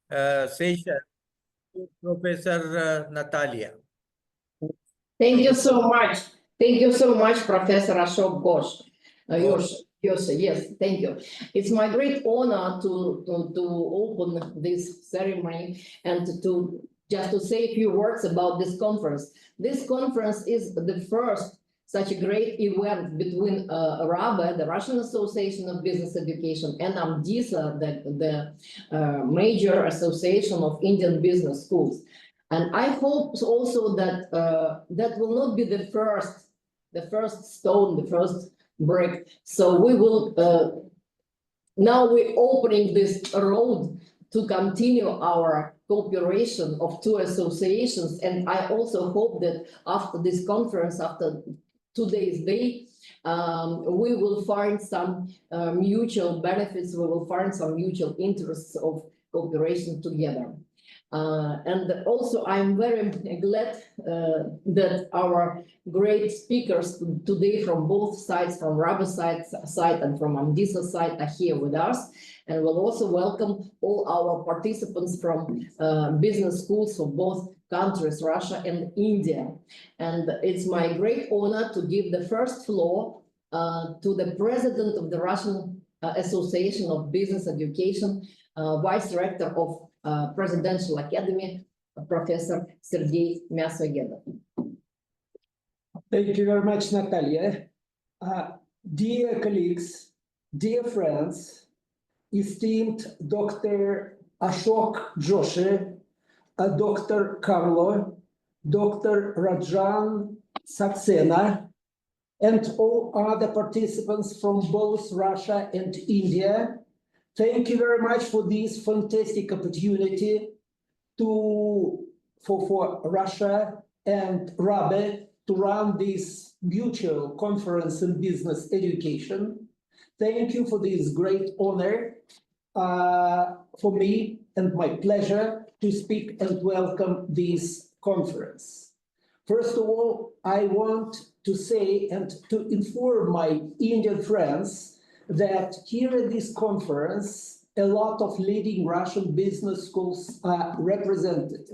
session to Professor Natalia. Thank you so much. Thank you so much, Professor Ashok Ghosh. Yes, thank you. It's my great honor to open this ceremony and to say a few words about this conference. This conference is the first such a great event between RABE, the Russian Association of Business Education, and AMDISA, the major association of Indian business schools. And I hope also that that will not be the first stone, the first brick. So we will now we're opening this road to continue our cooperation of two associations. And I also hope that after this conference, after today's day, we will find some mutual benefits. We will find some mutual interests of cooperation together. And also, I'm very glad that our great speakers today from both sides, from RABE side and from AMDISA side, are here with us. And we'll also welcome all our participants from business schools of both countries, Russia and India. And it's my great honor to give the first floor to the president of the Russian Association of Business Education, Vice Director of Presidential Academy, Professor Sergei Myasogedov. Thank you very much, Natalia. Dear colleagues, dear friends, esteemed Dr. Ashok Joshi, Dr. Carlo, Dr. Rajan Saxena, and all other participants from both Russia and India, thank you very much for this fantastic opportunity for Russia and RABE to run this mutual conference in business education. Thank you for this great honor for me and my pleasure to speak and welcome this conference. First of all, I want to say and to inform my Indian friends that here at this conference, a lot of leading Russian business schools are represented,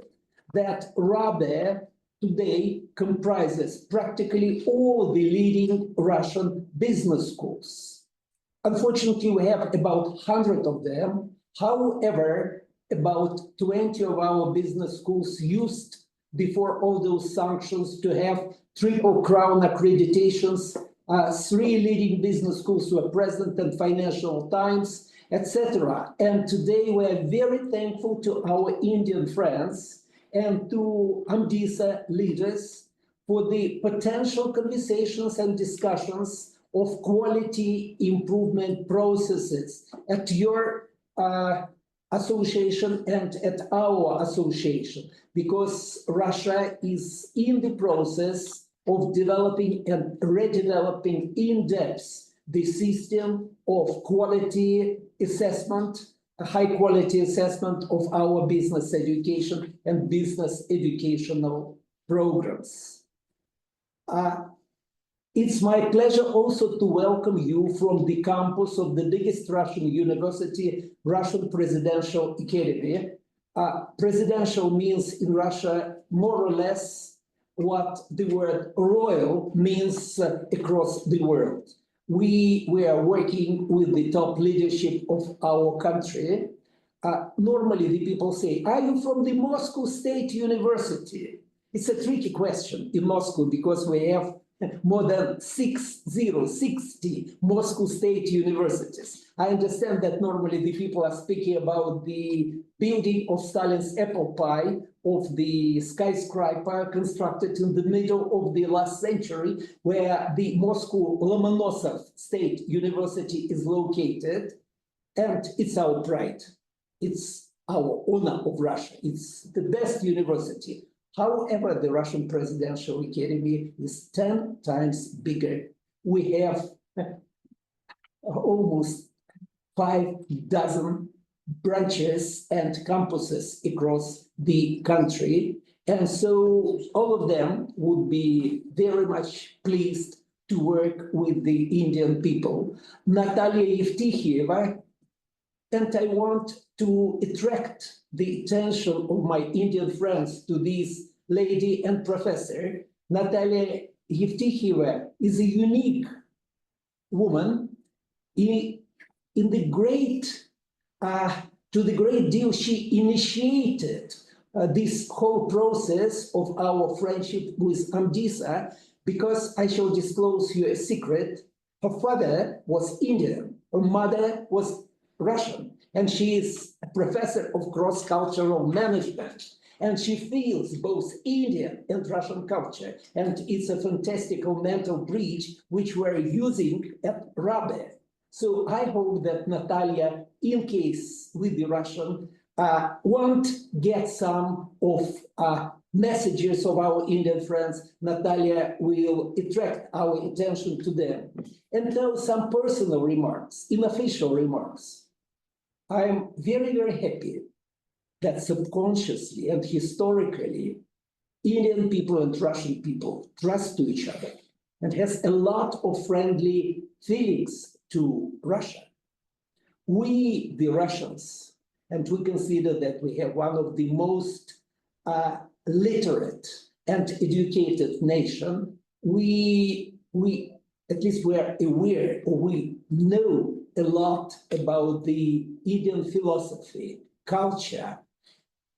that RABE today comprises practically all the leading Russian business schools. Unfortunately, we have about 100 of them. However, about 20 of our business schools used before all those sanctions to have Triple Crown accreditations. 3 leading business schools were present in Financial Times, etc. And today we are very thankful to our Indian friends and to AMDISA leaders for the potential conversations and discussions of quality improvement processes at your association and at our association, because Russia is in the process of developing and redeveloping in depth the system of quality assessment, a high quality assessment of our business education and business educational programs. It's my pleasure also to welcome you from the campus of the biggest Russian university, Russian Presidential Academy. Presidential means in Russia more or less what the word royal means across the world. We are working with the top leadership of our country. Normally the people say, are you from the Moscow State University? It's a tricky question in Moscow because we have more than 60 Moscow State universities. I understand that normally the people are speaking about the building of Stalin's apple pie of the skyscraper constructed in the middle of the last century, where the Moscow Lomonosov State University is located. And it's our pride. It's our honor of Russia. It's the best university. However, the Russian Presidential Academy is 10 times bigger. We have almost 5 dozen branches and campuses across the country. And so all of them would be very much pleased to work with the Indian people. Natalia Evtikhiyeva and I want to attract the attention of my Indian friends to this lady and professor. Natalia Yevtikheva is a unique woman in the great, to the great deal she initiated this whole process of our friendship with AMDISA, because I shall disclose you a secret. Her father was Indian, her mother was Russian, and she is a professor of cross-cultural management. And she feels both Indian and Russian culture. And it's a fantastical mental bridge which we're using at RABE. So I hope that Natalia, in case with the Russian, won't get some of messages of our Indian friends. Natalia will attract our attention to them. And now some personal remarks, unofficial remarks. I'm very, very happy that subconsciously and historically, Indian people and Russian people trust to each other and has a lot of friendly feelings to Russia. We, the Russians, and we consider that we have one of the most literate and educated nation, we at least we're aware, or we know a lot about the Indian philosophy, culture,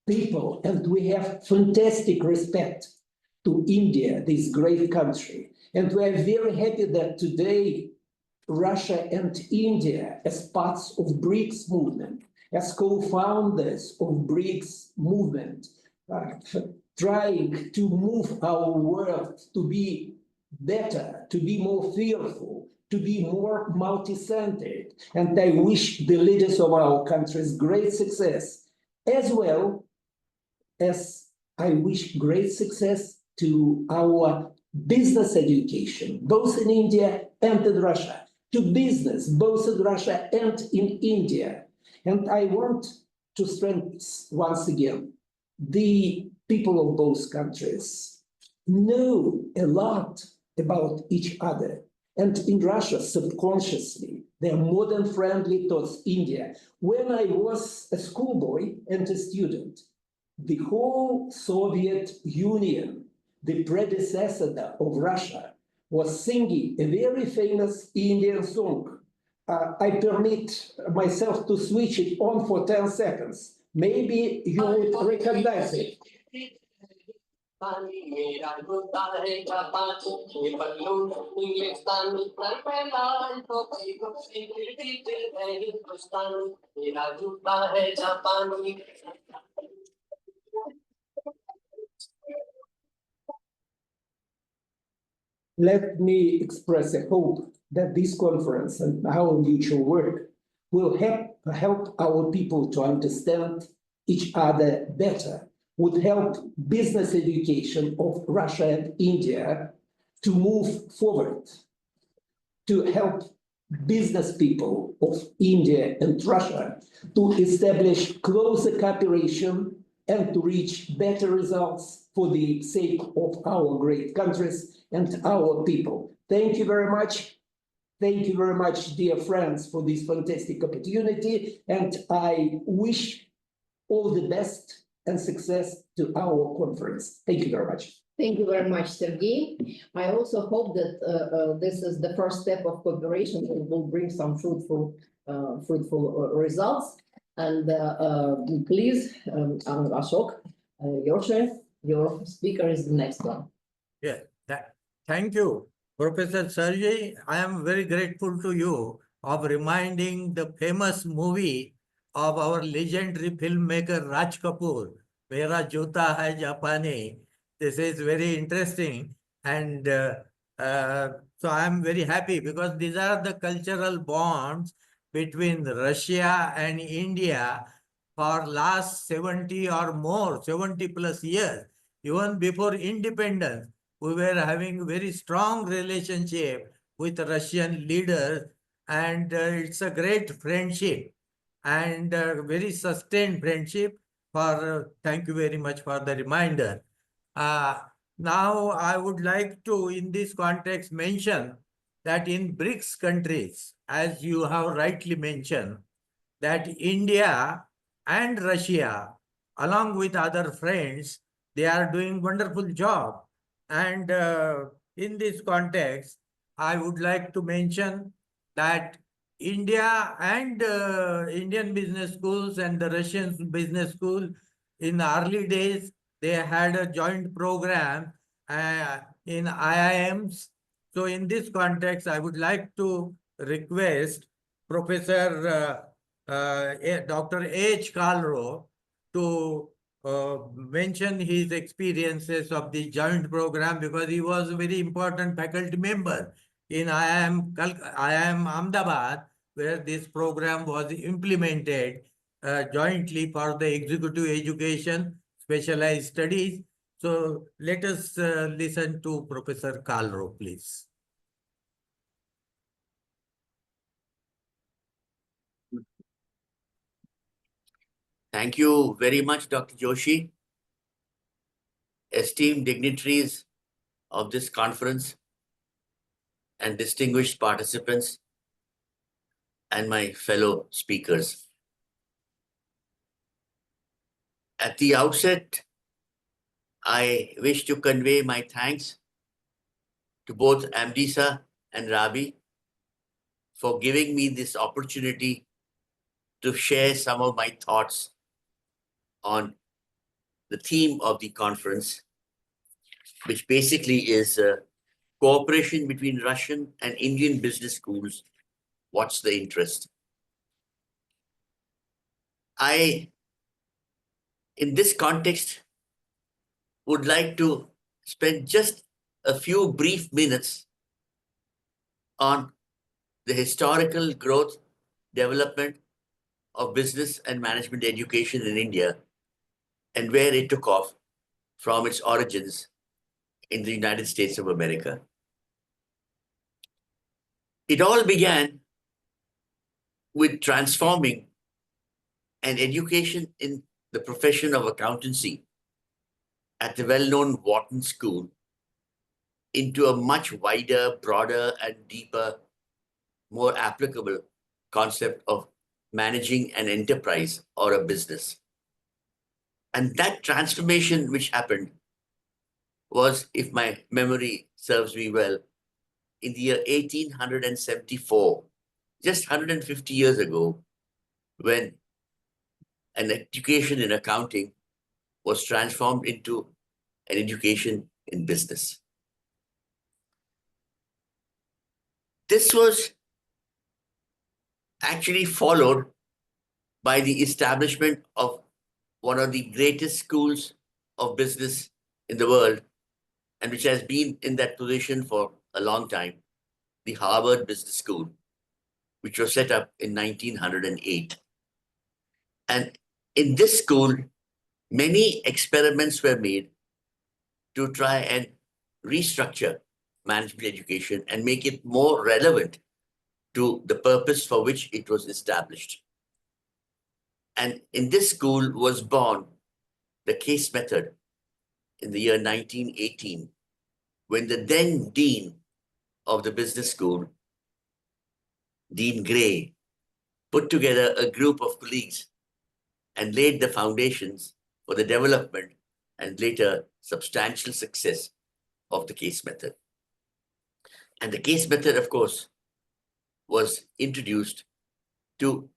people, and we have fantastic respect to India, this great country. And we are very happy that today Russia and India, as parts of BRICS movement, as co-founders of BRICS movement, trying to move our world to be better, to be more fearful, to be more multi-centered. And I wish the leaders of our countries great success, as well as I wish great success to our business education, both in India and in Russia, to business, both in Russia and in India. And I want to stress once again, the people of both countries know a lot about each other. And in Russia, subconsciously, they are more than friendly towards India. When I was a schoolboy and a student, the whole Soviet Union, the predecessor of Russia, was singing a very famous Indian song. I permit myself to switch it on for 10 seconds. Maybe you would recognize it. Let me express a hope that this conference and our mutual work will help our people to understand each other better, would help business education of Russia and India to move forward, to help business people of India and Russia to establish closer cooperation and to reach better results for the sake of our great countries and our people. Thank you very much. Thank you very much, dear friends, for this fantastic opportunity. And I wish all the best and success to our conference. Thank you very much. Thank you very much, Sergey. I also hope that this is the first step of cooperation that will bring some fruitful results. And please, Ashok, your speaker is the next one. Yeah, thank you, Professor Sergey. I am very grateful to you of reminding the famous movie of our legendary filmmaker Raj Kapoor, Mera Juta Hai Japani. This is very interesting, and so I am very happy because these are the cultural bonds between Russia and India for last 70 or more, 70 plus years. Even before independence, we were having very strong relationship with Russian leaders, and it's a great friendship and very sustained friendship. Thank you very much for the reminder. Now I would like to, in this context, mention that in BRICS countries, as you have rightly mentioned, that India and Russia, along with other friends, they are doing wonderful job. And in this context, I would like to mention that India and Indian business schools and the Russian business school in the early days, they had a joint program in IIMs. So in this context, I would like to request Professor Dr. H. Kalro to mention his experiences of the joint program, because he was a very important faculty member in IIM Ahmedabad, where this program was implemented jointly for the executive education, specialized studies. So let us listen to Professor Kalro, please. Thank you very much, Dr. Joshi. Esteemed dignitaries of this conference and distinguished participants and my fellow speakers. At the outset, I wish to convey my thanks to both AMDISA and RABE for giving me this opportunity to share some of my thoughts on the theme of the conference, which basically is cooperation between Russian and Indian business schools. What's the interest? I, in this context, would like to spend just a few brief minutes on the historical growth, development of business and management education in India and where it took off from its origins in the United States of America. It all began with transforming an education in the profession of accountancy at the well-known Wharton School into a much wider, broader, and deeper, more applicable concept of managing an enterprise or a business. And that transformation which happened was, if my memory serves me well, in the year 1874, just 150 years ago, when an education in accounting was transformed into an education in business. This was actually followed by the establishment of one of the greatest schools of business in the world, and which has been in that position for a long time, the Harvard Business School, which was set up in 1908. And in this school, many experiments were made to try and restructure management education and make it more relevant to the purpose for which it was established. And in this school was born the case method in the year 1918, when the then dean of the business school, Dean Gray, put together a group of colleagues and laid the foundations for the development and later substantial success of the case method. And the case method, of course, was introduced to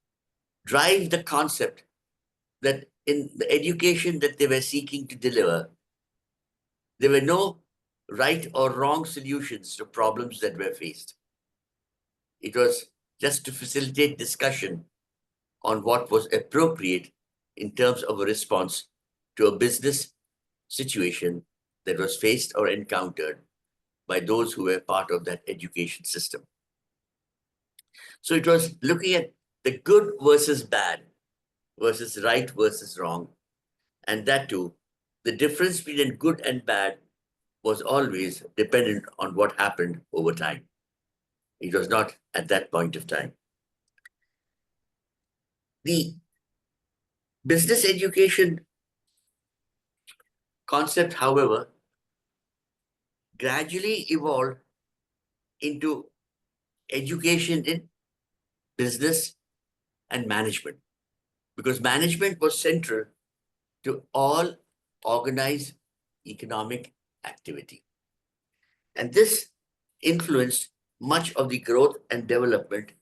drive the concept that in the education that they were seeking to deliver, there were no right or wrong solutions to problems that were faced. It was just to facilitate discussion on what was appropriate in terms of a response to a business situation that was faced or encountered by those who were part of that education system. So it was looking at the good versus bad versus right versus wrong. And that too, the difference between good and bad was always dependent on what happened over time. It was not at that point of time. The business education concept, however, gradually evolved into education in business and management, because management was central to all organized economic activity. And this influenced much of the growth and development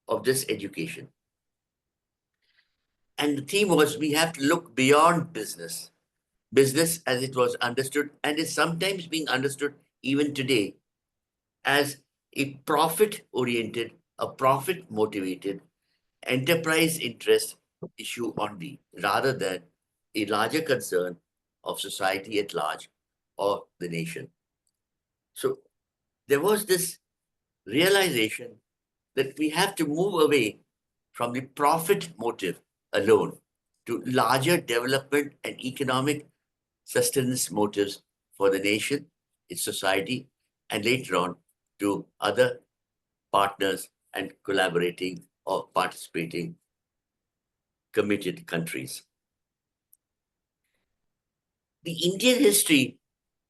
of this education. And the theme was we have to look beyond business as it was understood and is sometimes being understood even today as a profit-oriented, a profit-motivated enterprise interest issue only, rather than a larger concern of society at large or the nation. So there was this realization that we have to move away from the profit motive alone to larger development and economic sustenance motives for the nation, its society, and later on to other partners and collaborating or participating committed countries. The Indian history,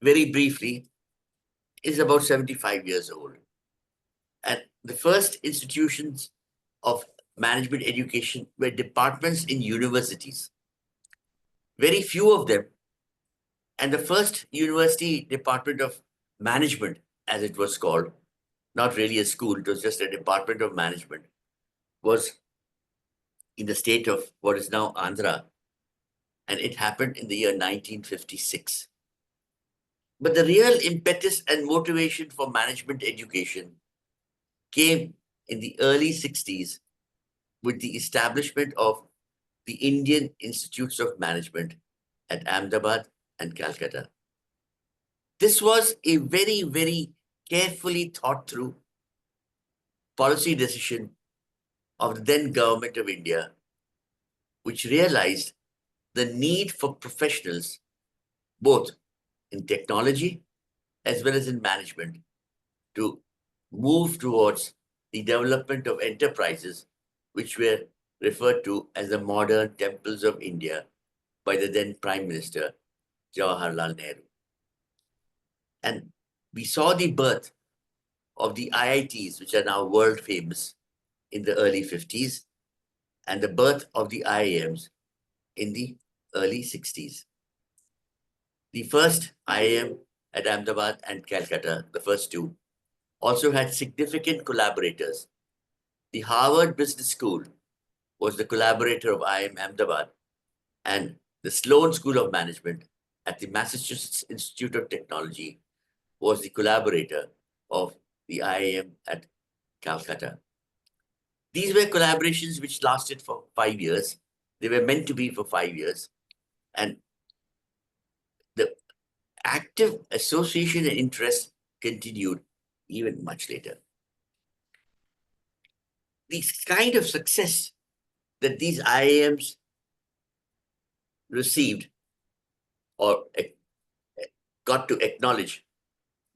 very briefly, is about 75 years old. And the first institutions of management education were departments in universities. Very few of them. And the first university department of management, as it was called, not really a school, it was just a department of management, was in the state of what is now Andhra. And it happened in the year 1956. But the real impetus and motivation for management education came in the early 60s with the establishment of the Indian Institutes of Management at Ahmedabad and Calcutta. This was a very, very carefully thought through policy decision of the then government of India, which realized the need for professionals, both in technology as well as in management, to move towards the development of enterprises which were referred to as the modern temples of India by the then Prime Minister, Jawaharlal Nehru. And we saw the birth of the IITs, which are now world famous, in the early 50s, and the birth of the IIMs in the early 60s. The first IIM at Ahmedabad and Calcutta, the first two, also had significant collaborators. The Harvard Business School was the collaborator of IIM Ahmedabad, and the Sloan School of Management at the Massachusetts Institute of Technology was the collaborator of the IIM at Calcutta. These were collaborations which lasted for 5 years. They were meant to be for 5 years. And the active association and interest continued even much later. The kind of success that these IIMs received or got to acknowledge,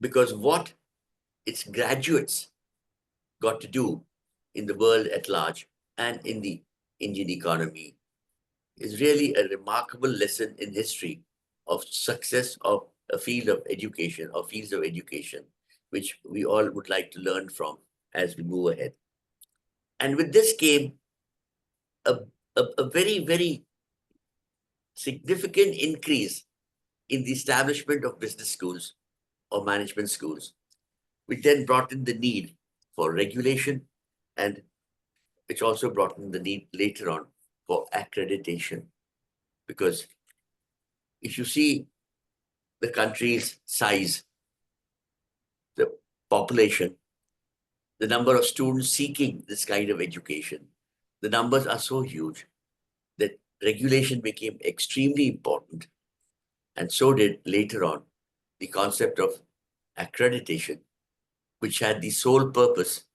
because what its graduates got to do in the world at large and in the Indian economy is really a remarkable lesson in history of success of a field of education or fields of education, which we all would like to learn from as we move ahead. And with this came a very, very significant increase in the establishment of business schools or management schools, which then brought in the need for regulation, and which also brought in the need later on for accreditation. Because if you see the country's size, the population, the number of students seeking this kind of education, the numbers are so huge that regulation became extremely important. And so did later on the concept of accreditation, which had the sole purpose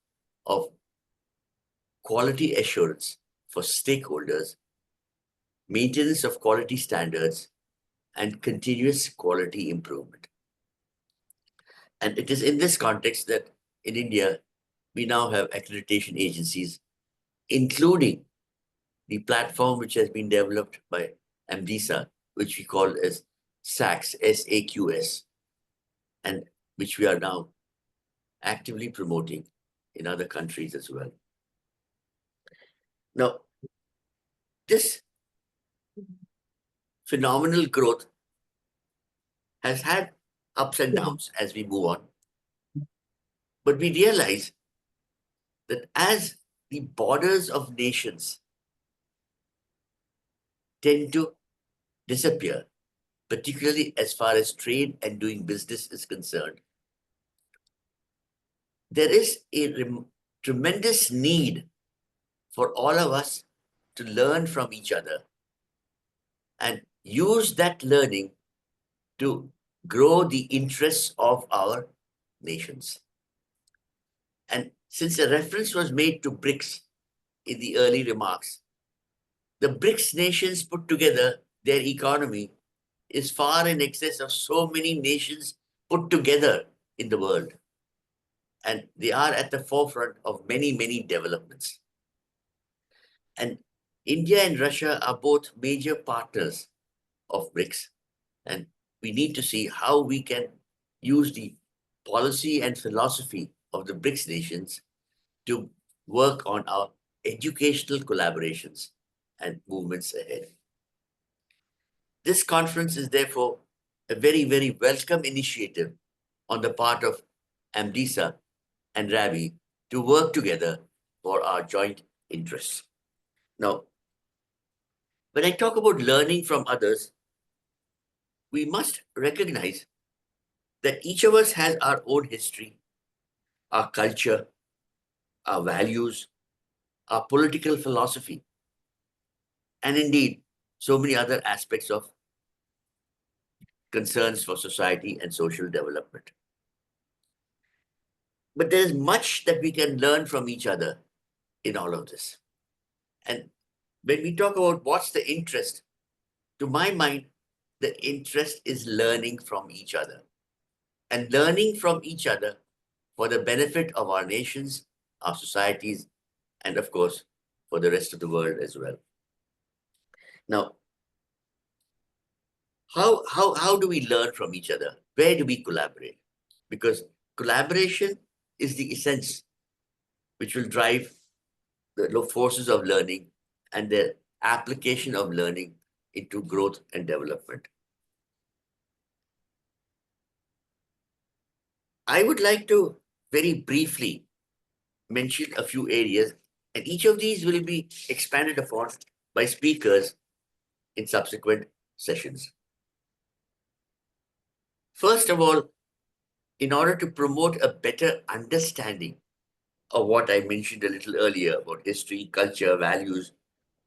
of quality assurance for stakeholders, maintenance of quality standards, and continuous quality improvement. And it is in this context that in India, we now have accreditation agencies, including the platform which has been developed by AMDISA, which we call as SAQS, S-A-Q-S, and which we are now actively promoting in other countries as well. Now, this phenomenal growth has had ups and downs as we move on. But we realize that as the borders of nations tend to disappear, particularly as far as trade and doing business is concerned, there is a tremendous need for all of us to learn from each other and use that learning to grow the interests of our nations. And since a reference was made to BRICS in the early remarks, the BRICS nations put together, their economy is far in excess of so many nations put together in the world. And they are at the forefront of many, many developments. And India and Russia are both major partners of BRICS. And we need to see how we can use the policy and philosophy of the BRICS nations to work on our educational collaborations and movements ahead. This conference is therefore a very, very welcome initiative on the part of AMDISA and RABE to work together for our joint interests. Now, when I talk about learning from others, we must recognize that each of us has our own history, our culture, our values, our political philosophy, and indeed, so many other aspects of concerns for society and social development. But there's much that we can learn from each other in all of this. And when we talk about what's the interest, to my mind, the interest is learning from each other. And learning from each other for the benefit of our nations, our societies, and of course, for the rest of the world as well. Now, how do we learn from each other? Where do we collaborate? Because collaboration is the essence which will drive the forces of learning and the application of learning into growth and development. I would like to very briefly mention a few areas, and each of these will be expanded upon by speakers in subsequent sessions. First of all, in order to promote a better understanding of what I mentioned a little earlier about history, culture, values,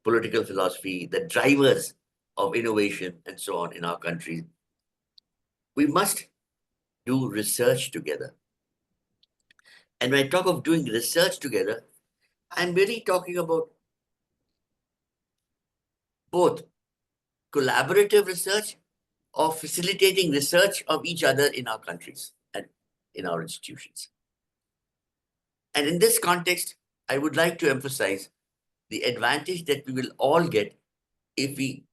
political philosophy, the drivers of innovation, and so on in our country, we must do research together. And when I talk of doing research together, I'm really talking about both collaborative research or facilitating research of each other in our countries and in our institutions. And in this context, I would like to emphasize the advantage that we will all get if we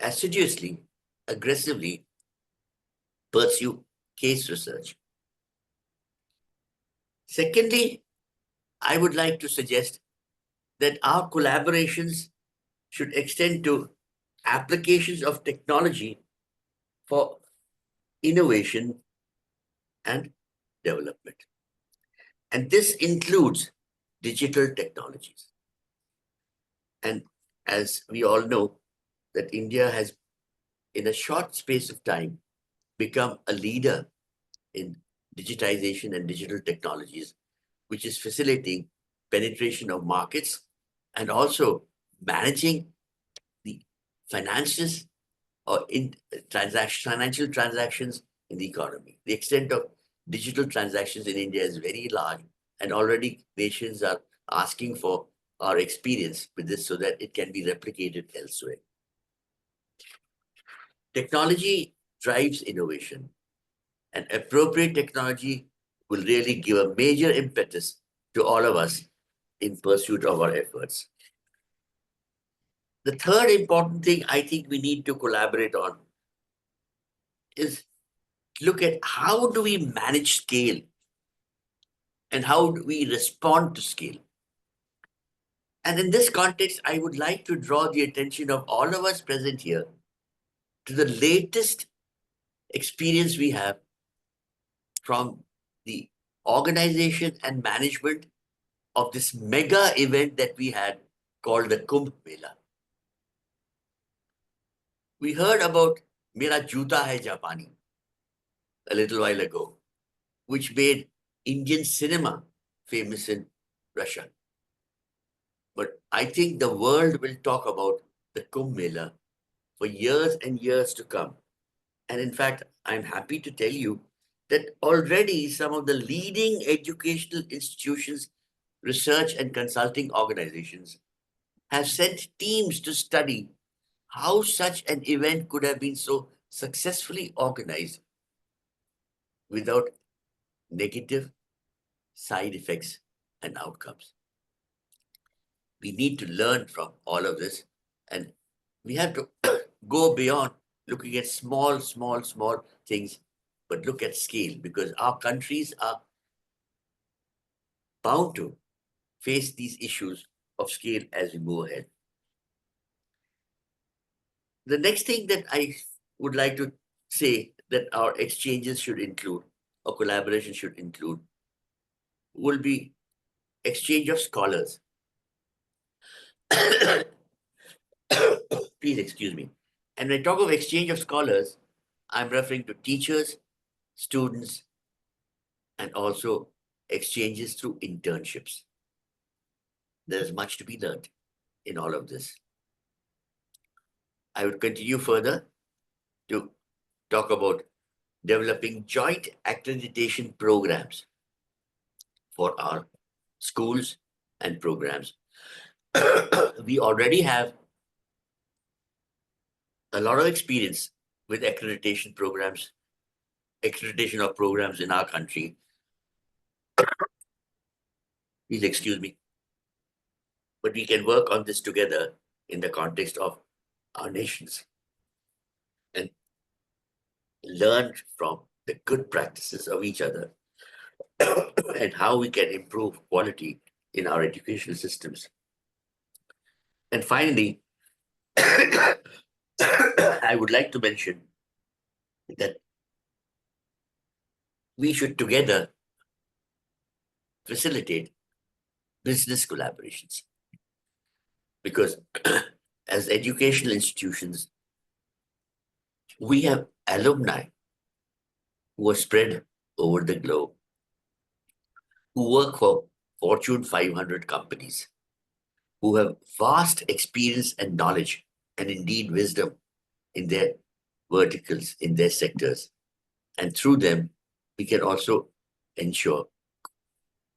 assiduously, aggressively pursue case research. Secondly, I would like to suggest that our collaborations should extend to applications of technology for innovation and development. And this includes digital technologies. And as we all know, that India has, in a short space of time, become a leader in digitization and digital technologies, which is facilitating penetration of markets and also managing the finances or in financial transactions in the economy. The extent of digital transactions in India is very large, and already nations are asking for our experience with this so that it can be replicated elsewhere. Technology drives innovation, and appropriate technology will really give a major impetus to all of us in pursuit of our efforts. The third important thing I think we need to collaborate on is look at how do we manage scale and how do we respond to scale. And in this context, I would like to draw the attention of all of us present here to the latest experience we have from the organization and management of this mega event that we had called the Kumbh Mela. We heard about Mera Juta Hai Japani a little while ago, which made Indian cinema famous in Russia. But I think the world will talk about the Kumbh Mela for years and years to come. And in fact, I'm happy to tell you that already some of the leading educational institutions, research and consulting organizations have sent teams to study how such an event could have been so successfully organized without negative side effects and outcomes. We need to learn from all of this, and we have to go beyond looking at small things, but look at scale, because our countries are bound to face these issues of scale as we move ahead. The next thing that I would like to say that our exchanges should include, or collaboration should include, will be exchange of scholars. Please excuse me. And when I talk of exchange of scholars, I'm referring to teachers, students, and also exchanges through internships. There's much to be learned in all of this. I would continue further to talk about developing joint accreditation programs for our schools and programs. We already have a lot of experience with accreditation of programs in our country. Please excuse me. But we can work on this together in the context of our nations and learn from the good practices of each other and how we can improve quality in our educational systems. And finally, I would like to mention that we should together facilitate business collaborations. Because as educational institutions, we have alumni who are spread over the globe, who work for Fortune 500 companies, who have vast experience and knowledge, and indeed wisdom in their verticals, in their sectors. And through them, we can also ensure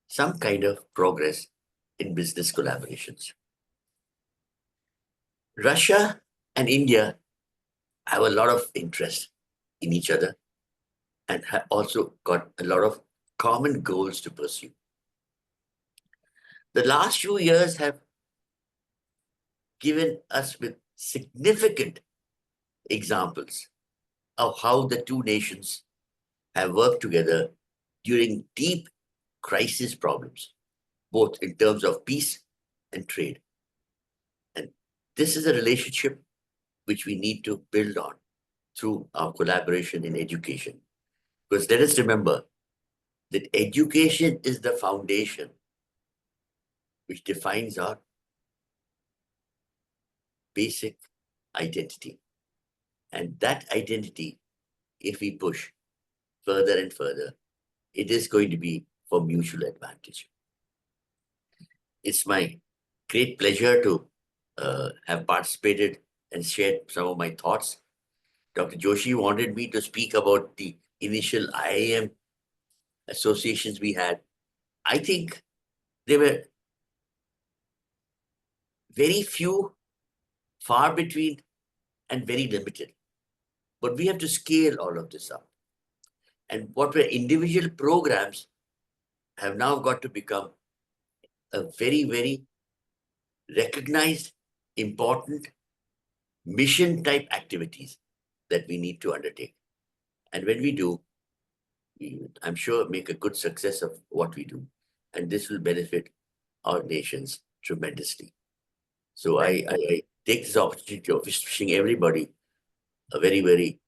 some kind of progress in business collaborations. Russia and India have a lot of interest in each other and have also got a lot of common goals to pursue. The last few years have given us with significant examples of how the two nations have worked together during deep crisis problems, both in terms of peace and trade. And this is a relationship which we need to build on through our collaboration in education. Because let us remember that education is the foundation which defines our basic identity. And that identity, if we push further and further, it is going to be for mutual advantage. It's my great pleasure to have participated and shared some of my thoughts. Dr. Joshi wanted me to speak about the initial IIM associations we had. I think they were very few, far between, and very limited. But we have to scale all of this up. And what were individual programs have now got to become a very, very recognized, important mission type activities that we need to undertake. And when we do, I'm sure make a good success of what we do. And this will benefit our nations tremendously. So I take this opportunity of wishing everybody a very, very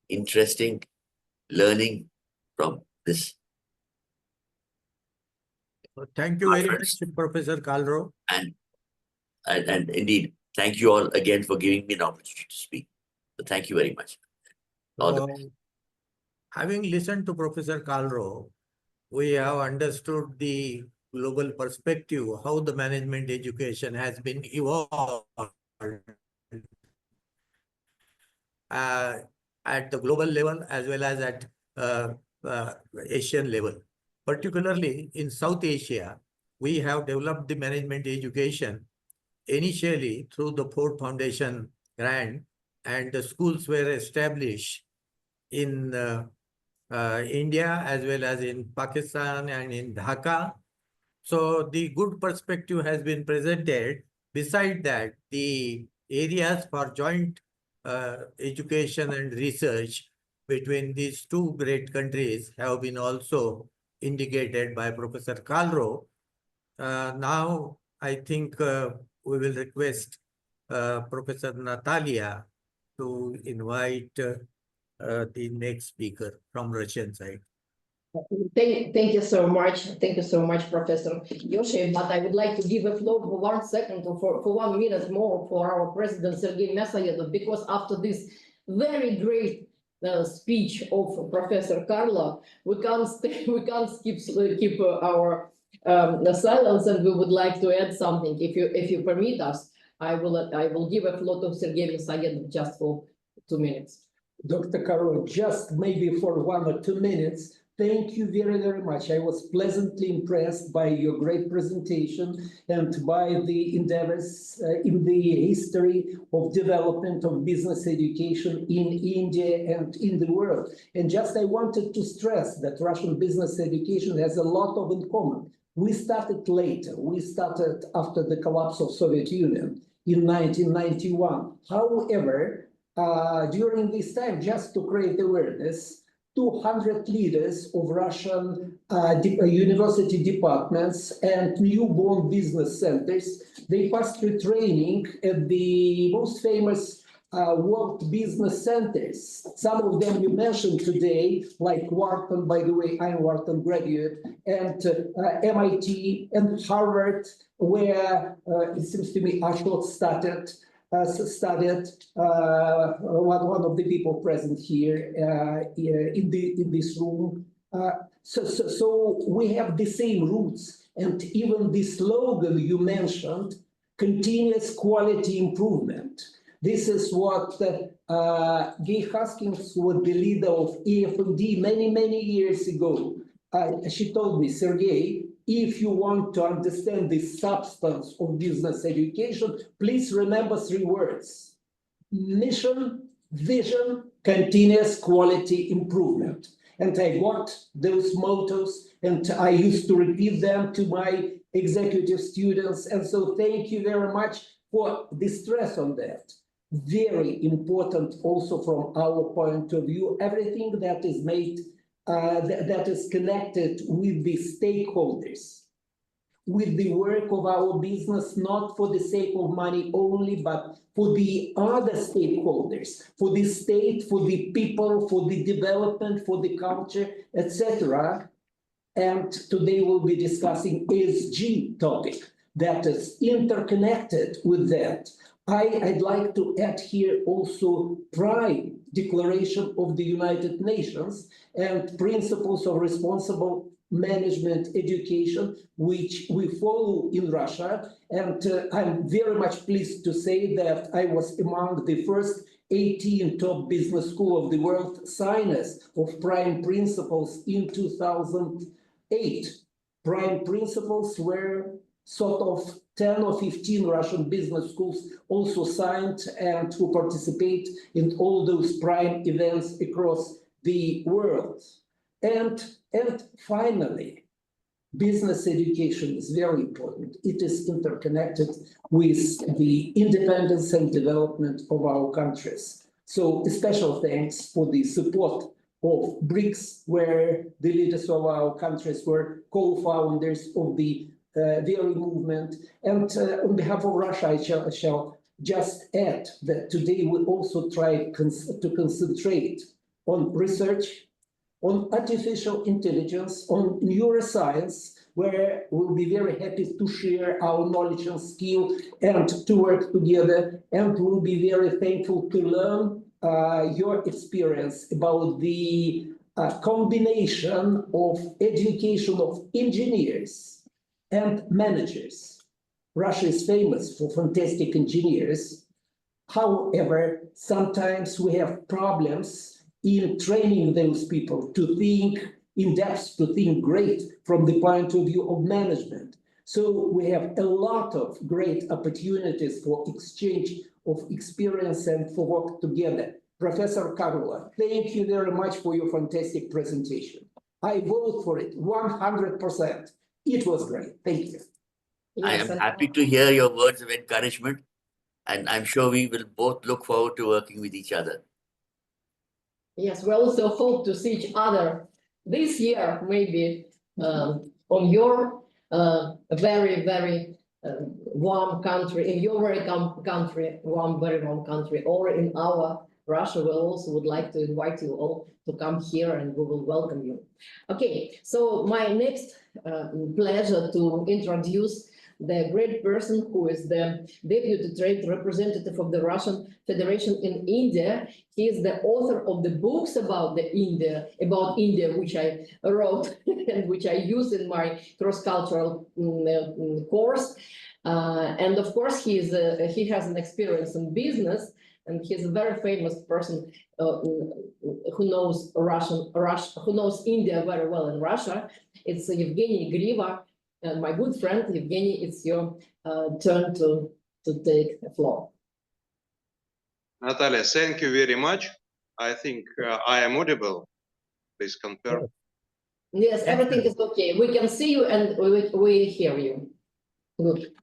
interesting learning from this. Thank you My very friends. much, Professor Kalro. And indeed, thank you all again for giving me an opportunity to speak. So thank you very much. All the best. Having listened to Professor Kalro, we have understood the global perspective, how the management education has been evolved at the global level as well as at Asian level. Particularly in South Asia, we have developed the management education initially through the Ford Foundation grant, and the schools were established in India as well as in Pakistan and in Dhaka. So the good perspective has been presented. Beside that, the areas for joint education and research between these two great countries have been also indicated by Professor Kalro. Now, I think we will request Professor Natalia to invite the next speaker from Russian side. Thank you so much. Thank you so much, Professor Yoshi. But I would like to give a floor for 1 second, for 1 minute more for our President Sergei Myasayedov, because after this very great speech of Professor Carlo, we can't keep our silence, and we would like to add something. If you permit us, I will give a floor to Sergei Myasayedov just for 2 minutes. Dr. Karo, just maybe for 1 or 2 minutes. Thank you very, very much. I was pleasantly impressed by your great presentation and by the endeavors in the history of development of business education in India and in the world. And just I wanted to stress that Russian business education has a lot of in common. We started later. We started after the collapse of Soviet Union in 1991. However, during this time, just to create awareness, 200 leaders of Russian university departments and newborn business centers, they passed through training at the most famous world business centers. Some of them you mentioned today, like Wharton, by the way, I'm Wharton graduate, and MIT and Harvard, where it seems to me Ashok studied. One of the people present here in this room. So we have the same roots, and even the slogan you mentioned, continuous quality improvement. This is what Gay Haskins was the leader of AMD many years ago. She told me, Sergey, if you want to understand the substance of business education, please remember 3 words: mission, vision, continuous quality improvement. And I got those mottos, and I used to repeat them to my executive students. And so thank you very much for the stress on that. Very important also from our point of view, everything that is made that is connected with the stakeholders, with the work of our business, not for the sake of money only, but for the other stakeholders, for the state, for the people, for the development, for the culture, etc. And today we'll be discussing ESG topic that is interconnected with that. I'd like to add here also Prime Declaration of the United Nations and Principles of Responsible Management Education, which we follow in Russia. And I'm very much pleased to say that I was among the first 18 top business schools of the world signers of Prime Principles in 2008. Prime Principles were sort of 10 or 15 Russian business schools also signed and who participate in all those prime events across the world. And finally, business education is very important. It is interconnected with the independence and development of our countries. So a special thanks for the support of BRICS, where the leaders of our countries were co-founders of the very movement. And on behalf of Russia, I shall just add that today we also try to concentrate on research, on artificial intelligence, on neuroscience, where we'll be very happy to share our knowledge and skill and to work together. And we'll be very thankful to learn your experience about the combination of education of engineers and managers. Russia is famous for fantastic engineers. However, sometimes we have problems in training those people to think in depth, to think great from the point of view of management. So we have a lot of great opportunities for exchange of experience and for work together. Professor Karula, thank you very much for your fantastic presentation. I vote for it 100%. It was great. Thank you. I Yes, am and- happy to hear your words of encouragement, and I'm sure we will both look forward to working with each other. Yes, we also hope to see each other this year, maybe on your very, very warm country, in your very country, very warm country, or in our Russia. We also would like to invite you all to come here, and we will welcome you. Okay, so my next pleasure to introduce the great person who is the deputy trade representative of the Russian Federation in India. He is the author of the books about India, which I wrote and which I use in my cross-cultural course. And of course, he has an experience in business, and he's a very famous person who knows who knows India very well in Russia. It's Evgeny Griva. And my good friend, Evgeny, it's your turn to take the floor. Natalia, thank you very much. I think I am audible. Please confirm. Yes, everything is okay. We can see you and we hear you. Good.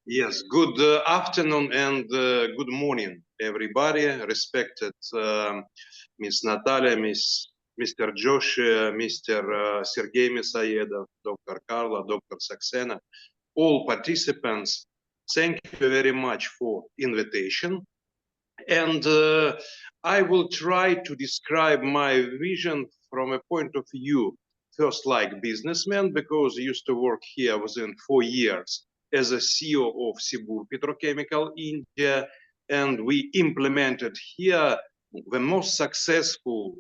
Yes, good afternoon and good morning, everybody. Respected Miss Natalia, Mr. Josh, Mr. Sergey Misaedov, Dr. Carla, Dr. Saxena, all participants, thank you very much for invitation. And I will try to describe my vision from a point of view, first like businessman, because I used to work here within 4 years as a CEO of Sibur Petrochemical India, and we implemented here the most successful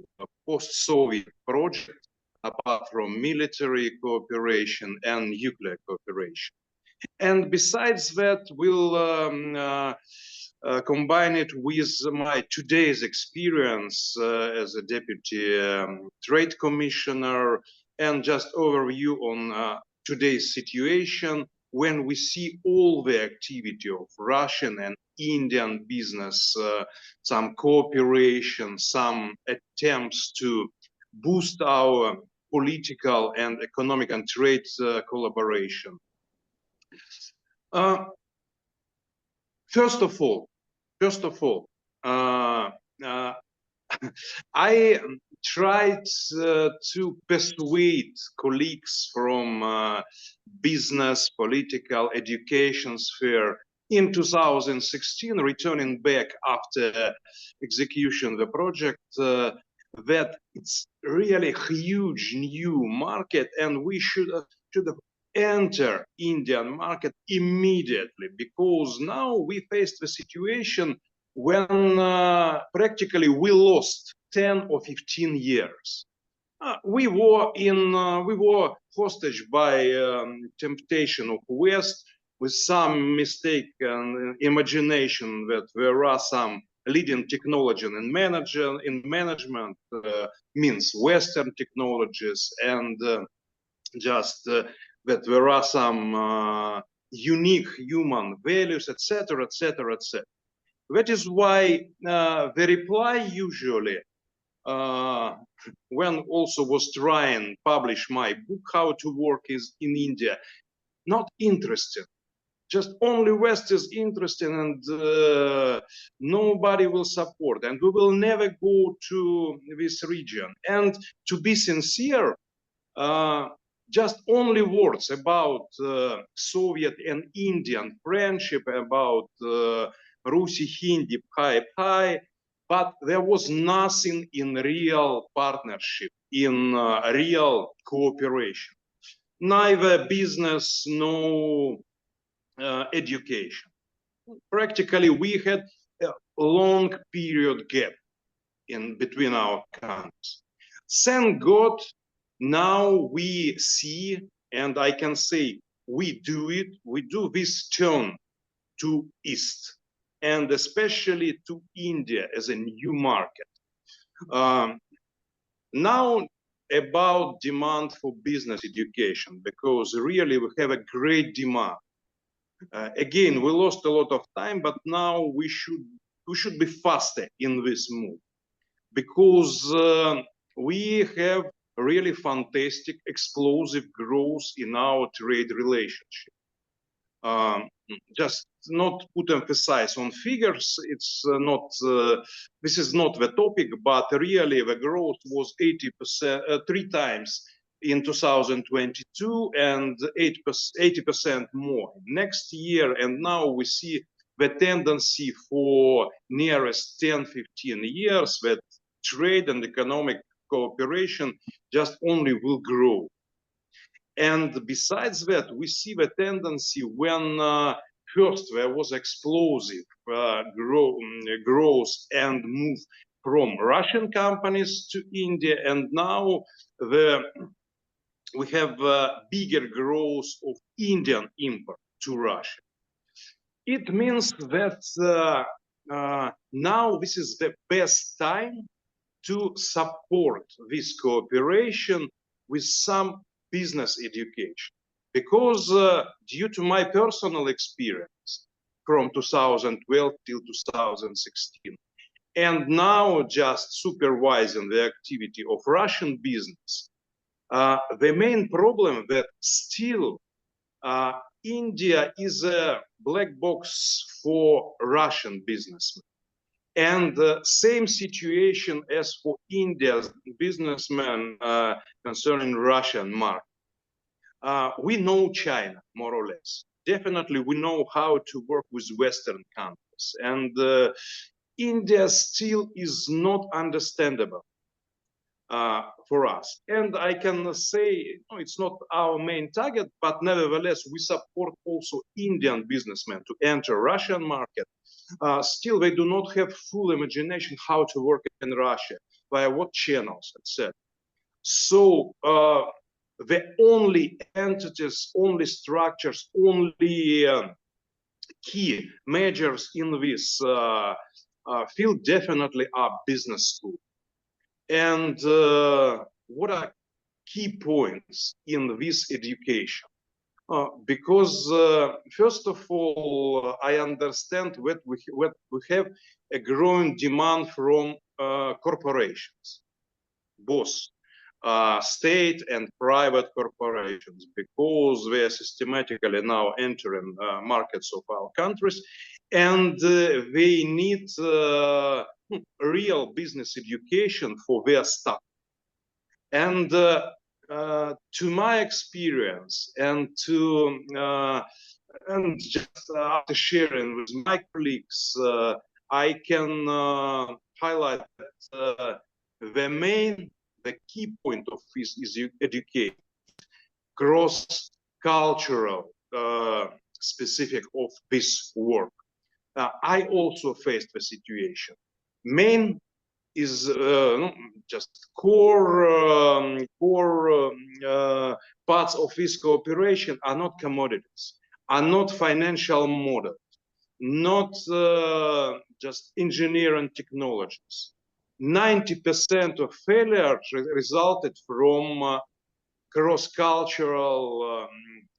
post-Soviet project, apart from military cooperation and nuclear cooperation. And besides that, we'll combine it with my today's experience as a deputy trade commissioner, and just overview on today's situation when we see all the activity of Russian and Indian business, some cooperation, some attempts to boost our political and economic and trade collaboration. First of all, I tried to persuade colleagues from business, political, education sphere in 2016, returning back after execution of the project, that it's really a huge new market and we should enter Indian market immediately, because now we faced the situation when practically we lost 10 or 15 years. We were hostage by temptation of West, with some mistaken imagination that there are some leading technology in management, means Western technologies, and just that there are some unique human values, etc., etc., etc. That is why the reply usually, when also was trying publish my book, How to Work is in India, not interested. Just only West is interested, and nobody will support, and we will never go to this region. And to be sincere, just only words about Soviet and Indian friendship, about Rusi Hindi, Bhai, but there was nothing in real partnership, in real cooperation. Neither business, no education. Practically, we had a long period gap in between our countries. Thank God, now we see, and I can say we do this turn to East, and especially to India as a new market. Now about demand for business education, because really we have a great demand. Again, we lost a lot of time, but now we should be faster in this move, because we have really fantastic, explosive growth in our trade relationship. Just not put emphasis on figures, it's not, this is not the topic, but really the growth was 80%, 3 times in 2022 and 80% more next year. And now we see the tendency for nearest 10-15 years that trade and economic cooperation just only will grow. And besides that, we see the tendency when first there was explosive growth and move from Russian companies to India, and now we have bigger growth of Indian import to Russia. It means that now this is the best time to support this cooperation with some business education, because due to my personal experience from 2012 till 2016, and now just supervising the activity of Russian business, the main problem that still India is a black box for Russian businessmen. And same situation as for India's businessmen concerning Russian market. We know China, more or less. Definitely, we know how to work with Western countries. And India still is not understandable for us. And I can say, no, it's not our main target, but nevertheless, we support also Indian businessmen to enter Russian market. Still, they do not have full imagination how to work in Russia, via what channels, etc. So the only entities, only structures, only key measures in this field definitely are business school. And what are key points in this education? Because first of all, I understand that we have a growing demand from corporations, both state and private corporations, because they are systematically now entering markets of our countries, and they need real business education for their staff. And to my experience, and just after sharing with my colleagues, I can highlight that the key point of this is education, cross-cultural specific of this work. I also faced the situation. Main is just core parts of this cooperation are not commodities, are not financial models, not just engineering technologies. 90% of failures resulted from cross-cultural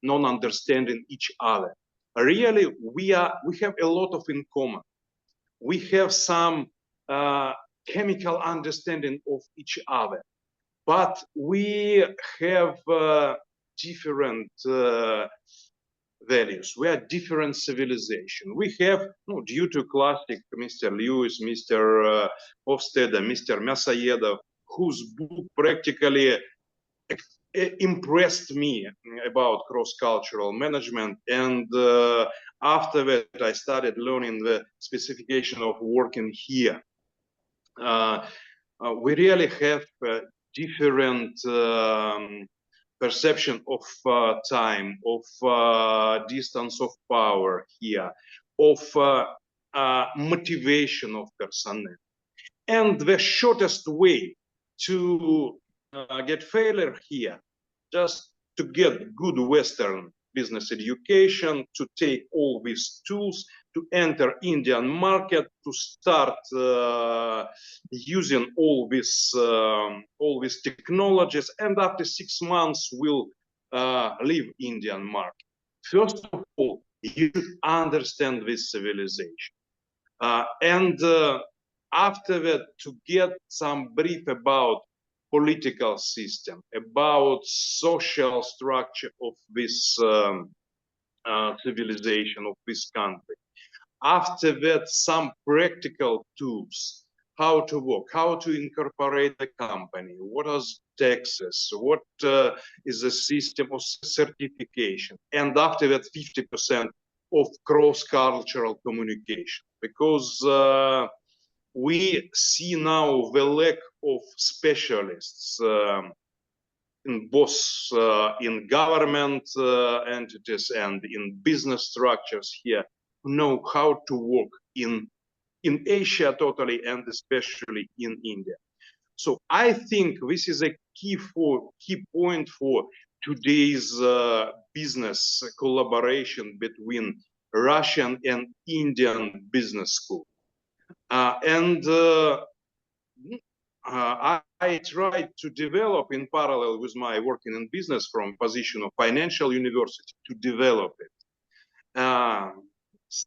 non-understanding each other. Really, we have a lot of in common. We have some chemical understanding of each other, but we have different values. We are different civilization. We have, due to classic Mr. Lewis, Mr. Hofstede, Mr. Masayedov, whose book practically impressed me about cross-cultural management. And after that, I started learning the specification of working here. We really have different perception of time, of distance of power here, of motivation of personnel. And the shortest way to get failure here, just to get good Western business education, to take all these tools, to enter Indian market, to start using all these technologies, and after 6 months will leave Indian market. First of all, you should understand this civilization, and after that, to get some brief about political system, about social structure of this civilization, of this country. After that, some practical tools, how to work, how to incorporate the company, what are taxes, what is the system of certification, and after that 50% of cross-cultural communication, because we see now the lack of specialists in both in government entities and in business structures here, who know how to work in Asia totally, and especially in India. So I think this is a key point for today's business collaboration between Russian and Indian business school. I tried to develop in parallel with my working in business from position of financial university to develop it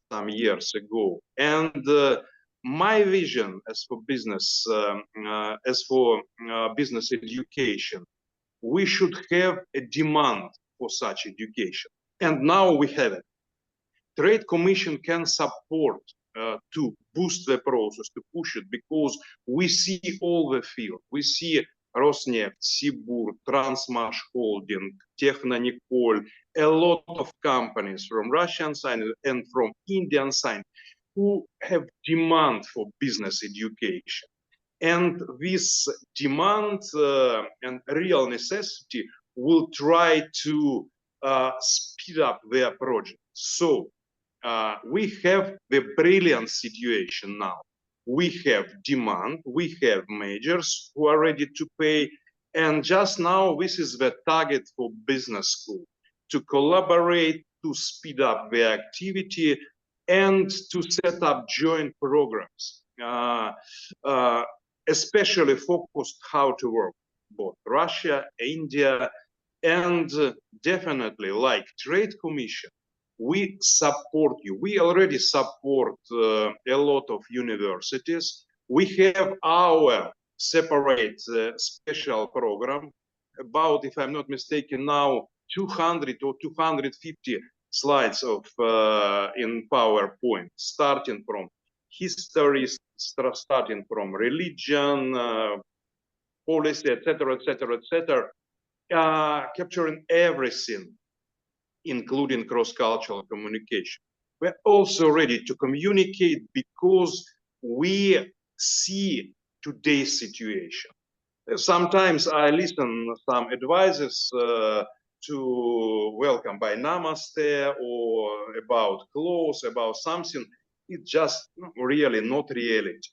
some years ago. And my vision as for business, business education, we should have a demand for such education. And now we have it. Trade Commission can support to boost the process, to push it, because we see all the field. We see Rosneft, Sibur, Transmash Holding, Technonicol, a lot of companies from Russian side and from Indian side who have demand for business education. And this demand and real necessity will try to speed up their project. So we have the brilliant situation now. We have demand, we have majors who are ready to pay, and just now this is the target for business school, to collaborate, to speed up their activity, and to set up joint programs, especially focused how to work, both Russia, India, and definitely like Trade Commission. We support you. We already support a lot of universities. We have our separate special program, about, if I'm not mistaken, now 200 or 250 slides of in PowerPoint, starting from history, starting from religion, policy, etc., etc., etc., capturing everything, including cross-cultural communication. We're also ready to communicate because we see today's situation. Sometimes I listen some advices to welcome by namaste or about clothes, about something. It's just really not reality.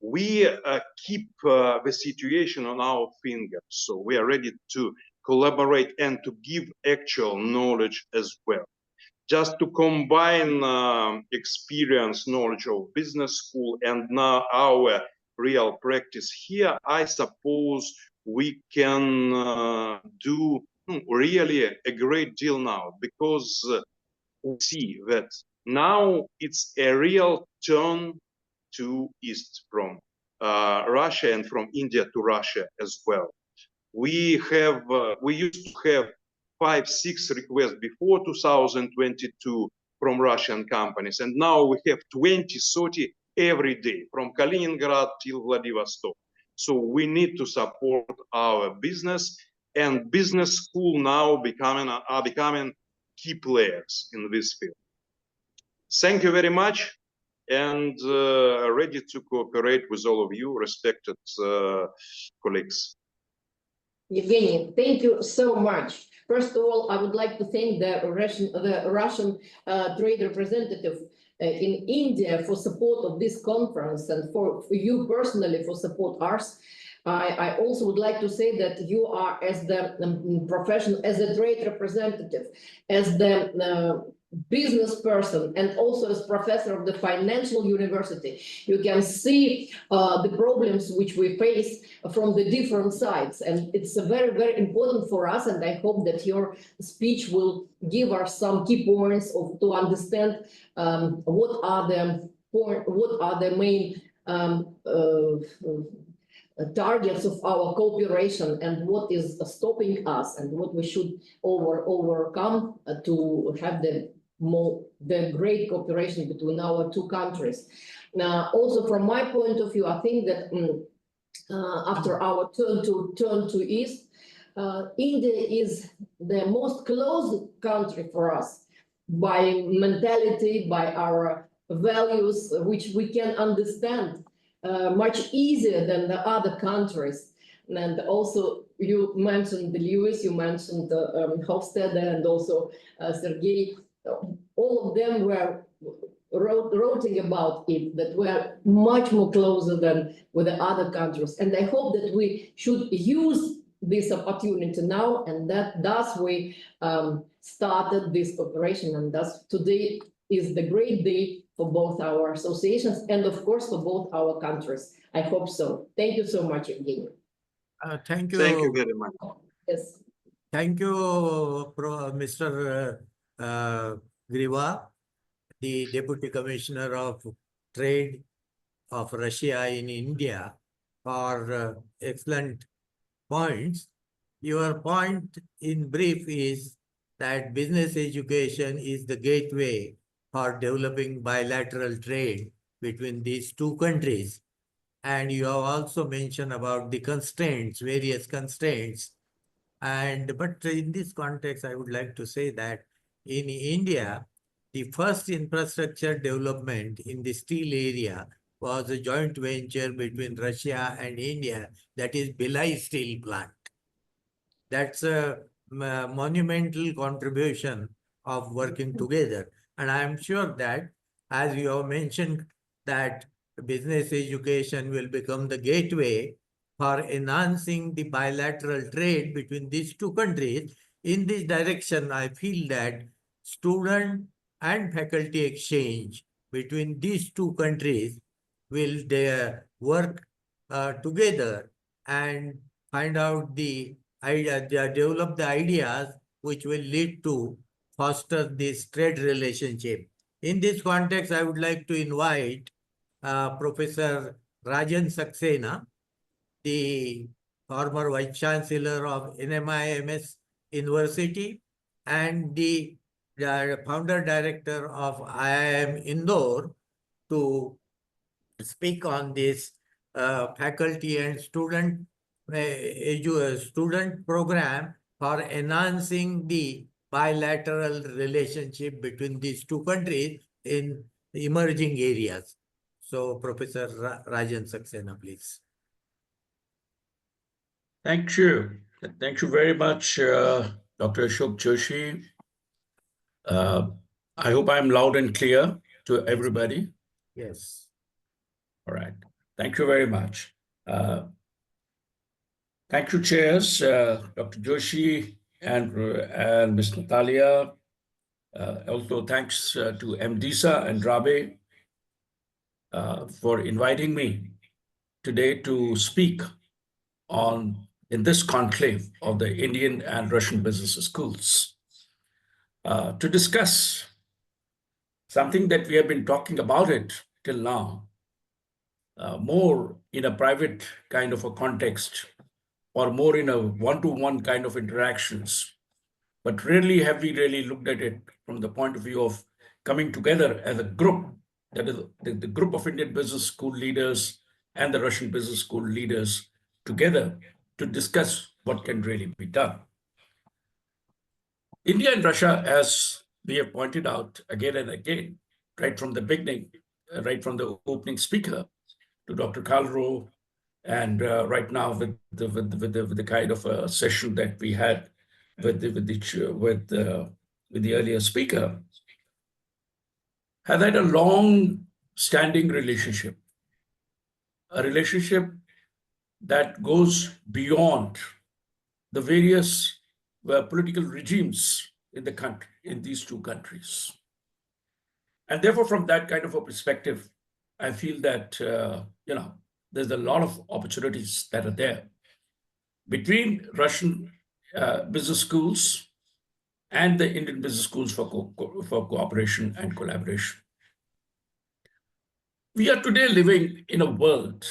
We keep the situation on our fingers, so we are ready to collaborate and to give actual knowledge as well. Just to combine experience, knowledge of business school and now our real practice here, I suppose we can do really a great deal now, because we see that now it's a real turn to East from Russia and from India to Russia as well. We used to have 5-6 requests before 2022 from Russian companies, and now we have 20-30 every day from Kaliningrad till Vladivostok. So we need to support our business and business school now are becoming key players in this field. Thank you very much, and ready to cooperate with all of you, respected colleagues. Evgeny, thank you so much. First of all, I would like to thank the Russian trade representative in India for support of this conference, and for you personally for support ours. I also would like to say that you are, as the professional, as a trade representative, as the business person, and also as professor of the financial university, you can see the problems which we face from the different sides, and it's very, very important for us. And I hope that your speech will give us some key points to understand what are the main targets of our cooperation, and what is stopping us, and what we should overcome to have the great cooperation between our two countries. Now, also from my point of view, I think that after our turn to East, India is the most close country for us by mentality, by our values, which we can understand much easier than the other countries. And also, you mentioned Lewis, you mentioned Hofstede, and also Sergey. All of them were writing about it, that we are much more closer than with the other countries. And I hope that we should use this opportunity now, and that thus we started this cooperation, and thus today is the great day for both our associations and, of course, for both our countries. I hope so. Thank you so much, Evgeny. Thank you. Thank you very much. Yes. Thank you, Mr. Griva, the Deputy Commissioner of Trade of Russia in India, for excellent points. Your point in brief is that business education is the gateway for developing bilateral trade between these two countries. And you have also mentioned about the constraints, various constraints. But in this context, I would like to say that in India, the first infrastructure development in the steel area was a joint venture between Russia and India, that is Bhilai Steel Plant. That's a monumental contribution of working together. And I am sure that, as you have mentioned, that business education will become the gateway for enhancing the bilateral trade between these two countries. In this direction, I feel that student and faculty exchange between these two countries will work together and find out the idea, develop the ideas which will lead to foster this trade relationship. In this context, I would like to invite Professor Rajan Saxena, the former Vice Chancellor of NMIMS University and the Founder Director of IIM Indore, to speak on this faculty and student program for enhancing the bilateral relationship between these two countries in emerging areas. So, Professor Rajan Saxena, please. Thank you. Thank you very much, Dr. Ashok Joshi. I hope I'm loud and clear to everybody. Yes. All right. Thank you very much. Thank you, chairs, Dr. Joshi and Ms. Natalia. Also, thanks to AMDISA and RABE for inviting me today to speak in this conclave of the Indian and Russian business schools to discuss something that we have been talking about it till now, more in a private kind of a context or more in a one-to-one kind of interactions. But rarely have we really looked at it from the point of view of coming together as a group, that is the group of Indian business school leaders and the Russian business school leaders together to discuss what can really be done. India and Russia, as we have pointed out again and again, right from the beginning, right from the opening speaker to Dr. Kalro, and right now with the kind of a session that we had with the earlier speaker, have had a long-standing relationship, a relationship that goes beyond the various political regimes in the country, in these two countries. And therefore, from that kind of a perspective, I feel that, there's a lot of opportunities that are there between Russian business schools and the Indian business schools for cooperation and collaboration. We are today living in a world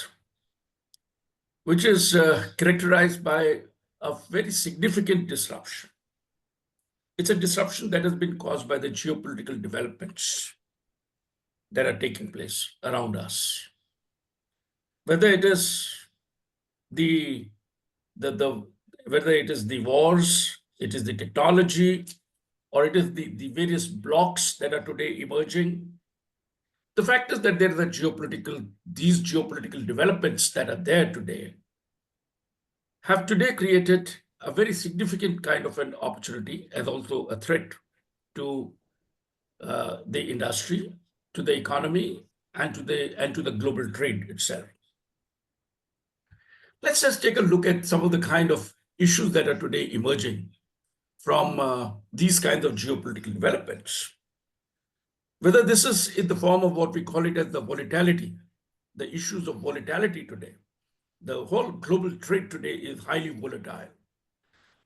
which is characterized by a very significant disruption. It's a disruption that has been caused by the geopolitical developments that are taking place around us. Whether it is the wars, it is the technology, or it is the various blocks that are today emerging. The fact is that there is these geopolitical developments that are there today have today created a very significant kind of an opportunity as also a threat to the industry, to the economy, and to the global trade itself. Let's just take a look at some of the kind of issues that are today emerging from these kinds of geopolitical developments. Whether this is in the form of what we call it as the volatility, the issues of volatility today. The whole global trade today is highly volatile.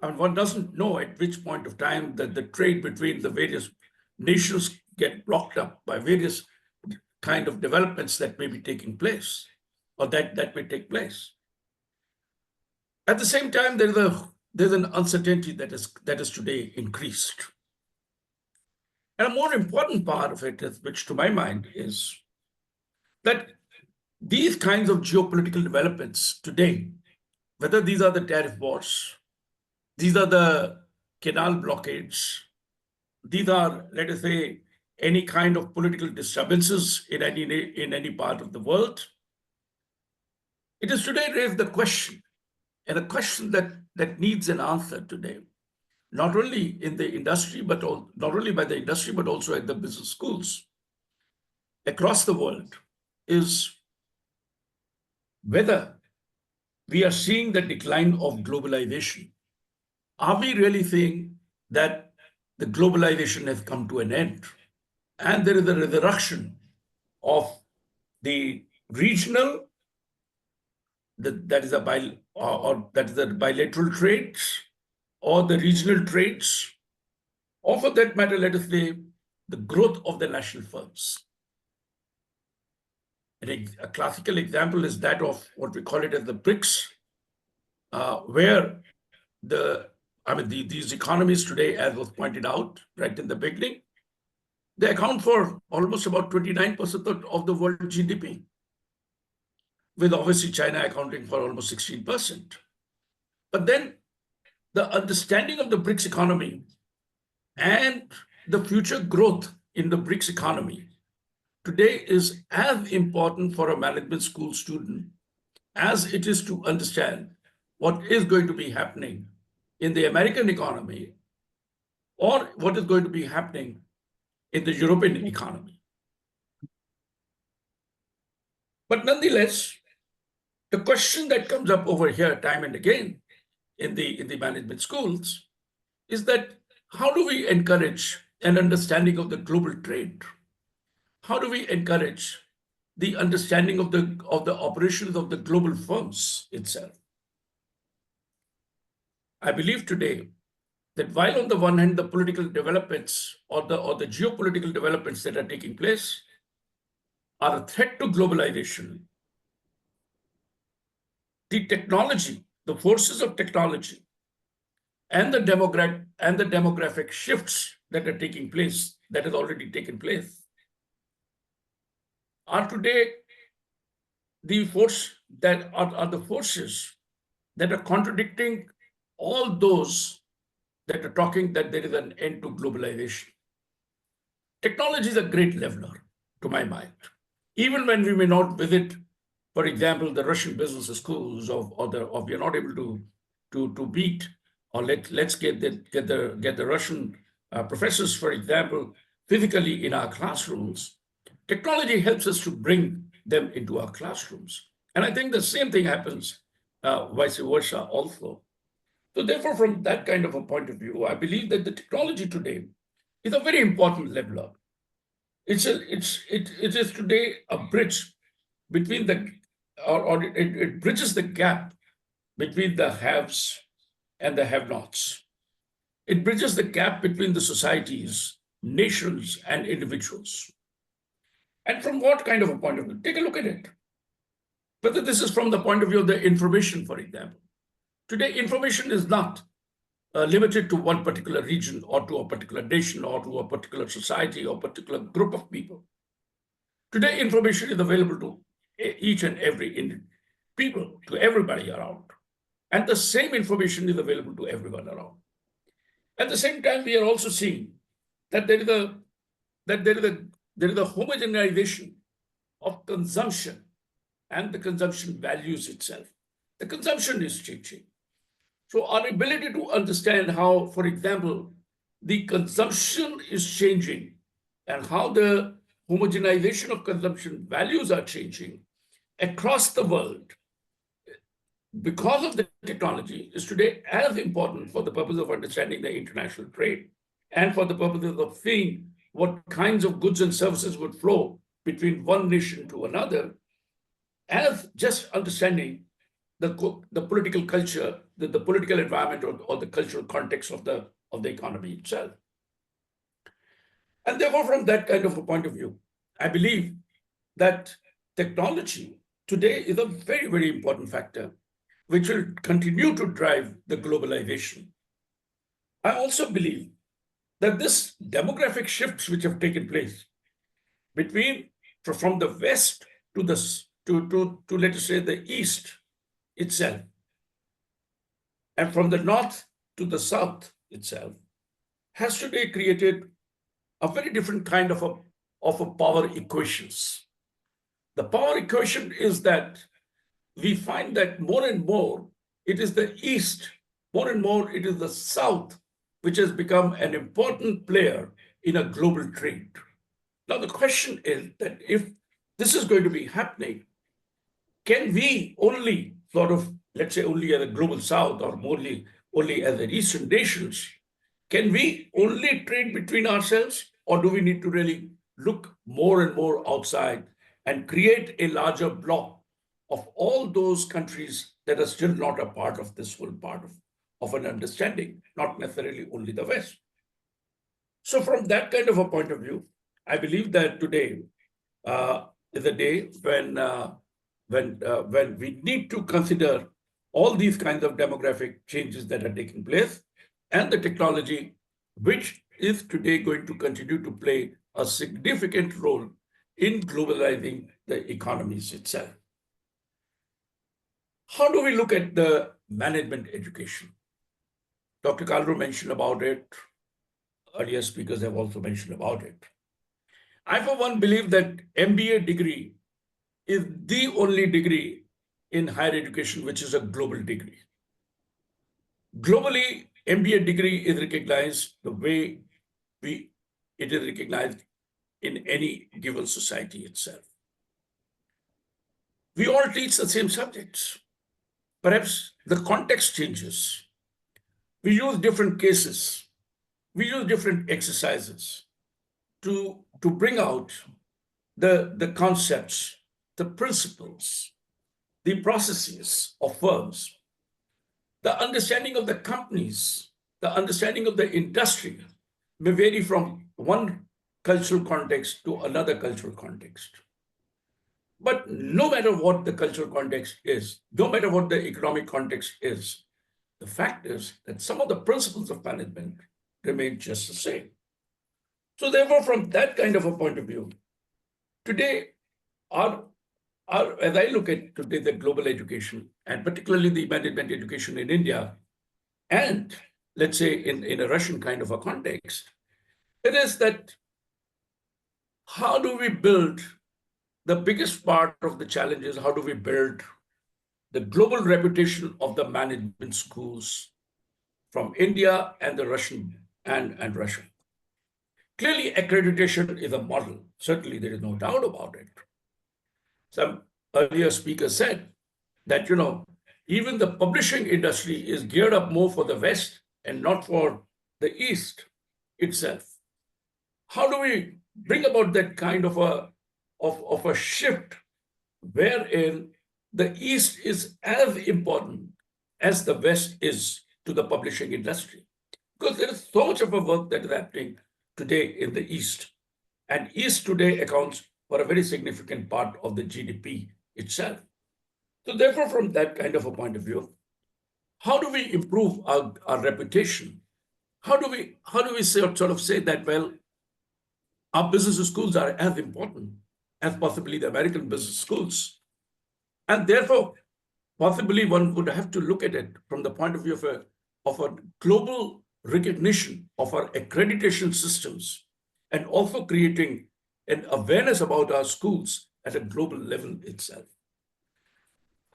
And one doesn't know at which point of time that the trade between the various nations get blocked up by various kind of developments that may be taking place or that may take place. At the same time, there's an uncertainty that is today increased. And a more important part of it, which to my mind is that these kinds of geopolitical developments today, whether these are the tariff wars, these are the canal blockades, these are, let us say, any kind of political disturbances in any part of the world, it has today raised the question, and a question that needs an answer today, not only in the industry, not only by the industry, but also at the business schools across the world, is whether we are seeing the decline of globalization. Are we really saying that the globalization has come to an end and there is a resurrection of the regional, that is the bilateral trades or the regional trades, or for that matter, let us say, the growth of the national firms? A classical example is that of what we call it as the BRICS, where these economies today, as was pointed out right in the beginning, they account for almost about 29% of the world GDP, with obviously China accounting for almost 16%. But then the understanding of the BRICS economy and the future growth in the BRICS economy today is as important for a management school student as it is to understand what is going to be happening in the American economy or what is going to be happening in the European economy. But nonetheless, the question that comes up over here time and again in the management schools is that how do we encourage an understanding of the global trade? How do we encourage the understanding of the operations of the global firms itself? I believe today that while on the one hand, the political developments or the geopolitical developments that are taking place are a threat to globalization, the technology, the forces of technology, and the demographic shifts that are taking place, that has already taken place, are today the forces that are contradicting all those that are talking that there is an end to globalization. Technology is a great leveler, to my mind. Even when we may not visit, for example, the Russian business schools, or we are not able to meet, or let's get the Russian professors, for example, physically in our classrooms. Technology helps us to bring them into our classrooms, and I think the same thing happens vice versa also. So therefore, from that kind of a point of view, I believe that the technology today is a very important leveler. It is today a bridge between it bridges the gap between the haves and the have-nots. It bridges the gap between the societies, nations, and individuals. And from what kind of a point of view? Take a look at it. Whether this is from the point of view of the information, for example. Today, information is not limited to one particular region or to a particular nation or to a particular society or particular group of people. Today, information is available to each and every people, to everybody around. And the same information is available to everyone around. At the same time, we are also seeing that there is a homogenization of consumption and the consumption values itself. The consumption is changing. So our ability to understand how, for example, the consumption is changing and how the homogenization of consumption values are changing across the world because of the technology is today as important for the purpose of understanding the international trade and for the purposes of seeing what kinds of goods and services would flow between one nation to another, as just understanding the political culture, the political environment, or the cultural context of the economy itself. And therefore, from that kind of a point of view, I believe that technology today is a very, very important factor which will continue to drive the globalization. I also believe that this demographic shifts which have taken place from the West to let us say the East itself, and from the North to the South itself, has today created a very different kind of a power equations. The power equation is that we find that more and more it is the East, more and more it is the South, which has become an important player in a global trade. Now, the question is that if this is going to be happening, can we only sort of, let's say, only as a global South or only as an Eastern nations, can we only trade between ourselves, or do we need to really look more and more outside and create a larger bloc of all those countries that are still not a part of this whole part of an understanding, not necessarily only the West? So from that kind of a point of view, I believe that today is a day when we need to consider all these kinds of demographic changes that are taking place and the technology, which is today going to continue to play a significant role in globalizing the economies itself. How do we look at the management education? Dr. Kalro mentioned about it. Earlier speakers have also mentioned about it. I, for one, believe that MBA degree is the only degree in higher education which is a global degree. Globally, MBA degree is recognized the way it is recognized in any given society itself. We all teach the same subjects. Perhaps the context changes. We use different cases. We use different exercises to bring out the concepts, the principles, the processes of firms, the understanding of the companies, the understanding of the industry may vary from one cultural context to another cultural context. But no matter what the cultural context is, no matter what the economic context is, the fact is that some of the principles of management remain just the same. So therefore, from that kind of a point of view, today our as I look at today the global education, and particularly the management education in India, and let's say in a Russian kind of a context, it is that how do we build the biggest part of the challenge is how do we build the global reputation of the management schools from India and the Russian and Russia. Clearly, accreditation is a model. Certainly, there is no doubt about it. Some earlier speaker said that, even the publishing industry is geared up more for the West and not for the East itself. How do we bring about that kind of a shift wherein the East is as important as the West is to the publishing industry? Because there is so much of a work that is happening today in the East. And East today accounts for a very significant part of the GDP itself. So therefore, from that kind of a point of view, how do we improve our reputation? How do we sort of say that, well, our business schools are as important as possibly the American business schools? And therefore, possibly one would have to look at it from the point of view of a global recognition of our accreditation systems and also creating an awareness about our schools at a global level itself.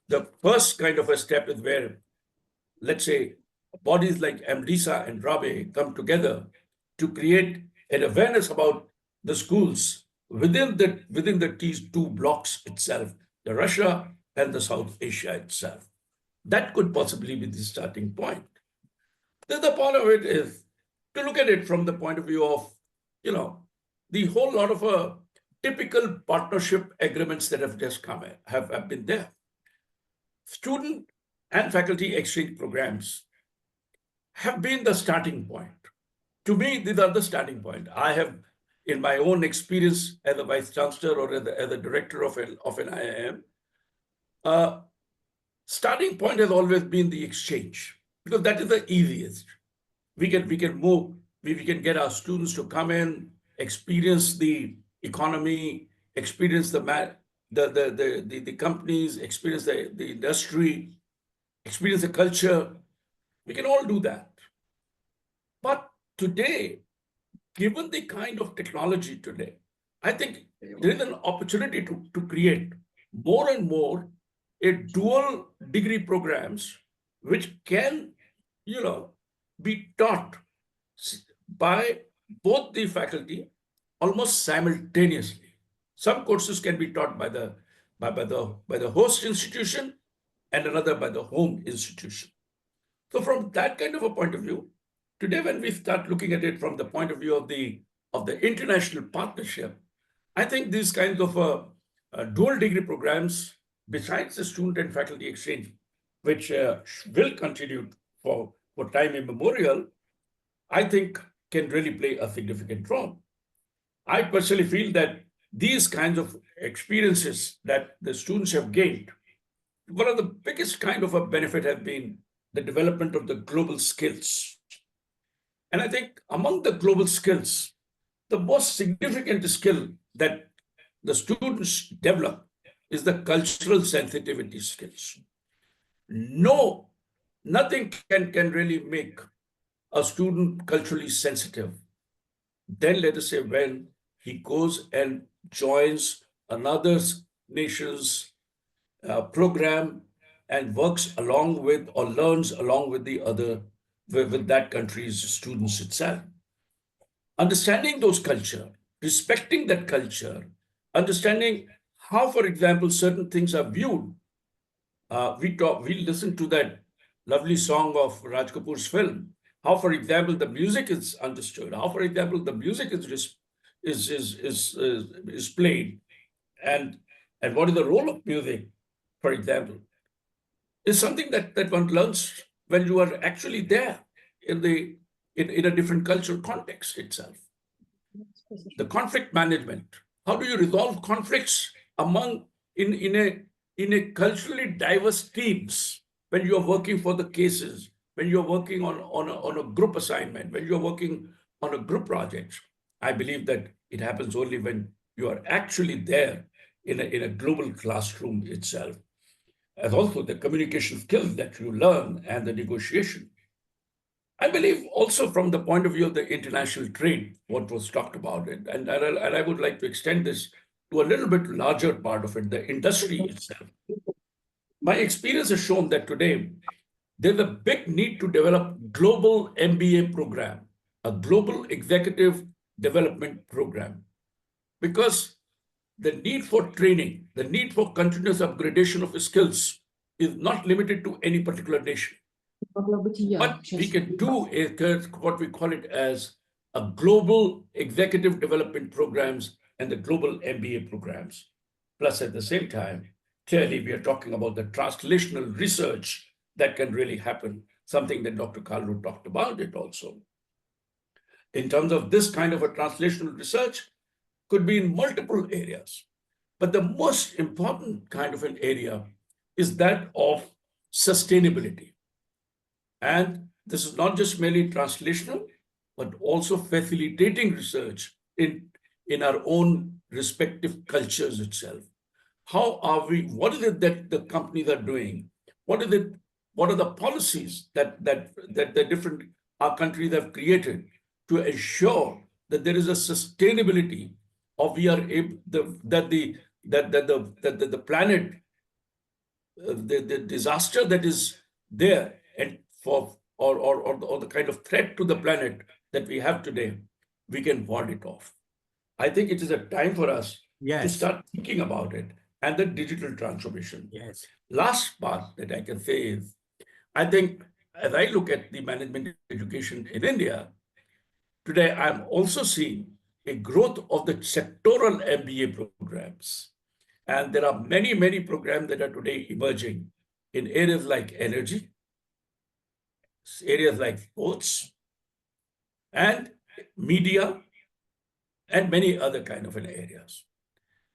The first kind of a step is where, let's say, bodies like AMDISA and RABE come together to create an awareness about the schools within the two blocks itself, the Russia and the South Asia itself. That could possibly be the starting point. The other part of it is to look at it from the point of view of, the whole lot of typical partnership agreements that have just come in, have been there. Student and faculty exchange programs have been the starting point. To me, these are the starting point. I have, in my own experience as a vice chancellor or as a director of an IIM, starting point has always been the exchange, because that is the easiest. We can move, we can get our students to come in, experience the economy, experience the companies, experience the industry, experience the culture. We can all do that. But today, given the kind of technology today, I think there is an opportunity to create more and more a dual degree programs which can, be taught by both the faculty almost simultaneously. Some courses can be taught by the host institution and another by the home institution. So from that kind of a point of view, today when we start looking at it from the point of view of the international partnership, I think these kinds of dual degree programs, besides the student and faculty exchange, which will continue for time immemorial, I think can really play a significant role. I personally feel that these kinds of experiences that the students have gained, one of the biggest kind of a benefit has been the development of the global skills. And I think among the global skills, the most significant skill that the students develop is the cultural sensitivity skills. Nothing can really make a student culturally sensitive. Then let us say when he goes and joins another nation's program and works along with or learns along with with that country's students itself. Understanding those culture, respecting that culture, understanding how, for example, certain things are viewed. We listen to that lovely song of Raj Kapoor's film. How, for example, the music is understood. How, for example, the music is played, and what is the role of music, for example, is something that one learns when you are actually there in a different cultural context itself. The conflict management. How do you resolve conflicts in a culturally diverse teams when you are working for the cases, when you're working on a group assignment, when you're working on a group project? I believe that it happens only when you are actually there in a global classroom itself, as also the communication skills that you learn and the negotiation. I believe also from the point of view of the international trade, what was talked about it, and I would like to extend this to a little bit larger part of it, the industry itself. My experience has shown that today there's a big need to develop global MBA program, a global executive development program, because the need for training, the need for continuous upgradation of skills is not limited to any particular nation. What we can do is what we call it as a global executive development programs and the global MBA programs. Plus, at the same time, clearly we are talking about the translational research that can really happen, something that Dr. Carlo talked about it also. In terms of this kind of a translational research, could be in multiple areas. But the most important kind of an area is that of sustainability. And this is not just merely translational, but also facilitating research in our own respective cultures itself. How are we, what is it that the companies are doing? What are the policies that the different our countries have created to ensure that there is a sustainability of we are able that the planet, the disaster that is there and or the kind of threat to the planet that we have today, we can ward it off. I think it is a time for us to start thinking about it and the digital transformation. Yes. Last part that I can say is, I think as I look at the management education in India, today I'm also seeing a growth of the sectoral MBA programs. And there are many, many programs that are today emerging in areas like energy, areas like sports, and media, and many other kind of areas.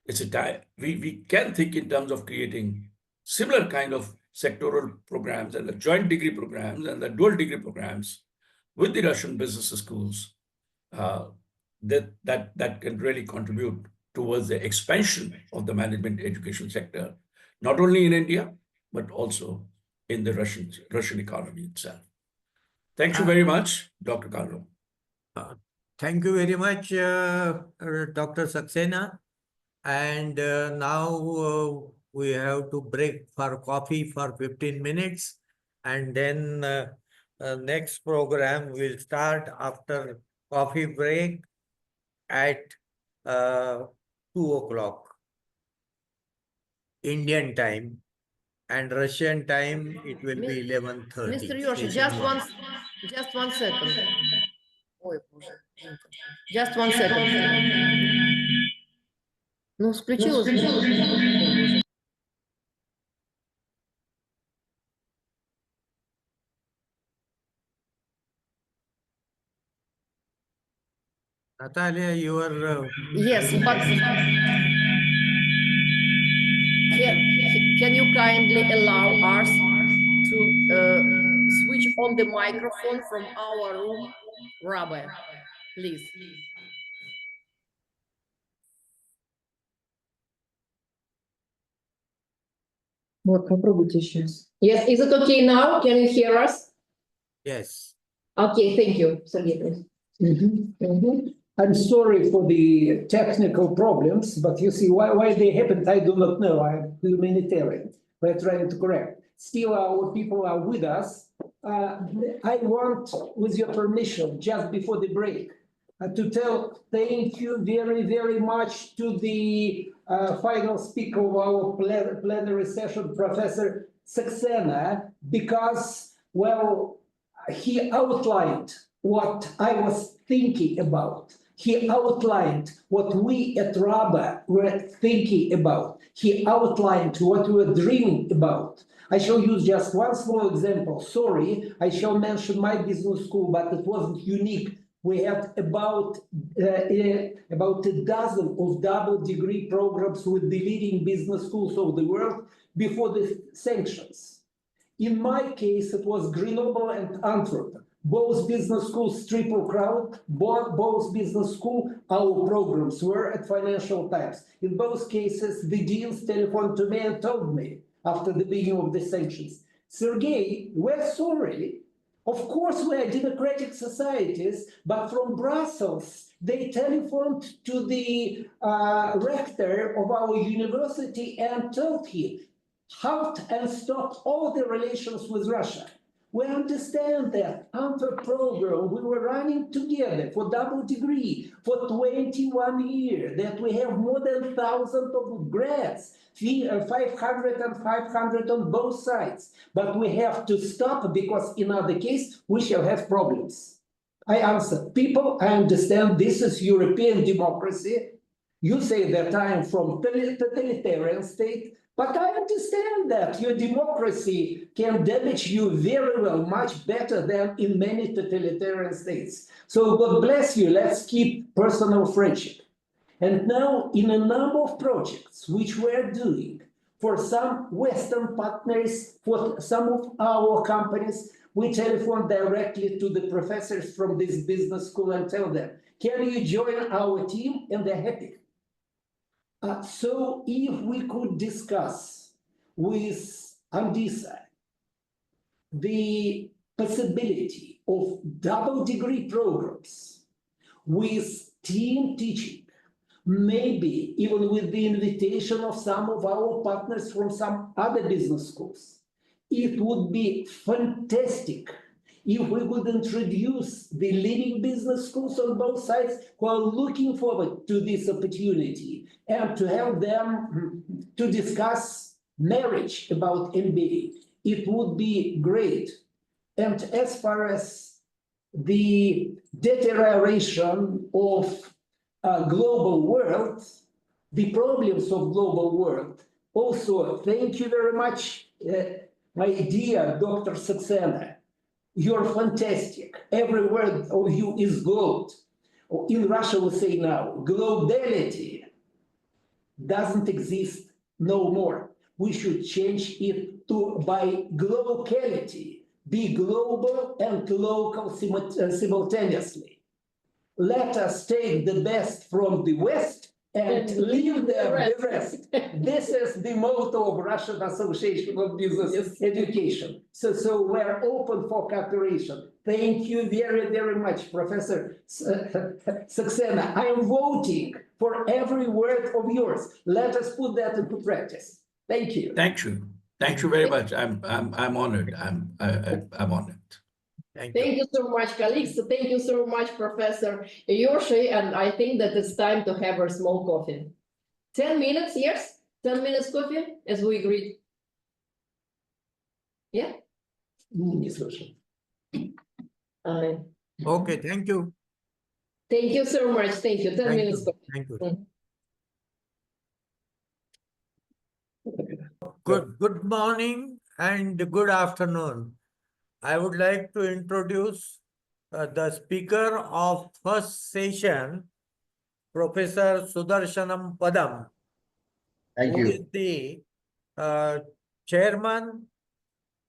It's a time we can think in terms of creating similar kind of sectoral programs and the joint degree programs and the dual degree programs with the Russian business schools that can really contribute towards the expansion of the management education sector, not only in India, but also in the Russian economy itself. Thank you very much, Dr. Carlo. Thank you very much, Dr. Saxena. And now we have to break for coffee for 15 minutes. And then next program will start after coffee break at 2 o'clock Indian time. And Russian time, it will be 11:30. Mr. Yoshi, just one second. Just one second. Ну, включилось. Natalia, you are... Yes, but can you kindly allow us to switch on the microphone from our room, Rabe, please? Вот, попробуйте сейчас. Yes, is it okay now? Can you hear us? Yes. Okay, thank you, Sergey, please. I'm sorry for the technical problems, but you see why they happened, I do not know. I'm humanitarian. We're trying to correct. Still, our people are with us. I want, with your permission, just before the break, to tell thank you very, very much to the final speaker of our plenary session, Professor Saxena, because, well, he outlined what I was thinking about. He outlined what we at RABE were thinking about. He outlined what we were dreaming about. I shall use just one small example. Sorry, I shall mention my business school, but it wasn't unique. We had about a dozen of double degree programs with the leading business schools of the world before the sanctions. In my case, it was Grenoble and Antwerp. Both business schools triple crowd, both business school, our programs were at Financial Times. In both cases, the deans telephoned to me and told me after the beginning of the sanctions, Sergey, we're sorry. Of course, we're democratic societies, but from Brussels, they telephoned to the rector of our university and told him, halt and stop all the relations with Russia. We understand that under program we were running together for double degree for 21 years, that we have more than 1,000 of grads, 500 and 500 on both sides. But we have to stop because in other case, we shall have problems. I answer, people, I understand this is European democracy. You say that I am from totalitarian state, but I understand that your democracy can damage you very well, much better than in many totalitarian states. So God bless you, let's keep personal friendship. And now in a number of projects which we're doing for some Western partners, for some of our companies, we telephone directly to the professors from this business school and tell them, can you join our team? And they're happy. So if we could discuss with AMDISA the possibility of double degree programs with team teaching, maybe even with the invitation of some of our partners from some other business schools, it would be fantastic if we would introduce the leading business schools on both sides who are looking forward to this opportunity and to have them to discuss marriage about MBA. It would be great. And as far as the deterioration of global world, the problems of global world, also thank you very much, my dear Dr. Saxena. You're fantastic. Every word of you is gold. In Russia, we say now, globality doesn't exist no more. We should change it to by globality, be global and local simultaneously. Let us take the best from the West and leave the rest. This is the motto of Russian Association of Business Education. So we're open for cooperation. Thank you very, very much, Professor Saxena. I am voting for every word of yours. Let us put that into practice. Thank you. Thank you. Thank you very much. I'm honored. I'm honored. Thank you. Thank you so much, colleagues. Thank you so much, Professor Yoshi. And I think that it's time to have a small coffee. 10 minutes, yes? 10 minutes coffee, as we agreed. Yeah? Не слышал. Okay, thank you. Thank you so much. Thank you. 10 Thank minutes you. coffee. Thank you. Mm. Good morning and good afternoon. I would like to introduce the speaker of first session, Professor Sudarshanam Padam. Thank who you. is the chairman,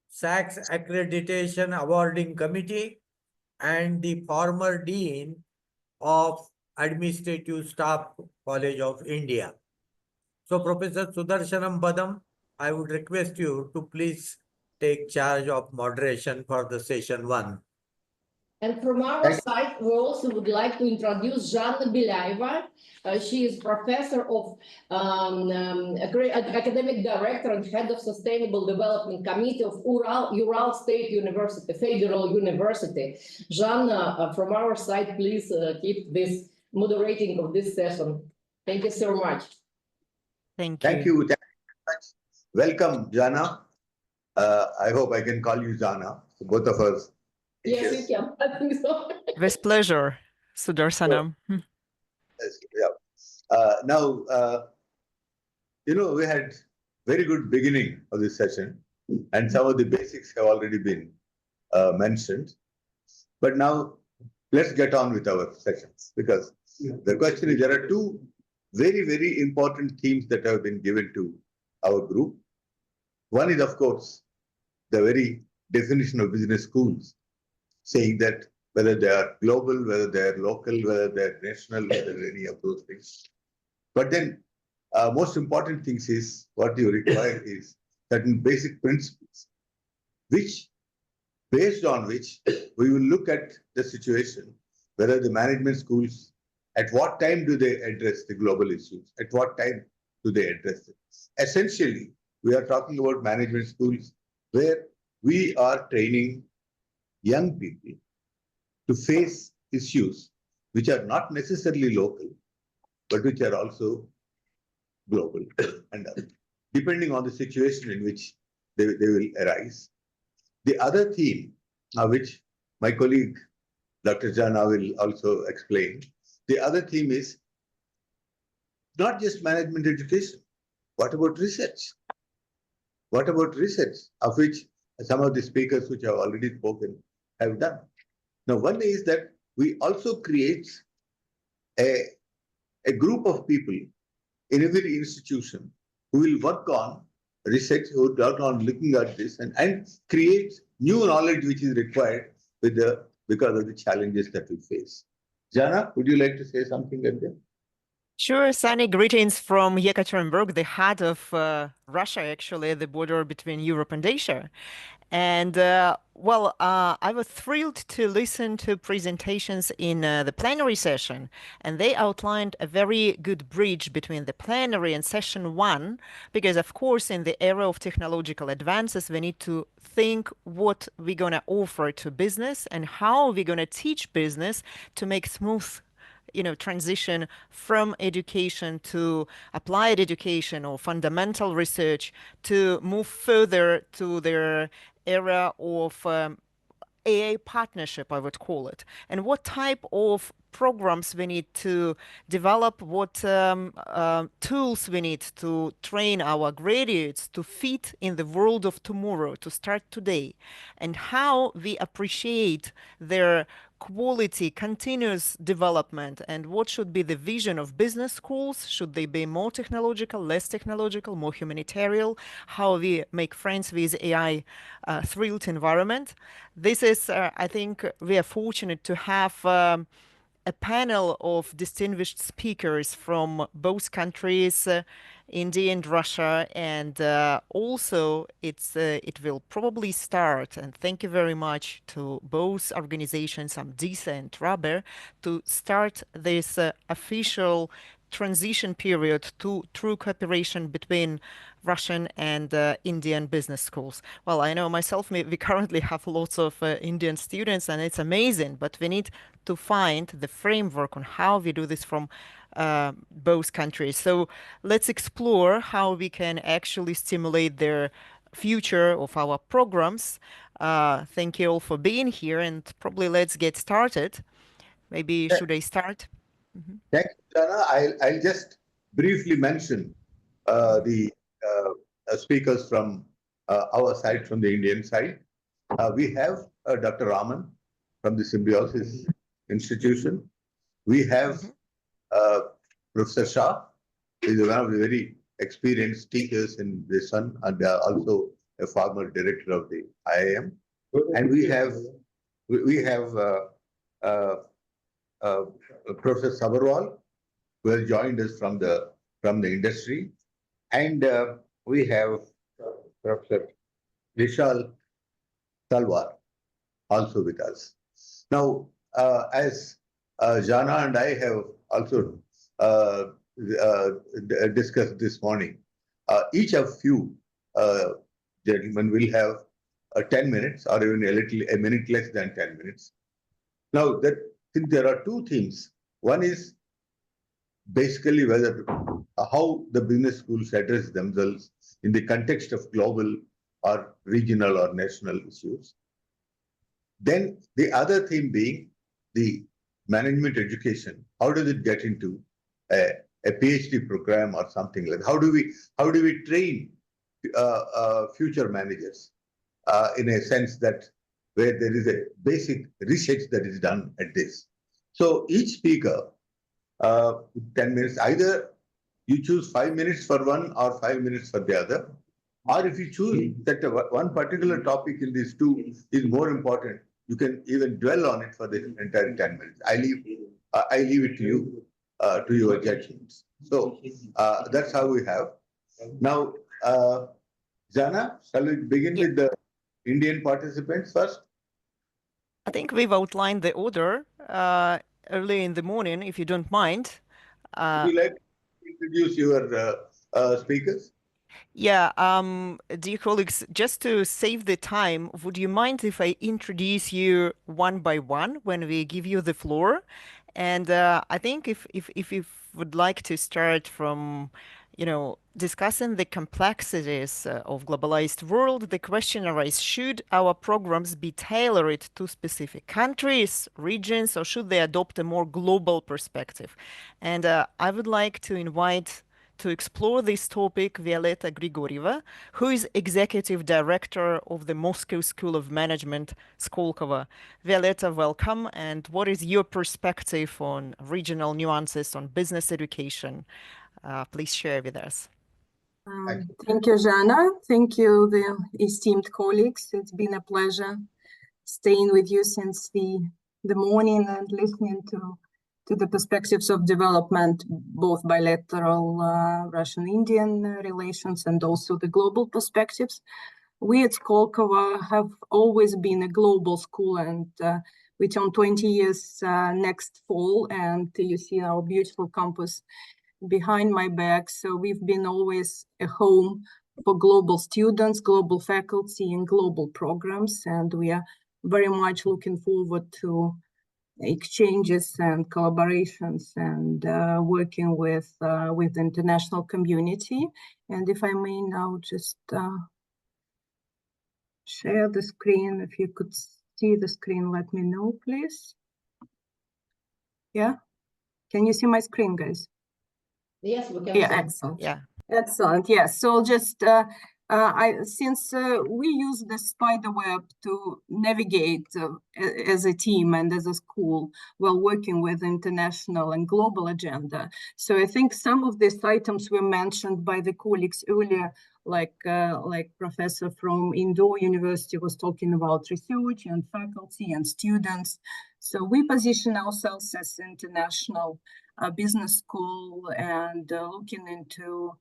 SACS Accreditation Awarding Committee, and the former dean of Administrative Staff College of India. So, Professor Sudarshanam Padam, I would request you to please take charge of moderation for the session 1. And from our side, we also would like to introduce Zhanna Belaeva. She is professor of academic director and head of Sustainable Development Committee of Ural State University, Federal University. Zhanna, from our side, please keep this moderating of this session. Thank you so much. Thank you. Thank you very much. Welcome, Jana. I hope I can call you Jana. So both of us. Yes, you can. I think so. With pleasure, Sudarsanam. Yeah. Now, we had very good beginning of this session, and some of the basics have already been mentioned. But now, let's get on with our sessions, because the question is, there are two very, very important themes that have been given to our group. One is, of course, the very definition of business schools. saying that whether they are global, whether they are local, whether they are national, whether any of those things. But then most important things is what you require is certain basic principles, which based on which we will look at the situation, whether the management schools, at what time do they address the global issues, at what time do they address it. Essentially, we are talking about management schools where we are training young people to face issues which are not necessarily local, but which are also global and depending on the situation in which they will arise. The other theme, which my colleague Dr. Jana will also explain, the other theme is not just management education. What about research? What about research, of which some of the speakers which have already spoken have done? Now, one is that we also create a group of people in every institution who will work on research, who will work on looking at this and create new knowledge which is required because of the challenges that we face. Jana, would you like to say something at that? Sure, Sunny. Greetings from Yekaterinburg, the heart of Russia, actually, the border between Europe and Asia. And I was thrilled to listen to presentations in the plenary session, and they outlined a very good bridge between the plenary and session one, because of course, in the era of technological advances, we need to think what we're going to offer to business and how we're going to teach business to make smooth transition from education to applied education or fundamental research to move further to their era of AA partnership, I would call it, and what type of programs we need to develop, what tools we need to train our graduates to fit in the world of tomorrow, to start today, and how we appreciate their quality, continuous development, and what should be the vision of business schools. Should they be more technological, less technological, more humanitarian? How we make friends with AI thrilled environment. This is, I think, we are fortunate to have a panel of distinguished speakers from both countries, India and Russia, and also it will probably start, and thank you very much to both organizations, AMDISA and RABE, to start this official transition period to true cooperation between Russian and Indian business schools. Well, I know myself, we currently have lots of Indian students, and it's amazing, but we need to find the framework on how we do this from both countries. So let's explore how we can actually stimulate the future of our programs. Thank you all for being here, and probably let's get started. Maybe should I start? Thank you, Jana. I'll just briefly mention the speakers from our side, from the Indian side. We have Dr. Raman from the Symbiosis Institution. We have Professor Shah, who is one of the very experienced teachers in the Sun and also a former director of the IIM. And we have Professor Sabarwal, who has joined us from the industry, and we have Professor Vishal Talwar also with us. Now, as Jana and I have also discussed this morning, each of you gentlemen will have 10 minutes or even a minute less than 10 minutes. Now, since there are two themes, one is basically how the business schools address themselves in the context of global or regional or national issues. Then the other theme being the management education. How does it get into a PhD program or something like that? How do we train future managers in a sense that where there is a basic research that is done at this. So each speaker, 10 minutes, either you choose 5 minutes for one or 5 minutes for the other, or if you choose that one particular topic in these two is more important, you can even dwell on it for the entire 10 minutes. I leave it to you, to your judgments. So that's how we have. Now, Jana, shall we begin with the Indian participants first? I think we've outlined the order early in the morning, if you don't mind. Would you like to introduce your speakers? Yeah, dear colleagues, just to save the time, would you mind if I introduce you one by one when we give you the floor? And I think if you would like to start from, discussing the complexities of globalized world, the question arises, should our programs be tailored to specific countries, regions, or should they adopt a more global perspective? And I would like to invite to explore this topic Violeta Grigorieva, who is Executive Director of the Moscow School of Management, Skolkovo. Violeta, welcome. And what is your perspective on regional nuances on business education? Please share with us. Thank you, Jana. Thank you, the esteemed colleagues. It's been a pleasure staying with you since the morning and listening to the perspectives of development, both bilateral Russian-Indian relations and also the global perspectives. We at Skolkovo have always been a global school, and we turn 20 years next fall, and you see our beautiful campus behind my back. So we've been always a home for global students, global faculty, and global programs, and we are very much looking forward to exchanges and collaborations and working with the international community. And if I may now just share the screen. If you could see the screen, let me know, please. Yeah, can you see my screen, guys? Yes, we can. Yeah, see. excellent. Yeah. Excellent. Yes. So just since we use the spider web to navigate as a team and as a school while working with international and global agenda. So I think some of these items were mentioned by the colleagues earlier, like Professor from Indo University was talking about research and faculty and students. So we position ourselves as international business school and looking into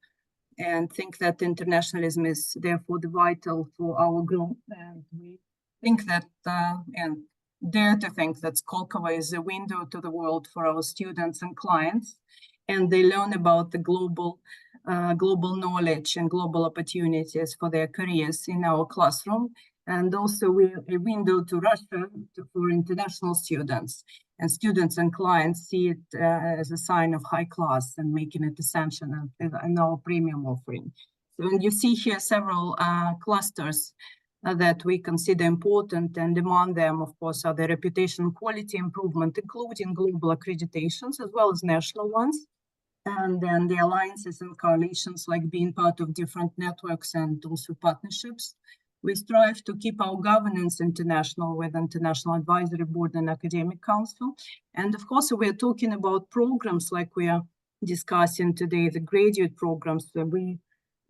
and think that internationalism is therefore vital for our growth. And we think that and dare to think that Skolkovo is a window to the world for our students and clients, and they learn about the global knowledge and global opportunities for their careers in our classroom. And also we're a window to Russia for international students. And students and clients see it as a sign of high class and making it essential in our premium offering. So, and you see here several clusters that we consider important, and among them, of course, are the reputation quality improvement, including global accreditations as well as national ones. And then the alliances and coalitions, like being part of different networks and also partnerships. We strive to keep our governance international with International Advisory Board and Academic Council. And of course, we're talking about programs like we are discussing today, the graduate programs, where we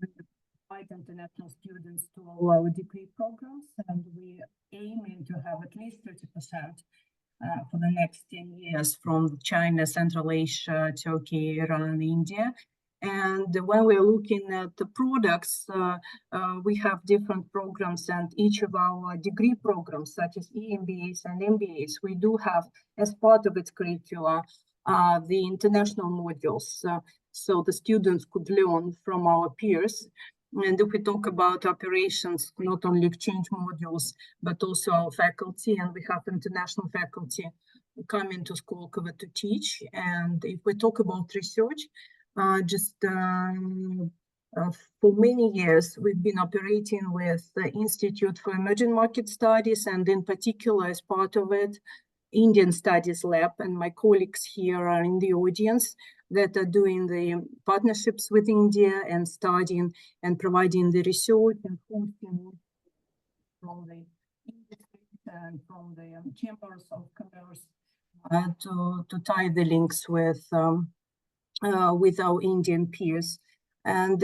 invite international students to all our degree programs, and we are aiming to have at least 30% for the next 10 years from China, Central Asia, Turkey, Iran, India. And when we're looking at the products, we have different programs, and each of our degree programs, such as AMDISA and MBAs, we do have as part of its curricula the international modules, so the students could learn from our peers. And if we talk about operations, not only exchange modules, but also our faculty, and we have international faculty coming to Skolkovo to teach. And if we talk about research, for many years, we've been operating with the Institute for Emerging Market Studies, and in particular, as part of it, Indian Studies Lab, and my colleagues here are in the audience that are doing the partnerships with India and studying and providing the research and hosting from the industry and from the chambers of commerce to tie the links with our Indian peers. And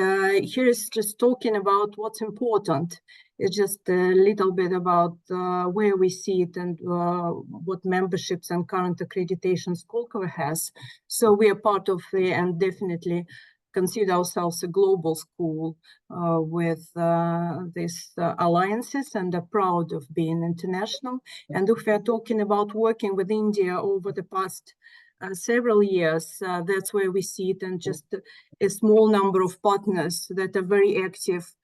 here is just talking about what's important. It's just a little bit about where we see it and what memberships and current accreditation Skolkovo has. So we are part of it and definitely consider ourselves a global school with these alliances, and are proud of being international. And if we are talking about working with India over the past several years, that's where we see it, and just a small number of partners that are very active,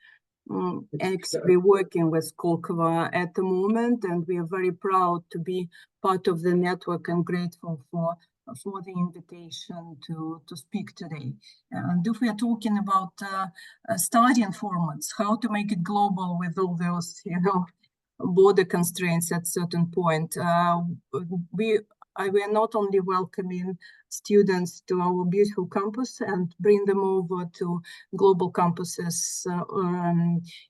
actively working with Skolkovo at the moment, and we are very proud to be part of the network and grateful for the invitation to speak today. And if we are talking about studying formats, how to make it global with all those, border constraints at certain point, we are not only welcoming students to our beautiful campus and bring them over to global campuses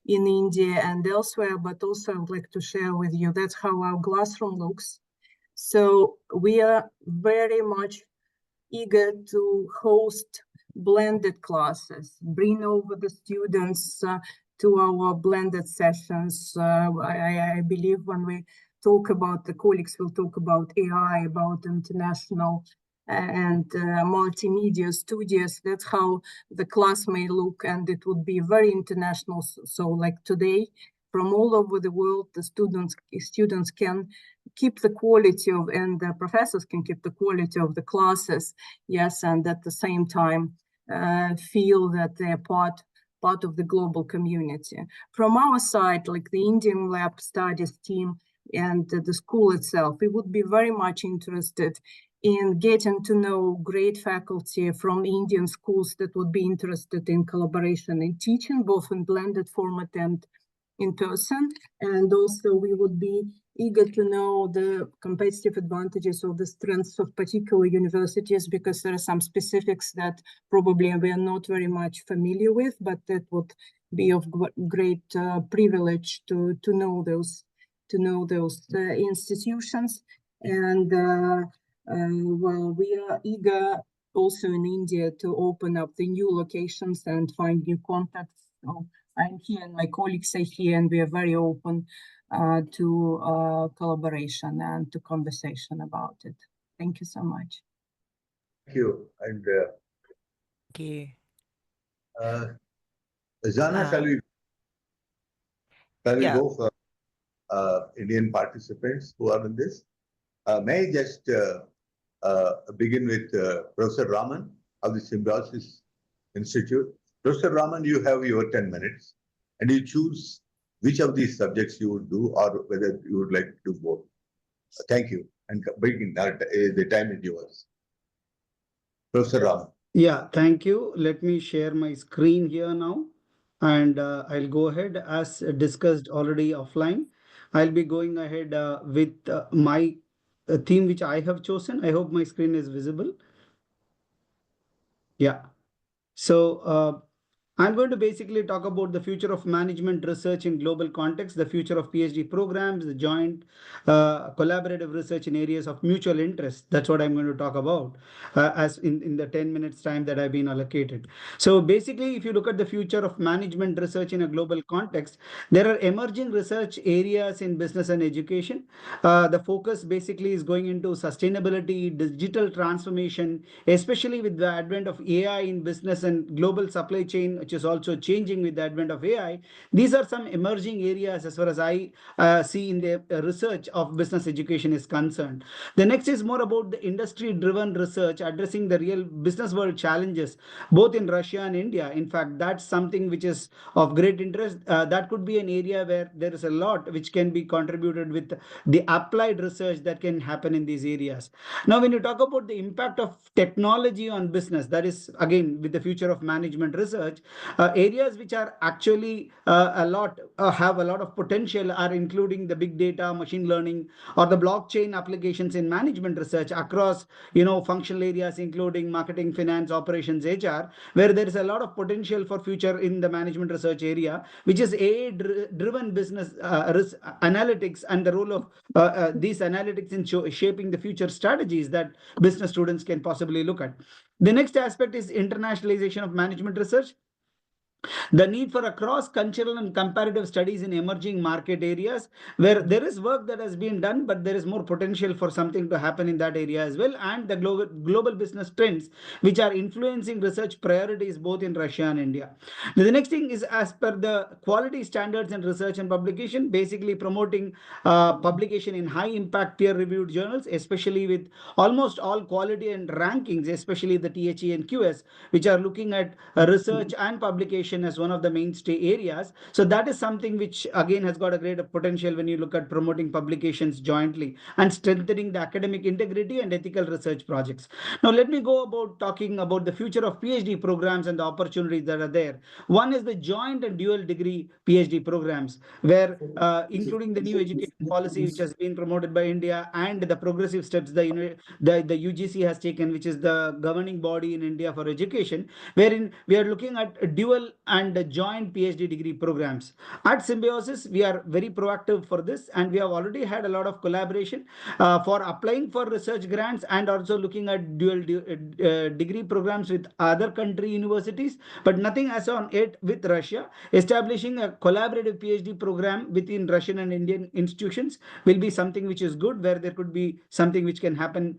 in India and elsewhere, but also I would like to share with you that's how our classroom looks. So we are very much eager to host blended classes, bring over the students to our blended sessions. I believe when we talk about, the colleagues will talk about AI, about international and multimedia studios. That's how the class may look, and it would be very international. So like today, from all over the world, the students can keep the quality of, and the professors can keep the quality of the classes, yes, and at the same time feel that they're part of the global community. From our side, like the Indian Lab Studies team and the school itself, we would be very much interested in getting to know great faculty from Indian schools that would be interested in collaboration in teaching, both in blended format and in person. And also we would be eager to know the competitive advantages or the strengths of particular universities, because there are some specifics that probably we are not very much familiar with, but that would be of great privilege to know those institutions. And well, we are eager also in India to open up the new locations and find new contacts. So I'm here and my colleagues are here, and we are very open to collaboration and to conversation about it. Thank you so much. Thank you. And Thank you. Zana, shall we yeah. go for Indian participants who are in this? May I just begin with Professor Raman of the Symbiosis Institute. Professor Raman, you have your 10 minutes, and you choose which of these subjects you would do, or whether you would like to do both. Thank you. And begin. The time is yours. Professor Raman. Yeah, thank you. Let me share my screen here now, and I'll go ahead as discussed already offline. I'll be going ahead with my theme which I have chosen. I hope my screen is visible. Yeah. So I'm going to basically talk about the future of management research in global context, the future of PhD programs, the joint collaborative research in areas of mutual interest. That's what I'm going to talk about as in the 10 minutes time that I've been allocated. So basically, if you look at the future of management research in a global context, there are emerging research areas in business and education. The focus basically is going into sustainability, digital transformation, especially with the advent of AI in business and global supply chain, which is also changing with the advent of AI. These are some emerging areas as far as I see in the research of business education is concerned. The next is more about the industry-driven research addressing the real business world challenges, both in Russia and India. In fact, that's something which is of great interest. That could be an area where there is a lot which can be contributed with the applied research that can happen in these areas. Now, when you talk about the impact of technology on business, that is again with the future of management research, areas which are actually have a lot of potential are including the big data, machine learning, or the blockchain applications in management research across functional areas including marketing, finance, operations, HR, where there is a lot of potential for future in the management research area, which is AI driven business analytics, and the role of these analytics in shaping the future strategies that business students can possibly look at. The next aspect is internationalization of management research. The need for a cross-cultural and comparative studies in emerging market areas where there is work that has been done, but there is more potential for something to happen in that area as well. And the global business trends, which are influencing research priorities both in Russia and India. The next thing is as per the quality standards in research and publication, basically promoting publication in high impact peer-reviewed journals, especially with almost all quality and rankings, especially the THE and QS, which are looking at research and publication as one of the mainstay areas. So that is something which again has got a great potential when you look at promoting publications jointly and strengthening the academic integrity and ethical research projects. Now let me go about talking about the future of PhD programs and the opportunities that are there. One is the joint and dual degree PhD programs, where including the new education policy which has been promoted by India and the progressive steps the UGC has taken, which is the governing body in India for education, wherein we are looking at dual and joint PhD degree programs. At Symbiosis, we are very proactive for this, and we have already had a lot of collaboration for applying for research grants and also looking at dual degree programs with other country universities, but nothing as on yet with Russia. Establishing a collaborative PhD program within Russian and Indian institutions will be something which is good, where there could be something which can happen,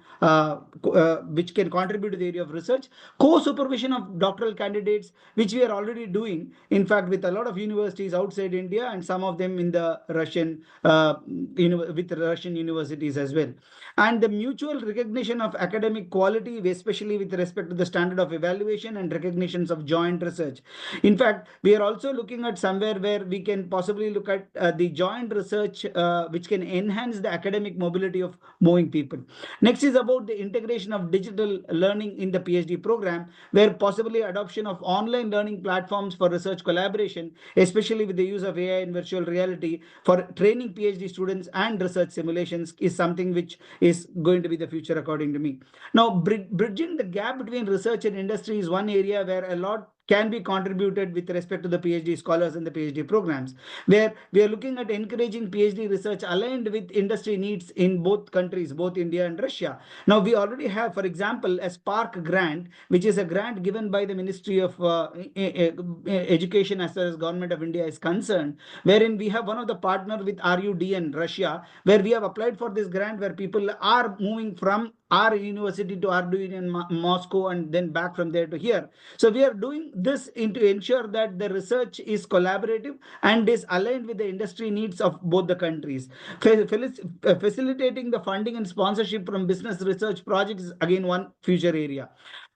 which can contribute to the area of research. Co-supervision of doctoral candidates, which we are already doing, in fact, with a lot of universities outside India and some of them in the Russian, with Russian universities as well. And the mutual recognition of academic quality, especially with respect to the standard of evaluation and recognitions of joint research. In fact, we are also looking at somewhere where we can possibly look at the joint research, which can enhance the academic mobility of moving people. Next is about the integration of digital learning in the PhD program, where possibly adoption of online learning platforms for research collaboration, especially with the use of AI and virtual reality for training PhD students and research simulations, is something which is going to be the future according to me. Now, bridging the gap between research and industry is one area where a lot can be contributed with respect to the PhD scholars and the PhD programs, where we are looking at encouraging PhD research aligned with industry needs in both countries, both India and Russia. Now, we already have, for example, a Spark grant, which is a grant given by the Ministry of Education as far as Government of India is concerned, wherein we have one of the partner with RUDN, Russia, where we have applied for this grant, where people are moving from our university to RUDN in Moscow and then back from there to here. So we are doing this to ensure that the research is collaborative and is aligned with the industry needs of both the countries. Facilitating the funding and sponsorship from business research projects is again one future area.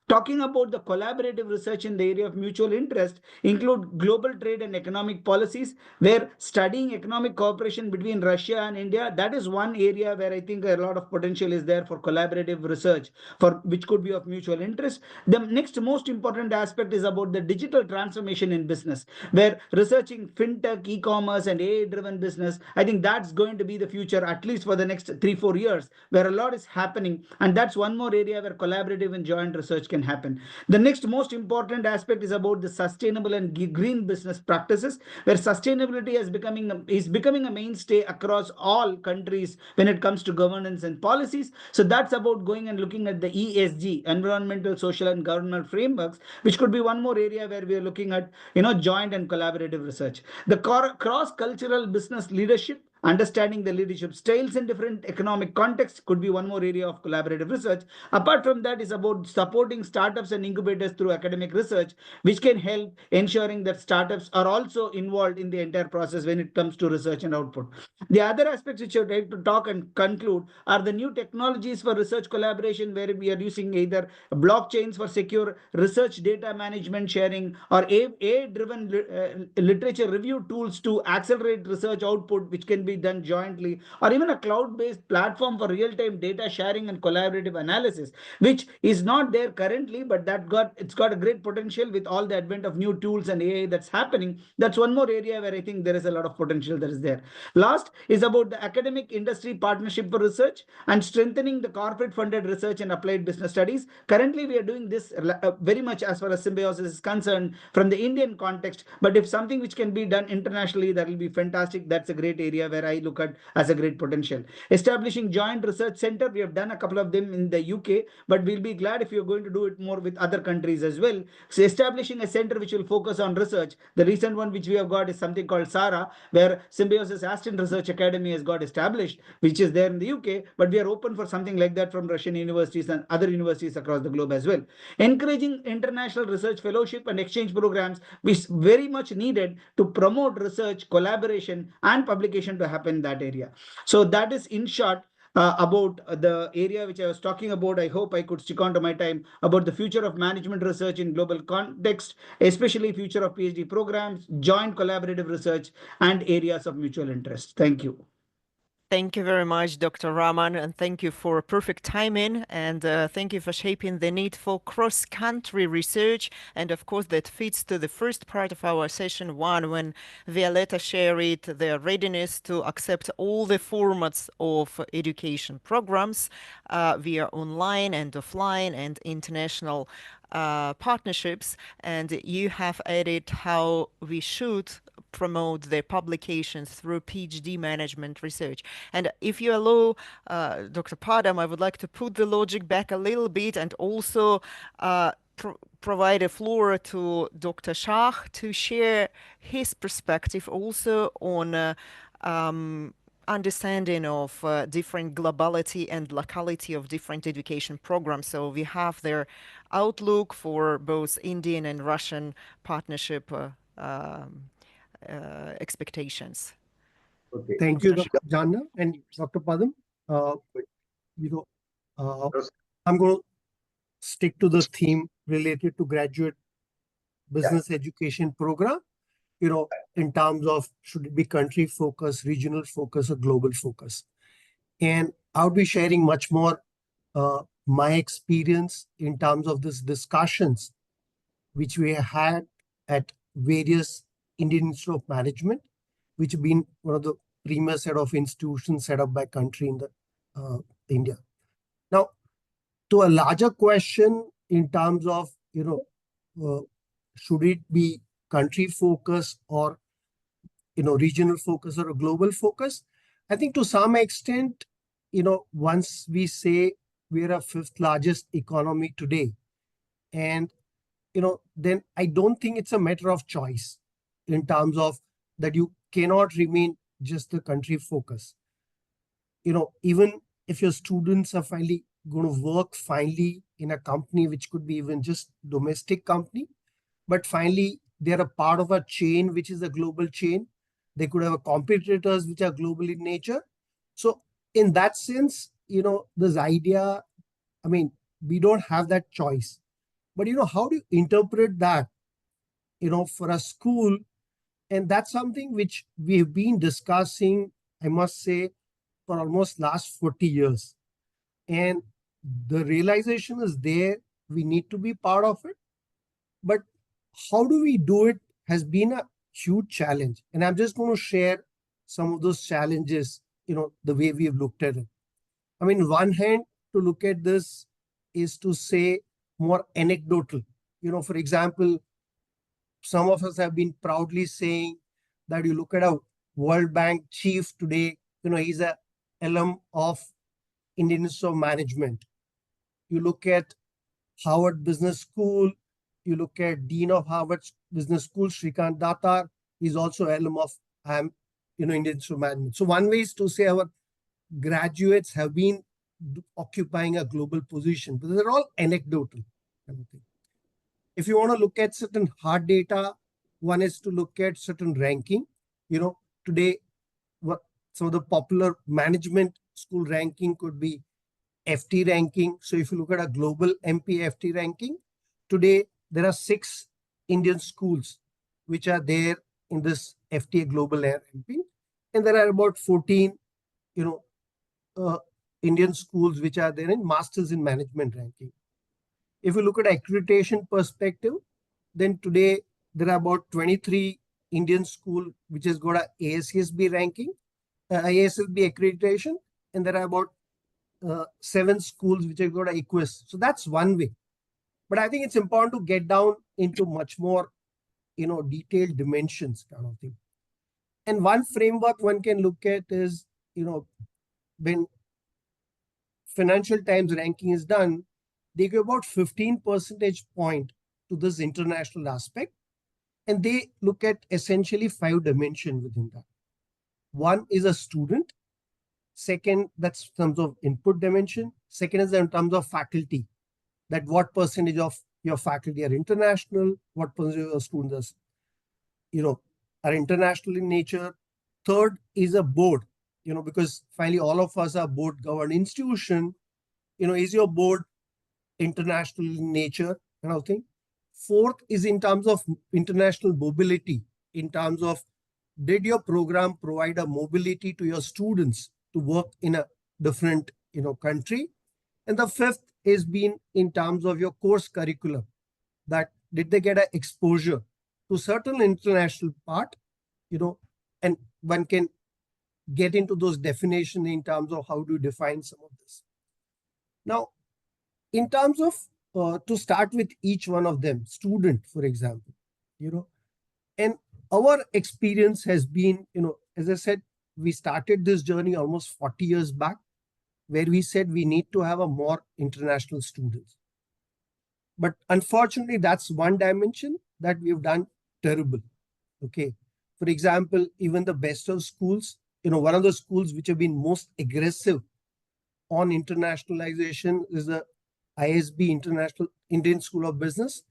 Talking about the collaborative research in the area of mutual interest include global trade and economic policies, where studying economic cooperation between Russia and India, that is one area where I think a lot of potential is there for collaborative research, for which could be of mutual interest. The next most important aspect is about the digital transformation in business, where researching fintech, e-commerce, and AI-driven business, I think that's going to be the future, at least for the next 3-4 years, where a lot is happening, and that's one more area where collaborative and joint research can happen. The next most important aspect is about the sustainable and green business practices, where sustainability is becoming a mainstay across all countries when it comes to governance and policies. So that's about going and looking at the ESG, environmental, social, and governance frameworks, which could be one more area where we are looking at joint and collaborative research. The cross-cultural business leadership, understanding the leadership styles in different economic contexts, could be one more area of collaborative research. Apart from that is about supporting startups and incubators through academic research, which can help ensuring that startups are also involved in the entire process when it comes to research and output. The other aspects which I would like to talk and conclude are the new technologies for research collaboration, where we are using either blockchains for secure research data management sharing, or AI-driven literature review tools to accelerate research output, which can be done jointly, or even a cloud-based platform for real-time data sharing and collaborative analysis, which is not there currently, but it's got a great potential with all the advent of new tools and AI that's happening. That's one more area where I think there is a lot of potential that is there. Last is about the academic industry partnership for research and strengthening the corporate funded research and applied business studies. Currently, we are doing this very much as far as Symbiosis is concerned from the Indian context, but if something which can be done internationally, that will be fantastic. That's a great area where where I look at as a great potential. Establishing joint research center, we have done a couple of them in the UK, but we'll be glad if you're going to do it more with other countries as well. So establishing a center which will focus on research. The recent one which we have got is something called SARA, where Symbiosis Aston Research Academy has got established, which is there in the UK, but we are open for something like that from Russian universities and other universities across the globe as well. Encouraging international research fellowship and exchange programs, which is very much needed to promote research, collaboration, and publication to happen in that area. So that is in short about the area which I was talking about. I hope I could stick on to my time about the future of management research in global context, especially future of PhD programs, joint collaborative research, and areas of mutual interest. Thank you. Thank you very much, Dr. Raman, and thank you for perfect timing, and thank you for shaping the need for cross-country research. And of course, that fits to the first part of our session one, when Violetta shared their readiness to accept all the formats of education programs via online and offline and international partnerships. And you have added how we should promote their publications through PhD management research. And if you allow, Dr. Padam, I would like to put the logic back a little bit and also provide a floor to Dr. Shah to share his perspective also on understanding of different globality and locality of different education programs. So we have their outlook for both Indian and Russian partnership expectations. Okay. Thank you, Dr. Janna and Dr. Padam. I'm going to stick to the theme related to graduate business education program, in terms of should it be country focus, regional focus, or global focus. And I'll be sharing much more my experience in terms of these discussions which we had at various Indian Institute of Management, which have been one of the premier set of institutions set up by country in the India. Now, to a larger question in terms of, should it be country focus or, regional focus or a global focus? I think to some extent, once we say we're a fifth largest economy today, and, then I don't think it's a matter of choice in terms of that you cannot remain just the country focus. Even if your students are finally going to work finally in a company, which could be even just domestic company, but finally they're a part of a chain, which is a global chain. They could have competitors which are global in nature. So in that sense, this idea, we don't have that choice. But, how do you interpret that, for a school? And that's something which we've been discussing, I must say, for almost last 40 years. And the realization is there, we need to be part of it. But how do we do it has been a huge challenge. And I'm just going to share some of those challenges, the way we've looked at it. One hand to look at this is to say more anecdotal. For example, some of us have been proudly saying that you look at a World Bank chief today, he's an alum of Indian Institute of Management. You look at Harvard Business School, you look at Dean of Harvard Business School, Srikant Datar, he's also alum of Indian Institute of Management. So one way is to say our graduates have been occupying a global position, but they're all anecdotal. If you want to look at certain hard data, one is to look at certain ranking. Today, some of the popular management school ranking could be FT ranking. So if you look at a global MP-FT ranking, today there are 6 Indian schools which are there in this FTA global ranking, and there are about 14, Indian schools which are there in Masters in Management ranking. If you look at accreditation perspective, then today there are about 23 Indian school which has got a ASSB ranking, ASSB accreditation, and there are about 7 schools which have got a EQUIS. So that's one way. But I think it's important to get down into much more, detailed dimensions kind of thing. And one framework one can look at is, when Financial Times ranking is done, they give about 15 percentage point to this international aspect. And they look at essentially 5 dimensions within that. One is a student. Second, that's in terms of input dimension. Second is in terms of faculty, that what percentage of your faculty are international, what percentage of your students are international in nature. Third is a board, because finally all of us are board governed institution. Is your board international in nature kind of thing. Fourth is in terms of international mobility, in terms of did your program provide a mobility to your students to work in a different country. And the fifth is been in terms of your course curriculum, that did they get an exposure to certain international part, and one can get into those definitions in terms of how to define some of this. Now, in terms of to start with each one of them, student, for example, and our experience has been, as I said, we started this journey almost 40 years back, where we said we need to have a more international students. But unfortunately, that's one dimension that we've done terrible. Okay. For example, even the best of schools, one of the schools which have been most aggressive on internationalization is the ISB, International Indian School of Business.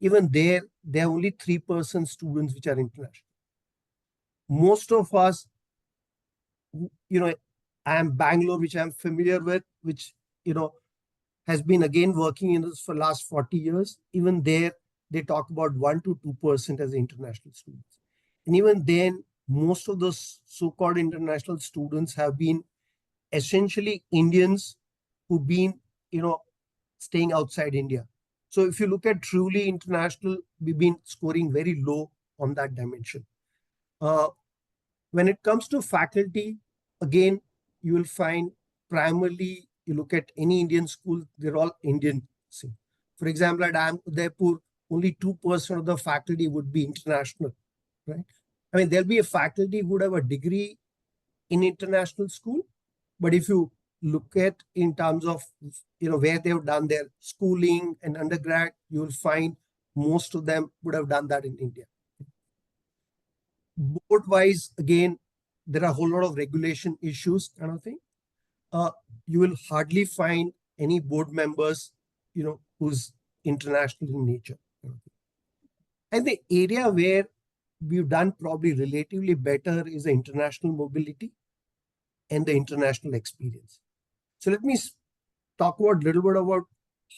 Even there are only 3% students which are international. Most of us, I am Bangalore, which I'm familiar with, which, has been again working in this for last 40 years. Even there, they talk about 1 to 2% as international students. And even then, most of those so-called international students have been essentially Indians who've been, staying outside India. So if you look at truly international, we've been scoring very low on that dimension. When it comes to faculty, again, you will find primarily, you look at any Indian school, they're all Indian. For example, at Udaipur, only 2% of the faculty would be international, right? I mean, there'll be a faculty who would have a degree in international school, but if you look at in terms of, where they've done their schooling and undergrad, you'll find most of them would have done that in India. Board-wise, again, there are a whole lot of regulation issues kind of thing. You will hardly find any board members, who's international in nature. And the area where we've done probably relatively better is the international mobility and the international experience. So let me talk about a little bit about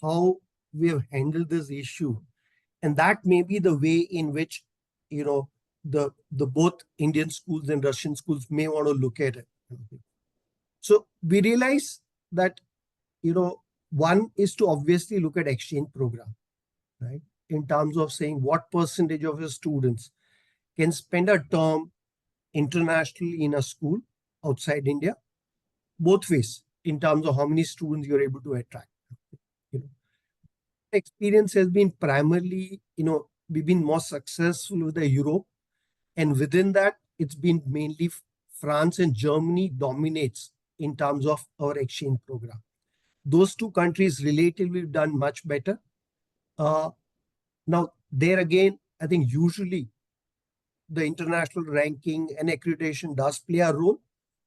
how we have handled this issue. And that may be the way in which, the both Indian schools and Russian schools may want to look at it. So we realize that, one is to obviously look at exchange program, right? In terms of saying what percentage of your students can spend a term internationally in a school outside India, both ways, in terms of how many students you're able to attract. Experience has been primarily, we've been more successful with the Europe, and within that, it's been mainly France and Germany dominates in terms of our exchange program. Those two countries relatively done much better. Now, there again, I think usually the international ranking and accreditation does play a role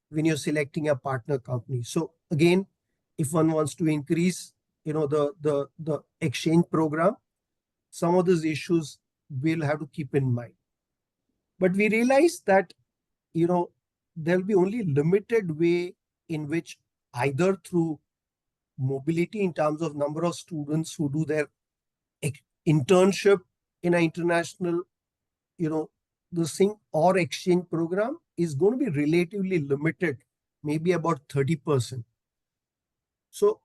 when you're selecting a partner company. So again, if one wants to increase, the exchange program, some of these issues we'll have to keep in mind. But we realize that, there'll be only limited way in which either through mobility in terms of number of students who do their internship in an international, this thing or exchange program is going to be relatively limited, maybe about 30%. So,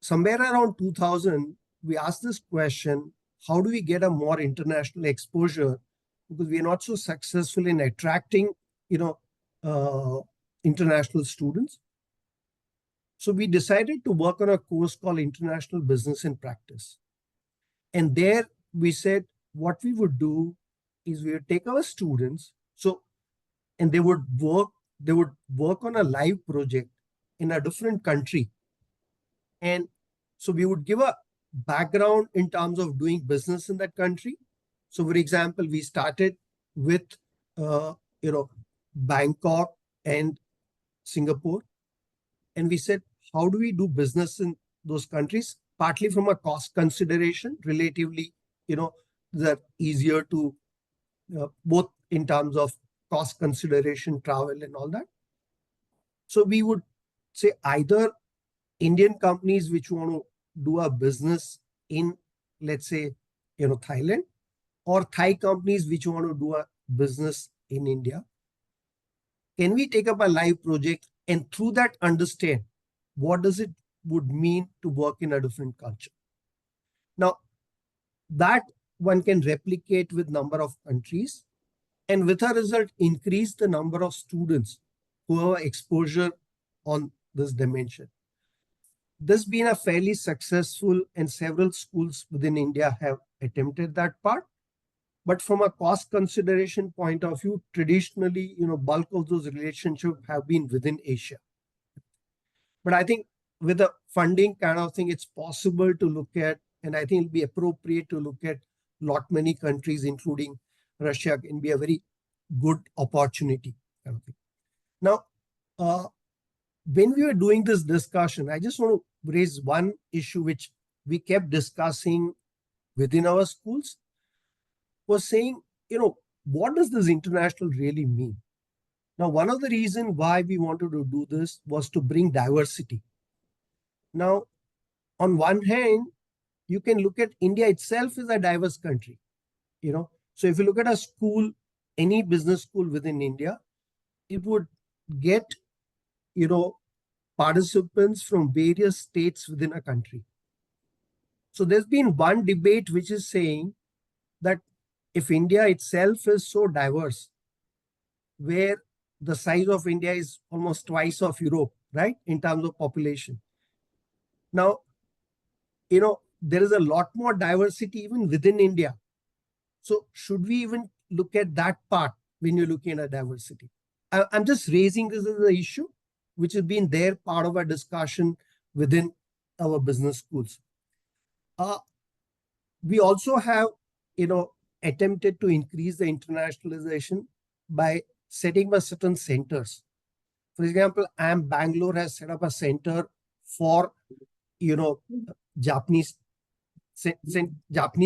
somewhere around 2000, we asked this question, how do we get a more international exposure? Because we are not so successful in attracting, international students. So we decided to work on a course called International Business and Practice. And there we said what we would do is we would take our students. So and they would work on a live project in a different country. And so we would give a background in terms of doing business in that country. So for example, we started with, Bangkok and Singapore. And we said, how do we do business in those countries? Partly from a cost consideration, relatively, they're easier to, both in terms of cost consideration, travel and all that. So we would say either Indian companies which want to do a business in, let's say, Thailand, or Thai companies which want to do a business in India. Can we take up a live project and through that understand what does it would mean to work in a different culture? Now, that one can replicate with number of countries, and with a result, increase the number of students who have exposure on this dimension. This has been a fairly successful, and several schools within India have attempted that part. But from a cost consideration point of view, traditionally, bulk of those relationships have been within Asia. But I think with the funding kind of thing, it's possible to look at, and I think it'll be appropriate to look at many countries, including Russia, can be a very good opportunity kind of thing. Now, when we were doing this discussion, I just want to raise one issue which we kept discussing within our schools, was saying, what does this international really mean? Now, one of the reasons why we wanted to do this was to bring diversity. Now, on one hand, you can look at India itself as a diverse country. So if you look at a school, any business school within India, it would get, participants from various states within a country. So there's been one debate which is saying that if India itself is so diverse, where the size of India is almost twice of Europe, right, in terms of population. Now, there is a lot more diversity even within India. So should we even look at that part when you're looking at diversity? I'm just raising this as an issue, which has been there part of our discussion within our business schools. We also have, attempted to increase the internationalization by setting up certain centers. For example, Bangalore has set up a center for, Japanese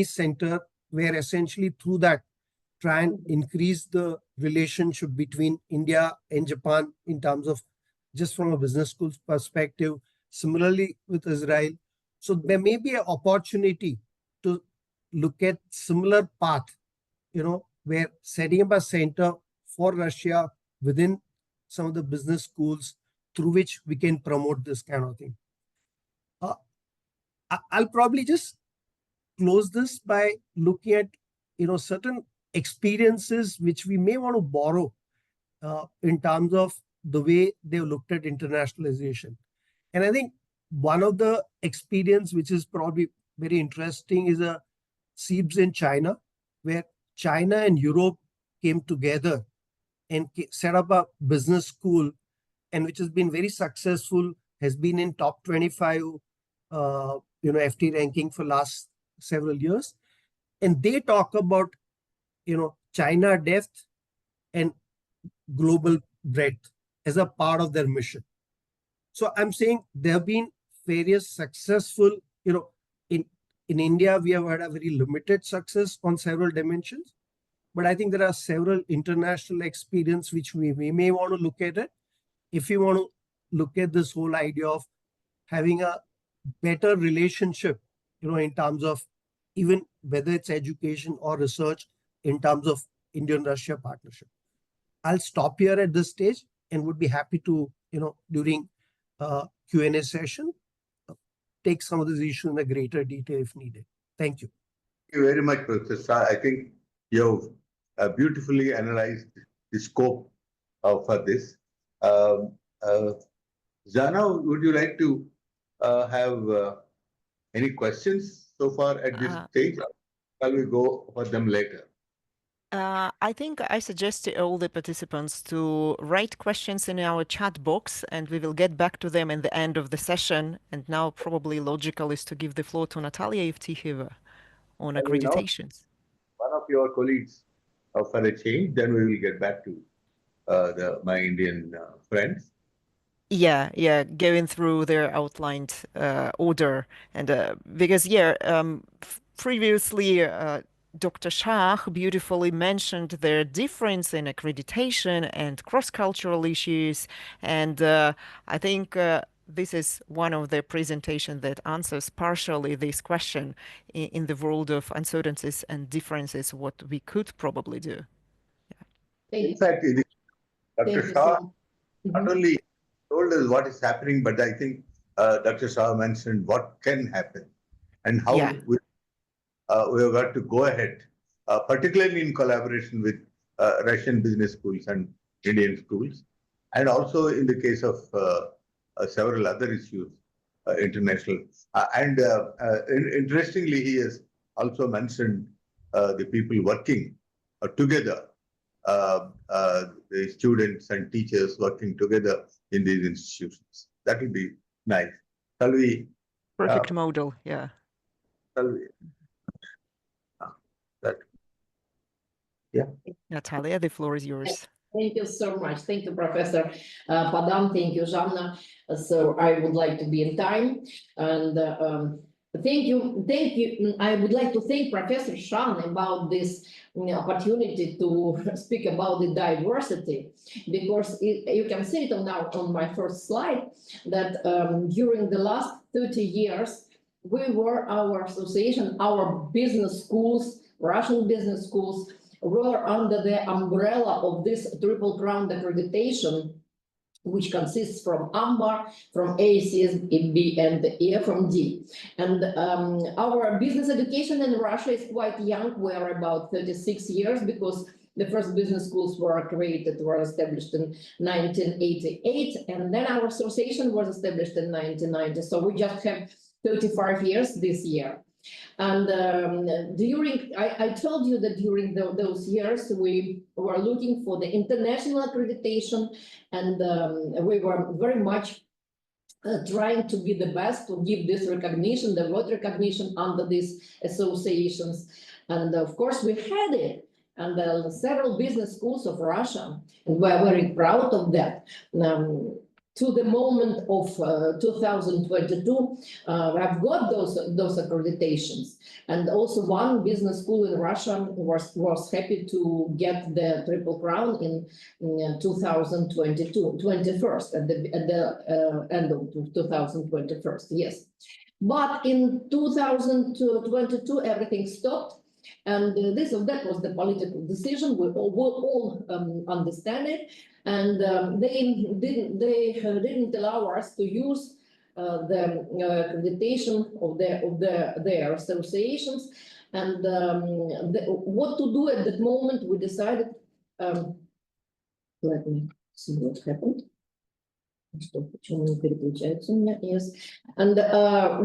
center, where essentially through that try and increase the relationship between India and Japan in terms of just from a business school's perspective. Similarly with Israel. So there may be an opportunity to look at similar path, where setting up a center for Russia within some of the business schools through which we can promote this kind of thing. I'll probably just close this by looking at, certain experiences which we may want to borrow in terms of the way they've looked at internationalization. And I think one of the experience which is probably very interesting is a SEEBS in China, where China and Europe came together and set up a business school, and which has been very successful, has been in top 25, FT ranking for last several years. And they talk about, China depth and global breadth as a part of their mission. So I'm saying there have been various successful, in India, we have had a very limited success on several dimensions, but I think there are several international experience which we may want to look at it. If you want to look at this whole idea of having a better relationship, in terms of even whether it's education or research, in terms of Indian-Russia partnership. I'll stop here at this stage and would be happy to, during Q&A session, take some of these issues in a greater detail if needed. Thank you. Thank you very much, Professor Shah. I think you have beautifully analyzed the scope for this. Jana, would you like to have any questions so far at this stage? Shall we go for them later? I think I suggest to all the participants to write questions in our chat box, and we will get back to them at the end of the session. And now probably logical is to give the floor to Natalia Evtieva on accreditations. One of your colleagues for a change, then we will get back to my Indian friends. Yeah, going through their outlined order. And because, previously, Dr. Shah beautifully mentioned the difference in accreditation and cross-cultural issues. And I think this is one of the presentations that answers partially this question in the world of uncertainties and differences, what we could probably do. In fact, Dr. Shah not only told us what is happening, but I think Dr. Shah mentioned what can happen and how we have got to go ahead, particularly in collaboration with Russian business schools and Indian schools, and also in the case of several other issues, international. Interestingly, he has also mentioned the people working together, the students and teachers working together in these institutions. That would be nice. Shall we? Perfect model, yeah. Shall we? Yeah. Natalia, the floor is yours. Thank you so much. Thank you, Professor Padam. Thank you, Zhanna. So I would like to be in time. And thank you. I would like to thank Professor Shan about this opportunity to speak about the diversity, because you can see it on my first slide that during the last 30 years, our association, our business schools, Russian business schools, were under the umbrella of this Triple Crown accreditation, which consists from AMBAR, from ACSB, and AFMD. And our business education in Russia is quite young. We are about 36 years, because the first business schools were established in 1988, and then our association was established in 1990. So we just have 35 years this year. And I told you that during those years, we were looking for the international accreditation, and we were very much trying to be the best to give this recognition, the world recognition under these associations. And of course, we had it. And several business schools of Russia, and we're very proud of that. To the moment of 2022, I've got those accreditations, and also one business school in Russia was happy to get the Triple Crown in 2022, 21st at the end of 2021. Yes, but in 2022 everything stopped. And that was the political decision. We all understand it, and they didn't allow us to use the accreditation of their associations. And what to do at that moment? We decided. Let me see what happened. Yes, and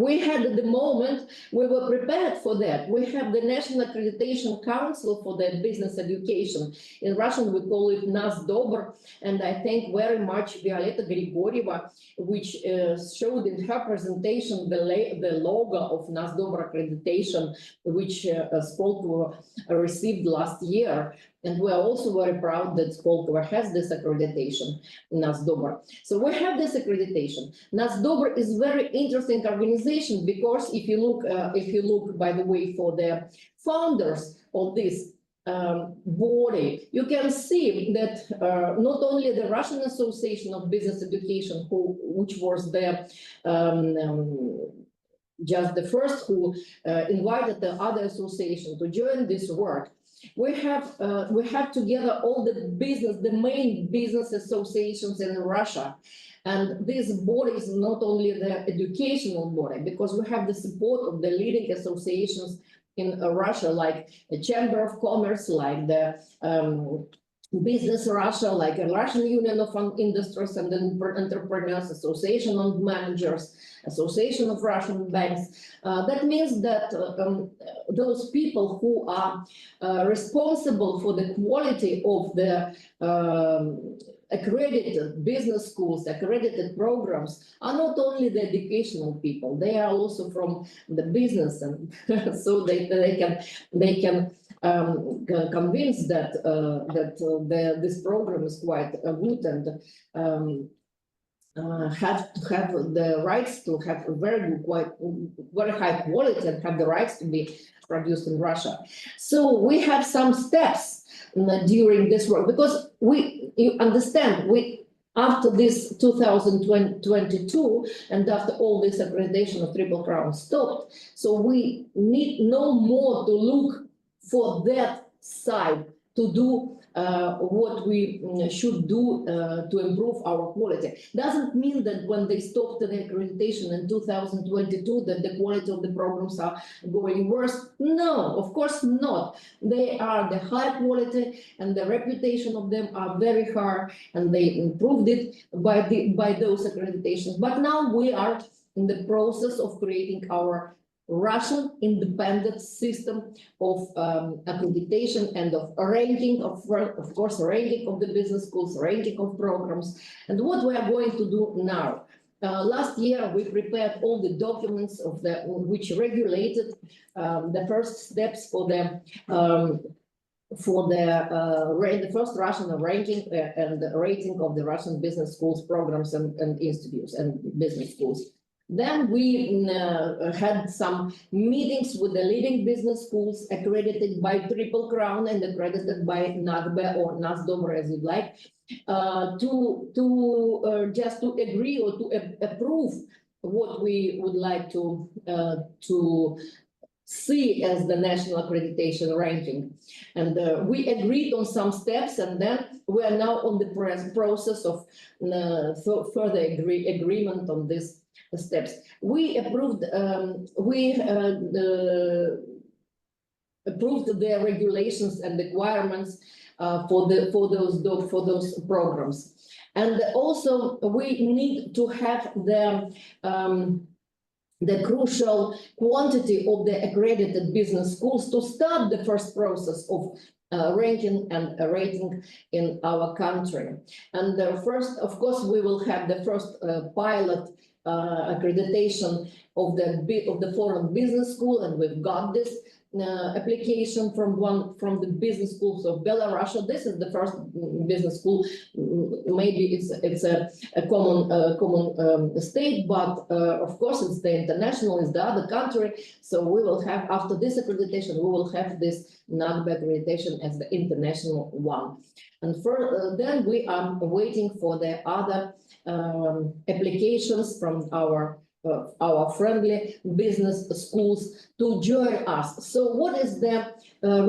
we had at the moment, we were prepared for that. We have the National Accreditation Council for the Business Education. In Russian, we call it NASDOBR, and I thank very much Violeta Grigorieva, which showed in her presentation the logo of NASDOBR accreditation, which Skolkovo received last year. And we are also very proud that Skolkovo has this accreditation, NASDOBR. So we have this accreditation. NASDOBR is very interesting organization, because if you look, by the way, for the founders of this body, you can see that not only the Russian Association of Business Education, which was the just the first who invited the other association to join this work. We have together all the main business associations in Russia. And this body is not only the educational body, because we have the support of the leading associations in Russia, like the Chamber of Commerce, like the Business Russia, like a Russian Union of Industries and Entrepreneurs, Association of Managers, Association of Russian Banks. That means that those people who are responsible for the quality of the accredited business schools, accredited programs, are not only the educational people, they are also from the business, and so they can convince that this program is quite good and have to have the rights to have a very high quality and have the rights to be produced in Russia. So we have some steps during this work, because you understand, after this 2022 and after all this accreditation of Triple Crown stopped, so we need no more to look for that side to do what we should do to improve our quality. Doesn't mean that when they stopped the accreditation in 2022 that the quality of the programs are going worse. No, of course not. They are the high quality and the reputation of them are very high, and they improved it by those accreditations. But now we are in the process of creating our Russian independent system of accreditation and of ranking of course, ranking of the business schools, ranking of programs. And what we are going to do now? Last year, we prepared all the documents of which regulated the first steps for the first Russian ranking and rating of the Russian business schools, programs, and institutes and business schools. Then we had some meetings with the leading business schools accredited by Triple Crown and accredited by NAGBE or NASDOBRE, as you'd like, just to agree or to approve what we would like to see as the national accreditation ranking. And we agreed on some steps, and then we are now on the process of further agreement on this steps. We approved approved the regulations and requirements for those programs, and also we need to have the crucial quantity of the accredited business schools to start the first process of ranking and rating in our country. And first, of course, we will have the first pilot accreditation of the foreign business school, and we've got this application from the business schools of Belarus. This is the first business school. Maybe it's a common state, but of course it's the international, it's the other country. So we will have, after this accreditation, we will have this NAGBE accreditation as the international one. And then we are waiting for the other applications from our friendly business schools to join us. So what is the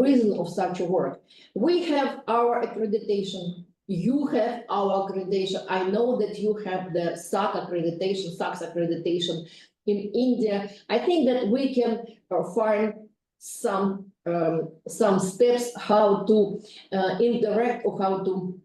reason of such a work? We have our accreditation. You have our accreditation. I know that you have the SAC accreditation in India. I think that we can find some steps how to interact, or how to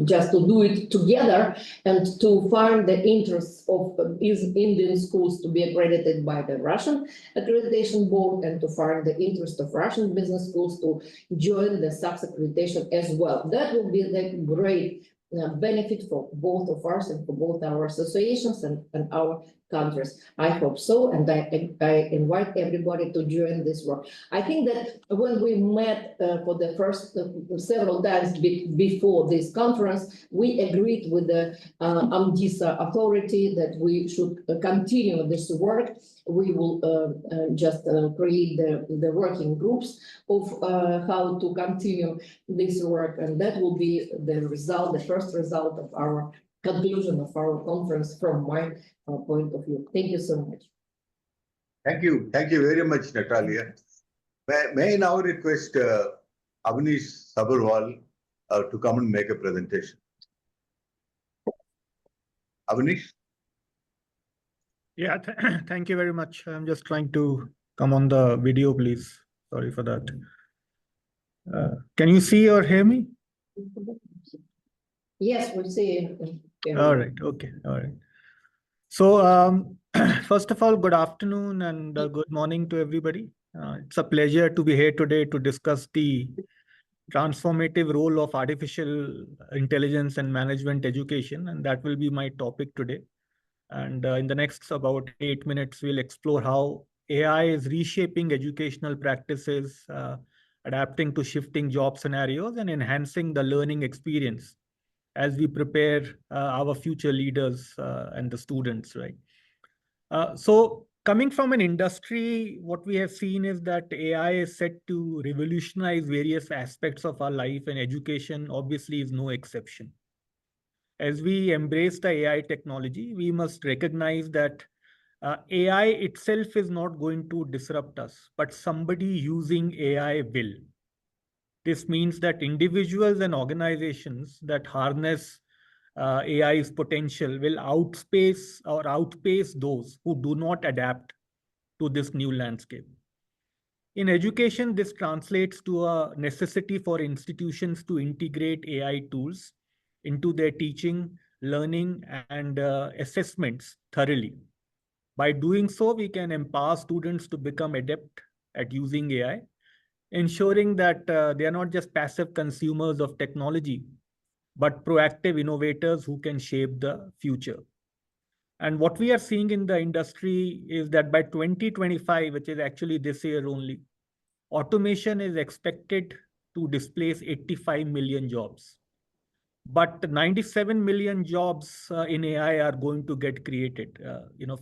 just to do it together, and to find the interests of Indian schools to be accredited by the Russian accreditation board, and to find the interest of Russian business schools to join the SAC accreditation as well. That will be the great benefit for both of us and for both our associations and our countries. I hope so, and I invite everybody to join this work. I think that when we met for the first several times before this conference, we agreed with the AMDISA authority that we should continue this work. We will just create the working groups of how to continue this work, and that will be the result, the first result of our conclusion of our conference from my point of view. Thank you so much. Thank you very much, Natalia. May I now request Avnish Sabharwal to come and make a presentation. Avnish? Yeah, thank you very much. I'm just trying to come on the video, please. Sorry for that. Can you see or hear me? Yes, we see. All right. Okay. All right. So, first of all, good afternoon and good morning to everybody. It's a pleasure to be here today to discuss the transformative role of artificial intelligence and management education, and that will be my topic today. And in the next about 8 minutes, we'll explore how AI is reshaping educational practices, adapting to shifting job scenarios, and enhancing the learning experience as we prepare our future leaders and the students, right? So coming from an industry, what we have seen is that AI is set to revolutionize various aspects of our life, and education obviously is no exception. As we embrace the AI technology, we must recognize that AI itself is not going to disrupt us, but somebody using AI will. This means that individuals and organizations that harness AI's potential will outpace those who do not adapt to this new landscape. In education, this translates to a necessity for institutions to integrate AI tools into their teaching, learning, and assessments thoroughly. By doing so, we can empower students to become adept at using AI, ensuring that they are not just passive consumers of technology, but proactive innovators who can shape the future. And what we are seeing in the industry is that by 2025, which is actually this year only, automation is expected to displace 85 million jobs. But 97 million jobs in AI are going to get created,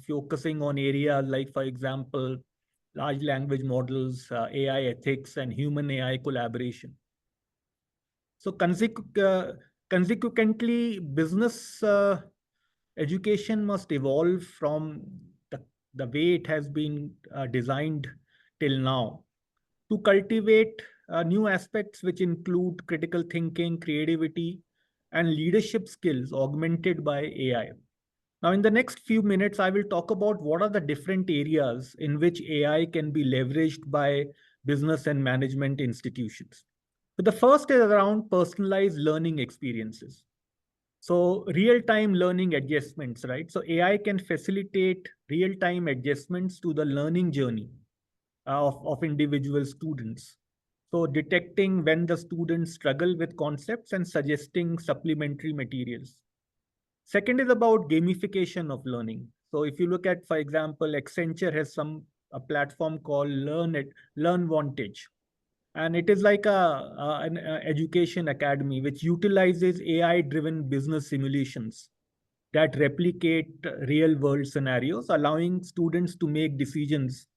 focusing on areas like, for example, large language models, AI ethics, and human AI collaboration. So consequently, business education must evolve from the way it has been designed till now to cultivate new aspects which include critical thinking, creativity, and leadership skills augmented by AI. Now, in the next few minutes, I will talk about what are the different areas in which AI can be leveraged by business and management institutions. So the first is around personalized learning experiences. So real-time learning adjustments, right? So AI can facilitate real-time adjustments to the learning journey of individual students. So detecting when the students struggle with concepts and suggesting supplementary materials. Second is about gamification of learning. So if you look at, for example, Accenture has a platform called LearnVantage. And it is like an education academy which utilizes AI-driven business simulations that replicate real-world scenarios, allowing students to make decisions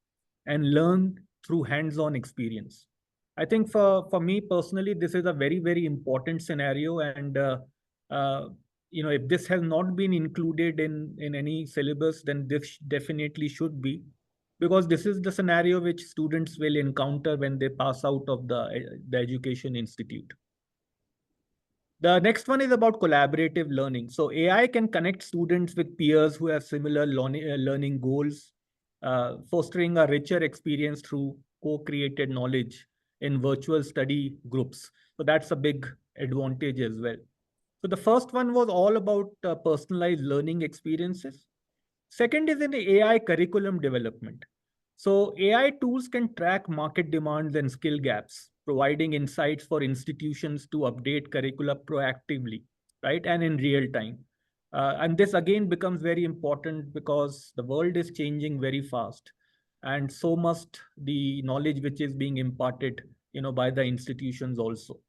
and learn through hands-on experience. I think for me personally, this is a very, very important scenario. And, if this has not been included in any syllabus, then this definitely should be, because this is the scenario which students will encounter when they pass out of the education institute. The next one is about collaborative learning. So AI can connect students with peers who have similar learning goals, fostering a richer experience through co-created knowledge in virtual study groups. So that's a big advantage as well. So the first one was all about personalized learning experiences. Second is in the AI curriculum development. So AI tools can track market demands and skill gaps, providing insights for institutions to update curricula proactively, right? And in real time. And this again becomes very important because the world is changing very fast. And so must the knowledge which is being imparted, by the institutions also.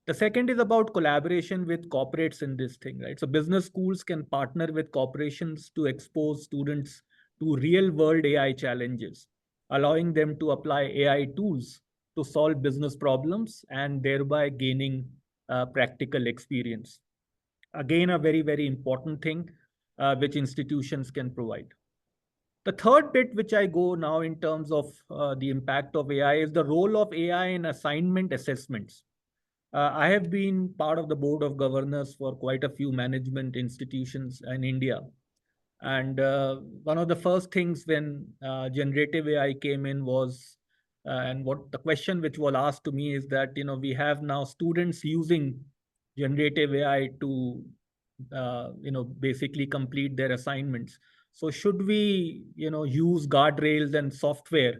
The second is about collaboration with corporates in this thing, right? So business schools can partner with corporations to expose students to real world AI challenges, allowing them to apply AI tools to solve business problems and thereby gaining practical experience. Again, a very, very important thing which institutions can provide. The third bit, which I go now in terms of the impact of AI, is the role of AI in assignment assessments. I have been part of the board of governors for quite a few management institutions in India. And one of the first things when generative AI came in was And what the question which was asked to me is that, we have now students using generative AI to, basically complete their assignments. So should we, use guardrails and software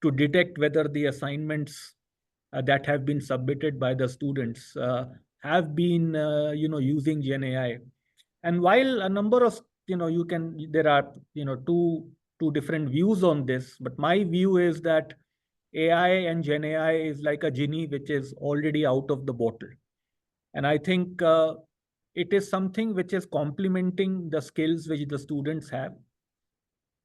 to detect whether the assignments that have been submitted by the students have been, using Gen AI? And while a number of, there are, two different views on this, but my view is that AI and Gen AI is like a genie which is already out of the bottle. And I think it is something which is complementing the skills which the students have.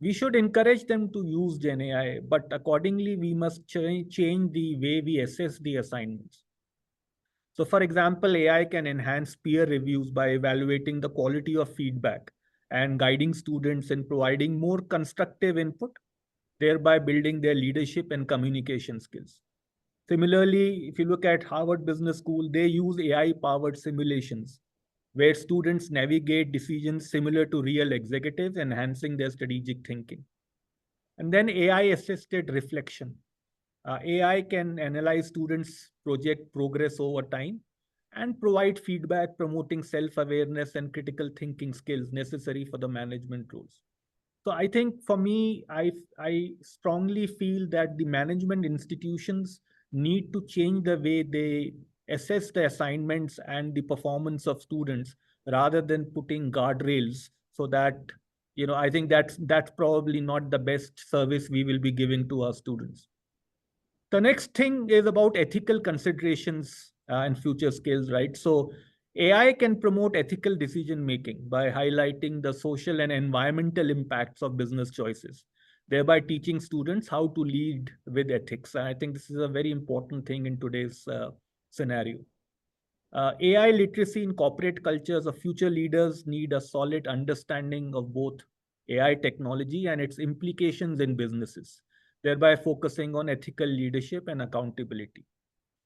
We should encourage them to use Gen AI, but accordingly, we must change the way we assess the assignments. So for example, AI can enhance peer reviews by evaluating the quality of feedback and guiding students in providing more constructive input, thereby building their leadership and communication skills. Similarly, if you look at Harvard Business School, they use AI-powered simulations where students navigate decisions similar to real executives, enhancing their strategic thinking. And then AI-assisted reflection. AI can analyze students' project progress over time and provide feedback promoting self-awareness and critical thinking skills necessary for the management roles. So I think for me, I strongly feel that the management institutions need to change the way they assess the assignments and the performance of students rather than putting guardrails, so that, I think that's probably not the best service we will be giving to our students. The next thing is about ethical considerations and future skills, right? So AI can promote ethical decision making by highlighting the social and environmental impacts of business choices, thereby teaching students how to lead with ethics. And I think this is a very important thing in today's scenario. AI literacy in corporate cultures of future leaders need a solid understanding of both AI technology and its implications in businesses, thereby focusing on ethical leadership and accountability.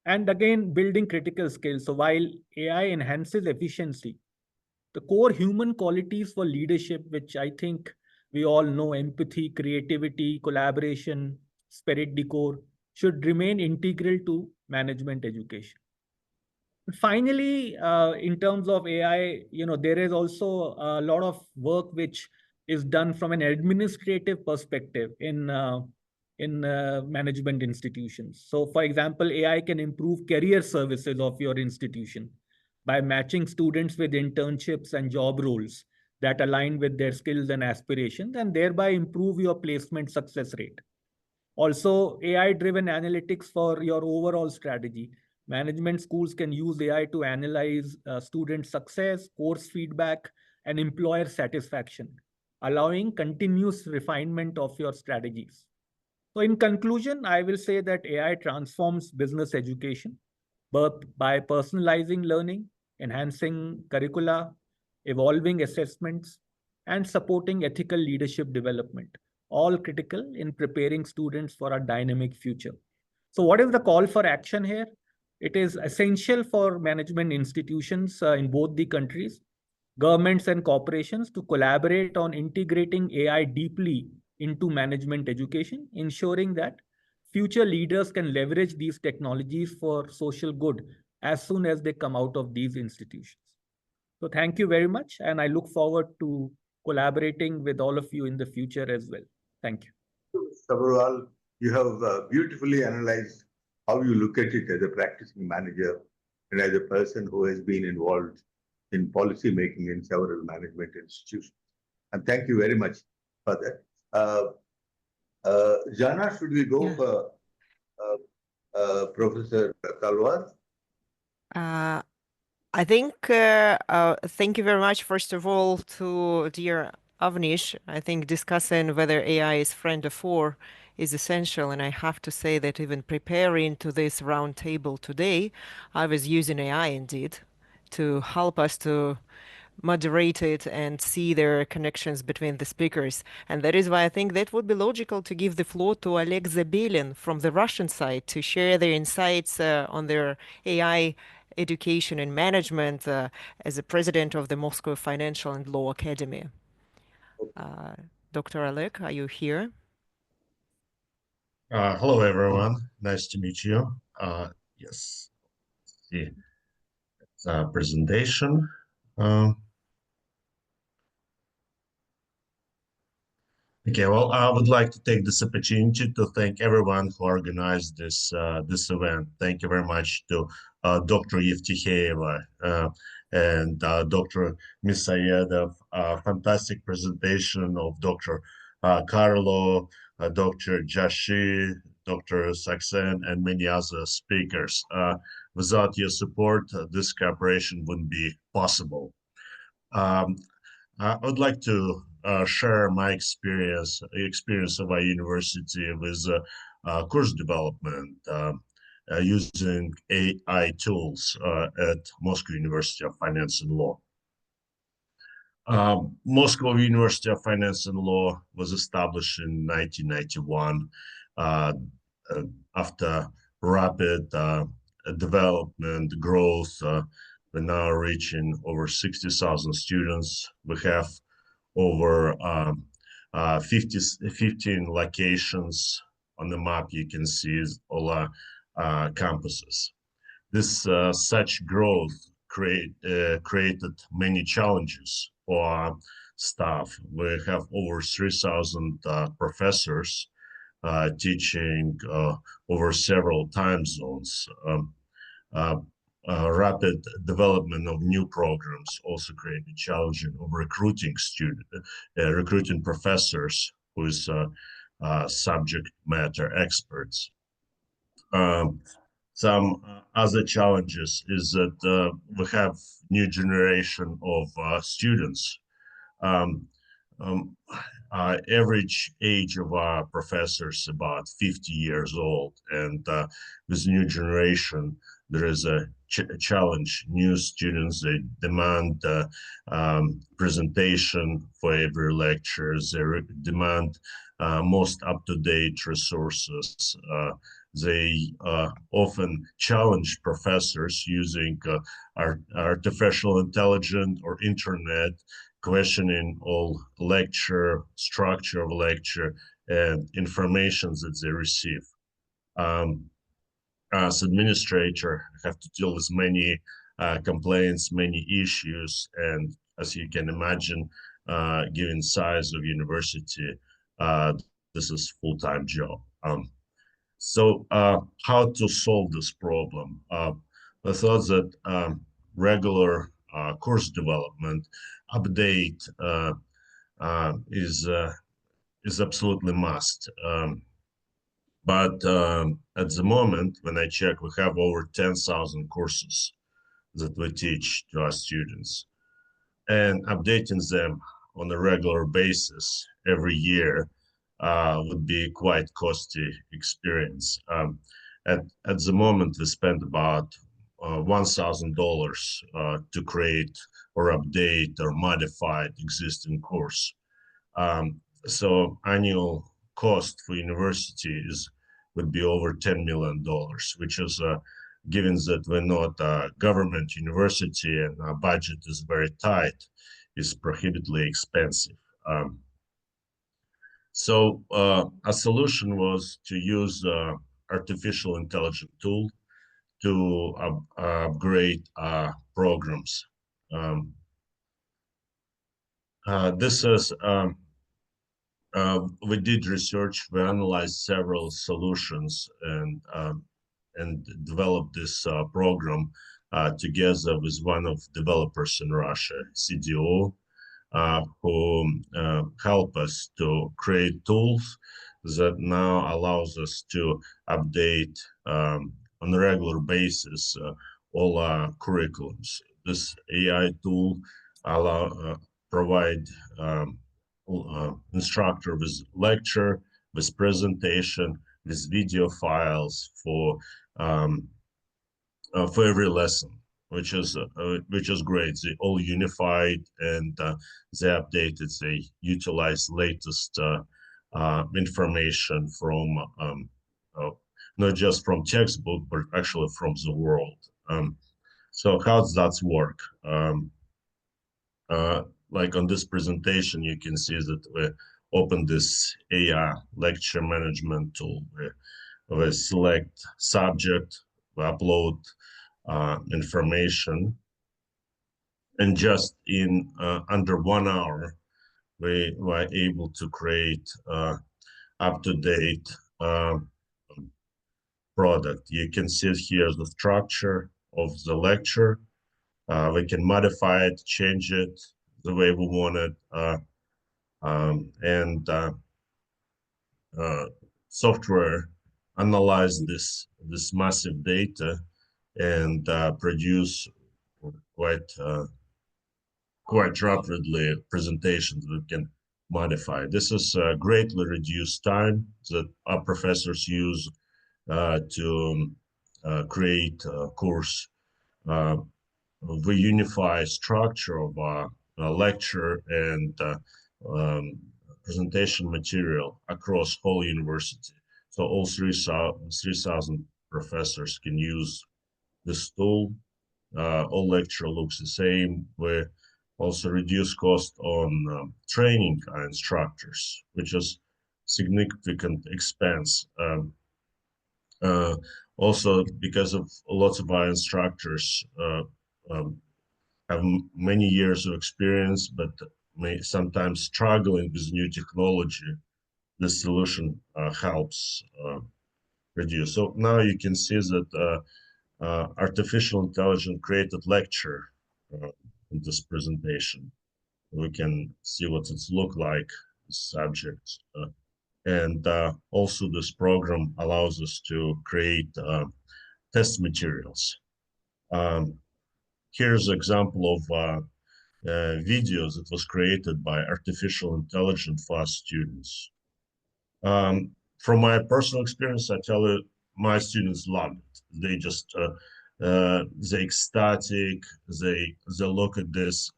And again, building critical skills. So while AI enhances efficiency, the core human qualities for leadership, which I think we all know, empathy, creativity, collaboration, spirit decor, should remain integral to management education. Finally, in terms of AI, there is also a lot of work which is done from an administrative perspective in management institutions. So, for example, AI can improve career services of your institution by matching students with internships and job roles that align with their skills and aspirations, and thereby improve your placement success rate. Also, AI-driven analytics for your overall strategy. Management schools can use AI to analyze student success, course feedback, and employer satisfaction, allowing continuous refinement of your strategies. So in conclusion, I will say that AI transforms business education, but by personalizing learning, enhancing curricula, evolving assessments, and supporting ethical leadership development, all critical in preparing students for a dynamic future. So what is the call for action here? It is essential for management institutions in both the countries, governments and corporations, to collaborate on integrating AI deeply into management education, ensuring that future leaders can leverage these technologies for social good as soon as they come out of these institutions. So thank you very much, and I look forward to collaborating with all of you in the future as well. Thank you. Sabharwal, you have beautifully analyzed how you look at it as a practicing manager and as a person who has been involved in policy making in several management institutions. And thank you very much for that. Jana, should we go for Professor Talwar? I think, thank you very much, first of all, to dear Avnish. I think discussing whether AI is friend or foe is essential. And I have to say that even preparing to this roundtable today, I was using AI indeed to help us to moderate it and see their connections between the speakers. And that is why I think that would be logical to give the floor to Oleg Zabelin from the Russian side to share their insights on their AI education and management as a president of the Moscow Financial and Law Academy. Dr. Oleg, are you here? Hello, everyone. Nice to meet you. Yes, the presentation. Okay, well, I would like to take this opportunity to thank everyone who organized this event. Thank you very much to Dr. Yevtikheyeva and Dr. Misayedov. Fantastic presentation of Dr. Carlo, Dr. Jashi, Dr. Saxen, and many other speakers. Without your support, this cooperation wouldn't be possible. I would like to share my experience of our university with course development using AI tools at Moscow University of Finance and Law. Moscow University of Finance and Law was established in 1991 after rapid development growth. We're now reaching over 60,000 students. We have over 15 locations on the map. You can see all our campuses. This such growth created many challenges for our staff. We have over 3,000 professors teaching over several time zones. Rapid development of new programs also created challenging of recruiting recruiting professors who is subject matter experts. Some other challenges is that we have new generation of students. Average age of our professors about 50 years old, and with new generation, there is a challenge. New students, they demand presentation for every lecture. They demand most up-to-date resources. They often challenge professors using artificial intelligence or internet, questioning all lecture, structure of lecture, and information that they receive. As administrator, I have to deal with many complaints, many issues, and as you can imagine, given size of university, this is full-time job. So how to solve this problem? I thought that regular course development update is absolutely must. But at the moment, when I check, we have over 10,000 courses that we teach to our students, and updating them on a regular basis every year would be quite costly experience. At the moment, we spend about $1,000 to create or update or modify existing course. So annual cost for university would be over $10 million, which is given that we're not a government university and our budget is very tight, is prohibitively expensive. So a solution was to use artificial intelligence tool to upgrade programs. This is we did research, we analyzed several solutions and developed this program together with one of developers in Russia, CDO, who help us to create tools that now allows us to update on a regular basis all our curriculums. This AI tool provide instructor with lecture, with presentation, with video files for every lesson, which is great. They all unified and they updated. They utilize latest information from not just from textbook, but actually from the world. So how does that work? Like on this presentation, you can see that we open this AI lecture management tool. We select subject, we upload information, and just in under 1 hour, we were able to create up-to-date product. You can see here the structure of the lecture. We can modify it, change it the way we want it, and software analyze this massive data and produce quite rapidly presentations we can modify. This is greatly reduced time that our professors use to create a course. We unify structure of our lecture and presentation material across whole university. So all 3,000 professors can use this tool. All lecture looks the same. We also reduce cost on training our instructors, which is significant expense. Also, because of lots of our instructors have many years of experience, but may sometimes struggling with new technology, this solution helps reduce. So now you can see that artificial intelligence created lecture in this presentation. We can see what it look like, subjects. And also this program allows us to create test materials. Here's an example of videos that was created by artificial intelligence for students. From my personal experience, I tell you, my students love it. They just, they ecstatic, they look at this.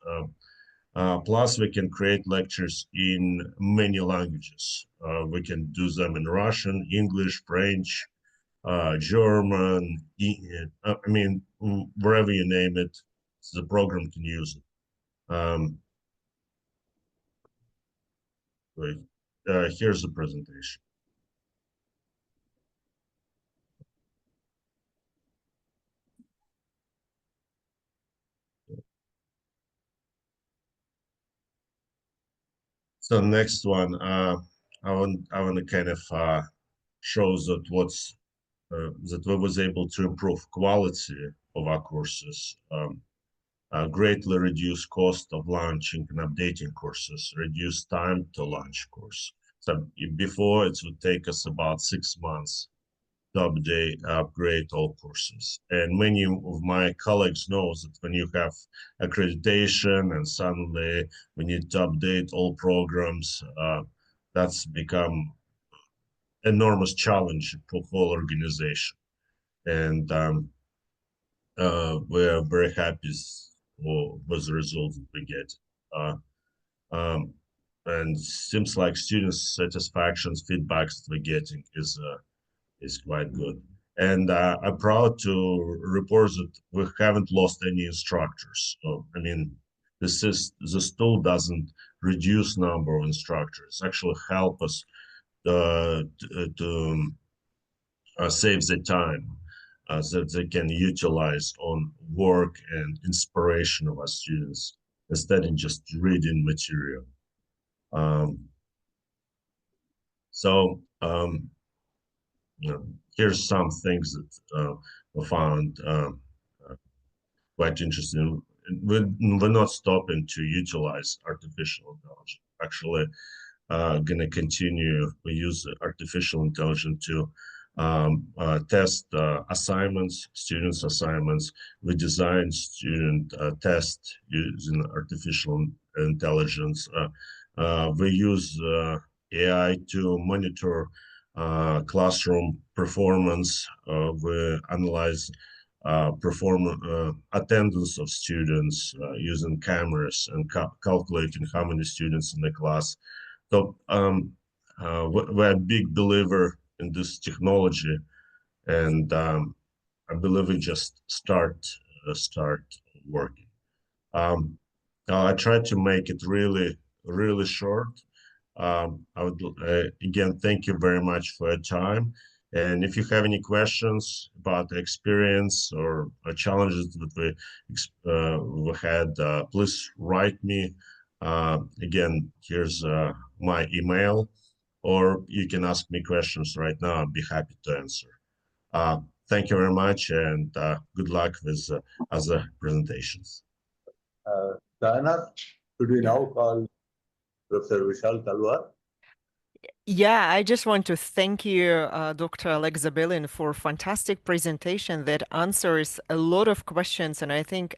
Plus, we can create lectures in many languages. We can do them in Russian, English, French, German, I mean, wherever you name it, the program can use it. Here's the presentation. So next one, I want to kind of show that that we was able to improve quality of our courses, greatly reduce cost of launching and updating courses, reduce time to launch course. So before it would take us about 6 months to upgrade all courses. And many of my colleagues know that when you have accreditation and suddenly we need to update all programs, that's become enormous challenge for whole organization. And we're very happy with the results that we get. And seems like students' satisfactions, feedbacks that we're getting is quite good. And I'm proud to report that we haven't lost any instructors. So, I mean, this tool doesn't reduce number of instructors, actually help us to save the time that they can utilize on work and inspiration of our students instead of just reading material. You know, here's some things that we found quite interesting. We're not stopping to utilize artificial intelligence. Actually, going to continue. We use artificial intelligence to test assignments, students' assignments. We design student tests using artificial intelligence. We use AI to monitor classroom performance. We analyze attendance of students using cameras and calculating how many students in the class. So we're a big believer in this technology, and I believe we just start working. I try to make it really short I would again thank you very much for your time. And if you have any questions about the experience or challenges that we had, please write me. Again, here's my email, or you can ask me questions right now. I'll be happy to answer. Thank you very much, and good luck with other presentations. Dana, should we now call Professor Vishal Talwar? Yeah, I just want to thank you, Dr. Alex Zabelin, for a fantastic presentation that answers a lot of questions. And I think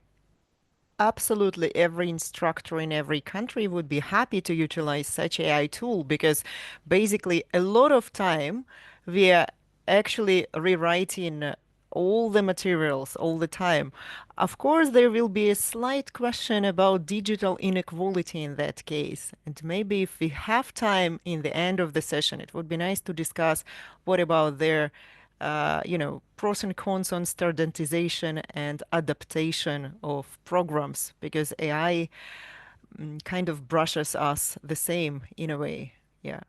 absolutely every instructor in every country would be happy to utilize such AI tool, because basically a lot of time we are actually rewriting all the materials all the time. Of course, there will be a slight question about digital inequality in that case. And maybe if we have time in the end of the session, it would be nice to discuss what about their pros and cons on standardization and adaptation of programs, because AI kind of brushes us the same in a way. Yeah.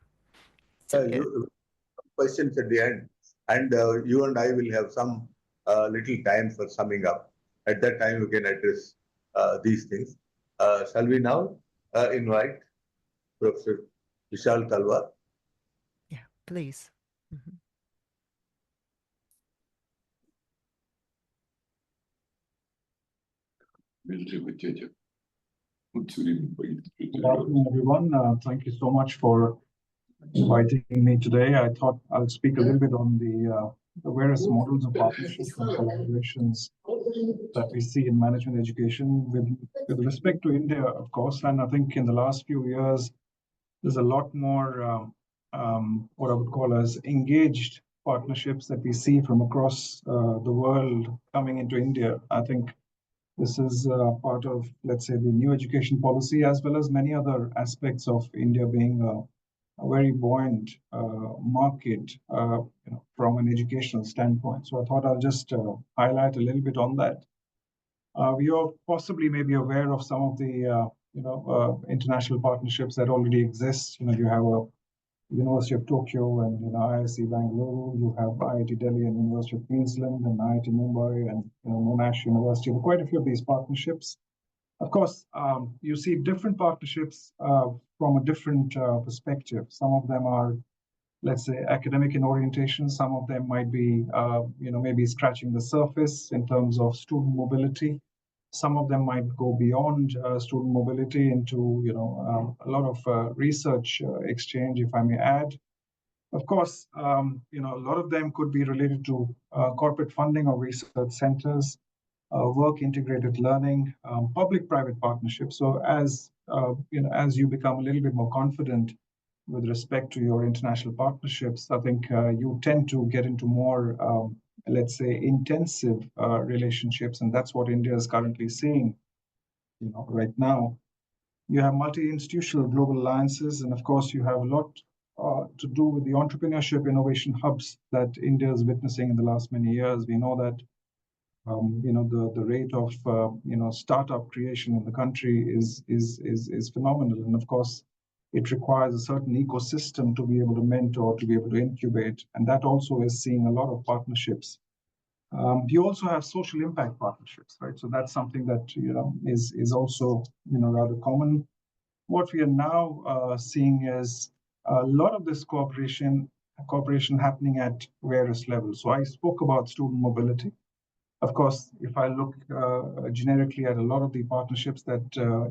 So, Questions at the end, and you and I will have some little time for summing up. At that time, we can address these things. Shall we now invite Professor Vishal Talwar? yeah, please. Mm-hmm. Good afternoon, everyone. Thank you so much for inviting me today. I thought I'll speak a little bit on the various models of partnerships and collaborations that we see in management education with respect to India, of course. And I think in the last few years, there's a lot more what I would call as engaged partnerships that we see from across the world coming into India. I think this is part of, let's say, the new education policy, as well as many other aspects of India being a very buoyant market from an educational standpoint. So I thought I'll just highlight a little bit on that. We are possibly maybe aware of some of the international partnerships that already exist. You have a University of Tokyo and IISc Bangalore. You have IIT Delhi and University of Queensland and IIT Mumbai and Monash University. Quite a few of these partnerships. Of course, you see different partnerships from a different perspective. Some of them are, let's say, academic in orientation. Some of them might be, maybe scratching the surface in terms of student mobility. Some of them might go beyond student mobility into, a lot of research exchange, if I may add. Of course, a lot of them could be related to corporate funding of research centers, work integrated learning, public-private partnerships. So as you become a little bit more confident with respect to your international partnerships, I think you tend to get into more, let's say, intensive relationships, and that's what India is currently seeing. Right now, you have multi-institutional global alliances, and of course, you have a lot to do with the entrepreneurship innovation hubs that India is witnessing in the last many years. We know that the rate of startup creation in the country is phenomenal, and of course, it requires a certain ecosystem to be able to mentor, to be able to incubate, and that also is seeing a lot of partnerships. You also have social impact partnerships, right? So that's something that is also rather common. What we are now seeing is a lot of this cooperation happening at various levels. So I spoke about student mobility. Of course, if I look generically at a lot of the partnerships that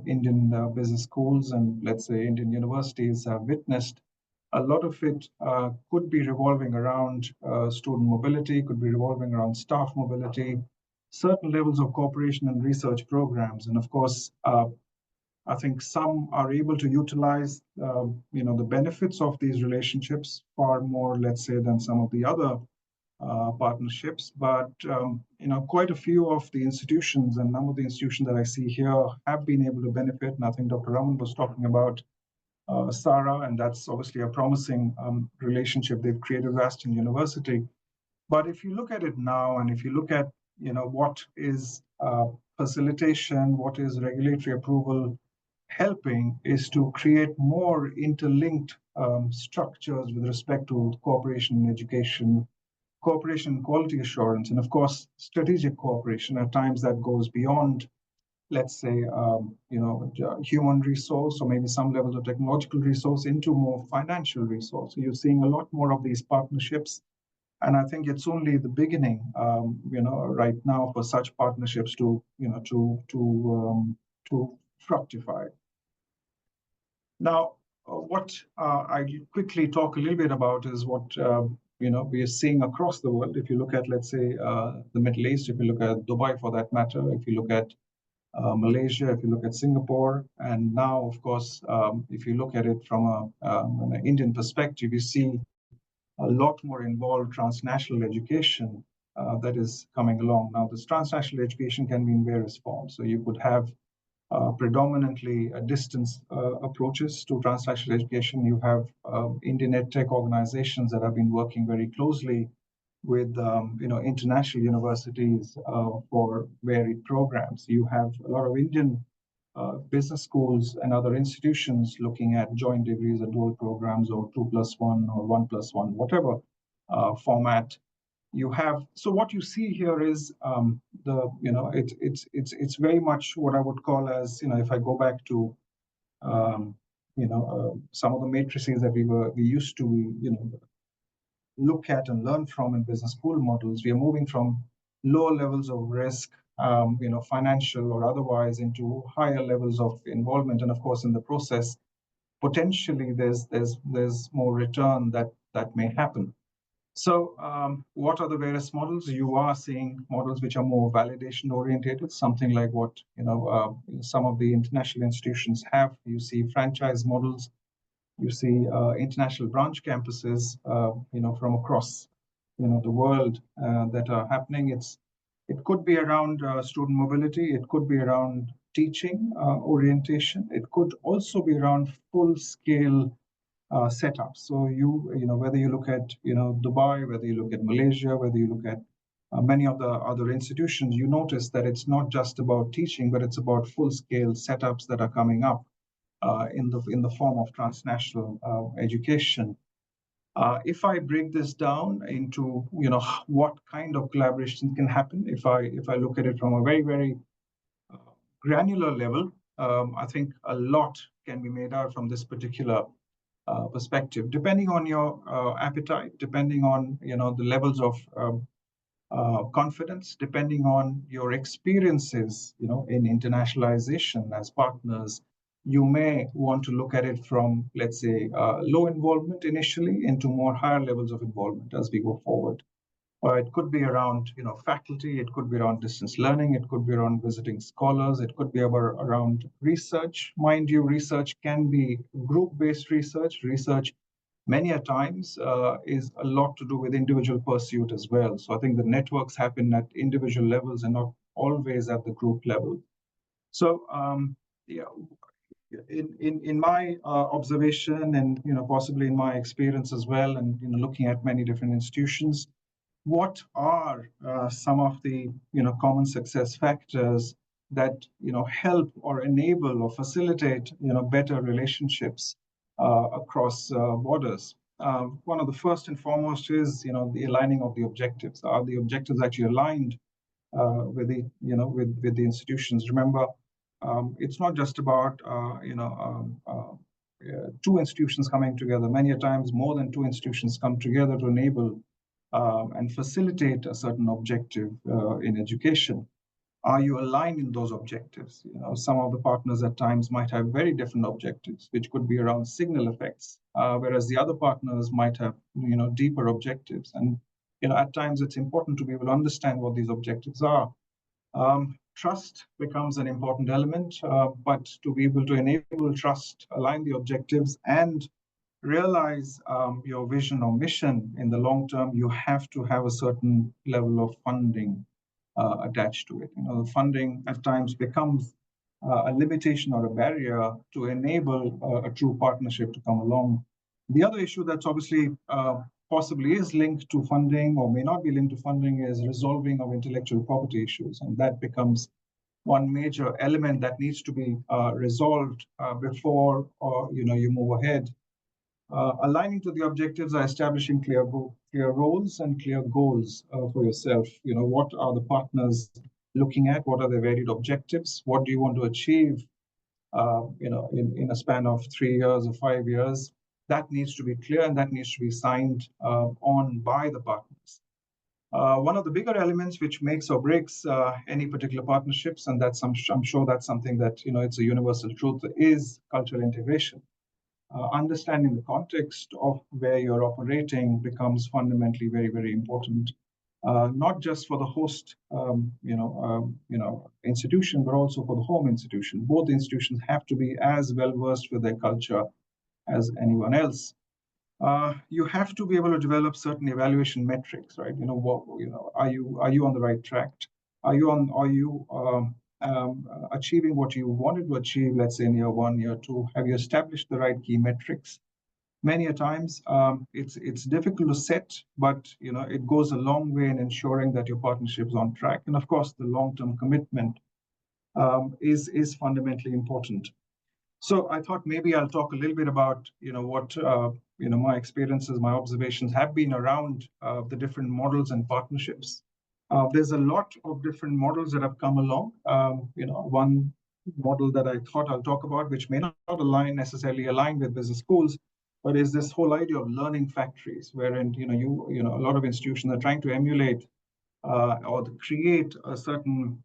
Indian business schools and, let's say, Indian universities have witnessed, a lot of it could be revolving around student mobility, could be revolving around staff mobility, certain levels of cooperation and research programs. And of course, I think some are able to utilize, the benefits of these relationships far more, let's say, than some of the other partnerships. But, quite a few of the institutions and some of the institutions that I see here have been able to benefit. And I think Dr. Raman was talking about SARA, and that's obviously a promising relationship they've created with Aston University. But if you look at it now, and if you look at, what is facilitation, what is regulatory approval, helping is to create more interlinked structures with respect to cooperation in education, cooperation in quality assurance, and of course, strategic cooperation. At times that goes beyond, let's say, human resource or maybe some levels of technological resource into more financial resource. So you're seeing a lot more of these partnerships. And I think it's only the beginning, right now for such partnerships to fructify. Now, what I quickly talk a little bit about is what we are seeing across the world. If you look at, let's say, the Middle East, if you look at Dubai for that matter, if you look at Malaysia, if you look at Singapore, and now, of course, if you look at it from an Indian perspective, you see a lot more involved transnational education that is coming along. Now, this transnational education can be in various forms. So you could have predominantly distance approaches to transnational education. You have Indian EdTech organizations that have been working very closely with international universities for varied programs. You have a lot of Indian business schools and other institutions looking at joint degrees or dual programs or 2+1 or 1+1, whatever format you have. So what you see here is it's very much what I would call as, if I go back to some of the matrices that we used to look at and learn from in business school models, we are moving from lower levels of risk, financial or otherwise, into higher levels of involvement. And of course, in the process, potentially there's more return that may happen. So what are the various models? You are seeing models which are more validation oriented, something like what some of the international institutions have. You see franchise models. You see international branch campuses, from across, the world that are happening. It could be around student mobility. It could be around teaching orientation. It could also be around full-scale setups. So whether you look at Dubai, whether you look at Malaysia, whether you look at many of the other institutions, you notice that it's not just about teaching, but it's about full-scale setups that are coming up. In the form of transnational education. If I break this down into what kind of collaboration can happen, if I look at it from a very, very granular level, I think a lot can be made out from this particular perspective, depending on your appetite, depending on the levels of confidence, depending on your experiences in internationalization as partners. You may want to look at it from, let's say, low involvement initially into more higher levels of involvement as we go forward. Or it could be around, faculty. It could be around distance learning. It could be around visiting scholars. It could be around research. Mind you, research can be group-based research. Research, many a times, is a lot to do with individual pursuit as well. So I think the networks happen at individual levels and not always at the group level. So, in my observation and possibly in my experience as well, and looking at many different institutions, what are some of the common success factors that help or enable or facilitate better relationships across borders? One of the first and foremost is the aligning of the objectives. Are the objectives actually aligned with the with the institutions? Remember, it's not just about two institutions coming together. Many a times, more than two institutions come together to enable and facilitate a certain objective in education. Are you aligned in those objectives? Some of the partners at times might have very different objectives, which could be around signal effects, whereas the other partners might have deeper objectives. And at times it's important to be able to understand what these objectives are. Trust becomes an important element, but to be able to enable trust, align the objectives, and realize your vision or mission in the long term, you have to have a certain level of funding attached to it. The funding at times becomes a limitation or a barrier to enable a true partnership to come along. The other issue that's obviously possibly is linked to funding or may not be linked to funding is resolving of intellectual property issues. And that becomes one major element that needs to be resolved before you move ahead. Aligning to the objectives are establishing clear roles and clear goals for yourself. What are the partners looking at? What are their varied objectives? What do you want to achieve? In a span of 3 years or 5 years, that needs to be clear and that needs to be signed on by the partners. One of the bigger elements which makes or breaks any particular partnerships, and I'm sure that's something that it's a universal truth, is cultural integration. Understanding the context of where you're operating becomes fundamentally very, very important. Not just for the host, institution, but also for the home institution. Both institutions have to be as well versed with their culture as anyone else. You have to be able to develop certain evaluation metrics, right? Are you on the right track? Are you achieving what you wanted to achieve? Let's say in year 1, year 2. Have you established the right key metrics? Many a times it's difficult to set, but it goes a long way in ensuring that your partnership is on track. And of course, the long-term commitment is fundamentally important. So I thought maybe I'll talk a little bit about what my experiences, my observations have been around the different models and partnerships. There's a lot of different models that have come along. One model that I thought I'll talk about, which may not necessarily align with business schools, but is this whole idea of learning factories, wherein a lot of institutions are trying to emulate or to create a certain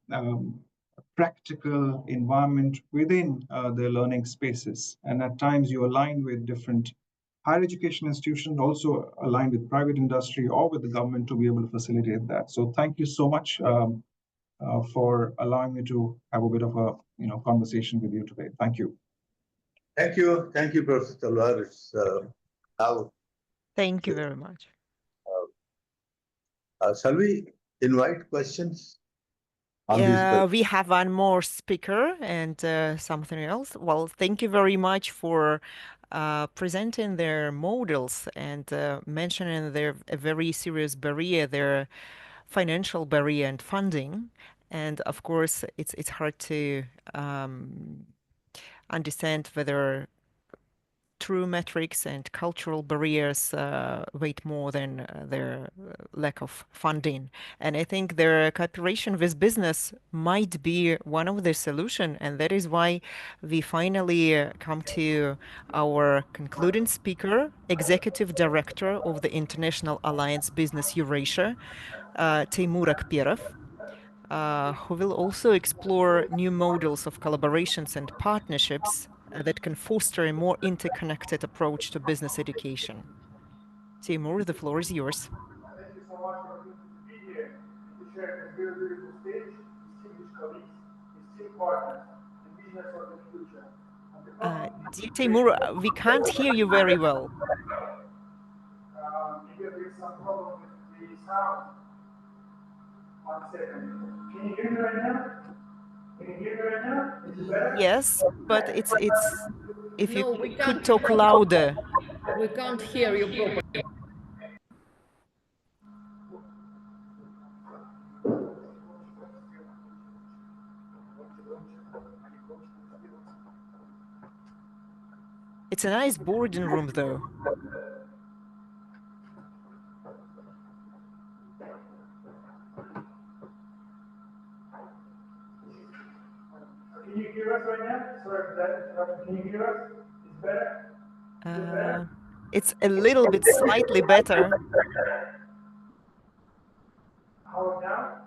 practical environment within their learning spaces. And at times you align with different higher education institutions, also aligned with private industry or with the government to be able to facilitate that. So thank you so much for allowing me to have a bit of a conversation with you today. Thank you. Thank you, Professor Talwar. It's now. Thank you very much. Shall we invite questions? We have one more speaker and something else. Well, thank you very much for presenting their models and mentioning their a very serious barrier, their financial barrier and funding. And of course, it's hard to understand whether true metrics and cultural barriers weight more than their lack of funding. And I think their cooperation with business might be one of the solution, and that is why we finally come to our concluding speaker, Executive Director of the International Alliance Business Eurasia, Teymur Akperov, who will also explore new models of collaborations and partnerships that can foster a more interconnected approach to business education. Teymur, the floor is yours. Thank you so much for being here to share this very beautiful stage, distinguished colleagues, esteemed partners, and visionaries of the future. Dear Teymur, we can't hear you very well. Maybe there is some problem with the sound. 1 second. Can you hear me right now? Can you hear me right now? Is it better? Yes, but it's if you could talk louder. We can't hear you properly. It's a nice boarding room, though. Can you hear us right now? Sorry for that. Can you hear us? Is it better? It's a little bit slightly better. How now?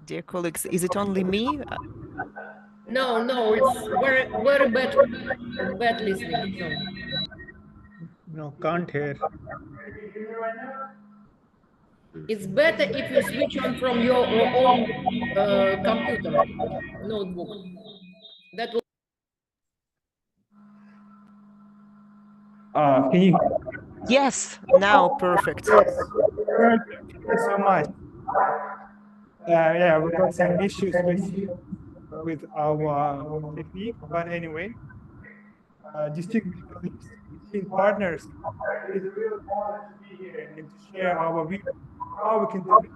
Dear colleagues, is it only me? No, it's very, very bad listening. No, can't hear. Can you hear me right now? It's better if you switch on from your own computer, notebook. That will. Can you? Yes, now perfect. Thank you so much. Yeah, we got some issues with our technique, but anyway, distinguished partners, It is a real honor to be here and to share our view how we can develop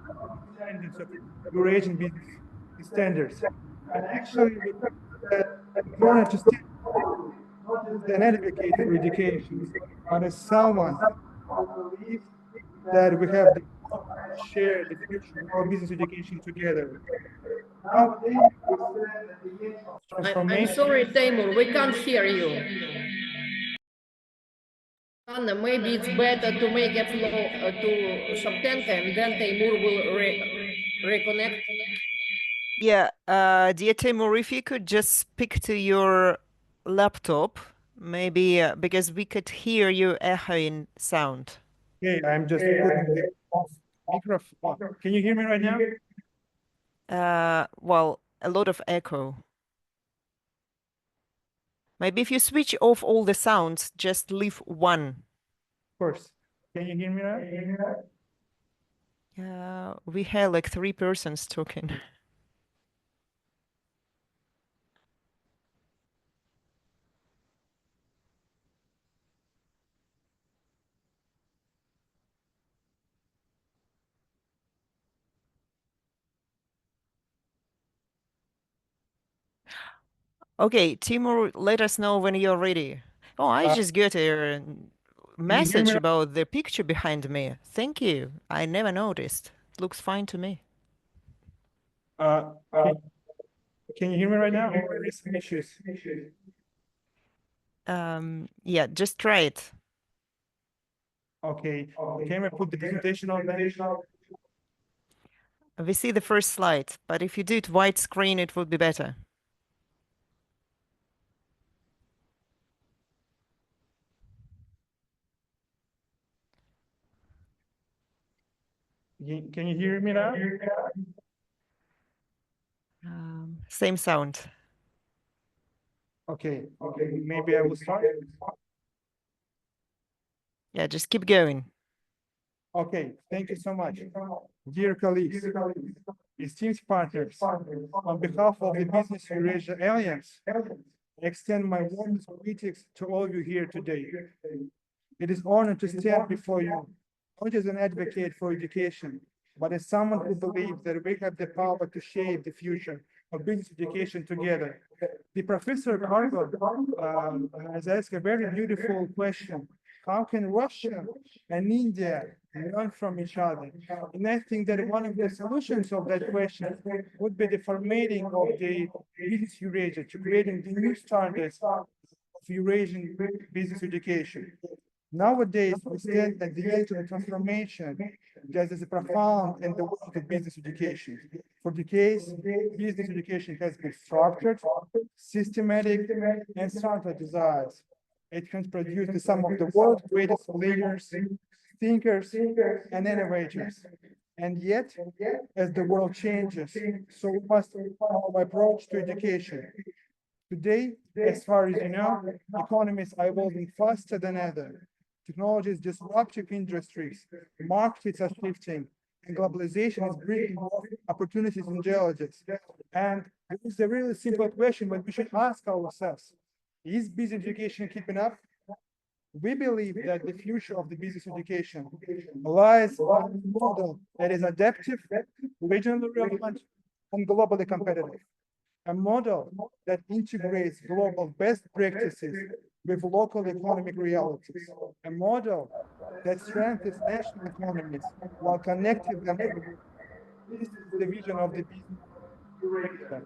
standards of Eurasian business standards. And actually, we wanted to stand not as an advocate for education, but as someone who believes that we have to share the future of business education together. Nowadays, we stand at the edge of I'm transformation. sorry, Taimur, we can't hear you. Anna, maybe it's better to make a flow to Shoptenka and then Taimur will reconnect. Yeah, dear Timur, if you could just speak to your laptop, maybe because we could hear you echoing sound. Okay, I'm just putting the off microphone. Can you hear me right now? Well, a lot of echo. Maybe if you switch off all the sounds, just leave one. Of course. Can you hear me now? We have like 3 persons talking. Okay, Timur, let us know when you're ready. Oh, I just got a message about the picture behind me. Thank you. I never noticed. It looks fine to me. Can you hear me right now? Or is some issues? Yeah, just try it. Okay. Can I put the presentation on there? We see the first slide, but if you do it widescreen, it would be better. Can you hear me now? Same sound. Okay. Maybe I will start. Yeah, just keep going. Okay, thank you so much. Dear colleagues, esteemed partners, on behalf of the Business Eurasia Alliance, I extend my warmest greetings to all of you here today. It is an honor to stand before you, not as an advocate for education, but as someone who believes that we have the power to shape the future of business education together. The Professor Cargo has asked a very beautiful question. How can Russia and India learn from each other? And I think that one of the solutions of that question would be the formatting of the business Eurasia, to creating the new standards of Eurasian business education. Nowadays, we stand at the edge of a transformation that is profound in the world of business education. For decades, business education has been structured, systematic, and standardized. It has produced some of the world's greatest leaders, thinkers, and innovators. And yet, as the world changes, so must our approach to education. Today, as far as you know, economies are evolving faster than ever. Technology is disrupting industries, markets are shifting, and globalization is bringing more opportunities and challenges. And it is a really simple question, but we should ask ourselves, is business education keeping up? We believe that the future of the business education lies on a model that is adaptive, regionally relevant, and globally competitive. A model that integrates global best practices with local economic realities. A model that strengthens national economies while connecting them. This is the vision of the business education.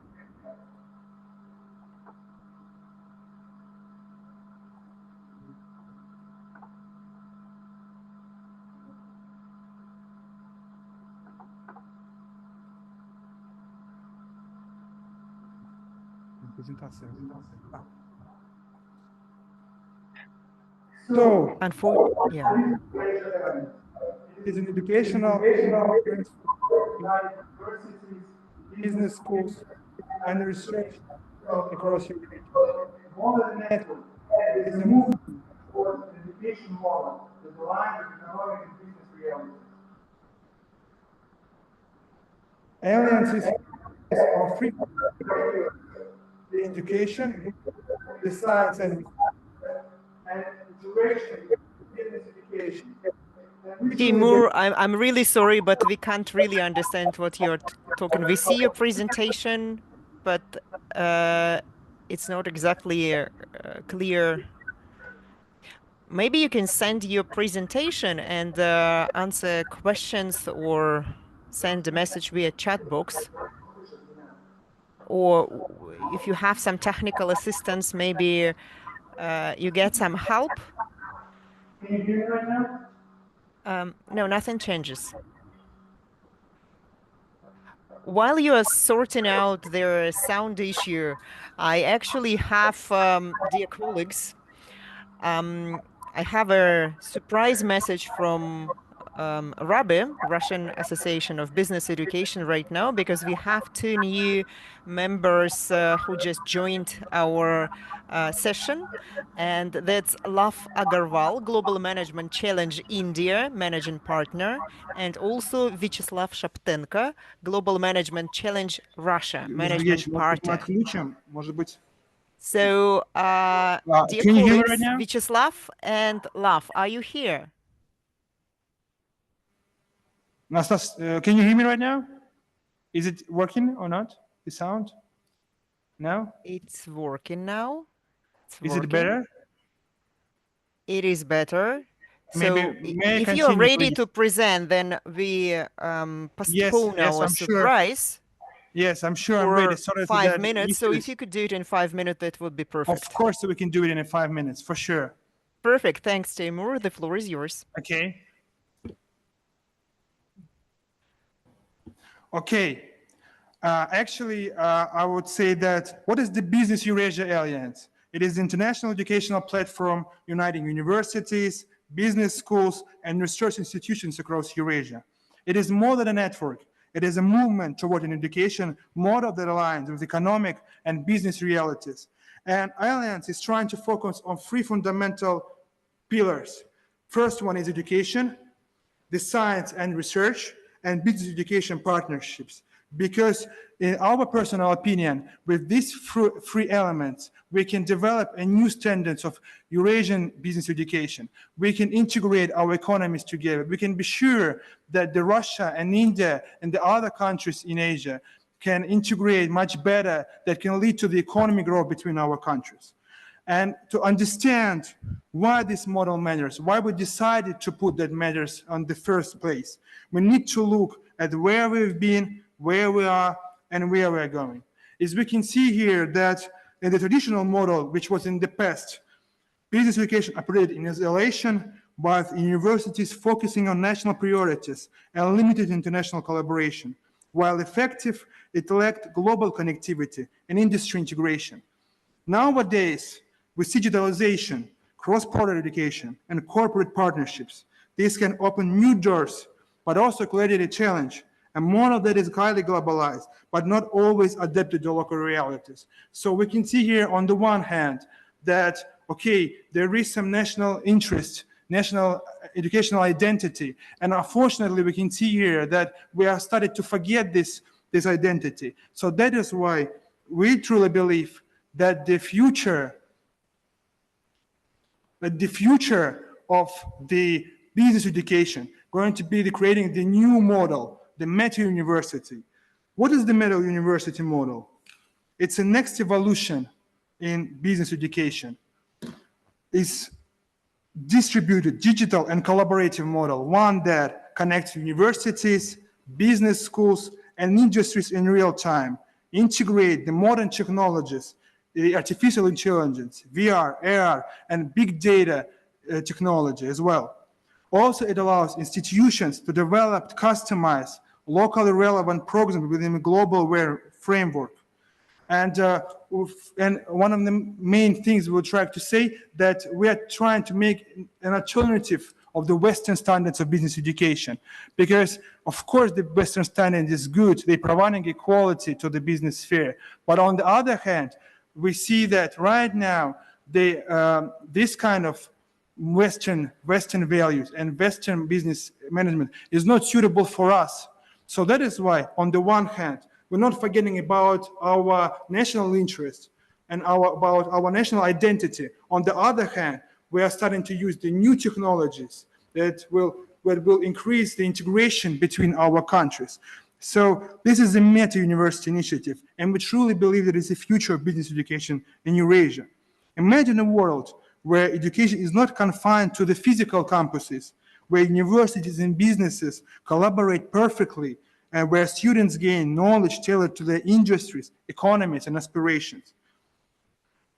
So, unfortunately, yeah. It is an educational universities, business schools, and research across Europe. More than that, it is a movement towards an education model that aligns with economic and business realities. Alliances are free the education, the science, and direction of business education. And Timur, I'm really sorry, but we can't really understand what you're talking. We see your presentation, but it's not exactly clear. Maybe you can send your presentation and answer questions or send a message via chat box. Or if you have some technical assistance, maybe you get some help. Can you hear me right now? No, nothing changes. While you are sorting out their sound issue, I actually have, dear colleagues, I have a surprise message from RABE, Russian Association of Business Education right now, because we have two new members who just joined our session. And that's Lav Agarwal, Global Management Challenge India, Managing Partner, and also Vyacheslav Shaptenko, Global Management Challenge Russia, Management Partner. So, dear Can you hear me right colleagues, now? Vyacheslav and Lav, are you here? Nastas, can you hear me right now? Is it working or not? The sound? No? It's working now. Is it better? It is better. Maybe So may I if you're continue, ready please? to present, then we postpone our I'm sure. surprise Yes, I'm sure I'm for ready. Sorry for 5 that. minutes. So if you could do it in 5 minutes, that would be perfect. Of course, we can do it in 5 minutes, for sure. Perfect. Thanks, Timur. The floor is yours. Okay. Okay. I would say that what is the Business Eurasia Alliance? It is an international educational platform uniting universities, business schools, and research institutions across Eurasia. It is more than a network. It is a movement toward an education model that aligns with economic and business realities. And Alliance is trying to focus on 3 fundamental pillars. First one is education, the science and research, and business education partnerships. Because in our personal opinion, with these 3 elements, we can develop a new standards of Eurasian business education. We can integrate our economies together. We can be sure that the Russia and India and the other countries in Asia can integrate much better, that can lead to the economic growth between our countries. And to understand why this model matters, why we decided to put that matters on the first place, we need to look at where we've been, where we are, and where we are going. As we can see here that in the traditional model, which was in the past, business education operated in isolation, with universities focusing on national priorities and limited international collaboration. While effective, it lacked global connectivity and industry integration. Nowadays, with digitalization, cross-border education, and corporate partnerships, this can open new doors, but also create a challenge. And model that is highly globalized, but not always adapted to local realities. So we can see here on the one hand that, okay, there is some national interest, national educational identity. And unfortunately, we can see here that we are starting to forget this identity. So that is why we truly believe that the future of the business education going to be creating the new model, the Meta University. What is the Meta University model? It's a next evolution in business education. It's distributed, digital, and collaborative model, one that connects universities, business schools, and industries in real time, integrate the modern technologies, the artificial intelligence, VR, AR, and big data technology as well. Also, it allows institutions to develop customized, locally relevant programs within a global framework. And one of the main things we would try to say that we are trying to make an alternative of the Western standards of business education. Because, of course, the Western standard is good. They're providing equality to the business sphere. But on the other hand, we see that right now, this kind of Western values and Western business management is not suitable for us. So that is why, on the one hand, we're not forgetting about our national interest and about our national identity. On the other hand, we are starting to use the new technologies that will what will increase the integration between our countries. So this is a meta-university initiative, and we truly believe that it's the future of business education in Eurasia. Imagine a world where education is not confined to the physical campuses, where universities and businesses collaborate perfectly, and where students gain knowledge tailored to their industries, economies, and aspirations.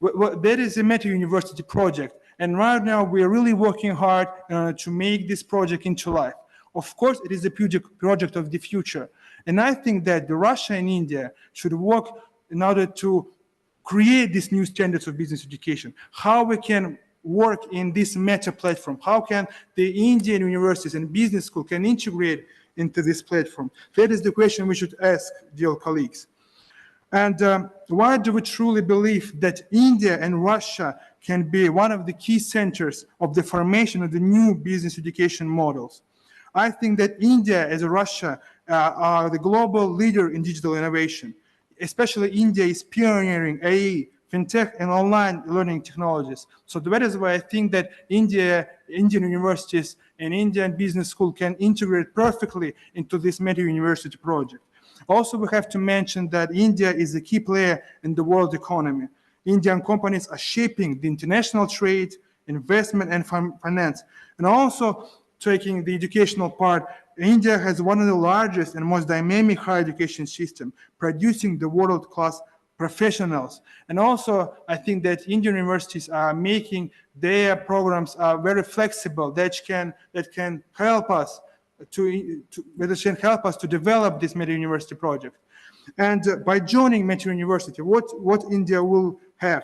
That is a meta-university project, and right now we are really working hard to make this project into life. Of course, it is a project of the future, and I think that Russia and India should work in order to create these new standards of business education. How we can work in this meta platform? How can the Indian universities and business school can integrate into this platform? That is the question we should ask, dear colleagues. And why do we truly believe that India and Russia can be one of the key centers of the formation of the new business education models? I think that India and Russia are the global leader in digital innovation. Especially India is pioneering AI, fintech, and online learning technologies. So that is why I think that Indian universities and Indian business school can integrate perfectly into this meta-university project. Also, we have to mention that India is a key player in the world economy. Indian companies are shaping the international trade, investment, and finance. And also, taking the educational part, India has one of the largest and most dynamic higher education system, producing the world-class professionals. And also, I think that Indian universities are making their programs very flexible, that can help us to develop this Meta University project. And by joining Meta University, what India will have?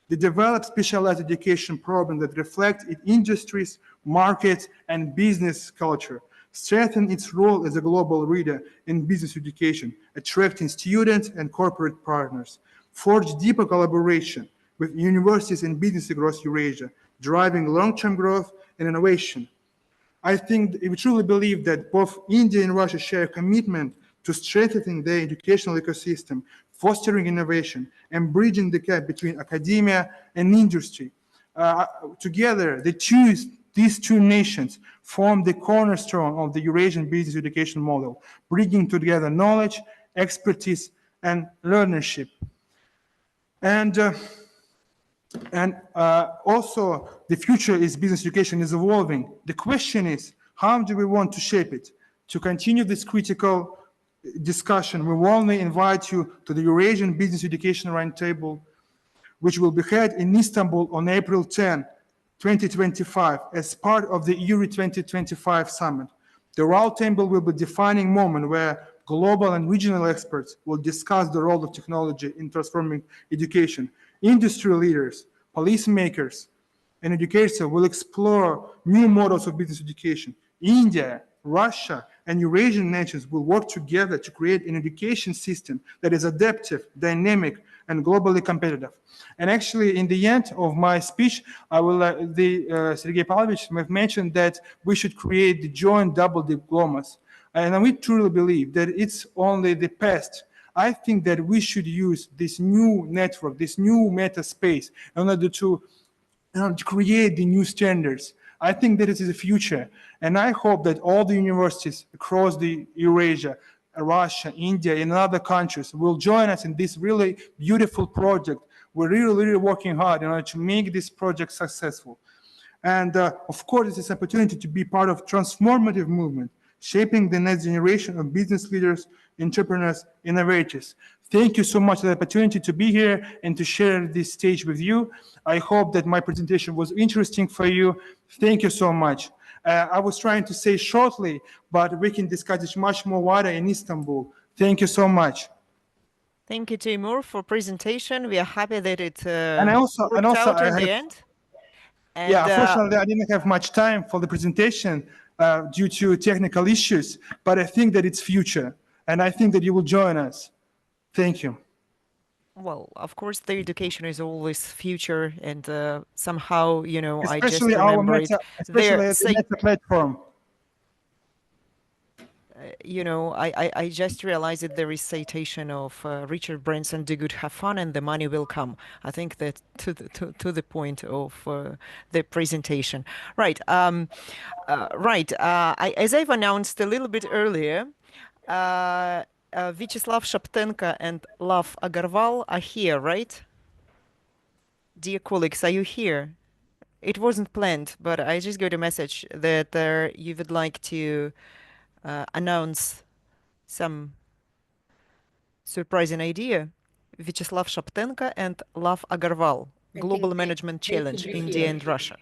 They develop specialized education programs that reflect its industries, markets, and business culture, strengthen its role as a global leader in business education, attracting students and corporate partners, forge deeper collaboration with universities and business across Eurasia, driving long-term growth and innovation. I think we truly believe that both India and Russia share a commitment to strengthening their educational ecosystem, fostering innovation, and bridging the gap between academia and industry. Together, these two nations form the cornerstone of the Eurasian business education model, bringing together knowledge, expertise, and learnership. And also, the future is business education is evolving. The question is, how do we want to shape it? To continue this critical discussion, we warmly invite you to the Eurasian Business Education Roundtable, which will be held in Istanbul on April 10, 2025, as part of the EURI 2025 summit. The roundtable will be a defining moment where global and regional experts will discuss the role of technology in transforming education. Industry leaders, policymakers, and educators will explore new models of business education. India, Russia, and Eurasian nations will work together to create an education system that is adaptive, dynamic, and globally competitive. And actually, in the end of my speech, I will, Sergei Pavlovich mentioned that we should create the joint double diplomas. And we truly believe that it's only the past. I think that we should use this new network, this new meta space, in order to create the new standards. I think that it is the future. And I hope that all the universities across the Eurasia, Russia, India, and other countries will join us in this really beautiful project. We're really working hard in order to make this project successful. And of course, it's this opportunity to be part of transformative movement, shaping the next generation of business leaders, entrepreneurs, innovators. Thank you so much for the opportunity to be here and to share this stage with you. I hope that my presentation was interesting for you. Thank you so much. I was trying to say shortly, but we can discuss it much more wider in Istanbul. Thank you so much. Thank you, Timur, for presentation. We are happy that it worked out in the end. And, yeah, unfortunately, I didn't have much time for the presentation due to technical issues, but I think that it's future, and I think that you will join us. Thank you. Well, of course, the education is always future, and somehow, you know, Especially I just remember especially the meta platform. you know, I just realized that there is citation of Richard Branson, "Do good, have fun, and the money will come." I think that to the point of the presentation. Right. Right. As I've announced a little bit earlier, Vyacheslav Shaptenko and Lav Agarwal are here, right? Dear colleagues, are you here? It wasn't planned, but I just got a message that you would like to announce some surprising idea. Vyacheslav Shaptenko and Lav Agarwal, Global Management Challenge, India and Russia.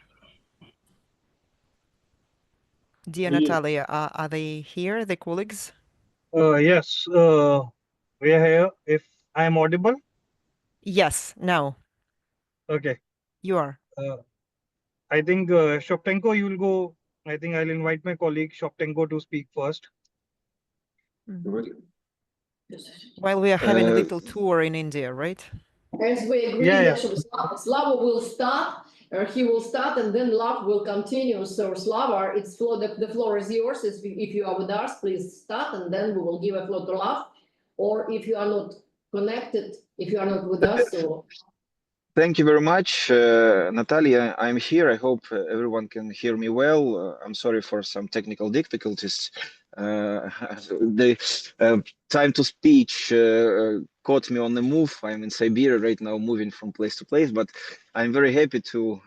Dear Natalia, are they here, the colleagues? Yes, we are here. If I am audible? Yes, now. Okay. You are. I think Shoptenko, you will go. I think I'll invite my colleague Shoptenko to speak first. While we are having a little tour in India, right? As we agreed, actually, Slava will start, he will start, and then Lav will continue. So Slava, the floor is yours. If you are with us, please start, and then we will give a floor to Lav. Or if you are not connected, if you are not with us, so. Thank you very much, Natalia. I'm here. I hope everyone can hear me well. I'm sorry for some technical difficulties. The time to speech caught me on the move. I'm in Siberia right now, moving from place to place. But I'm very happy to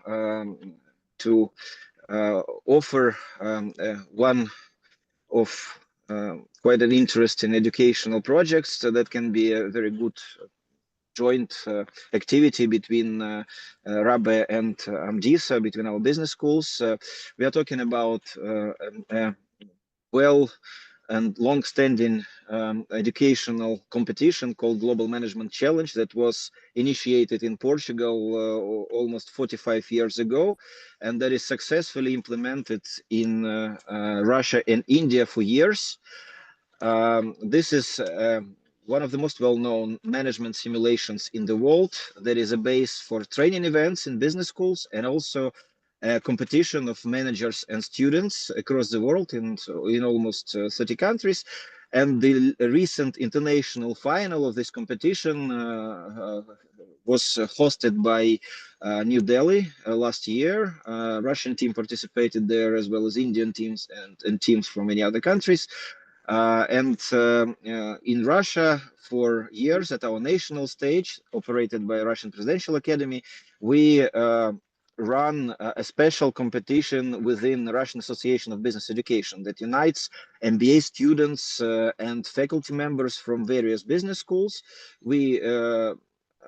offer one of quite an interesting educational projects that can be a very good joint activity between RABE and AMDISA, between our business schools. We are talking about well and long-standing educational competition called Global Management Challenge that was initiated in Portugal almost 45 years ago, and that is successfully implemented in Russia and India for years. This is one of the most well-known management simulations in the world. That is a base for training events in business schools and also a competition of managers and students across the world in almost 30 countries. And the recent international final of this competition was hosted by New Delhi last year. Russian team participated there, as well as Indian teams and teams from many other countries. In Russia, for years at our national stage, operated by Russian Presidential Academy, we run a special competition within the Russian Association of Business Education that unites MBA students and faculty members from various business schools. We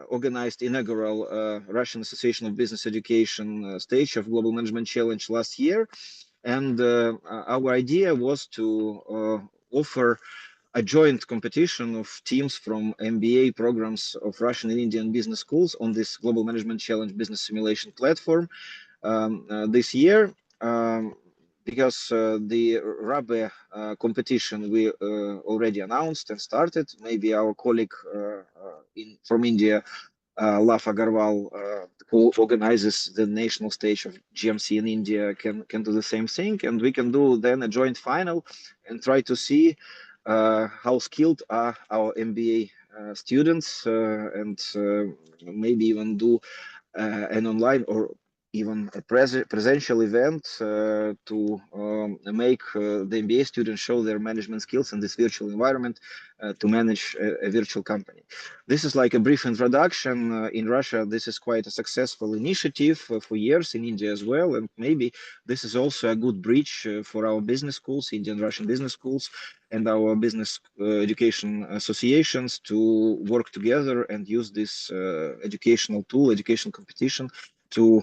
organized inaugural Russian Association of Business Education stage of Global Management Challenge last year. And our idea was to offer a joint competition of teams from MBA programs of Russian and Indian business schools on this Global Management Challenge business simulation platform this year. Because the RABE competition we already announced and started. Maybe our colleague from India, Lav Agarwal, who organizes the national stage of GMC in India, can do the same thing, and we can do then a joint final and try to see how skilled are our MBA students, and maybe even do an online or even a presential event to make the MBA students show their management skills in this virtual environment to manage a virtual company. This is like a brief introduction. In Russia, this is quite a successful initiative for years, in India as well, and maybe this is also a good bridge for our business schools, Indian Russian business schools, and our business education associations to work together and use this educational tool, education competition, to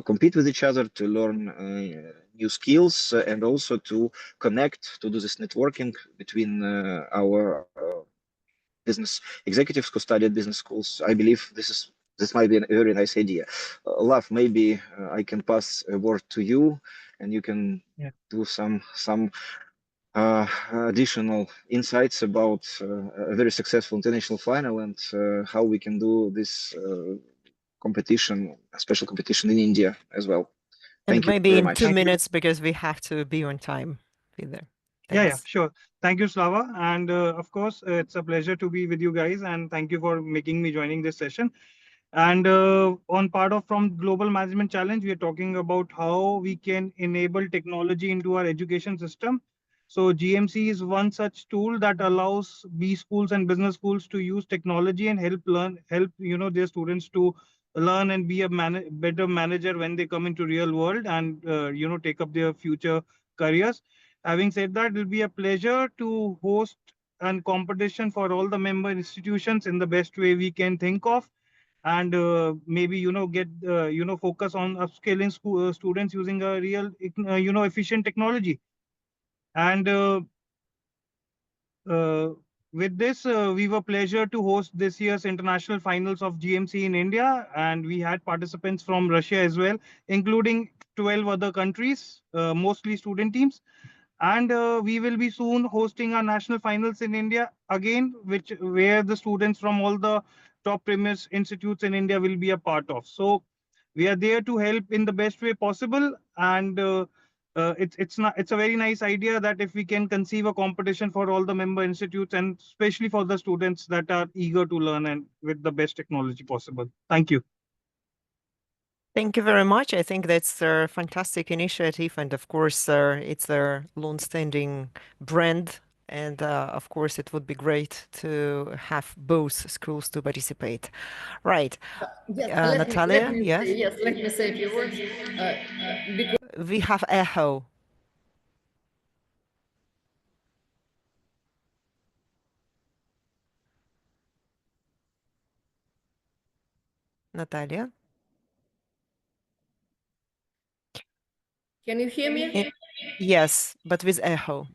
compete with each other, to learn new skills, and also to connect, to do this networking between our business executives who study at business schools. I believe this might be a very nice idea. Lav, maybe I can pass a word to you, and you can do some additional insights about a very successful international final and how we can do this competition, a special competition in India as well. And Thank you maybe very in much. 2 minutes, because we have to be on time with there. Thanks. Sure. Thank you, Slava. And of course, it's a pleasure to be with you guys. And thank you for making me joining this session. And on part of from Global Management Challenge, we are talking about how we can enable technology into our education system. So GMC is one such tool that allows B schools and business schools to use technology and help their students to learn and be a better manager when they come into real world and take up their future careers. Having said that, it will be a pleasure to host a competition for all the member institutions in the best way we can think of, and maybe get focus on upscaling students using a real efficient technology. And with this, we were pleasure to host this year's international finals of GMC in India, and we had participants from Russia as well, including 12 other countries, mostly student teams. And we will be soon hosting our national finals in India again, where the students from all the top premier institutes in India will be a part of. So we are there to help in the best way possible. And it's a very nice idea that if we can conceive a competition for all the member institutes and especially for the students that are eager to learn and with the best technology possible. Thank you. Thank you very much. I think that's a fantastic initiative, and of course, it's a long-standing brand. And of course, it would be great to have both schools to participate. Right. Natalia, yes? Let me say a few words. Because We have echo. Natalia? can you hear me? Yes, but with echo.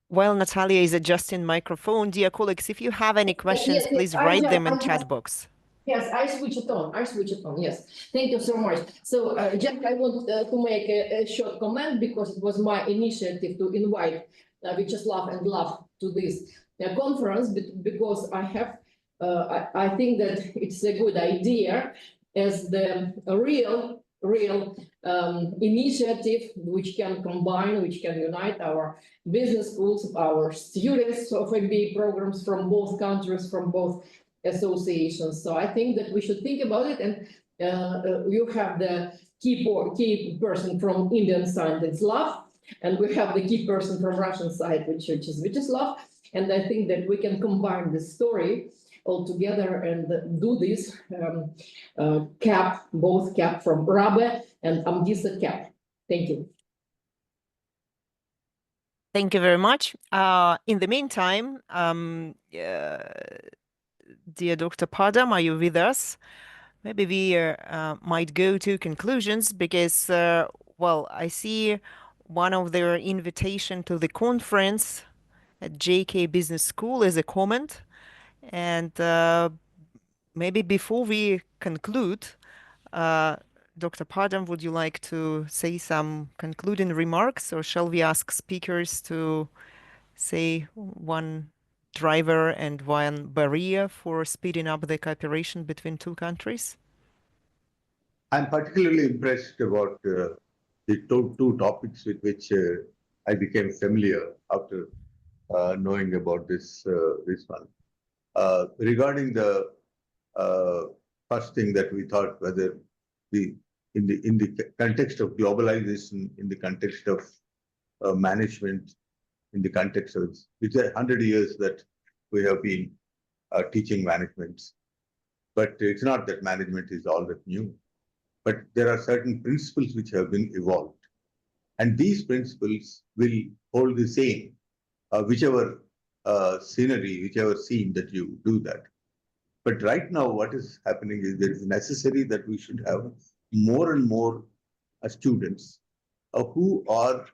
While Natalia is adjusting microphone, dear colleagues, if you have any questions, please write them in chat box. Yes, I switch it on. Yes, thank you so much. So just I want to make a short comment because it was my initiative to invite Vyacheslav and Lav to this conference, because I have, I think that it's a good idea as the real initiative which can combine, which can unite our business schools, our students of MBA programs from both countries, from both associations. So I think that we should think about it. And you have the key person from Indian side, that's Lav, and we have the key person from Russian side, which is Vyacheslav. And I think that we can combine this story all together and do this both CAP from RABE and AMDISA CAP. Thank you. Thank you very much. In the meantime, dear Dr. Padam, are you with us? Maybe we might go to conclusions because, well, I see one of their invitation to the conference at JK Business School as a comment. And maybe before we conclude, Dr. Padam, would you like to say some concluding remarks, or shall we ask speakers to say one driver and one barrier for speeding up the cooperation between two countries? I'm particularly impressed about the two topics with which I became familiar after knowing about this one. Regarding the first thing that we thought, whether in the context of globalization, in the context of management, in the context of it's 100 years that we have been teaching management, but it's not that management is all that new, but there are certain principles which have been evolved, and these principles will hold the same whichever scenery, whichever scene that you do that. But right now, what is happening is that it's necessary that we should have more and more students who are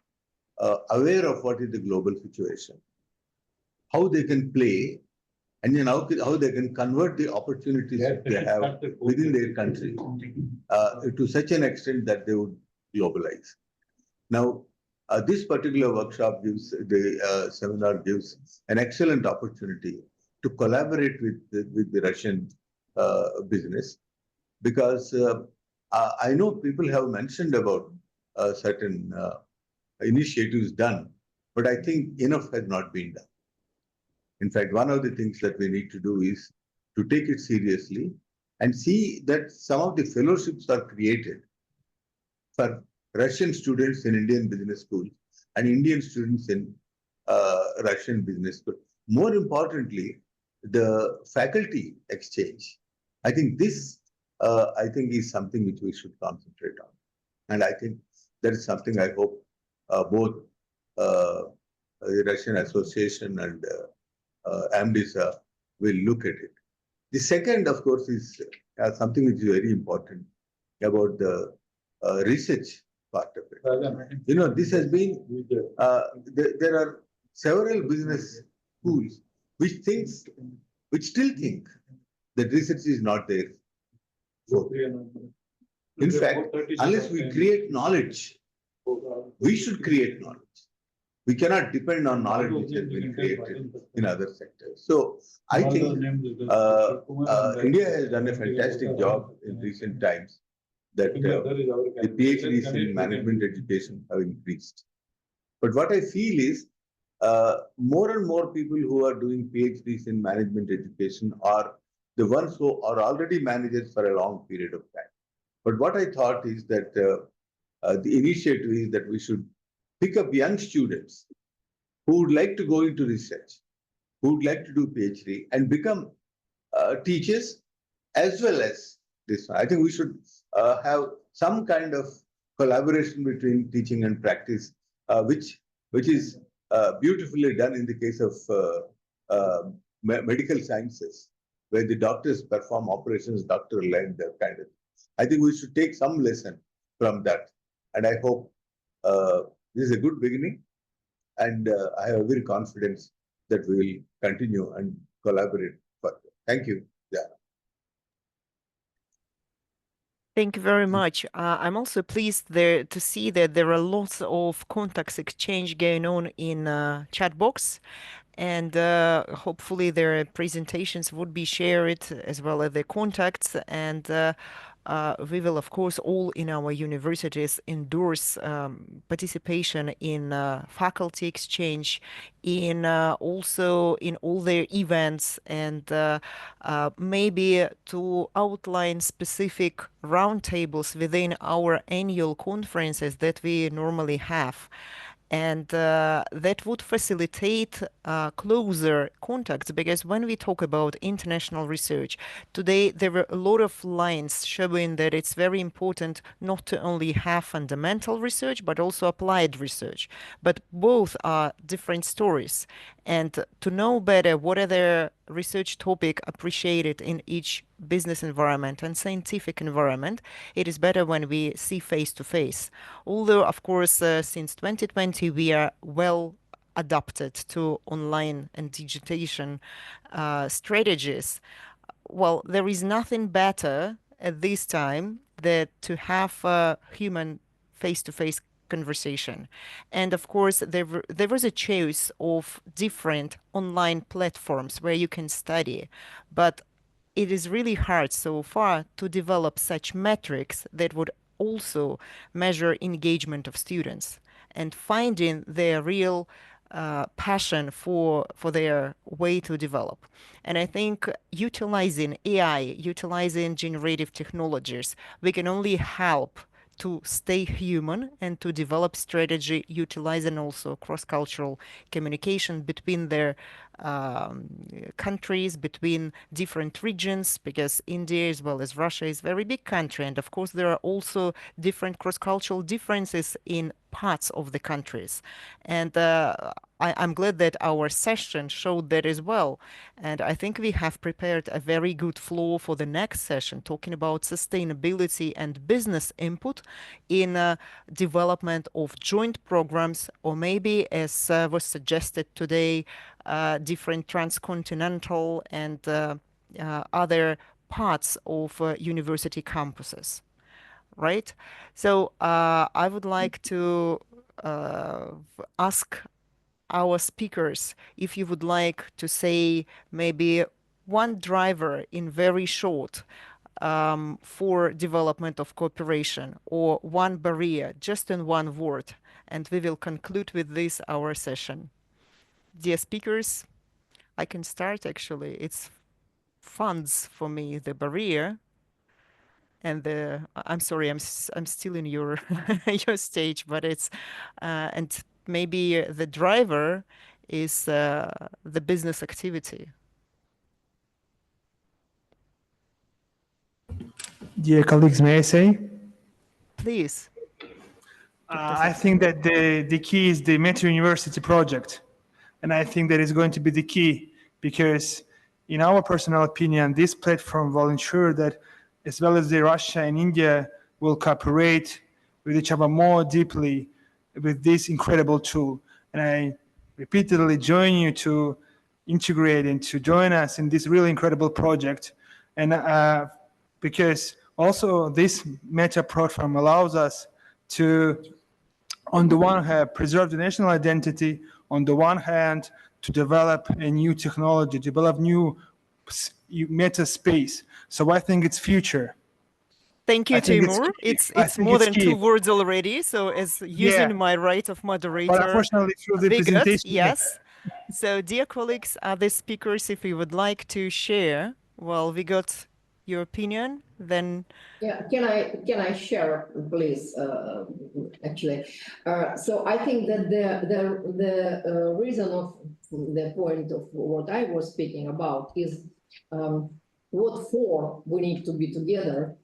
aware of what is the global situation, how they can play, and then how they can convert the opportunities that they have within their country to such an extent that they would globalize. Now, this particular workshop gives, the seminar gives an excellent opportunity to collaborate with the Russian business, because I know people have mentioned about certain initiatives done, but I think enough has not been done. In fact, one of the things that we need to do is to take it seriously and see that some of the fellowships are created for Russian students in Indian business schools and Indian students in Russian business school. More importantly, the faculty exchange. I think this, is something which we should concentrate on. And I think that is something I hope both the Russian Association and AMDISA will look at it. The second, of course, is something which is very important about the research part of it. You know, this has been, there are several business schools which still think that research is not their focus. In fact, unless we create knowledge, we should create knowledge. We cannot depend on knowledge which has been created in other sectors. So I think India has done a fantastic job in recent times that the PhDs in management education have increased. But what I feel is more and more people who are doing PhDs in management education are the ones who are already managers for a long period of time. But what I thought is that the initiative is that we should pick up young students who would like to go into research, who would like to do PhD and become teachers as well as this one. I think we should have some kind of collaboration between teaching and practice, which is beautifully done in the case of medical sciences, where the doctors perform operations, doctor-led kind of. I think we should take some lesson from that, and I hope this is a good beginning, and I have every confidence that we will continue and collaborate further. Thank you. Yeah. Thank you very much. I'm also pleased there to see that there are lots of contacts exchange going on in chat box, and hopefully their presentations would be shared as well as their contacts, and we will of course all in our universities endorse participation in faculty exchange, in also in all their events, and maybe to outline specific roundtables within our annual conferences that we normally have. And that would facilitate closer contacts, because when we talk about international research, today there were a lot of lines showing that it's very important not to only have fundamental research, but also applied research. But both are different stories. And to know better what are the research topic appreciated in each business environment and scientific environment, it is better when we see face to face. Although, of course, since 2020, we are well adapted to online and digitization strategies. Well, there is nothing better at this time than to have a human face-to-face conversation. And of course, there was a choice of different online platforms where you can study, but it is really hard so far to develop such metrics that would also measure engagement of students and finding their real passion for their way to develop. And I think utilizing AI, utilizing generative technologies, we can only help to stay human and to develop strategy utilizing also cross-cultural communication between their countries, between different regions, because India as well as Russia is a very big country, and of course there are also different cross-cultural differences in parts of the countries. And I'm glad that our session showed that as well. And I think we have prepared a very good flow for the next session, talking about sustainability and business input in development of joint programs, or maybe, as was suggested today, different transcontinental and other parts of university campuses. Right? So I would like to ask our speakers if you would like to say maybe one driver in very short for development of cooperation, or one barrier, just in one word. And we will conclude with this our session. Dear speakers, I can start actually. It's funds for me, the barrier. And I'm sorry, I'm still in your your stage, but it's and maybe the driver is the business activity. Dear colleagues, may I say? Please. I think that the key is the Metro University project. And I think that is going to be the key because, in our personal opinion, this platform will ensure that as well as Russia and India will cooperate with each other more deeply with this incredible tool. And I repeatedly join you to integrate and to join us in this really incredible project. And because also this meta platform allows us to, on the one hand, preserve the national identity, on the one hand, to develop a new technology, develop new meta space. So I think it's future. Thank you, Timur. It's more than 2 words already. So as using my right of moderator, but unfortunately through the presentation, yes. So dear colleagues, other speakers, if you would like to share, well, we got your opinion, then. Yeah, can I share, please? Actually, so I think that the reason of the point of what I was speaking about is what for we need to be together,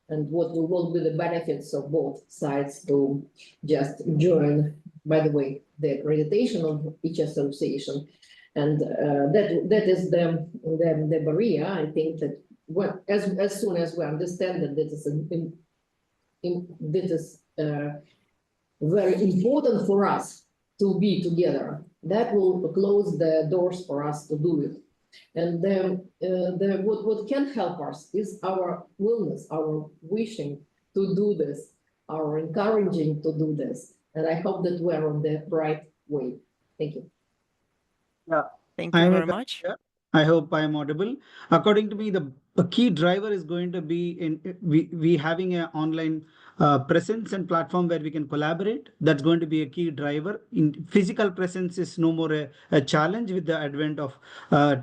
and what will be the benefits of both sides to just join. By the way, the accreditation of each association, and that is the barrier. I think that. Well, as soon as we understand that this is very important for us to be together, that will close the doors for us to do it. And then what can help us is our willingness, our wishing to do this, our encouraging to do this. And I hope that we're on the right way. Thank you. Yeah. Thank you very much. I hope I am audible. According to me, the key driver is going to be in we having an online presence and platform where we can collaborate. That's going to be a key driver. In physical presence is no more a challenge with the advent of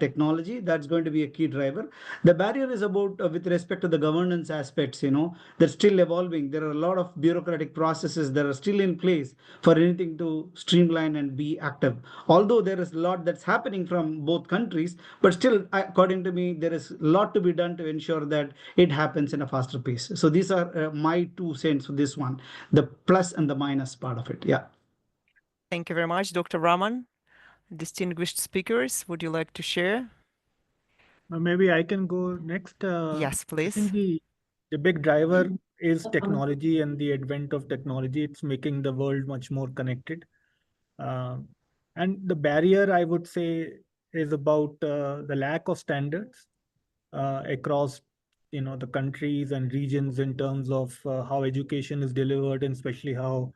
technology. That's going to be a key driver. The barrier is about with respect to the governance aspects. They're still evolving. There are a lot of bureaucratic processes that are still in place for anything to streamline and be active. Although there is a lot that's happening from both countries, but still, according to me, there is a lot to be done to ensure that it happens in a faster pace. So these are my 2 cents for this one, the plus and the minus part of it. Yeah. Thank you very much, Dr. Raman. Distinguished speakers, would you like to share? Maybe I can go next. Yes, please. I think the big driver is technology and the advent of technology. It's making the world much more connected. And the barrier, I would say, is about the lack of standards across the countries and regions in terms of how education is delivered, and especially how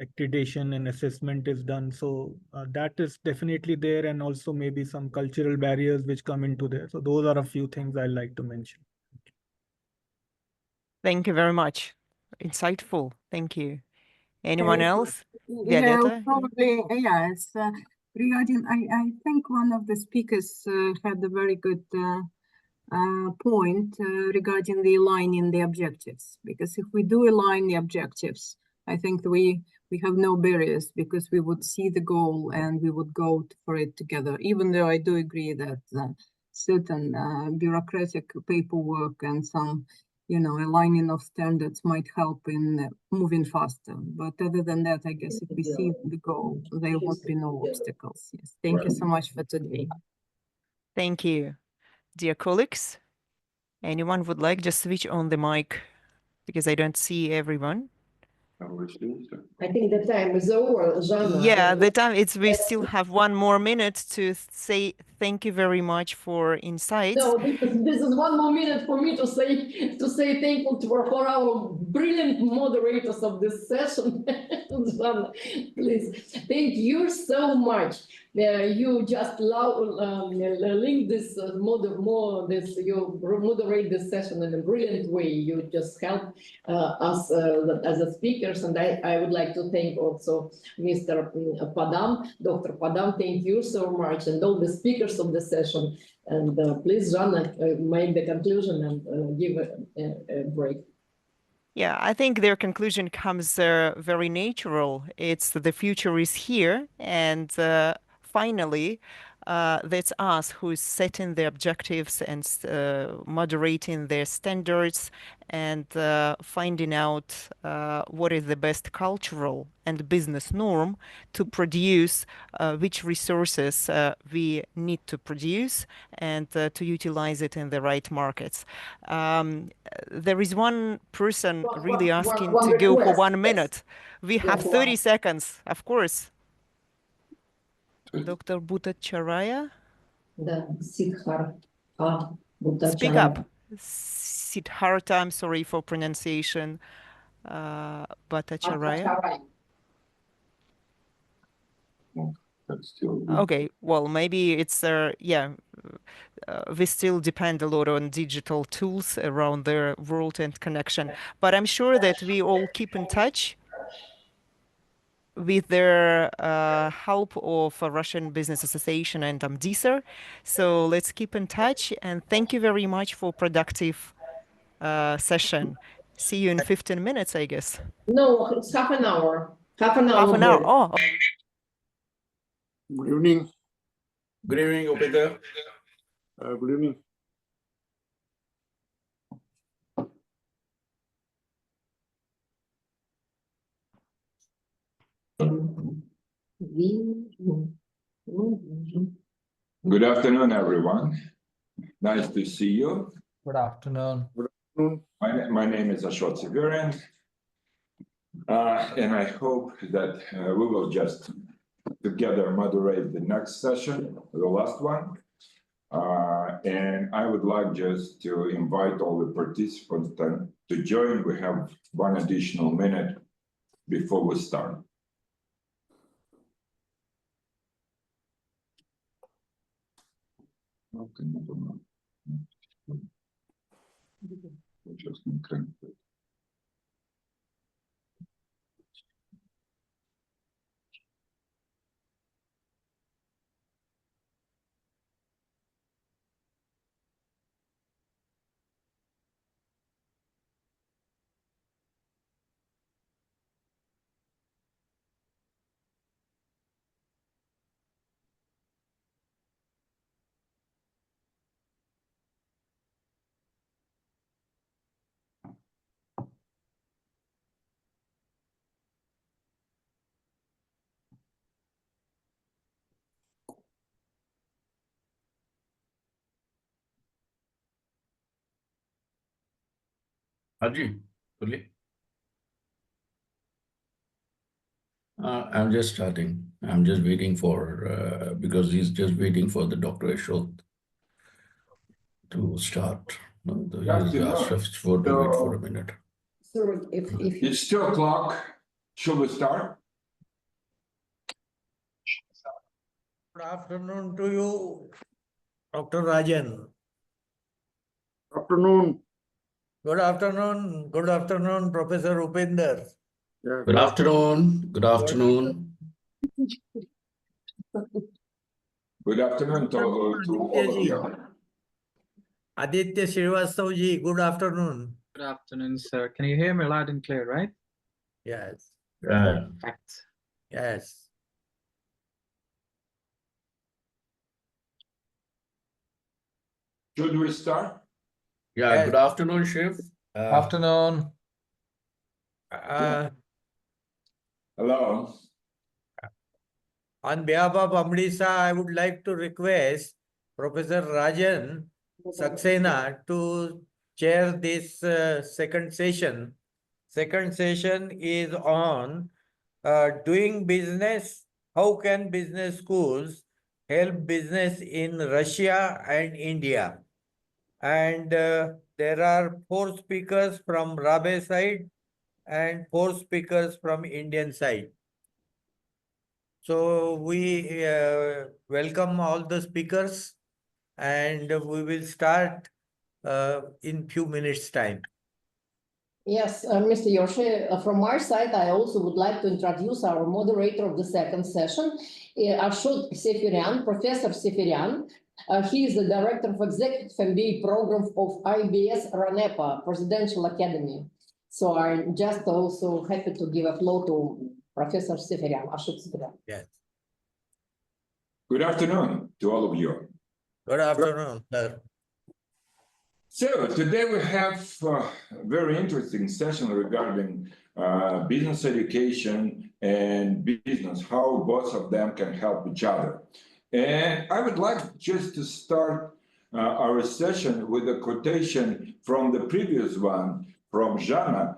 accreditation and assessment is done. So that is definitely there, and also maybe some cultural barriers which come into there. So those are a few things I like to mention. Thank you very much. Insightful. Thank you. Anyone else? Yeah, Violeta? probably, yes. Regarding, I think one of the speakers had a very good point regarding the aligning the objectives, because if we do align the objectives, I think we have no barriers, because we would see the goal and we would go for it together, even though I do agree that certain bureaucratic paperwork and some aligning of standards might help in moving faster. But other than that, I guess if we see the goal, there won't be no obstacles. Yes. Thank you so much for today. Thank you. Dear colleagues, anyone would like just switch on the mic, because I don't see everyone. I think the time is over, Zhanna. Yeah, the time we still have 1 more minute to say thank you very much for insights. No, this is 1 more minute for me to say thank you for our brilliant moderators of this session. Zhanna, please, thank you so much You just link this you moderate this session in a brilliant way. You just help us as a speakers, and I would like to thank also Mr. Padam, Dr. Padam. Thank you so much, and all the speakers of the session. And please, Жанна, make the conclusion and give a break. Yeah, I think their conclusion comes very natural. It's the future is here, and finally, that's us who is setting the objectives and moderating their standards and finding out what is the best cultural and business norm to produce which resources we need to produce and to utilize it in the right markets. There is one person really asking to go for 1 minute. We have 30 seconds, of course. Dr. Bhattacharya? Speak up. Siddhartha, I'm sorry for pronunciation. Bhattacharya? Okay, well, maybe it's, we still depend a lot on digital tools around the world and connection. But I'm sure that we all keep in touch with the help of Russian Business Association and AMDISA. So let's keep in touch, and thank you very much for productive session. See you in 15 minutes, I guess. No, it's half an hour. Half an hour. Half an hour. Oh. Good evening. Good evening, Upinder. Good evening. Good afternoon, everyone. Nice to see you. Good afternoon. Good afternoon. My name is Ashot Sibirin, and I hope that we will just together moderate the next session, the last one. And I would like just to invite all the participants to join. We have 1 additional minute before we start. Okay, never mind. Just Haji, I'm just starting. I'm just waiting for, because he's just waiting for the Dr. Ashot to start. He has asked us to wait for a minute. So it's 2 o'clock. Should we start? Good afternoon to you, Dr. Rajan. Afternoon. Good afternoon. Good afternoon, Professor Upinder. Yeah, Good afternoon. Good afternoon. Good afternoon to all of you. Aditya Srivastava-ji, good afternoon. Good afternoon, sir. Can you hear me loud and clear, right? Yes. Perfect. Yes. Should we start? Yeah, Yes. good afternoon, Shiv. Afternoon. Hello. On behalf of AMDISA, I would like to request Professor Rajan Saxena to chair this second session. Second session is on doing business. How can business schools help business in Russia and India? And there are 4 speakers from RABE side and 4 speakers from Indian side. So we welcome all the speakers and we will start in few minutes time. Yes, Mr. Yoshi, from my side, I also would like to introduce our moderator of the second session, Ashok Seferian, Professor Seferian. He is the Director of Executive MBA Program of AMDISA-RABE Presidential Academy. So I'm just also happy to give a floor to Professor Seferian, Ashok Seferian. Yes. Good afternoon to all of you. Good afternoon, sir. So today we have a very interesting session regarding business education and business, how both of them can help each other. And I would like just to start our session with a quotation from the previous one, from Jana.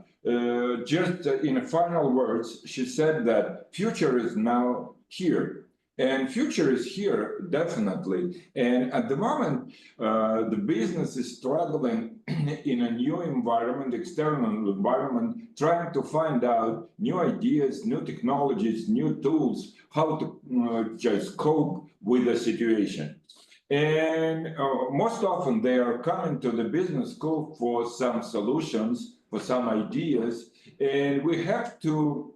Just in final words, she said that future is now here. And future is here, definitely. And at the moment, the business is struggling in a new environment, external environment, trying to find out new ideas, new technologies, new tools, how to just cope with the situation. And most often they are coming to the business school for some solutions, for some ideas, and we have to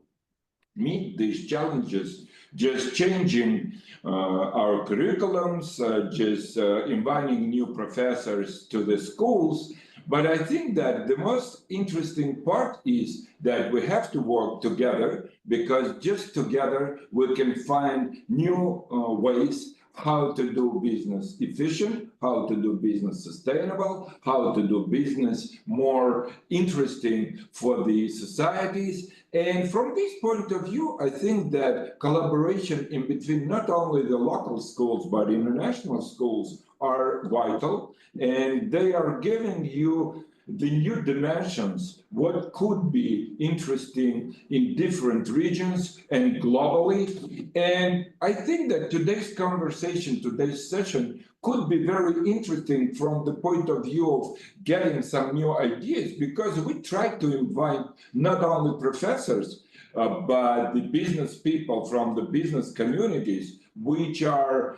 meet these challenges, just changing our curriculums, just inviting new professors to the schools. But I think that the most interesting part is that we have to work together, because just together we can find new ways how to do business efficient, how to do business sustainable, how to do business more interesting for the societies. And from this point of view, I think that collaboration in between not only the local schools, but international schools are vital, and they are giving you the new dimensions, what could be interesting in different regions and globally. And I think that today's conversation, today's session could be very interesting from the point of view of getting some new ideas, because we try to invite not only professors, but the business people from the business communities, which are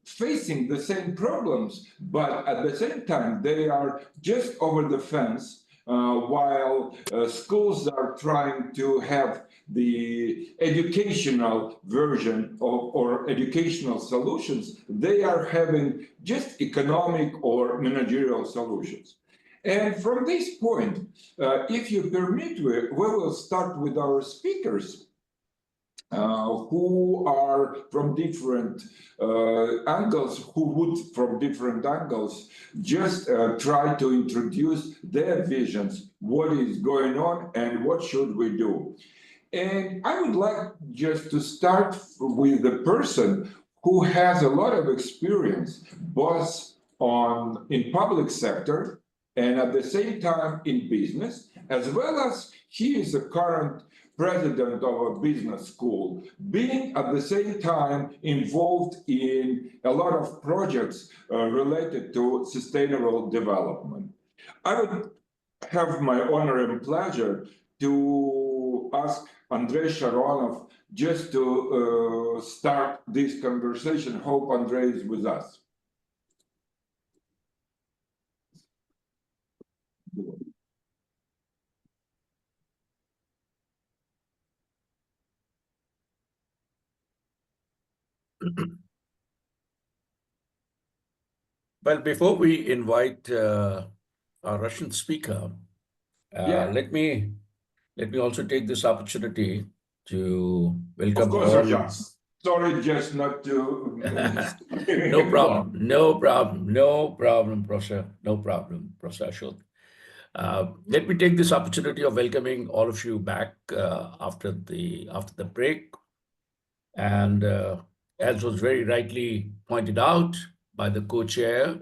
facing the same problems, but at the same time, they are just over the fence, while schools are trying to have the educational version of, or educational solutions. They are having just economic or managerial solutions. And from this point, if you permit, we will start with our speakers, who are from different angles, who would from different angles just try to introduce their visions, what is going on and what should we do. And I would like just to start with the person who has a lot of experience, both in public sector and at the same time in business, as well as he is a current president of a business school, being at the same time involved in a lot of projects related to sustainable development. I would have my honor and pleasure to ask Andrei Sharonov just to start this conversation. Hope Andrei is with us. Well, before we invite our Russian speaker, let me also take this opportunity to welcome of course, all. Sorry, just not to. No problem. No problem. No problem, Professor. No problem, Professor Ashok. Let me take this opportunity of welcoming all of you back after the break. And as was very rightly pointed out by the co-chair,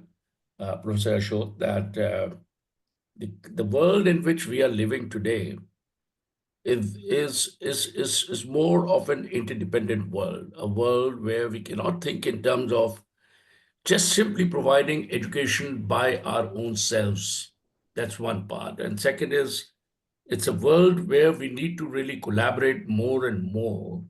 Professor Ashok, that the world in which we are living today is more of an interdependent world, a world where we cannot think in terms of just simply providing education by our own selves. That's one part. And second is, it's a world where we need to really collaborate more and more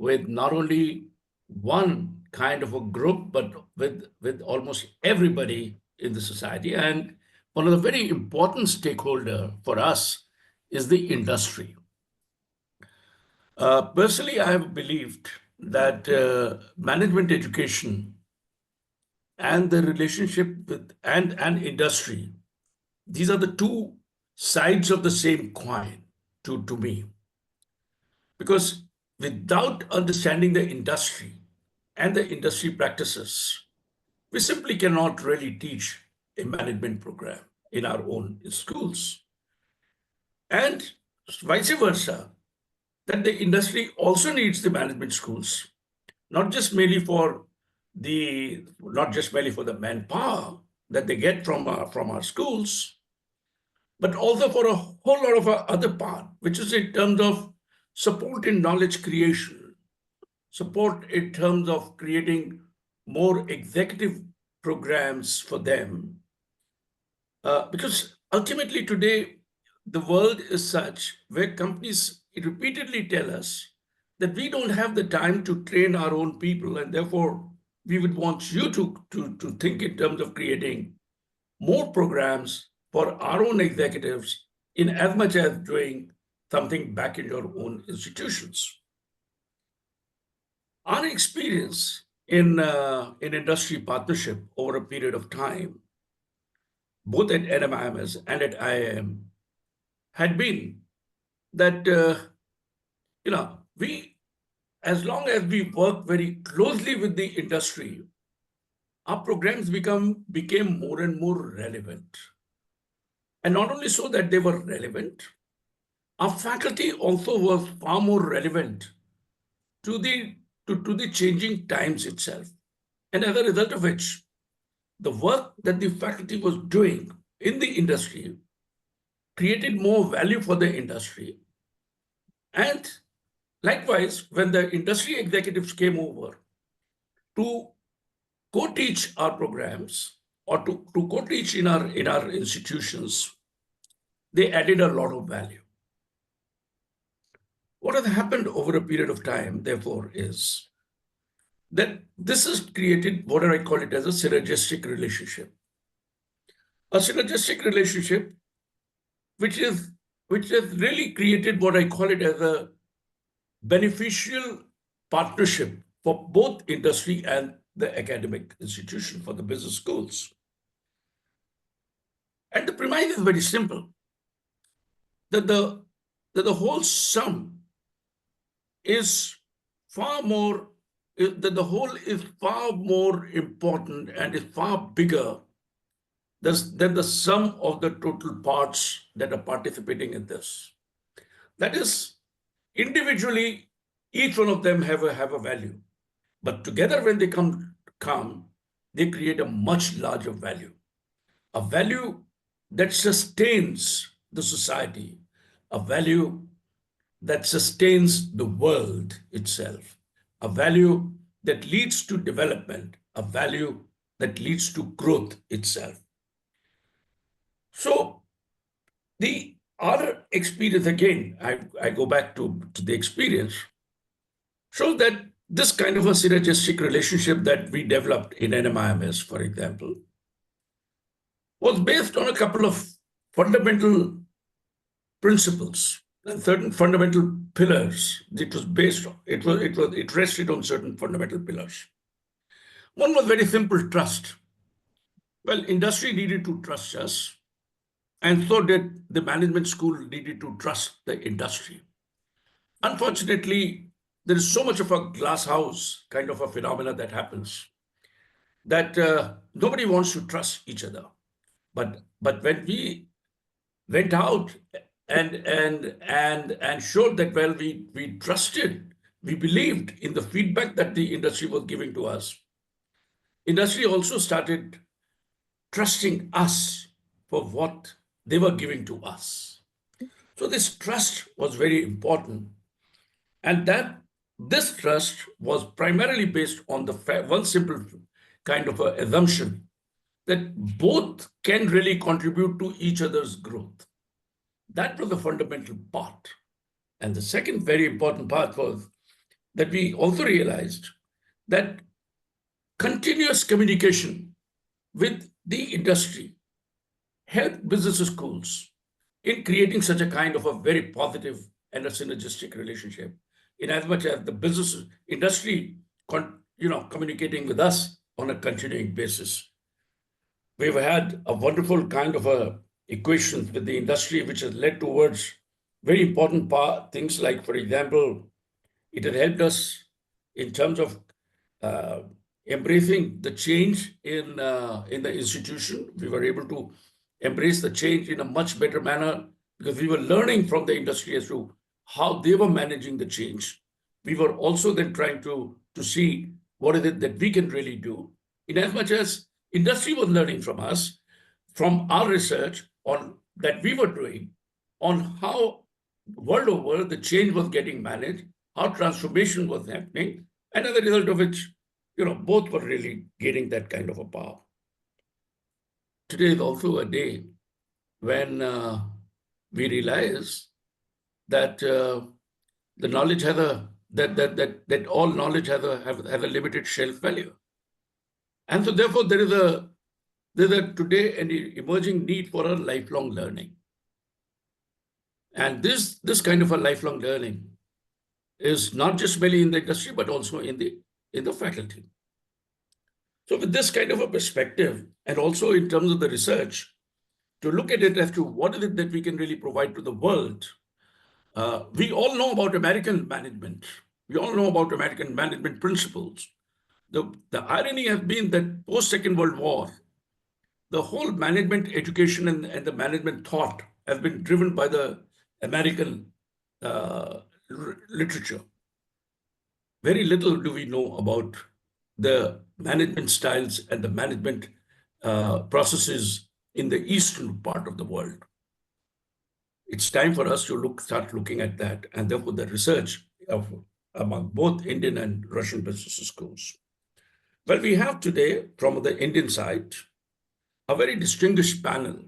with not only one kind of a group, but with almost everybody in the society. And one of the very important stakeholder for us is the industry. Personally, I have believed that management education and the relationship with and industry, these are the two sides of the same coin to me. Because without understanding the industry and the industry practices, we simply cannot really teach a management program in our own schools. And vice versa, that the industry also needs the management schools, not just merely for the manpower that they get from our schools, but also for a whole lot of other part, which is in terms of support in knowledge creation, support in terms of creating more executive programs for them. Because ultimately today, the world is such where companies repeatedly tell us that we don't have the time to train our own people, and therefore we would want you to think in terms of creating more programs for our own executives in as much as doing something back in your own institutions. Our experience in industry partnership over a period of time, both at NMIMS and at IIM, had been that we, as long as we work very closely with the industry, our programs became more and more relevant. And not only so that they were relevant, our faculty also was far more relevant to the changing times itself. And as a result of which, the work that the faculty was doing in the industry created more value for the industry. And likewise, when the industry executives came over to co-teach our programs or to co-teach in our institutions, they added a lot of value. What has happened over a period of time, therefore, is that this has created what I call it as a synergistic relationship. A synergistic relationship which has really created what I call it as a beneficial partnership for both industry and the academic institution, for the business schools. And the premise is very simple, that the whole sum is far more, that the whole is far more important and is far bigger than the sum of the total parts that are participating in this. That is, individually, each one of them have a value, but together when they come, they create a much larger value, a value that sustains the society, a value that sustains the world itself, a value that leads to development, a value that leads to growth itself. So the other experience, again, I go back to the experience, shows that this kind of a synergistic relationship that we developed in NMIMS, for example, was based on a couple of fundamental principles and certain fundamental pillars. It was based on, it rested on certain fundamental pillars. One was very simple: trust. Well, industry needed to trust us, and so did the management school needed to trust the industry. Unfortunately, there is so much of a glass house kind of a phenomena that happens that nobody wants to trust each other. But when we went out and showed that, well, we trusted, we believed in the feedback that the industry was giving to us, industry also started trusting us for what they were giving to us. So this trust was very important. And that this trust was primarily based on the one simple kind of a assumption that both can really contribute to each other's growth. That was the fundamental part. And the second very important part was that we also realized that continuous communication with the industry helped business schools in creating such a kind of a very positive and a synergistic relationship, in as much as the business industry, communicating with us on a continuing basis. We've had a wonderful kind of a equations with the industry, which has led towards very important things like, for example, it had helped us in terms of embracing the change in the institution. We were able to embrace the change in a much better manner because we were learning from the industry as to how they were managing the change. We were also then trying to see what is it that we can really do, in as much as industry was learning from us, from our research on that we were doing on how world over the change was getting managed, how transformation was happening, and as a result of which, both were really gaining that kind of a power. Today is also a day when we realize that the knowledge has that all knowledge has a limited shelf value, and so therefore there's a today an emerging need for a lifelong learning, and this kind of a lifelong learning is not just merely in the industry but also in the faculty. So with this kind of a perspective, and also in terms of the research, to look at it as to what is it that we can really provide to the world. We all know about American management. We all know about American management principles. The irony has been that post-Second World War, the whole management education and the management thought has been driven by the American literature. Very little do we know about the management styles and the management processes in the eastern part of the world. It's time for us to start looking at that, and therefore the research among both Indian and Russian business schools. Well, we have today, from the Indian side, a very distinguished panel,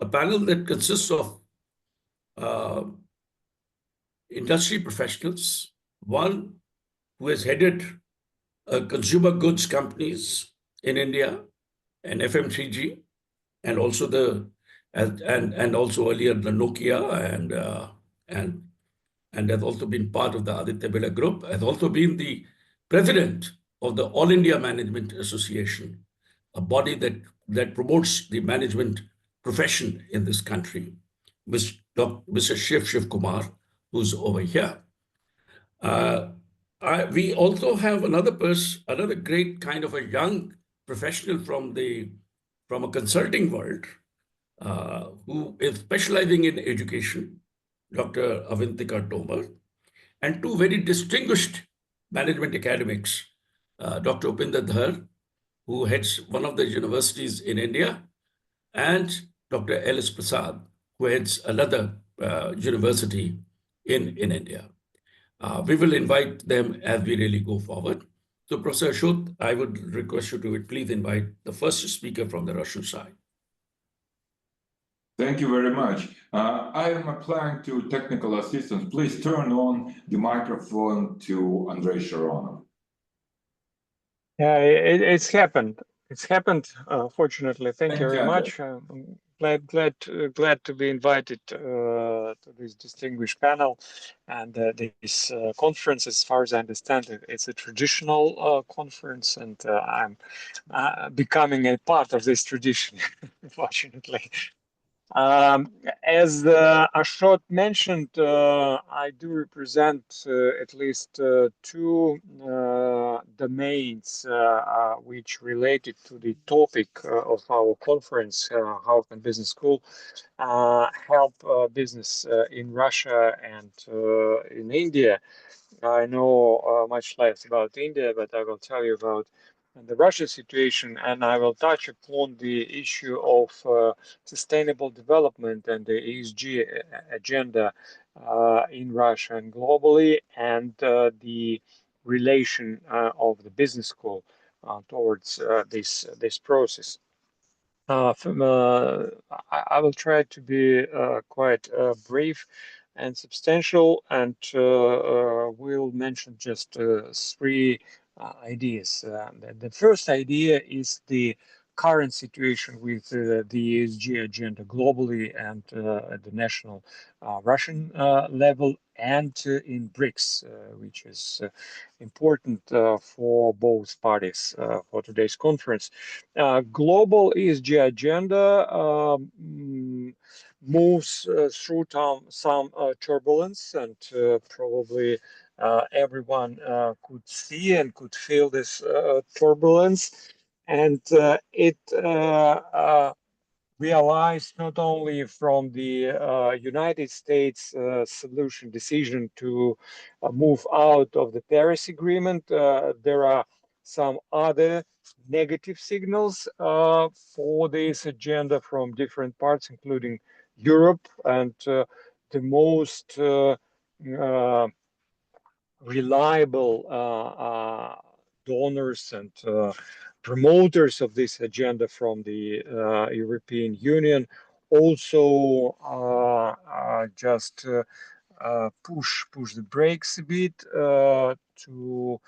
a panel that consists of industry professionals, one who has headed consumer goods companies in India and FMCG, and also and also earlier the Nokia and has also been part of the Aditya Birla Group, has also been the president of the All India Management Association, a body that promotes the management profession in this country, Mr. Shiv Kumar, who's over here. We also have another great kind of a young professional from a consulting world who is specializing in education, Dr. Avantika Tomar, and two very distinguished management academics, Dr. Upinder Dhar, who heads one of the universities in India, and Dr. L.S. Prasad, who heads another university in India. We will invite them as we really go forward. So, Professor Ashut, I would request you to please invite the first speaker from the Russian side. Thank you very much. I am applying to technical assistance. Please turn on the microphone to Andrei Sharonov. Yeah, it's happened. It's happened, fortunately. Thank you very much. Glad to be invited to this distinguished panel and this conference. As far as I understand it, it's a traditional conference, and I'm becoming a part of this tradition, fortunately. As Ashot mentioned, I do represent at least two domains which related to the topic of our conference, Health and Business School, help business in Russia and in India. I know much less about India, but I will tell you about the Russia situation, and I will touch upon the issue of sustainable development and the ESG agenda in Russia and globally, and the relation of the business school towards this process. I will try to be quite brief. and substantial, and we'll mention just three ideas. The first idea is the current situation with the ESG agenda globally and at the national Russian level and in BRICS, which is important for both parties for today's conference. Global ESG agenda moves through some turbulence, and probably everyone could see and could feel this turbulence. And it realized not only from the United States solution decision to move out of the Paris Agreement, there are some other negative signals for this agenda from different parts, including Europe, and the most reliable donors and promoters of this agenda from the European Union also just push the brakes a bit to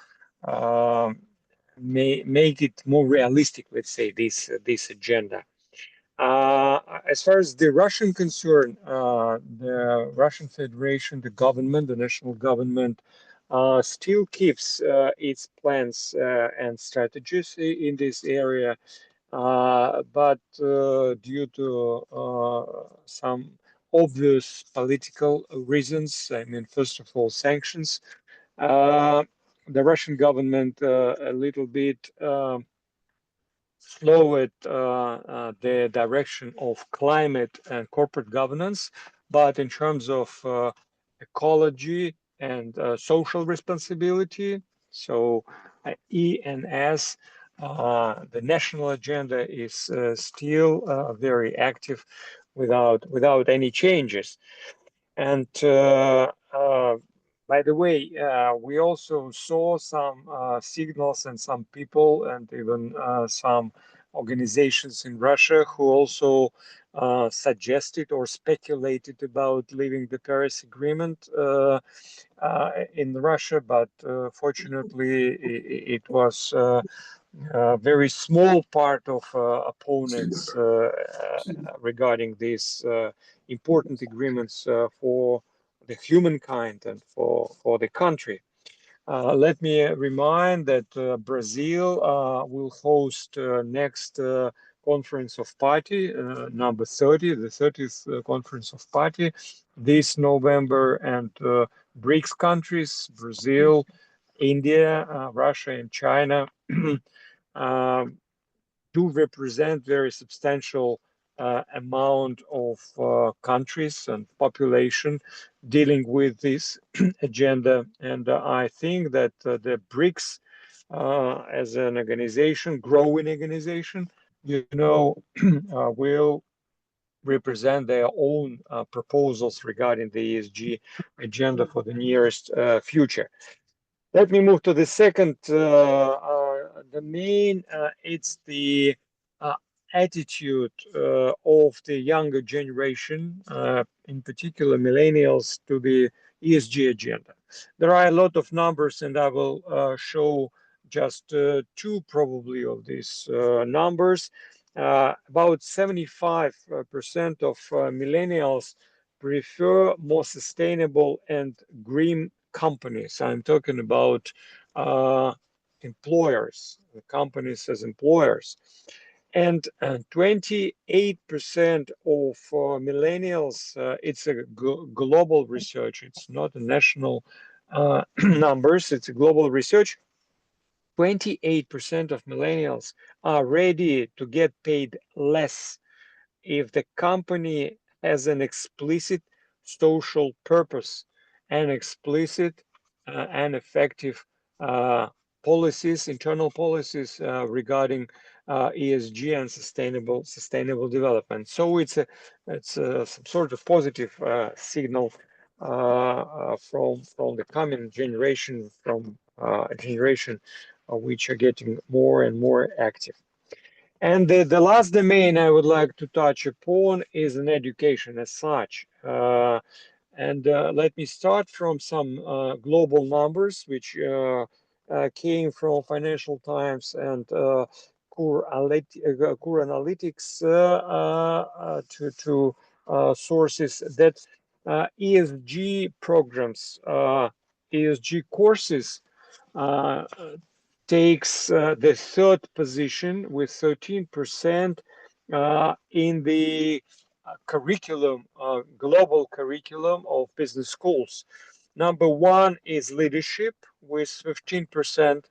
make it more realistic, let's say, this agenda. As far as the Russian concern, the Russian Federation, the government, the national government, still keeps its plans and strategies in this area, but due to some obvious political reasons, I mean, first of all, sanctions, the Russian government a little bit slowed the direction of climate and corporate governance, but in terms of ecology and social responsibility, so E and S, the national agenda is still very active without any changes. And by the way, we also saw some signals and some people and even some organizations in Russia who also suggested or speculated about leaving the Paris Agreement in Russia, but fortunately it was a very small part of opponents regarding these important agreements for the humankind and for the country. Let me remind that Brazil will host next Conference of Party, number 30, the 30th Conference of Party, this November, and BRICS countries, Brazil, India, Russia, and China do represent very substantial amount of countries and population dealing with this agenda. And I think that the BRICS as an organization, growing organization, will represent their own proposals regarding the ESG agenda for the nearest future. Let me move to the second domain. It's the attitude of the younger generation, in particular millennials, to the ESG agenda. There are a lot of numbers, and I will show just two probably of these numbers. About 75% of millennials prefer more sustainable and green companies. I'm talking about employers, companies as employers. And 28% of millennials, it's a global research, it's not a national numbers, it's a global research. 28% of millennials are ready to get paid less if the company has an explicit social purpose and explicit and effective policies, internal policies regarding ESG and sustainable development. So it's some sort of positive signal from the coming generation, from a generation which are getting more and more active. And the last domain I would like to touch upon is in education as such. And let me start from some global numbers, which came from Financial Times and Core Analytics to sources that ESG programs, ESG courses takes the third position with 13% in the curriculum, global curriculum of business schools. Number one is leadership with 15%,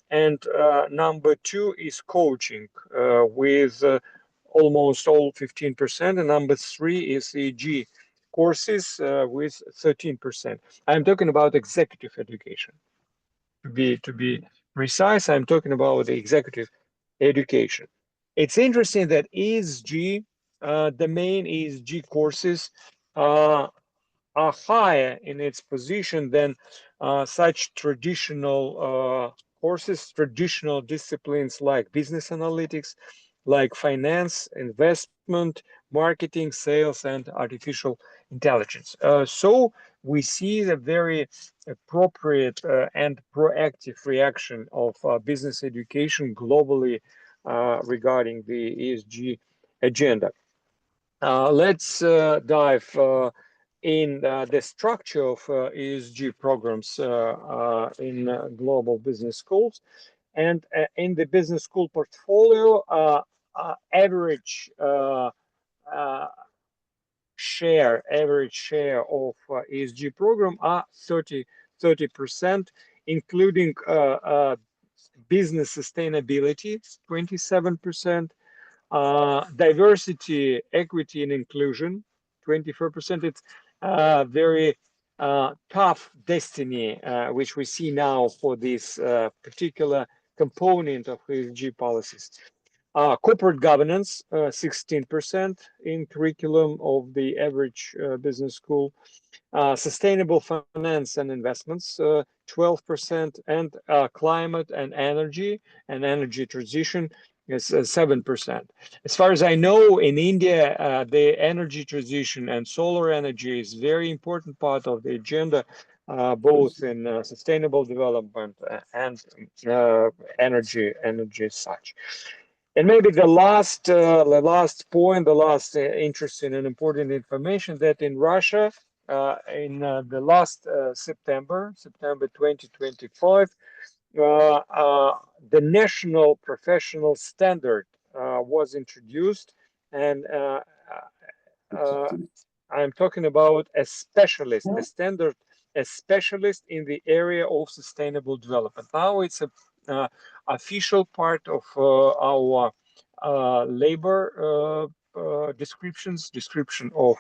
and number two is coaching with almost all 15%, and number three is EG courses with 13%. I'm talking about executive education. To be precise, I'm talking about the executive education. It's interesting that ESG, the main ESG courses are higher in its position than such traditional courses, traditional disciplines like business analytics, like finance, investment, marketing, sales, and artificial intelligence. So we see the very appropriate and proactive reaction of business education globally regarding the ESG agenda. Let's dive in the structure of ESG programs in global business schools. And in the business school portfolio, average share of ESG program are 30%, including business sustainability, 27%, diversity, equity, and inclusion, 24%. It's very tough destiny, which we see now for this particular component of ESG policies. Corporate governance, 16% in curriculum of the average business school. Sustainable finance and investments, 12%, and climate and energy transition is 7%. As far as I know, in India, the energy transition and solar energy is very important part of the agenda, both in sustainable development and energy as such. And maybe the last point, the last interesting and important information, that in Russia, in the last September 2025, the national professional standard was introduced, and I'm talking about a specialist, a standard, a specialist in the area of sustainable development. Now it's a official part of our labor description of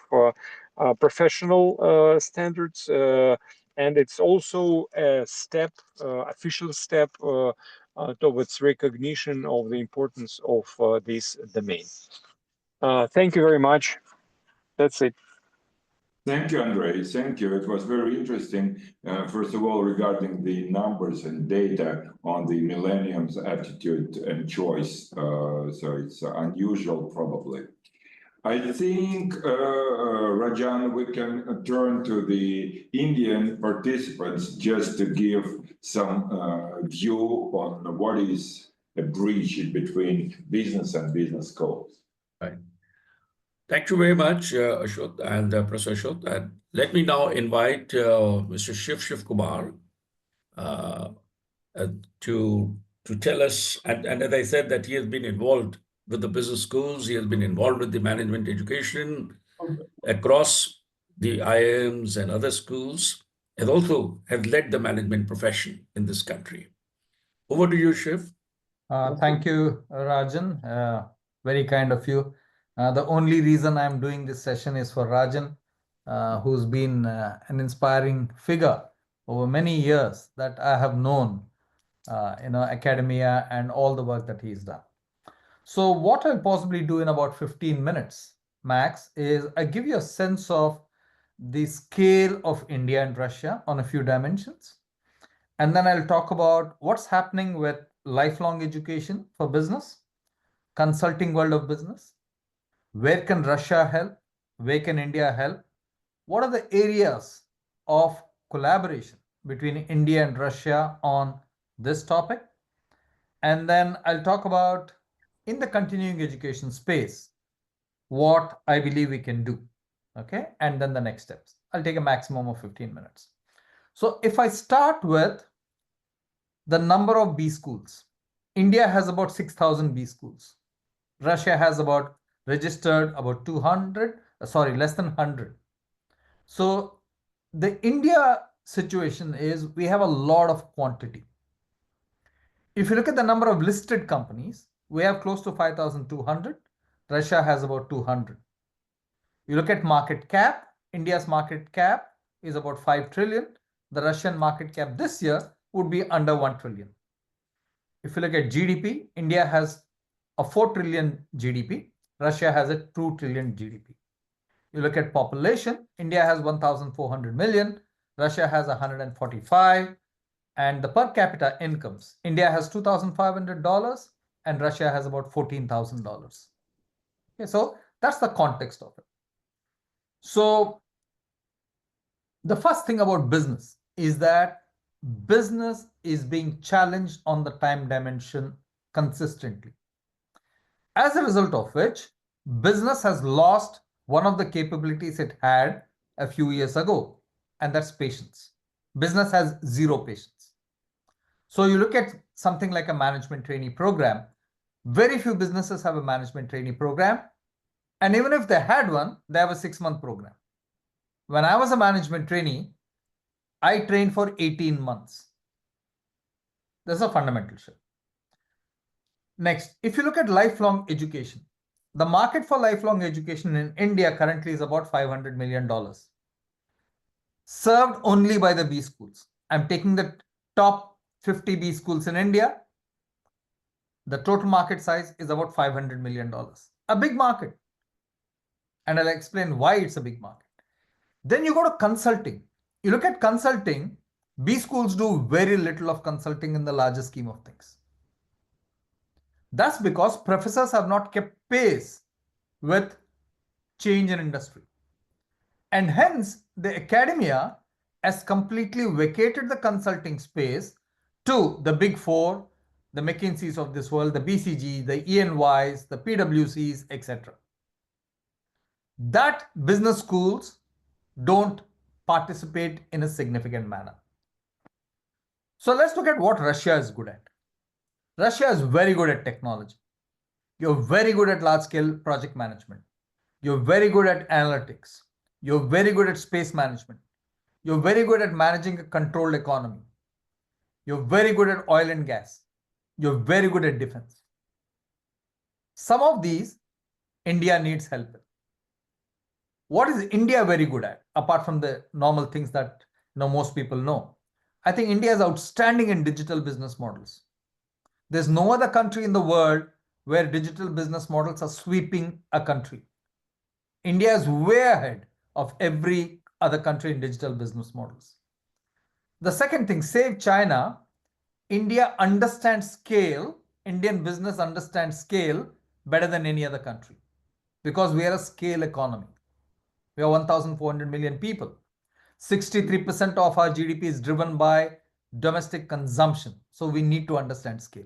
professional standards, and it's also a step, official step towards recognition of the importance of this domain. Thank you very much. That's it. Thank you, Andrei. Thank you. It was very interesting. First of all, regarding the numbers and data on the millennium's attitude and choice. So it's unusual, probably. I think, Rajan, we can turn to the Indian participants just to give some view on what is a bridge between business and business schools. Right. Thank you very much, Ashot and Professor Ashot. And let me now invite Mr. Shiv Kumar to tell us, and as I said, that he has been involved with the business schools, he has been involved with the management education across the IIMs and other schools, and also have led the management profession in this country. Over to you, Shiv. Thank you, Rajan. Very kind of you. The only reason I'm doing this session is for Rajan, who's been an inspiring figure over many years that I have known, academia and all the work that he's done. So what I'll possibly do in about 15 minutes max is I give you a sense of the scale of India and Russia on a few dimensions. And then I'll talk about what's happening with lifelong education for business, consulting world of business. Where can Russia help? Where can India help? what are the areas of collaboration between India and Russia on this topic. And then I'll talk about, in the continuing education space, what I believe we can do. Okay, and then the next steps. I'll take a maximum of 15 minutes. So if I start with the number of B schools, India has about 6,000 B schools. Russia has about registered about 200, less than 100. So the India situation is we have a lot of quantity. If you look at the number of listed companies, we have close to 5,200. Russia has about 200. You look at market cap, India's market cap is about 5 trillion. The Russian market cap this year would be under 1 trillion. If you look at GDP, India has a 4 trillion GDP. Russia has a 2 trillion GDP. You look at population, India has 1,400 million. Russia has 145. And the per capita incomes, India has $2,500 and Russia has about $14,000. Okay, so that's the context of it. So the first thing about business is that business is being challenged on the time dimension consistently. As a result of which, business has lost one of the capabilities it had a few years ago, and that's patience. Business has zero patience. So you look at something like a management trainee program, very few businesses have a management trainee program. And even if they had one, they have a 6-month program. When I was a management trainee, I trained for 18 months. That's a fundamental shift. Next, if you look at lifelong education, the market for lifelong education in India currently is about $500 million. Served only by the B schools. I'm taking the top 50 B schools in India. The total market size is about $500 million. A big market. And I'll explain why it's a big market. Then you go to consulting. You look at consulting, B schools do very little of consulting in the larger scheme of things. That's because professors have not kept pace with change in industry. And hence, the academia has completely vacated the consulting space to the big four, the McKinseys of this world, the BCG, the ENYs, the PwCs, etc. That business schools don't participate in a significant manner. So let's look at what Russia is good at. Russia is very good at technology. You're very good at large-scale project management. You're very good at analytics. You're very good at space management. You're very good at managing a controlled economy. You're very good at oil and gas. You're very good at defense. Some of these, India needs help with. What is India very good at, apart from the normal things that most people know? I think India is outstanding in digital business models. There's no other country in the world where digital business models are sweeping a country. India is way ahead of every other country in digital business models. The second thing, save China, India understands scale, Indian business understands scale better than any other country because we are a scale economy. We are 1,400 million people. 63% of our GDP is driven by domestic consumption. So we need to understand scale.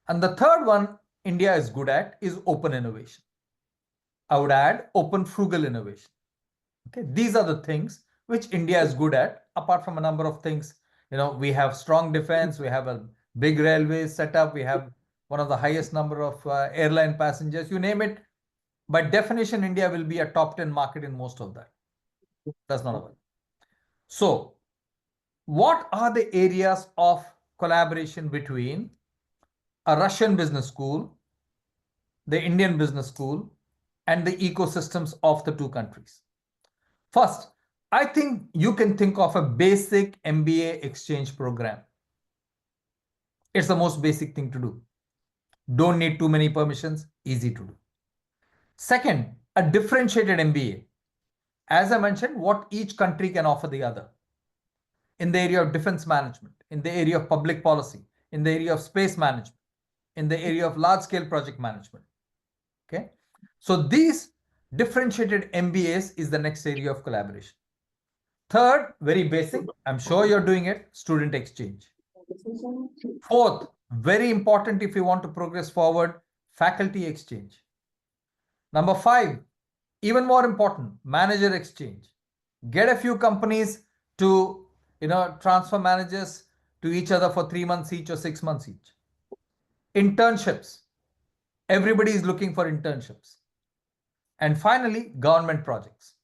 And the third one India is good at is open innovation. I would add open frugal innovation. Okay, these are the things which India is good at, apart from a number of things. We have strong defense, we have a big railway setup, we have one of the highest number of airline passengers, you name it. By definition, India will be a top 10 market in most of that. That's not a way. So, what are the areas of collaboration between a Russian business school, the Indian business school, and the ecosystems of the two countries? First, I think you can think of a basic MBA exchange program. It's the most basic thing to do. Don't need too many permissions, easy to do. Second, a differentiated MBA. As I mentioned, what each country can offer the other. In the area of defense management, in the area of public policy, in the area of space management, in the area of large-scale project management. Okay, so these Differentiated MBAs is the next area of collaboration. Third, very basic, I'm sure you're doing it, student exchange. Fourth, very important if you want to progress forward, faculty exchange. Number 5, even more important, manager exchange. Get a few companies to transfer managers to each other for 3 months each or 6 months each. Internships. Everybody is looking for internships. And finally, government projects.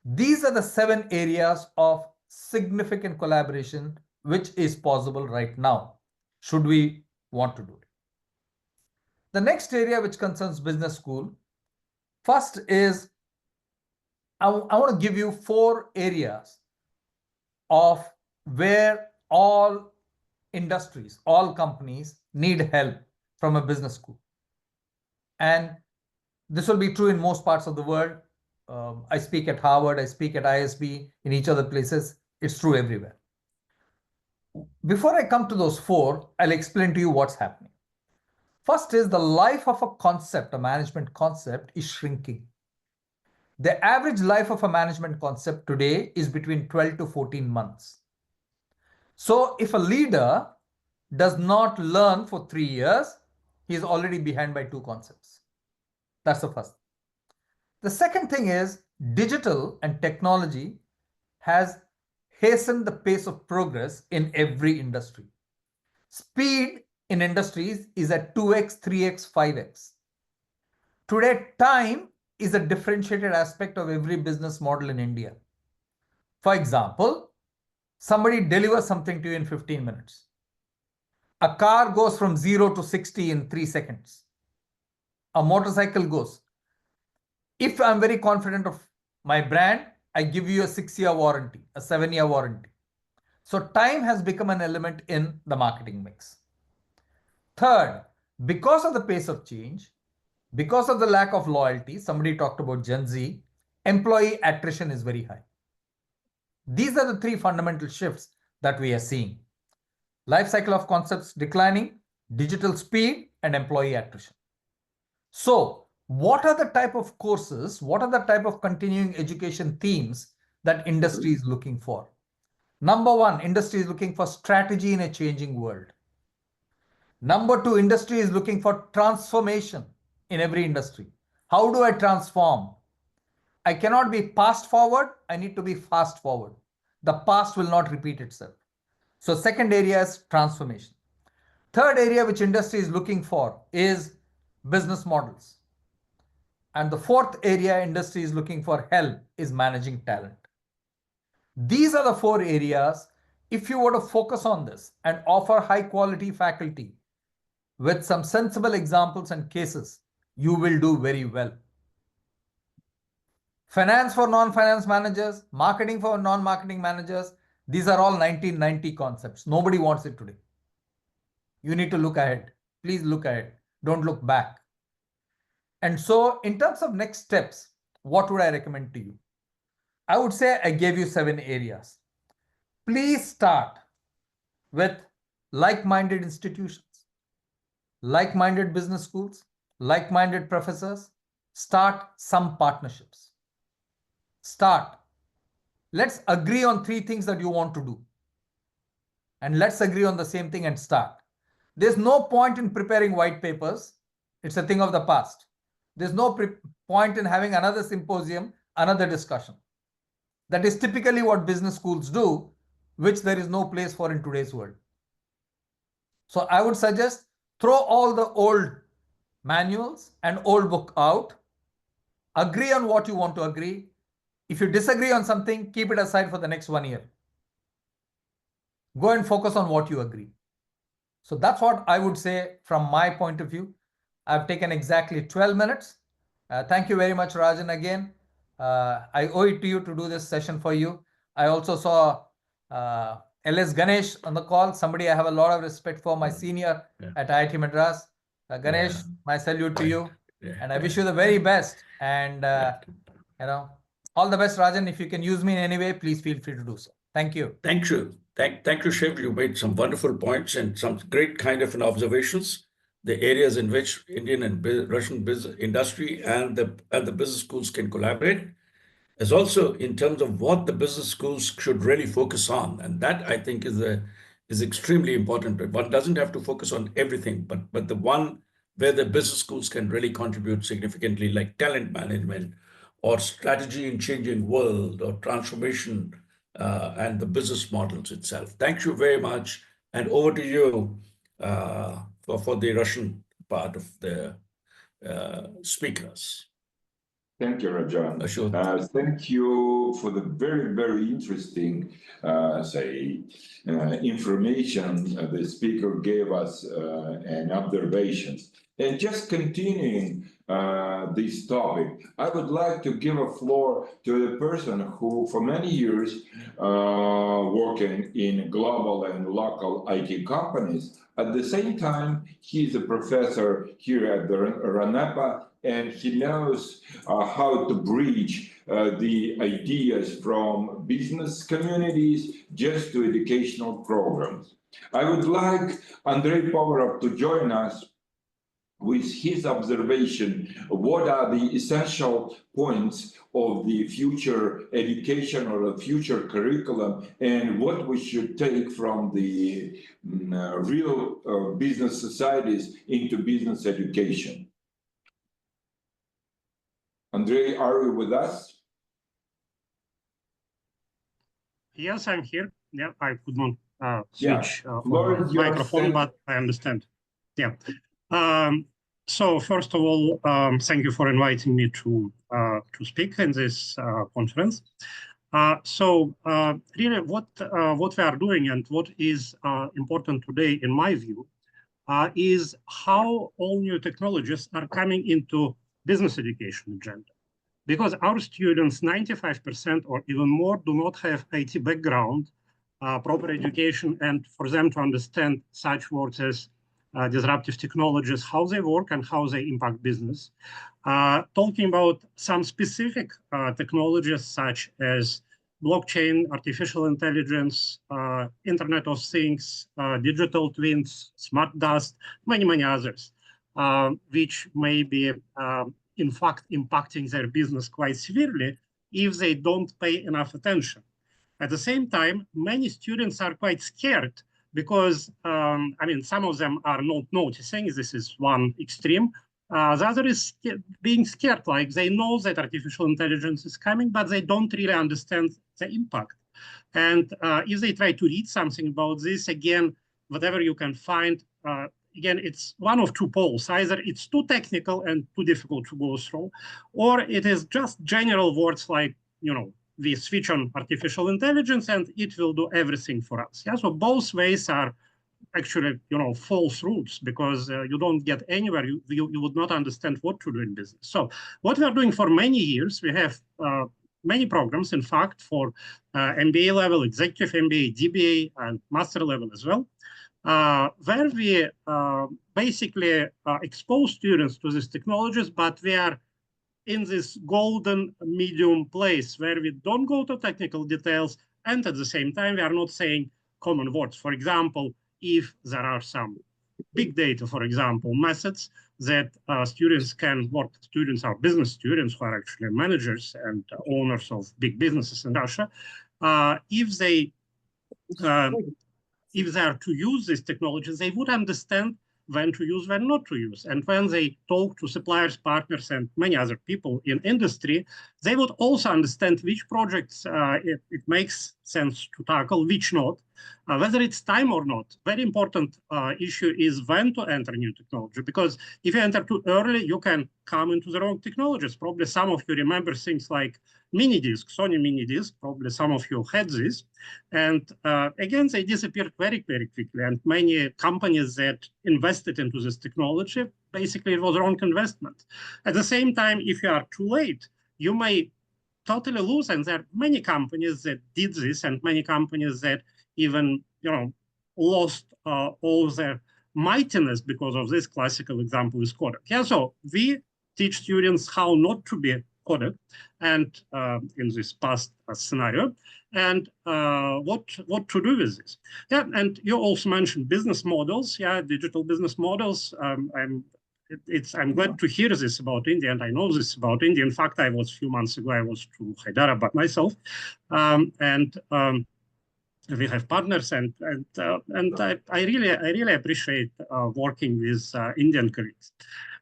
These are the 7 areas of significant collaboration which is possible right now, should we want to do it. The next area which concerns business school, first is I want to give you 4 areas of where all industries, all companies need help from a business school. And this will be true in most parts of the world. I speak at Harvard, I speak at ISB, in each of the places. It's true everywhere. Before I come to those 4, I'll explain to you what's happening. First is the life of a concept, a management concept, is shrinking. The average life of a management concept today is between 12 to 14 months. So if a leader does not learn for 3 years, he is already behind by 2 concepts. That's the first. The second thing is digital and technology has hastened the pace of progress in every industry. Speed in industries is at 2x, 3x, 5x. Today, time is a differentiated aspect of every business model in India. For example, somebody delivers something to you in 15 minutes. A car goes from 0 to 60 in 3 seconds. A motorcycle goes. If I'm very confident of my brand, I give you a 6-year warranty, a 7-year warranty. So time has become an element in the marketing mix. Third, because of the pace of change, because of the lack of loyalty, somebody talked about Gen Z, employee attrition is very high. These are the 3 fundamental shifts that we are seeing. Life cycle of concepts declining, digital speed, and employee attrition. So what are the type of courses, what are the type of continuing education themes that industry is looking for? Number 1, industry is looking for strategy in a changing world. Number 2, industry is looking for transformation in every industry. How do I transform? I cannot be past forward, I need to be fast forward. The past will not repeat itself. So second area is transformation. Third area which industry is looking for is business models. And the fourth area industry is looking for help is managing talent. These are the 4 areas. If you were to focus on this and offer high quality faculty with some sensible examples and cases, you will do very well. Finance for non-finance managers, marketing for non-marketing managers, these are all 1990 concepts. Nobody wants it today. You need to look ahead. Please look ahead. Don't look back. And so in terms of next steps, what would I recommend to you? I would say I gave you 7 areas. Please start with like-minded institutions, like-minded business schools, like-minded professors. Start some partnerships. Start. Let's agree on 3 things that you want to do. And let's agree on the same thing and start. There's no point in preparing white papers. It's a thing of the past. There's no point in having another symposium, another discussion. That is typically what business schools do, which there is no place for in today's world. So I would suggest throw all the old manuals and old book out. Agree on what you want to agree. If you disagree on something, keep it aside for the next 1 year. Go and focus on what you agree. So that's what I would say from my point of view. I've taken exactly 12 minutes. Thank you very much, Rajan, again. I owe it to you to do this session for you. I also saw LS Ganesh on the call, somebody I have a lot of respect for, my senior at IIT Madras. Ganesh, my salute to you. And I wish you the very best. And, all the best, Rajan. If you can use me in any way, please feel free to do so. Thank you. Thank you. Thank you, Shiv. You made some wonderful points and some great kind of observations. the areas in which Indian and Russian business industry and the business schools can collaborate, as also in terms of what the business schools should really focus on. And that, I think, is extremely important. But one doesn't have to focus on everything, but the one where the business schools can really contribute significantly, like talent management or strategy in changing world or transformation and the business models itself. Thank you very much. And over to you for the Russian part of the speakers. Thank you, Rajan. Sure. Thank you for the very, very interesting, information the speaker gave us and observations. And just continuing this topic, I would like to give a floor to the person who, for many years, working in global and local IT companies. At the same time, he's a professor here at the RANEPA, and he knows how to bridge the ideas from business communities just to educational programs. I would like Andrei Povarov to join us with his observation. What are the essential points of the future education or the future curriculum, and what we should take from the real business societies into business education? Andrei, are you with us? Yes, I'm here. Yeah, I could not switch microphone, but I understand. Yeah. So first of all, thank you for inviting me to speak in this conference. Really, what we are doing and what is important today, in my view, is how all new technologies are coming into business education agenda. Because our students, 95% or even more, do not have IT background, proper education, and for them to understand such words as disruptive technologies, how they work and how they impact business. Talking about some specific technologies such as blockchain, artificial intelligence, Internet of Things, digital twins, smart dust, many, many others, which may be, in fact, impacting their business quite severely if they don't pay enough attention. At the same time, many students are quite scared because, I mean, some of them are not noticing. This is one extreme. The other is being scared, like they know that artificial intelligence is coming, but they don't really understand the impact. And if they try to read something about this, again, whatever you can find, again, it's one of two poles. Either it's too technical and too difficult to go through, or it is just general words like, you know, we switch on artificial intelligence and it will do everything for us. Yeah, so both ways are actually, you know, false routes because you don't get anywhere. You would not understand what to do in business. So what we are doing for many years, we have many programs, in fact, for MBA level, executive MBA, DBA, and master level as well, where we basically expose students to these technologies, but we are in this golden medium place where we don't go to technical details, and at the same time, we are not saying common words. For example, if there are some big data, for example, methods that students can work, students are business students who are actually managers and owners of big businesses in Russia, if they are to use these technologies, they would understand when to use, when not to use. And when they talk to suppliers, partners, and many other people in industry, they would also understand which projects it makes sense to tackle, which not, whether it's time or not. Very important issue is when to enter new technology, because if you enter too early, you can come into the wrong technologies. Probably some of you remember things like mini disc, Sony mini disc, probably some of you had this. And again, they disappeared very, very quickly. And many companies that invested into this technology, basically it was wrong investment. At the same time, if you are too late, you may totally lose. And there are many companies that did this and many companies that even, you know, lost all their mightiness because of this. Classical example is Kodak. Yeah, so we teach students how not to be coded, and in this past scenario, and what to do with this. Yeah, and you also mentioned business models. Yeah, digital business models. I'm glad to hear this about India, and I know this about India. In fact, a few months ago, I was to Hyderabad myself, we have partners, and I really appreciate working with Indian colleagues.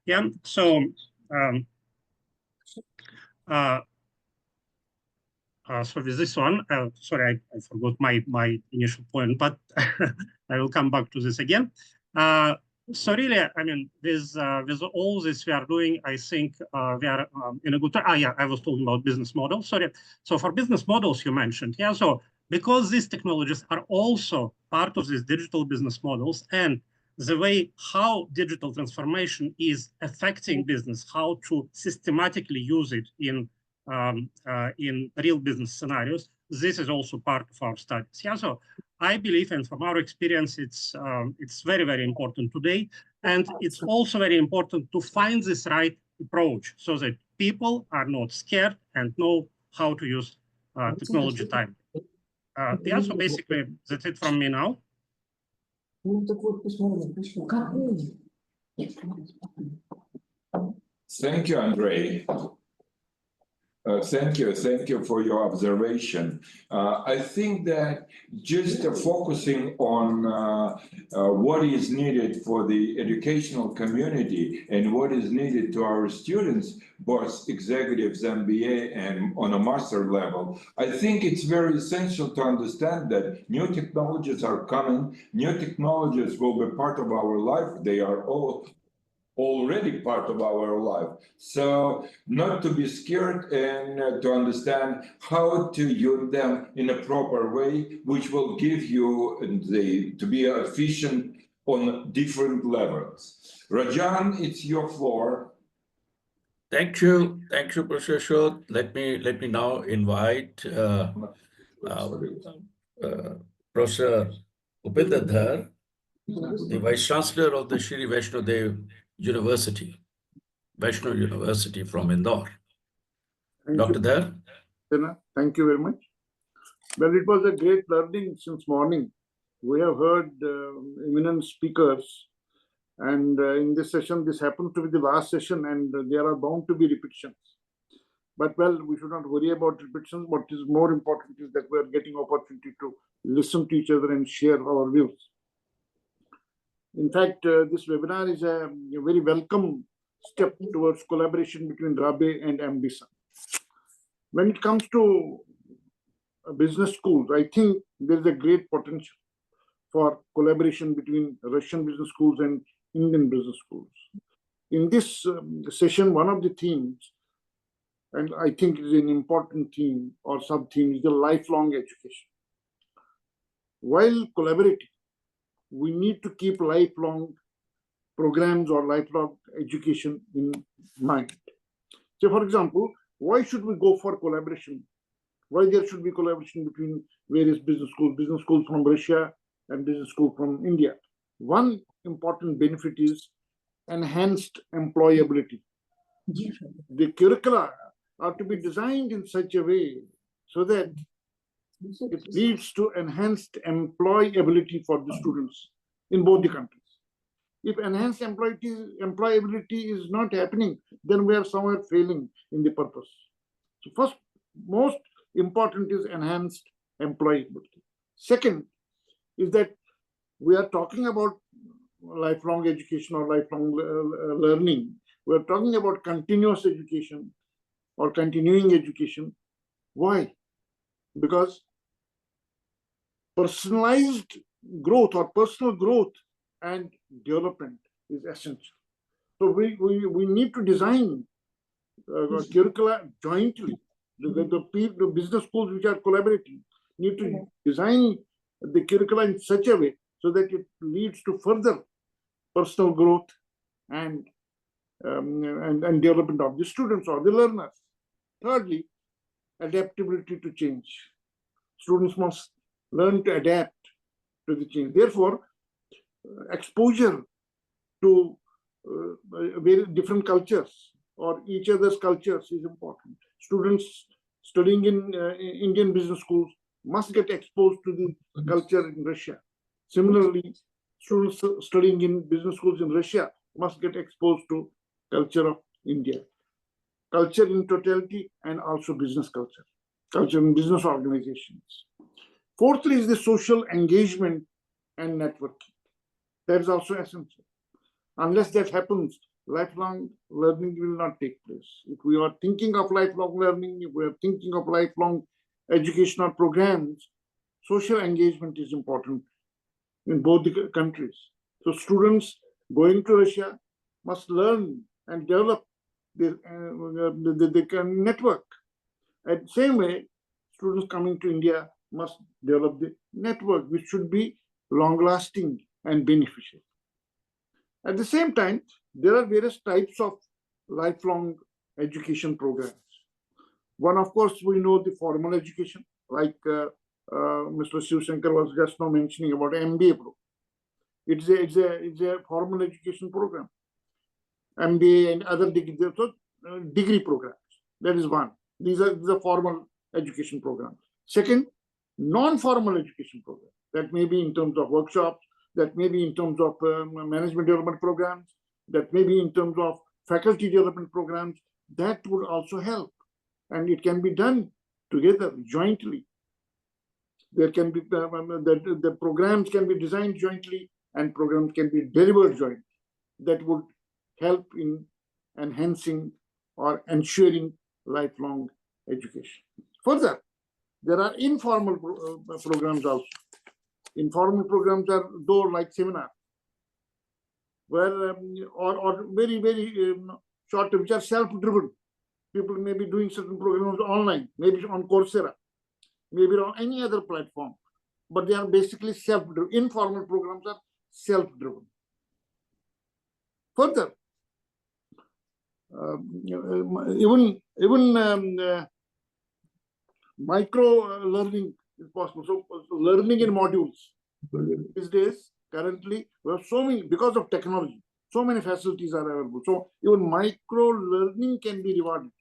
Yeah, so so with this one, sorry, I forgot my initial point, but I will come back to this again. So really, I mean, with all this we are doing, I think we are in a good. Yeah, I was talking about business models. Sorry. So for business models you mentioned, yeah. So because these technologies are also part of these digital business models, and the way how digital transformation is affecting business, how to systematically use it in real business scenarios, this is also part of our studies. Yeah, so I believe, and from our experience, it's very, very important today, and it's also very important to find this right approach so that people are not scared and know how to use technology time. Yeah, so basically that's it from me now. Thank you, Andrei. Thank you for your observation. I think that just focusing on what is needed for the educational community and what is needed to our students, both executives, MBA, and on a master level, I think it's very essential to understand that new technologies are coming. New technologies will be part of our life. They are all already part of our life. So not to be scared and to understand how to use them in a proper way, which will give you to be efficient on different levels. Rajan, it's your floor. Thank you, Professor Ashok. Let me now invite Professor Upinder Dhar, the Vice Chancellor of the Shri Vaishno Dev University, Vaishno University from Indore. Dr. Dhar. Thank you very much. Well, it was a great learning since morning. We have heard eminent speakers, and in this session, this happened to be the last session, and there are bound to be repetitions. But well, we should not worry about repetitions. What is more important is that we are getting opportunity to listen to each other and share our views. In fact, this webinar is a very welcome step towards collaboration between RABE and AMDISA. When it comes to business schools, I think there is a great potential for collaboration between Russian business schools and Indian business schools. In this session, one of the themes, and I think it is an important theme or sub-theme, is the lifelong education. While collaborating, we need to keep lifelong programs or lifelong education in mind. So, for example, why should we go for collaboration? Why there should be collaboration between various business schools from Russia and business schools from India? One important benefit is enhanced employability. The curricula are to be designed in such a way so that it leads to enhanced employability for the students in both the countries. If enhanced employability is not happening, then we are somewhere failing in the purpose. So first, most important is enhanced employability. Second is that we are talking about lifelong education or lifelong learning. We are talking about continuous education or continuing education. Why? Because personalized growth or personal growth and development is essential. So we need to design curricula jointly. The business schools which are collaborating need to design the curricula in such a way so that it leads to further personal growth and development of the students or the learners. Thirdly, adaptability to change. Students must learn to adapt to the change. Therefore, exposure to very different cultures, or each other's cultures is important. Students studying in Indian business schools must get exposed to the culture in Russia. Similarly, students studying in business schools in Russia must get exposed to culture of India, culture in totality, and also business culture in business organizations. Fourthly is the social engagement and networking. That is also essential. Unless that happens, lifelong learning will not take place. If we are thinking of lifelong learning, if we are thinking of lifelong educational programs, social engagement is important in both the countries. So students going to Russia must learn and develop the network. At the same way, students coming to India must develop the network, which should be long-lasting and beneficial. At the same time, there are various types of lifelong education programs. One, of course, we know the formal education, like Mr. Shivshankar was just now mentioning about MBA program. It's a formal education program. MBA and other degree programs. That is one. These are formal education programs. Second, non-formal education programs. That may be in terms of workshops, that may be in terms of management development programs, that may be in terms of faculty development programs. That would also help. And it can be done together, jointly. There can be, the programs can be designed jointly and programs can be delivered jointly. That would help in enhancing or ensuring lifelong education. Further, there are informal programs also. Informal programs are though like seminars, where or very, very short, which are self-driven. People may be doing certain programs online, maybe on Coursera, maybe on any other platform, but they are basically self-driven. Informal programs are self-driven. Further, even micro learning is possible. So learning in modules. These days, currently, we have so many, because of technology, so many facilities are available. So even micro learning can be rewarded.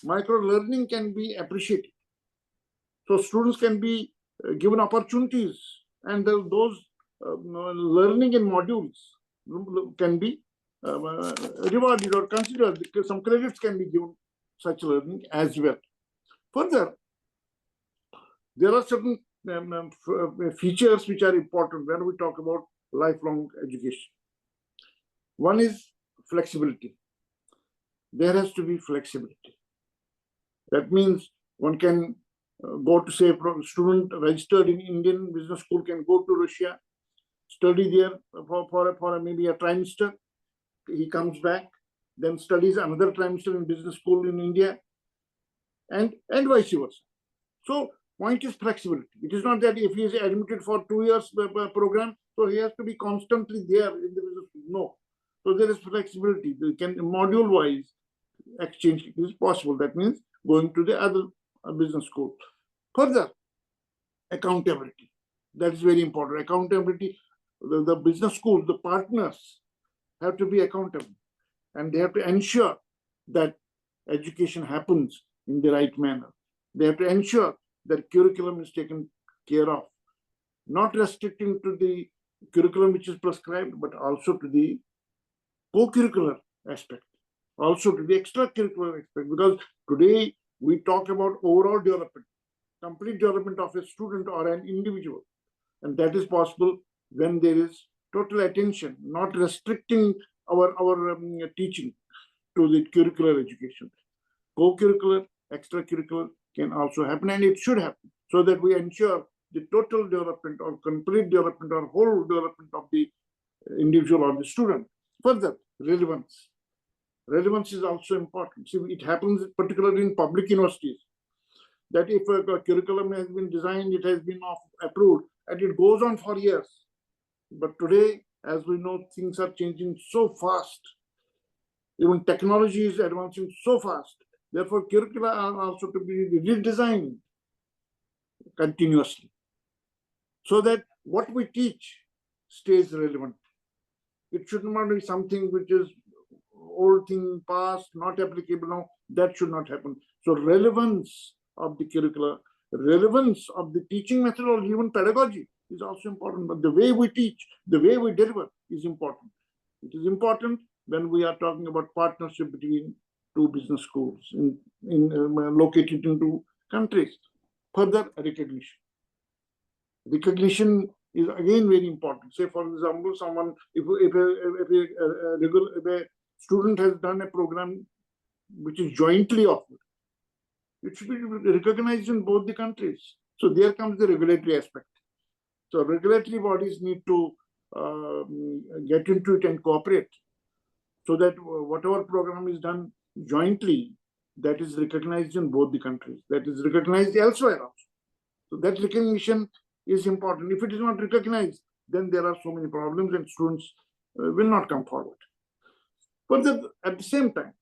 Micro learning can be appreciated. So students can be given opportunities, and those learning in modules can be rewarded or considered. Some credits can be given such learning as well. Further, there are certain features which are important when we talk about lifelong education. One is flexibility. There has to be flexibility. That means one can go to, say, a student registered in Indian business school can go to Russia, study there for maybe a trimester. He comes back, then studies another trimester in business school in India, and vice versa. So point is flexibility. It is not that if he is admitted for 2 years program, so he has to be constantly there in the business school. No. So there is flexibility. They can module-wise exchange is possible. That means going to the other business school. Further, accountability. That is very important. Accountability. The business schools, the partners have to be accountable, and they have to ensure that education happens in the right manner. They have to ensure that curriculum is taken care of, not restricting to the curriculum which is prescribed, but also to the co-curricular aspect, also to the extracurricular aspect, because today we talk about overall development, complete development of a student or an individual, and that is possible when there is total attention, not restricting our teaching to the curricular education. Co-curricular, extracurricular can also happen, and it should happen, so that we ensure the total development or complete development or whole development of the individual or the student. Further, relevance. Relevance is also important. See, it happens particularly in public universities, that if a curriculum has been designed, it has been approved, and it goes on for years. But today, as we know, things are changing so fast. Even technology is advancing so fast. Therefore, curricula are also to be redesigned continuously, so that what we teach stays relevant. It should not be something which is old thing past, not applicable now. That should not happen. So relevance of the curricula, relevance of the teaching methodology, even pedagogy is also important. But the way we teach, the way we deliver is important. It is important when we are talking about partnership between two business schools located in two countries. Further, recognition. Recognition is again very important. Say, for example, someone, if a student has done a program which is jointly offered, it should be recognized in both the countries. So there comes the regulatory aspect. So regulatory bodies need to get into it and cooperate, so that whatever program is done jointly, that is recognized in both the countries, that is recognized elsewhere also. So that recognition is important. If it is not recognized, then there are so many problems and students will not come forward. But at the same time,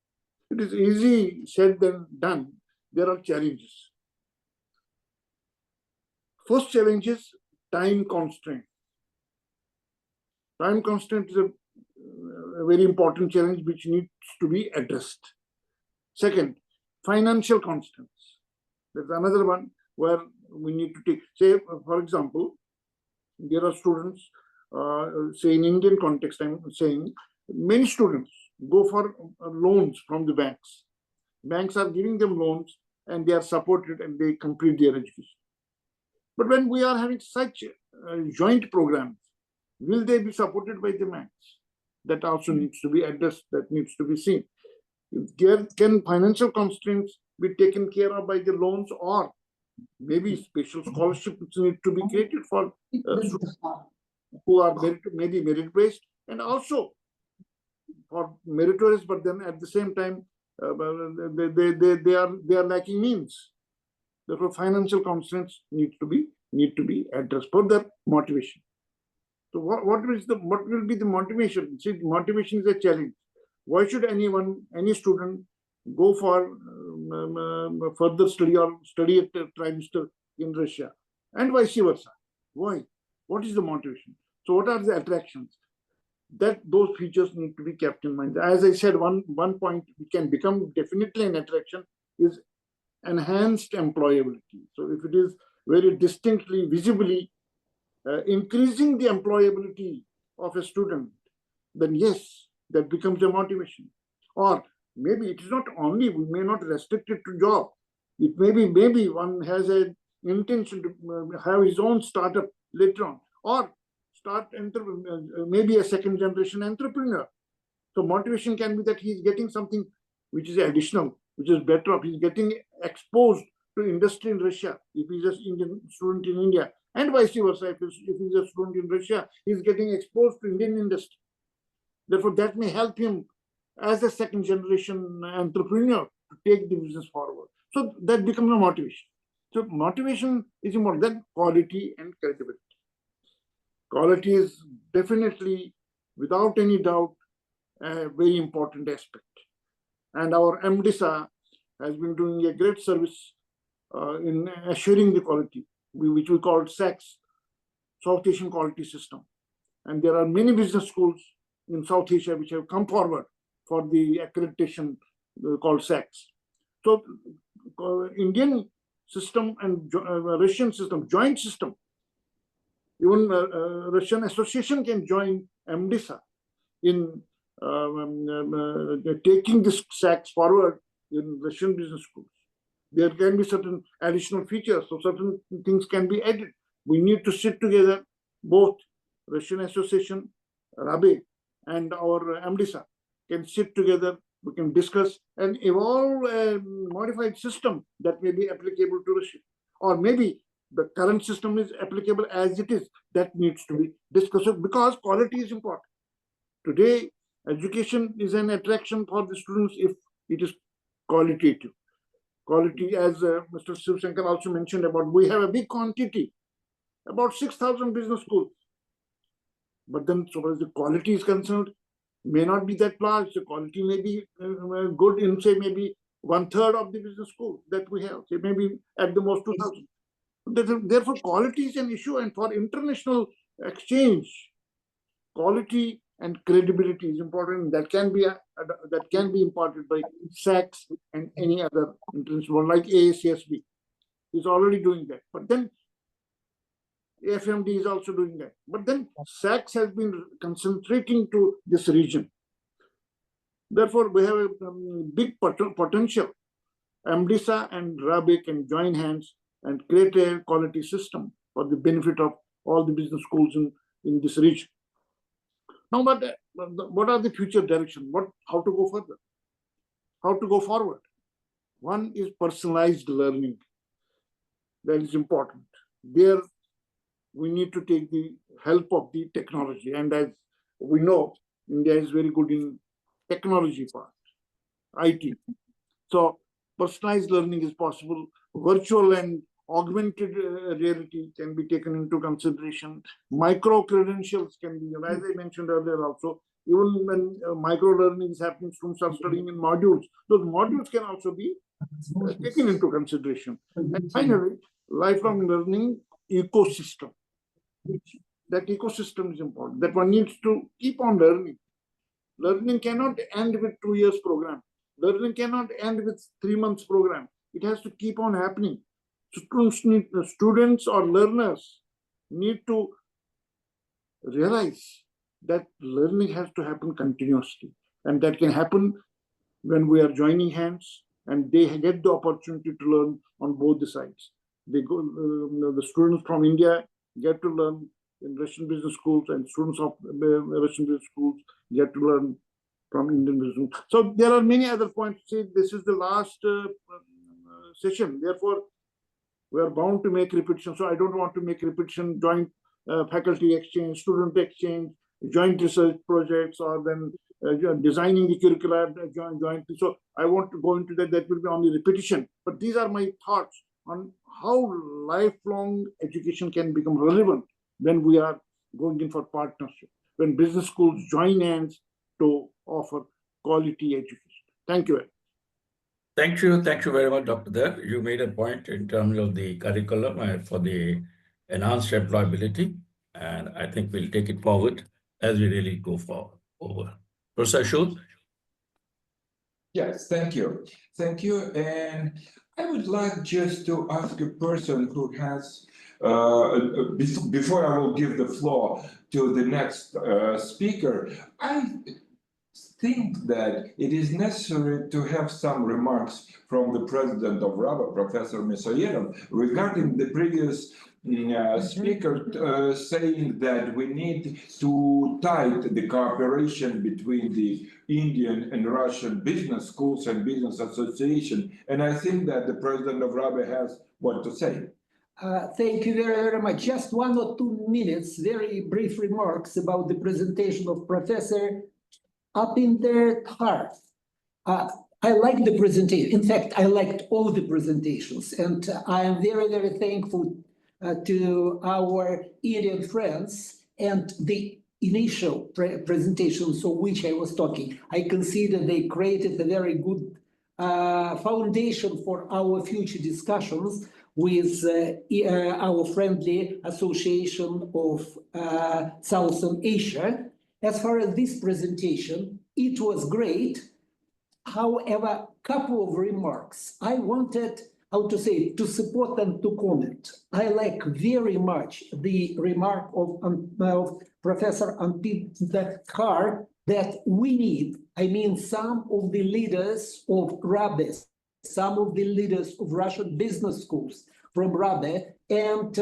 it is easy said than done. There are challenges. First challenge is time constraint. Time constraint is a very important challenge which needs to be addressed. Second, financial constraints. There's another one where we need to take, say, for example, there are students, say in Indian context, I'm saying, many students go for loans from the banks. Banks are giving them loans and they are supported and they complete their education. But when we are having such joint programs, will they be supported by the banks? That also needs to be addressed, that needs to be seen. Can financial constraints be taken care of by the loans, or maybe special scholarships need to be created for students who are maybe merit-based, and also for meritorious, but then at the same time they are lacking means. Therefore, financial constraints need to be addressed. Further, motivation. So what will be the motivation? See, motivation is a challenge. Why should any student go for further study or study at a trimester in Russia, and vice versa? Why? What is the motivation? So what are the attractions? Those features need to be kept in mind. As I said, one point which can become definitely an attraction is enhanced employability. So if it is very distinctly, visibly increasing the employability of a student, then yes, that becomes a motivation. Or maybe it is not only, we may not restrict it to job. It may be, maybe one has an intention to have his own startup later on, or start maybe a second generation entrepreneur. So motivation can be that he is getting something which is additional, which is better off. He's getting exposed to industry in Russia if he's an Indian student in India, and vice versa. If he's a student in Russia, he's getting exposed to Indian industry. Therefore, that may help him as a second generation entrepreneur to take the business forward. So that becomes a motivation. So motivation is important. Then quality and credibility. Quality is definitely, without any doubt, a very important aspect. And our AMDISA has been doing a great service in assuring the quality, which we call SACS, South Asian Quality System. And there are many business schools in South Asia which have come forward for the accreditation called SACS. So Indian system and Russian system, joint system, even Russian association can join AMDISA in taking this SACS forward in Russian business schools. There can be certain additional features, so certain things can be added. We need to sit together, both Russian association, RABE, and our AMDISA can sit together, we can discuss and evolve a modified system that may be applicable to Russia. Or maybe the current system is applicable as it is. That needs to be discussed, because quality is important. Today, education is an attraction for the students if it is qualitative. Quality, as Mr. Shiv Shankar also mentioned about, we have a big quantity, about 6,000 business schools. But then, so far as the quality is concerned, may not be that large. The quality may be good in, say, maybe 1/3 of the business school that we have, say maybe at the most 2,000. Therefore, quality is an issue, and for international exchange, quality and credibility is important. That can be imparted by SACS and any other international like AACSB is already doing that. But then FMD is also doing that. But then SACS has been concentrating to this region. Therefore, we have a big potential. AMDISA and RABE can join hands and create a quality system for the benefit of all the business schools in this region. Now, but what are the future directions? How to go further? How to go forward? One is personalized learning. That is important. There, we need to take the help of the technology. And as we know, India is very good in technology part, IT. So personalized learning is possible. Virtual and augmented reality can be taken into consideration. Micro credentials can be, as I mentioned earlier also, even when micro learning is happening, students are studying in modules. Those modules can also be taken into consideration. And finally, lifelong learning ecosystem. That ecosystem is important, that one needs to keep on learning. Learning cannot end with 2 years program. Learning cannot end with 3 months program. It has to keep on happening. Students or learners need to realize that learning has to happen continuously. And that can happen when we are joining hands and they get the opportunity to learn on both the sides. They go, the students from India get to learn in Russian business schools, and students of Russian business schools get to learn from Indian business schools. So there are many other points. See, this is the last session. Therefore, we are bound to make repetition. So I don't want to make repetition. Joint faculty exchange, student exchange, joint research projects, or then designing the curricula jointly. So I want to go into that. That will be only repetition. But these are my thoughts on how lifelong education can become relevant when we are going in for partnership, when business schools join hands to offer quality education. Thank you. Thank you very much, Dr. Dev. You made a point in terms of the curriculum for the enhanced employability, and I think we'll take it forward as we really go forward. Professor Ashok? Yes, thank you. Thank you. And I would like just to ask a person who has, before I will give the floor to the next speaker, I think that it is necessary to have some remarks from the president of RABE, Professor Misailov, regarding the previous speaker saying that we need to tighten the cooperation between the Indian and Russian business schools and business association. And I think that the president of RABE has what to say. Thank you very, very much. Just 1 or 2 minutes, very brief remarks about the presentation of Professor Apinder Kar. I like the presentation. In fact, I liked all the presentations, and I am very, very thankful to our Indian friends and the initial presentations of which I was talking. I consider they created a very good foundation for our future discussions with our friendly association of Southern Asia. As far as this presentation, it was great. However, couple of remarks. I wanted, to support and to comment. I like very much the remark of Professor Apinder Kar that we need, some of the leaders of RABE, some of the leaders of Russian business schools from RABE, and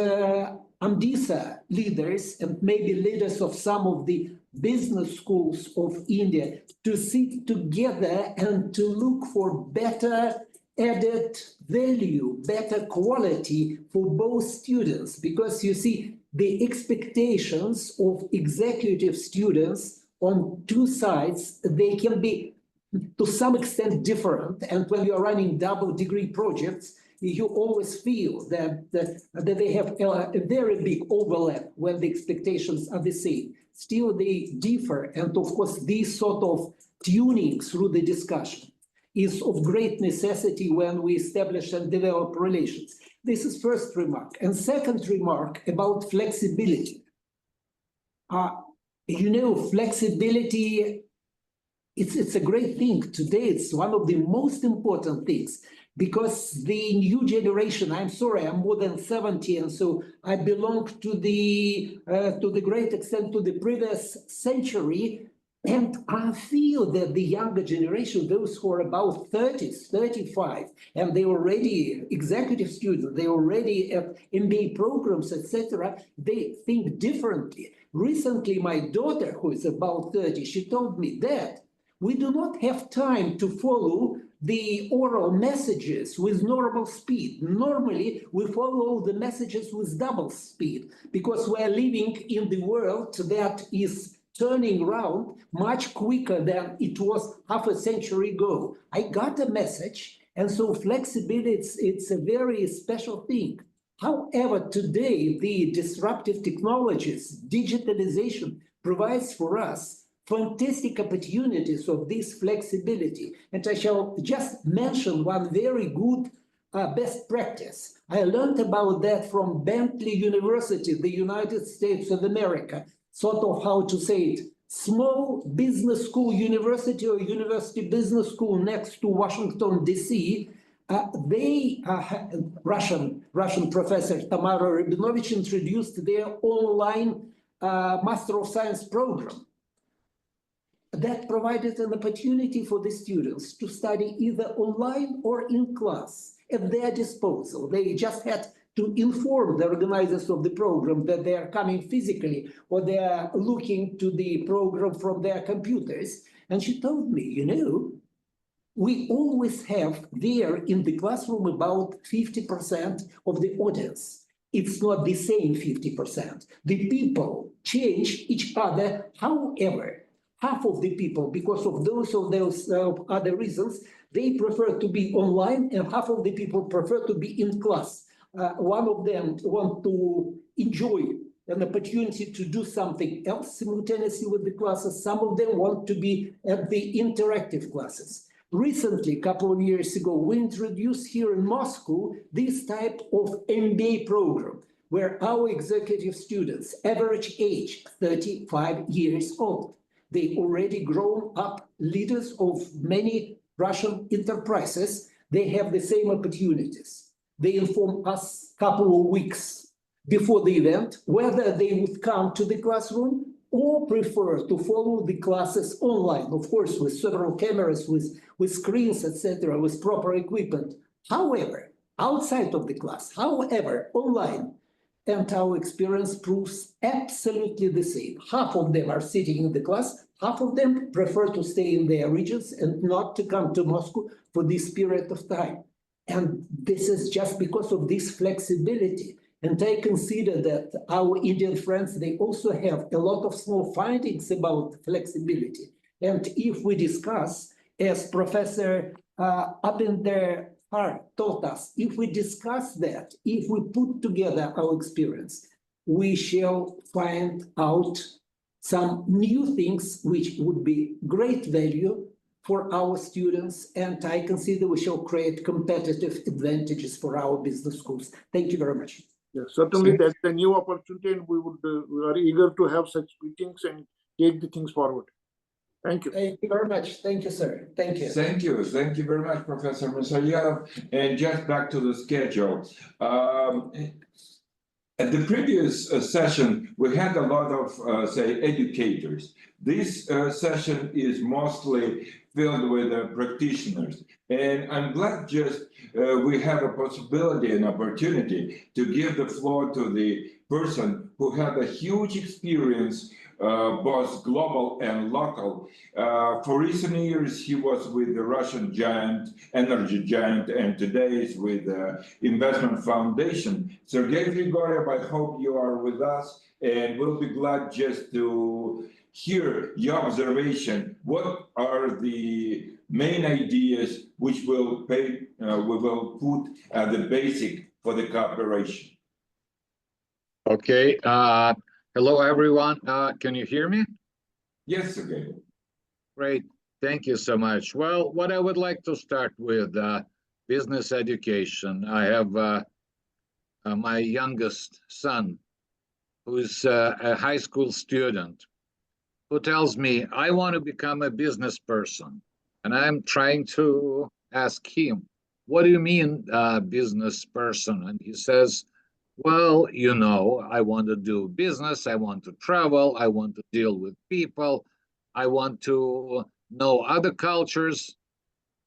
AMDISA leaders, and maybe leaders of some of the business schools of India, to sit together and to look for better added value, better quality for both students. Because you see, the expectations of executive students on two sides, they can be to some extent different. And when you're running double degree projects, you always feel that they have a very big overlap when the expectations are the same. Still, they differ. And of course, this sort of tuning through the discussion is of great necessity when we establish and develop relations. This is first remark. And second remark about flexibility. flexibility, it's a great thing. Today, it's one of the most important things because the new generation, I'm sorry, I'm more than 70, and so I belong to the great extent to the previous century. And I feel that the younger generation, those who are about 30s, 35, and they already executive students, they already at MBA programs, etc., they think differently. Recently, my daughter, who is about 30, she told me that we do not have time to follow the oral messages with normal speed. Normally, we follow the messages with double speed because we are living in the world that is turning around much quicker than it was half a century ago. I got a message, and so flexibility, it's a very special thing. However, today, the disruptive technologies, digitalization provides for us fantastic opportunities of this flexibility. And I shall just mention one very good best practice. I learned about that from Bentley University, the United States of America, sort of how to say it, small business school university or university business school next to Washington, D.C. Russian professor Tamara Rabinovich introduced their online Master of Science program that provided an opportunity for the students to study either online or in class at their disposal. They just had to inform the organizers of the program that they are coming physically or they are looking to the program from their computers. And she told me, we always have there in the classroom about 50% of the audience. It's not the same 50%. The people change each other. However, half of the people, because of those other reasons, they prefer to be online, and half of the people prefer to be in class. One of them want to enjoy an opportunity to do something else simultaneously with the classes. Some of them want to be at the interactive classes. Recently, a couple of years ago, we introduced here in Moscow this type of MBA program, where our executive students, average age 35 years old, they already grown up leaders of many Russian enterprises. They have the same opportunities. They inform us a couple of weeks before the event whether they would come to the classroom or prefer to follow the classes online, of course, with several cameras, with screens, etc., with proper equipment. However, outside of the class, however, online, and our experience proves absolutely the same. Half of them are sitting in the class, half of them prefer to stay in their regions and not to come to Moscow for this period of time. And this is just because of this flexibility. And I consider that our Indian friends, they also have a lot of small findings about flexibility. And if we discuss, as Professor Abinder taught us, if we discuss that, if we put together our experience, we shall find out some new things which would be great value for our students, and I consider we shall create competitive advantages for our business schools. Thank you very much. Yes, certainly that's a new opportunity, and we are eager to have such meetings and take the things forward. Thank you. Thank you very much. Thank you, sir. Thank you. Thank you. Thank you very much, Professor Musayev. And just back to the schedule. At the previous session, we had a lot of, say, educators. This session is mostly filled with practitioners. And I'm glad just we have a possibility and opportunity to give the floor to the person who had a huge experience, both global and local. For recent years, he was with the Russian giant, energy giant, and today is with the investment foundation. Sergei Grigoriev, I hope you are with us, and we'll be glad just to hear your observation. What are the main ideas which we will put at the basic for the cooperation? Okay. Hello, everyone. Can you hear me? Yes, Sergei. Great. Thank you so much. Well, what I would like to start with business education. I have my youngest son, who is a high school student. who tells me, I want to become a business person. And I'm trying to ask him, what do you mean, business person? And he says, well, you know, I want to do business, I want to travel, I want to deal with people, I want to know other cultures.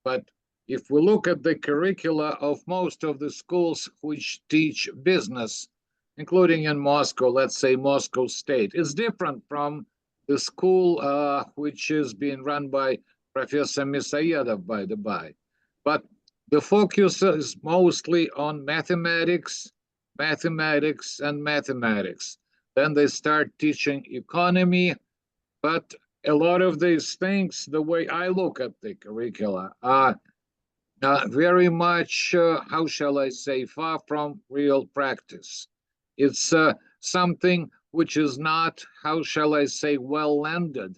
But if we look at the curricula of most of the schools which teach business, including in Moscow, let's say Moscow State, it's different from the school which is being run by Professor Misayedov, by the by. But the focus is mostly on mathematics, mathematics, and mathematics. Then they start teaching economy, but a lot of these things, the way I look at the curricula, are very much, how shall I say, far from real practice. It's something which is not, how shall I say, well landed,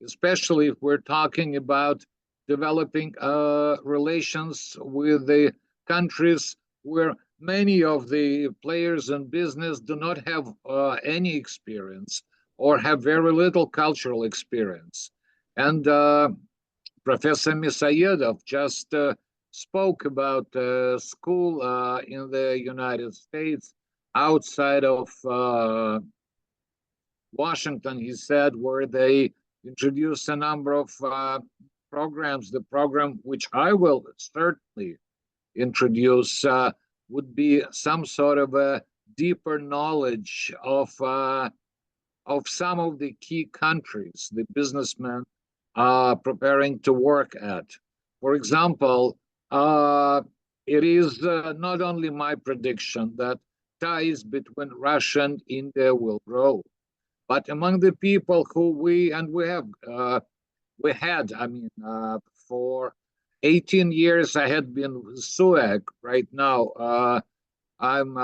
especially if we're talking about developing relations with the countries where many of the players in business do not have any experience or have very little cultural experience. And Professor Misayedov just spoke about school in the United States outside of Washington, he said, where they introduced a number of programs. The program which I will certainly introduce would be some sort of a deeper knowledge of some of the key countries the businessmen are preparing to work at. For example, it is not only my prediction that ties between Russia and India will grow, but among the people who we had, I mean, for 18 years I had been with SUEC. Right now, I'm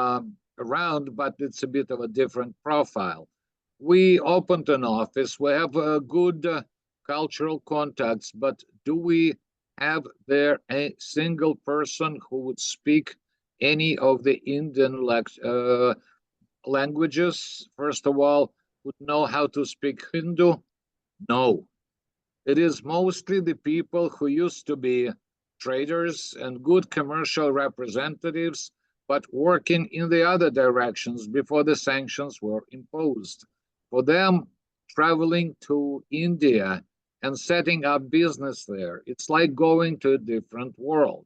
around, but it's a bit of a different profile. We opened an office. We have good cultural contacts, but do we have there a single person who would speak any of the Indian languages? First of all, would know how to speak Hindu? No. It is mostly the people who used to be traders and good commercial representatives, but working in the other directions before the sanctions were imposed. For them, traveling to India and setting up business there, it's like going to a different world.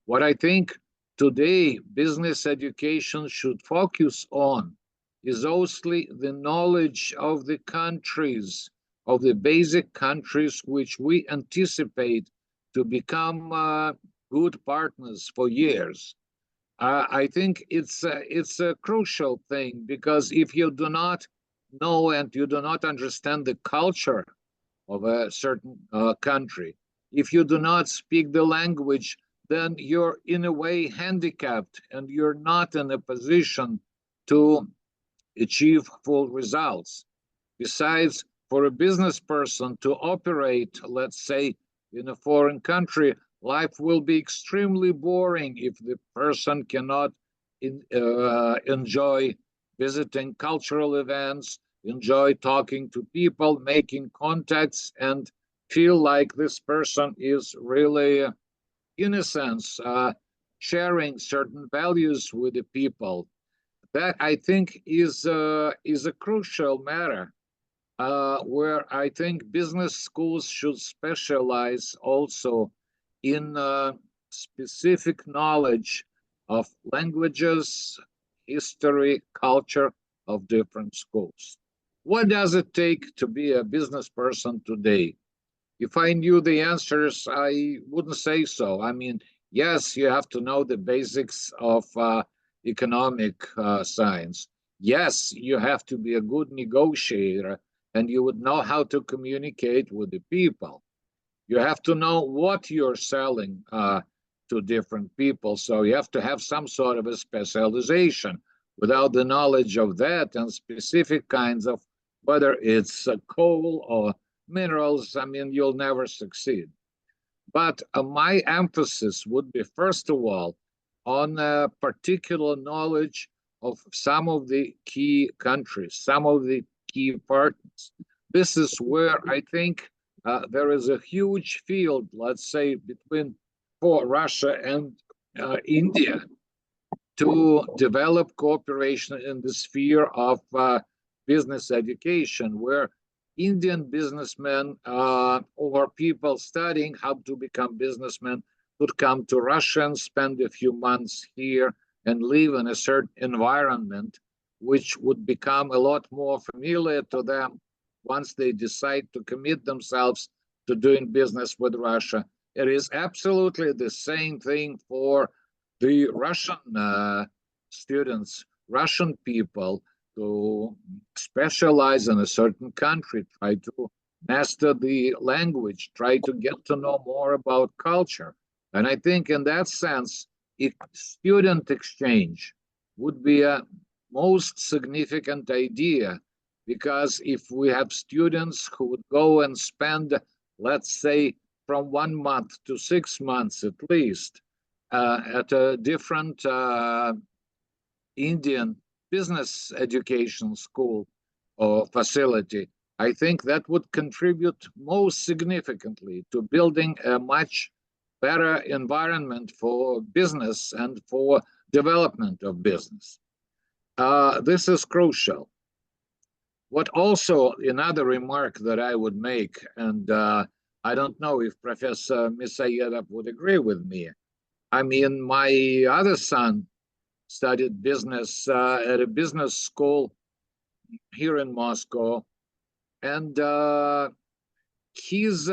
What I think today business education should focus on is mostly the knowledge of the countries, of the basic countries which we anticipate to become good partners for years. I think it's a crucial thing, because if you do not know and you do not understand the culture of a certain country, if you do not speak the language, then you're in a way handicapped and you're not in a position to achieve full results. Besides, for a business person to operate, let's say, in a foreign country, life will be extremely boring if the person cannot enjoy visiting cultural events, enjoy talking to people, making contacts, and feel like this person is really, in a sense, sharing certain values with the people. That, I think, is a crucial matter, where I think business schools should specialize also in specific knowledge of languages, history, culture of different schools. What does it take to be a business person today? If I knew the answers, I wouldn't say so. I mean, yes, you have to know the basics of economic science. Yes, you have to be a good negotiator, and you would know how to communicate with the people. You have to know what you're selling to different people. So you have to have some sort of a specialization. Without the knowledge of that and specific kinds of, whether it's coal or minerals, I mean, you'll never succeed. But my emphasis would be, first of all, on particular knowledge of some of the key countries, some of the key partners. this is where I think there is a huge field, let's say, for Russia and India to develop cooperation in the sphere of business education, where Indian businessmen or people studying how to become businessmen could come to Russia and spend a few months here and live in a certain environment, which would become a lot more familiar to them once they decide to commit themselves to doing business with Russia. It is absolutely the same thing for the Russian students, Russian people, to specialize in a certain country, try to master the language, try to get to know more about culture. And I think in that sense, student exchange would be a most significant idea, because if we have students who would go and spend, let's say, from 1 month to 6 months at least, at a different Indian business education school or facility, I think that would contribute most significantly to building a much better environment for business and for development of business. This is crucial. What also, another remark that I would make, and I don't know if Professor AMDISA-RABE would agree with me. I mean, my other son studied business at a business school here in Moscow, and his,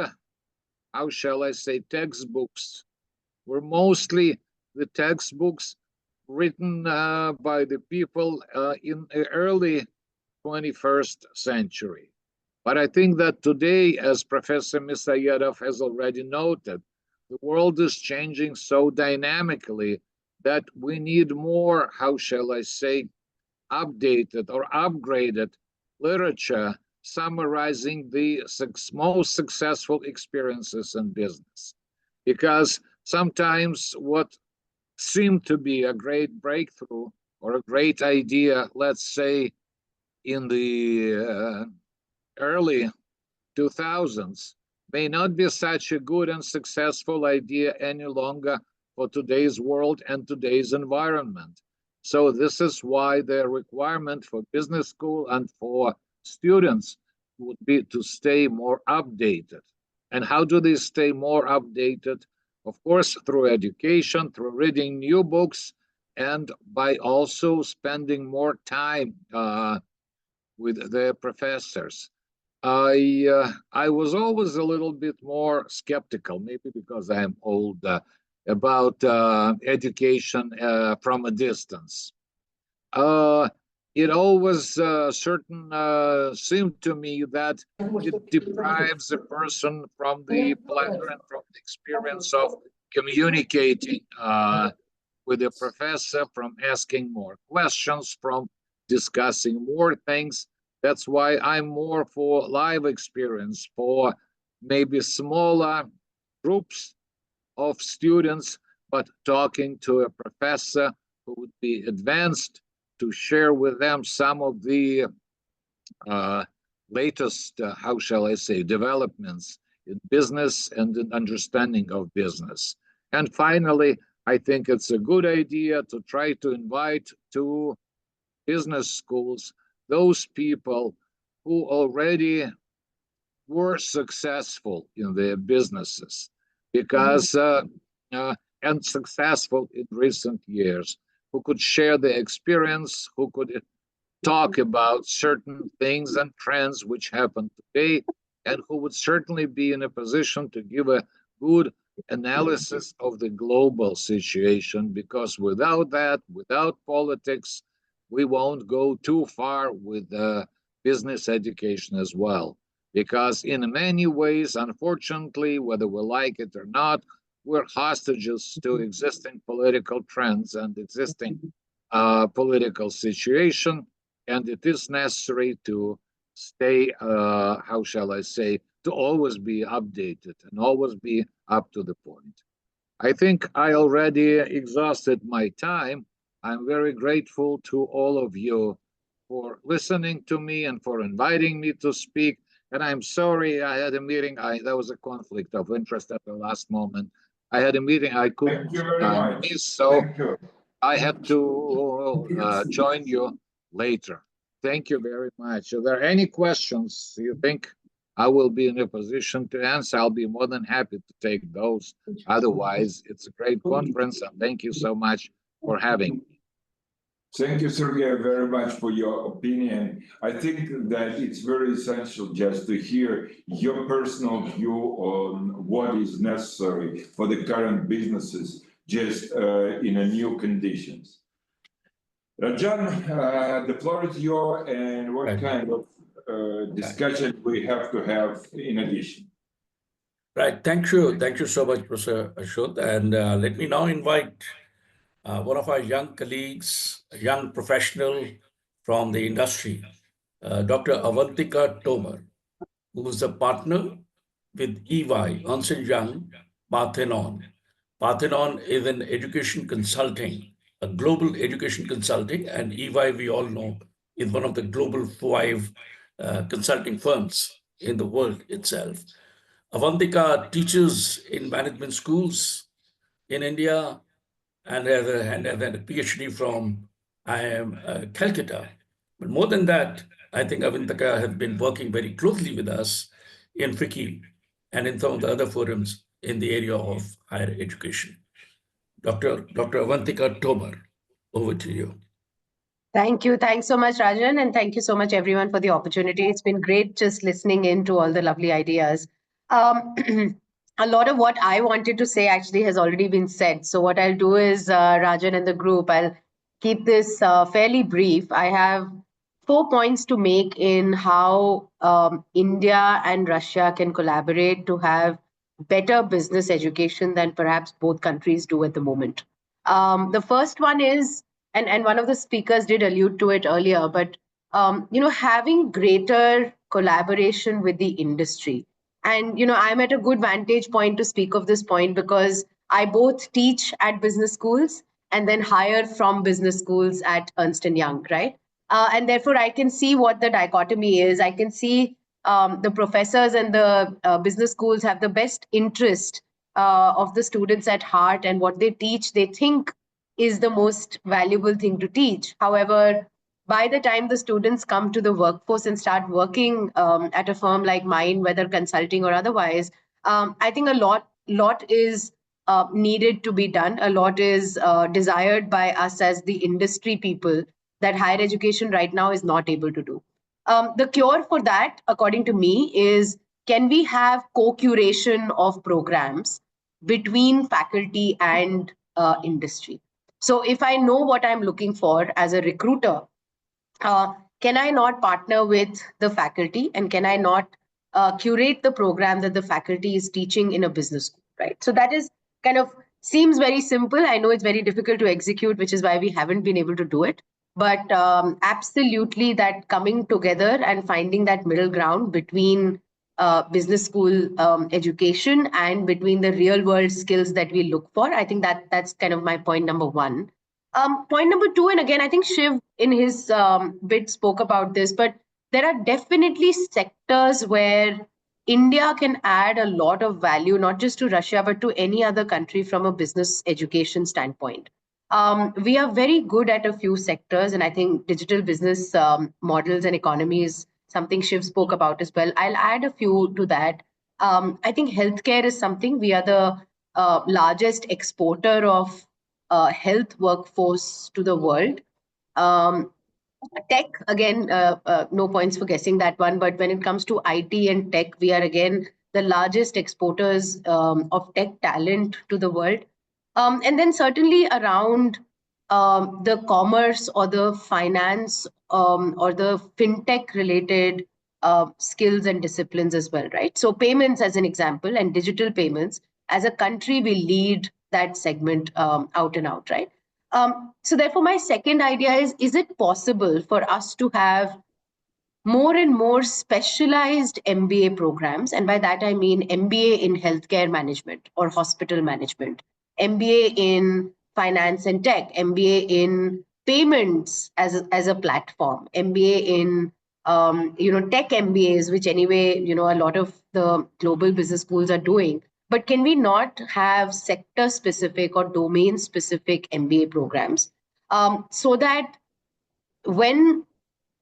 how shall I say, textbooks were mostly the textbooks written by the people in the early 21st century. But I think that today, as Professor AMDISA-RABE has already noted, the world is changing so dynamically that we need more, how shall I say, updated or upgraded literature summarizing the most successful experiences in business. Because sometimes what seemed to be a great breakthrough or a great idea, let's say in the early 2000s, may not be such a good and successful idea any longer for today's world and today's environment. So this is why the requirement for business school and for students would be to stay more updated. And how do they stay more updated? Of course, through education, through reading new books, and by also spending more time with their professors. I was always a little bit more skeptical, maybe because I am old, about education from a distance. It always seemed to me that it deprives a person from the pleasure and from the experience of communicating with a professor, from asking more questions, from discussing more things. That's why I'm more for live experience, for maybe smaller groups of students, but talking to a professor who would be advanced to share with them some of the latest, how shall I say, developments in business and in understanding of business. And finally, I think it's a good idea to try to invite to business schools those people who already were successful in their businesses, because and successful in recent years, who could share their experience, who could talk about certain things and trends which happen today, and who would certainly be in a position to give a good analysis of the global situation, because without that, without politics, we won't go too far with business education as well. Because in many ways, unfortunately, whether we like it or not, we're hostages to existing political trends and existing political situation. And it is necessary to stay, how shall I say, to always be updated and always be up to the point. I think I already exhausted my time. I'm very grateful to all of you for listening to me and for inviting me to speak. And I'm sorry, I had a meeting. There was a conflict of interest at the last moment. I had a meeting I couldn't Thank you very much. miss, so Thank you. I had to join you later. Thank you very much. Are there any questions you think I will be in a position to answer? I'll be more than happy to take those. Otherwise, it's a great conference, and thank you so much for having me. Thank you, Sergey, very much for your opinion. I think that it's very essential just to hear your personal view on what is necessary for the current businesses just in a new conditions. Rajan, the floor is yours, and what kind of discussion we have to have in addition? Right. Thank you so much, Professor Ashok. And let me now invite one of our young colleagues, a young professional from the industry, Dr. Avantika Tomar, who is a partner with EY, Ernst & Young, Parthenon. Parthenon is an education consulting, a global education consulting, and EY, we all know, is one of the global 5 consulting firms in the world itself. Avantika teaches in management schools in India and has a PhD from IIM Calcutta. But more than that, I think Avantika has been working very closely with us in FICCI and in some of the other forums in the area of higher education. Dr. Avantika Tomar, over to you. Thank you. Thanks so much, Rajan. And thank you so much, everyone, for the opportunity. It's been great just listening in to all the lovely ideas. A lot of what I wanted to say actually has already been said. So what I'll do is, Rajan and the group, I'll keep this fairly brief. I have 4 points to make in how India and Russia can collaborate to have better business education than perhaps both countries do at the moment. The first one is, and one of the speakers did allude to it earlier, but having greater collaboration with the industry. And I'm at a good vantage point to speak of this point because I both teach at business schools and then hire from business schools at Ernst & Young, right? And therefore, I can see what the dichotomy is. I can see the professors and the business schools have the best interest of the students at heart, and what they teach, they think is the most valuable thing to teach. However, by the time the students come to the workforce and start working at a firm like mine, whether consulting or otherwise, I think a lot is needed to be done. A lot is desired by us as the industry people that higher education right now is not able to do. The cure for that, according to me, is can we have co-curation of programs between faculty and industry? So if I know what I'm looking for as a recruiter, can I not partner with the faculty, and can I not curate the program that the faculty is teaching in a business school, right? So that is kind of seems very simple. I know it's very difficult to execute, which is why we haven't been able to do it. But absolutely that coming together and finding that middle ground between business school education and between the real world skills that we look for, I think that's kind of my point number one. Point number two, and again, I think Shiv in his bit spoke about this, but there are definitely sectors where India can add a lot of value, not just to Russia, but to any other country from a business education standpoint. We are very good at a few sectors, and I think digital business models and economy is something Shiv spoke about as well. I'll add a few to that. I think healthcare is something. We are the largest exporter of health workforce to the world. Tech, again, no points for guessing that one, but when it comes to IT and tech, we are again the largest exporters of tech talent to the world. And then certainly around the commerce or the finance or the fintech related skills and disciplines as well, right? So payments as an example, and digital payments, as a country, we lead that segment out and out, right? So therefore, my second idea is it possible for us to have more and more specialized MBA programs? And by that, I mean MBA in healthcare management or hospital management, MBA in finance and tech, MBA in payments as a platform, MBA in tech MBAs, which anyway, a lot of the global business schools are doing. But can we not have sector specific or domain specific MBA programs so that when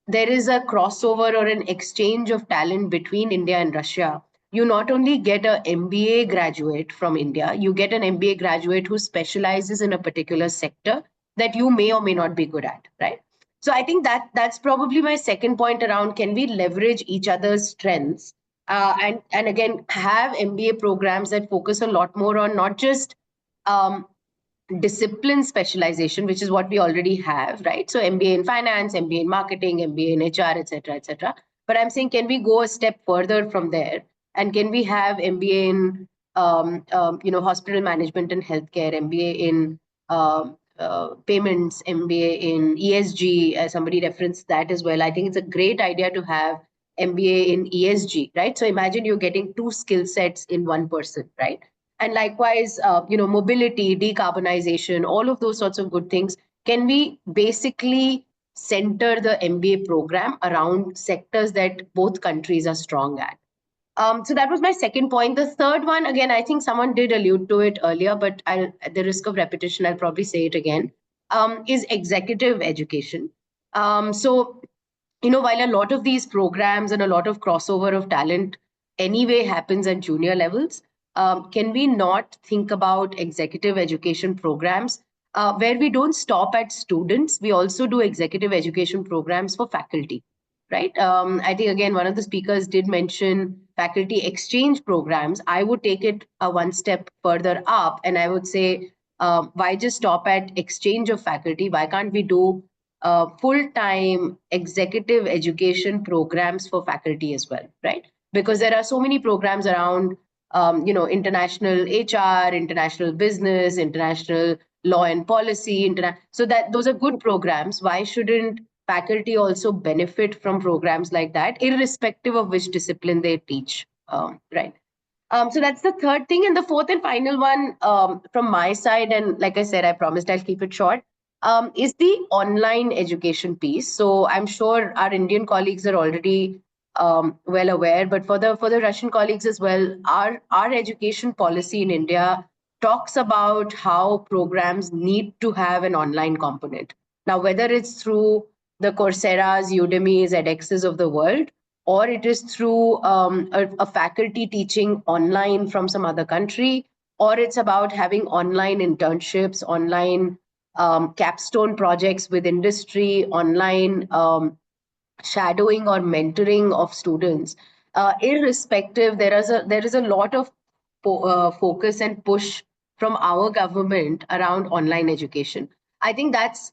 there is a crossover or an exchange of talent between India and Russia, you not only get an MBA graduate from India, you get an MBA graduate who specializes in a particular sector that you may or may not be good at, right? So I think that's probably my second point around, can we leverage each other's strengths and again have MBA programs that focus a lot more on not just discipline specialization, which is what we already have, right? So MBA in finance, MBA in marketing, MBA in HR, etc., etc. But I'm saying, can we go a step further from there? And can we have MBA in, hospital management and healthcare, MBA in payments, MBA in ESG? Somebody referenced that as well. I think it's a great idea to have MBA in ESG, right? So imagine you're getting two skill sets in one person, right? And likewise, mobility, decarbonization, all of those sorts of good things. Can we basically center the MBA program around sectors that both countries are strong at? So that was my second point. The third one, again, I think someone did allude to it earlier, but at the risk of repetition, I'll probably say it again, is executive education. So, while a lot of these programs and a lot of crossover of talent anyway happens at junior levels, can we not think about executive education programs where we don't stop at students? We also do executive education programs for faculty, right? I think, again, one of the speakers did mention faculty exchange programs. I would take it one step further up, and I would say, why just stop at exchange of faculty? Why can't we do full-time executive education programs for faculty as well, right? Because there are so many programs around international HR, international business, international law and policy, so that those are good programs. Why shouldn't faculty also benefit from programs like that, irrespective of which discipline they teach, right? So that's the third thing. And the fourth and final one from my side, and like I said, I promised I'll keep it short, is the online education piece. So I'm sure our Indian colleagues are already well aware, but for the Russian colleagues as well, our education policy in India talks about how programs need to have an online component. Now, whether it's through the Coursera's, Udemy's, edX's of the world, or it is through a faculty teaching online from some other country, or it's about having online internships, online capstone projects with industry, online shadowing or mentoring of students, irrespective, there is a lot of focus and push from our government around online education. I think that's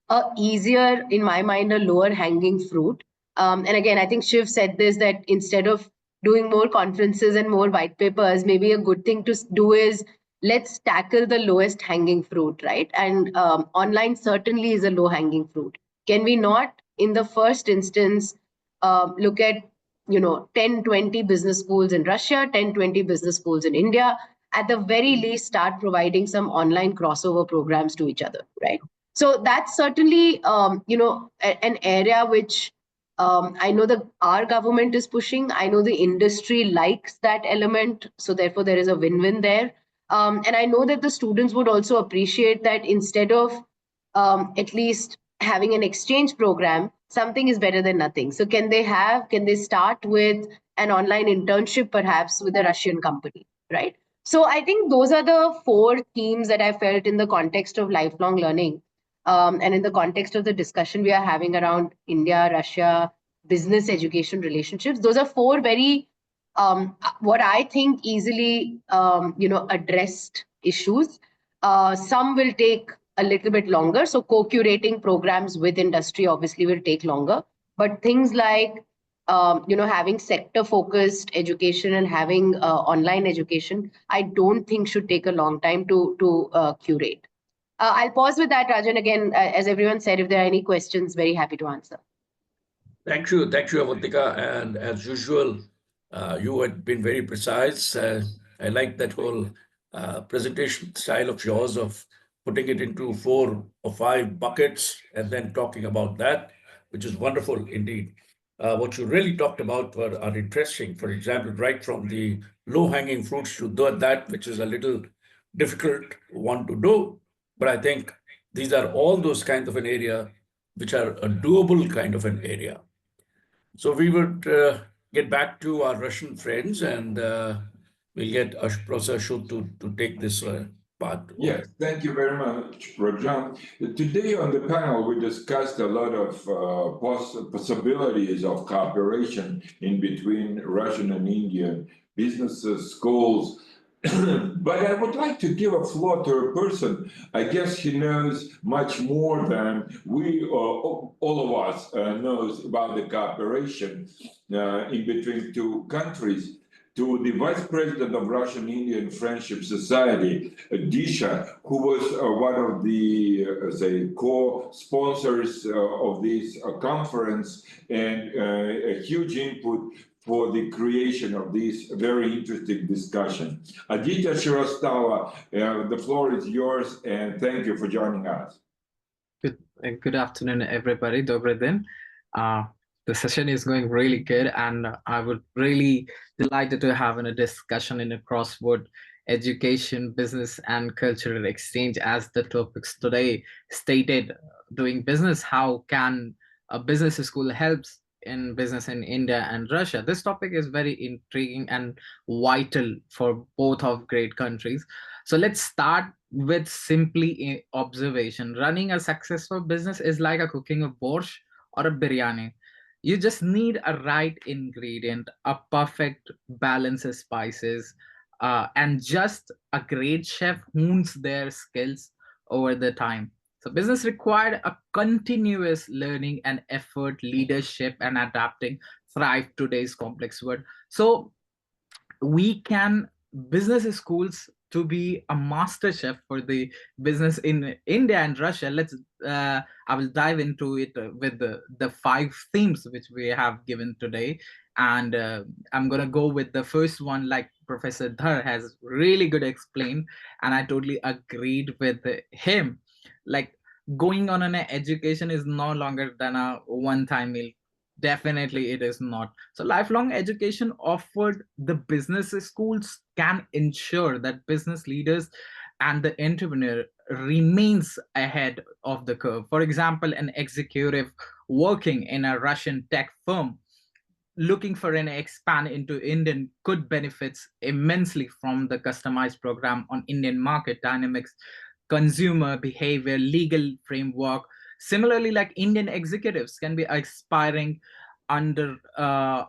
a easier, in my mind, a lower hanging fruit. And again, I think Shiv said this, that instead of doing more conferences and more white papers, maybe a good thing to do is let's tackle the lowest hanging fruit, right? And online certainly is a low hanging fruit. Can we not, in the first instance, look at 10, 20 business schools in Russia, 10, 20 business schools in India, at the very least start providing some online crossover programs to each other, right? So that's certainly an area which I know that our government is pushing. I know the industry likes that element, so therefore there is a win-win there. And I know that the students would also appreciate that instead of at least having an exchange program, something is better than nothing. So can they start with an online internship perhaps with a Russian company, right? So I think those are the four themes that I felt in the context of lifelong learning, and in the context of the discussion we are having around India, Russia, business education relationships. Those are four very, what I think easily, addressed issues. Some will take a little bit longer. So co-curating programs with industry obviously will take longer. But things like, having sector-focused education and having online education, I don't think should take a long time to curate. I'll pause with that, Rajan. Again, as everyone said, if there are any questions, very happy to answer. Thank you, Avantika. And as usual, you had been very precise. I like that whole presentation style of yours of putting it into 4 or 5 buckets and then talking about that, which is wonderful indeed. what you really talked about are interesting. For example, right from the low-hanging fruits to that which is a little difficult one to do. But I think these are all those kinds of an area which are a doable kind of an area. So we would get back to our Russian friends, and we'll get Professor Ashok to take this part. Yes, thank you very much, Rajan. Today on the panel, we discussed a lot of possibilities of cooperation in between Russian and Indian businesses, schools. But I would like to give a floor to a person. I guess he knows much more than we, all of us, knows about the cooperation in between two countries. To the Vice President of Russian-Indian Friendship Society, AMDISA, who was one of the say co-sponsors of this conference and a huge input for the creation of this very interesting discussion. Aditya Shirostava, the floor is yours, and thank you for joining us. Good afternoon, everybody. Dobry den. The session is going really good, and I would really delighted to have a discussion in a crossword education, business, and cultural exchange as the topics today stated. Doing business, how can a business school helps in business in India and Russia? This topic is very intriguing and vital for both of great countries. So let's start with simply observation. Running a successful business is like a cooking a borscht or a biryani. You just need a right ingredient, a perfect balance of spices, and just a great chef hones their skills over the time. So business required a continuous learning and effort, leadership, and adapting thrive today's complex world. So we can business schools to be a master chef for the business in India and Russia. Let's I will dive into it with the 5 themes which we have given today, and I'm gonna go with the first one, like Professor Dhar has really good explained, and I totally agreed with him. Like going on an education is no longer than a one-time meal. Definitely it is not. So lifelong education offered the business schools can ensure that business leaders and the entrepreneur remains ahead of the curve. For example, an executive working in a Russian tech firm looking for an expand into Indian could benefits immensely from the customized program on Indian market dynamics, consumer behavior, legal framework. Similarly, like Indian executives can be aspiring under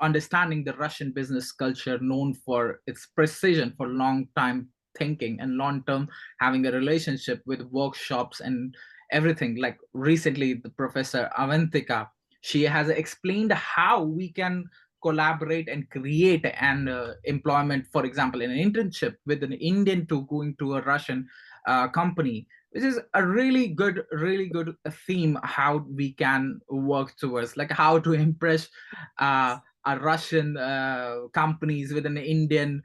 understanding the Russian business culture known for its precision for long time thinking and long term having a relationship with workshops and everything. Like recently, the Professor Avantika, she has explained how we can collaborate and create an employment, for example, an internship with an Indian to going to a Russian company, which is a really good theme, how we can work towards, like how to impress a Russian companies with an Indian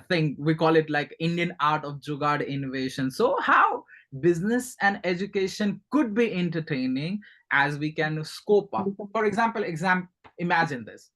thing. We call it like Indian art of jugaad innovation. So how business and education could be entertaining as we can scope up. For example, imagine this: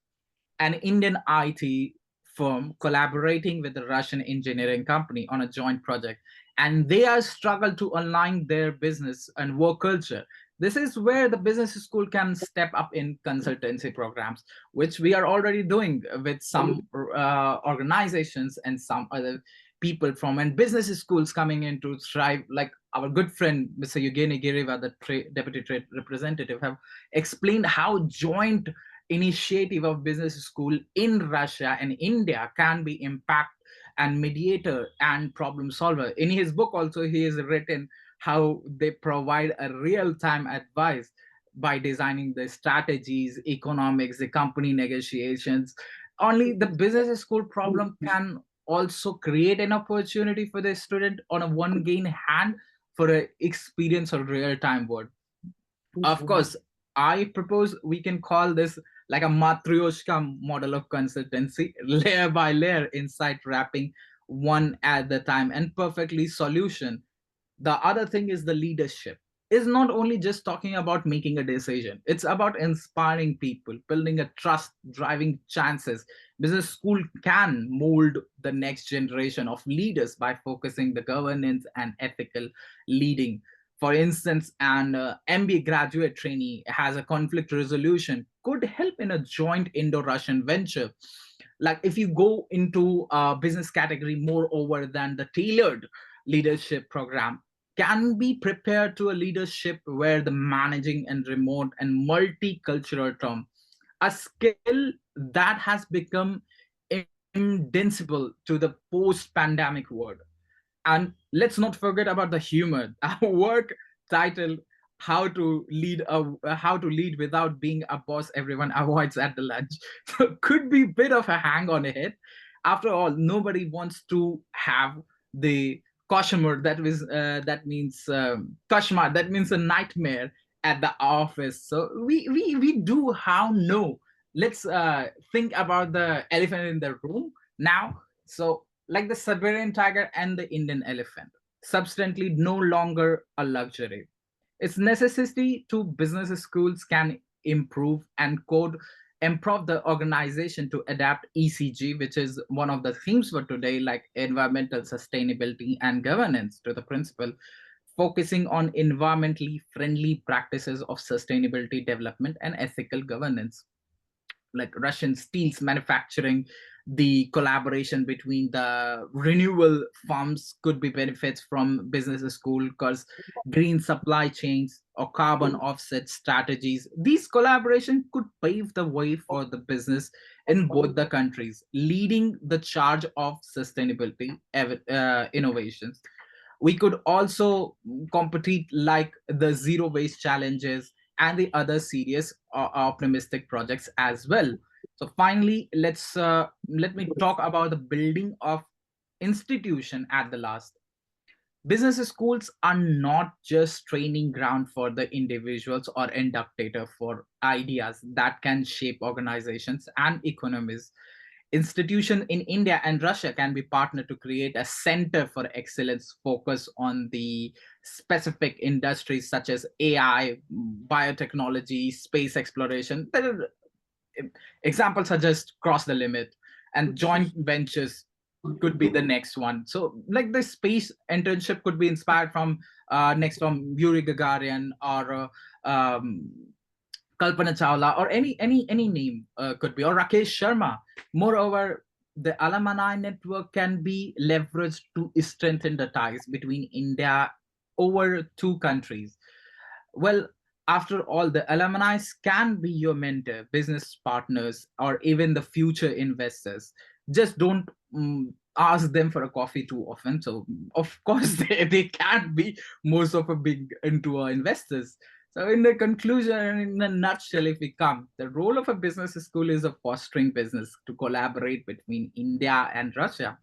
an Indian IT firm collaborating with a Russian engineering company on a joint project, and they are struggle to align their business and work culture. This is where the business school can step up in consultancy programs, which we are already doing with some organizations and some other people from and business schools coming in to thrive. Like our good friend Mr. Yevgeny Giriva, the deputy trade representative, have explained how joint initiative of business school in Russia and India can be impact and mediator and problem solver. In his book also, he has written how they provide a real-time advice by designing the strategies, economics, the company negotiations. Only the business school problem can also create an opportunity for the student on a one gain hand for an experience or real-time world. Of course, I propose we can call this like a matryoshka model of consultancy, layer by layer, insight wrapping one at the time and perfectly solution. The other thing is the leadership. is not only just talking about making a decision. It's about inspiring people, building a trust, driving chances. Business school can mold the next generation of leaders by focusing the governance and ethical leading. For instance, an MBA graduate trainee has a conflict resolution, could help in a joint Indo-Russian venture. Like if you go into a business category, moreover than the tailored leadership program, can be prepared to a leadership where the managing and remote and multicultural term, a skill that has become indispensable to the post-pandemic world. And let's not forget about the humor. Our work titled how to lead without being a boss everyone avoids at the lunch. So could be a bit of a hang on it. After all, nobody wants to have the cauchemar, that means koshmar, that means a nightmare at the office. So we do how no. Let's think about the elephant in the room now. So like the Siberian tiger and the Indian elephant, substantially no longer a luxury. Its necessity to business schools can improve the organization to adapt ECG, which is one of the themes for today, like environmental sustainability and governance, to the principle, focusing on environmentally friendly practices of sustainability development and ethical governance. Like Russian steels manufacturing, the collaboration between the renewable farms could be benefits from business school, because green supply chains or carbon offset strategies, these collaboration could pave the way for the business in both the countries, leading the charge of sustainability innovations. We could also compete like the zero waste challenges and the other serious optimistic projects as well. So finally, let me talk about the building of institution at the last. Business schools are not just training ground for the individuals or inductator for ideas that can shape organizations and economies. Institutions in India and Russia can be partnered to create a center for excellence focus on the specific industries such as AI, biotechnology, space exploration. Examples suggest cross the limit, and joint ventures could be the next one. So like the space internship could be inspired from next from Yuri Gagarin or Kalpana Chawla, or any name could be, or Rakesh Sharma. Moreover, the alumni network can be leveraged to strengthen the ties between India over two countries. Well, after all, the alumni can be your mentor, business partners, or even the future investors. Just don't ask them for a coffee too often. So of course they can't be most of a big into investors. So in the conclusion, in a nutshell, if we come, the role of a business school is of fostering business to collaborate between India and Russia.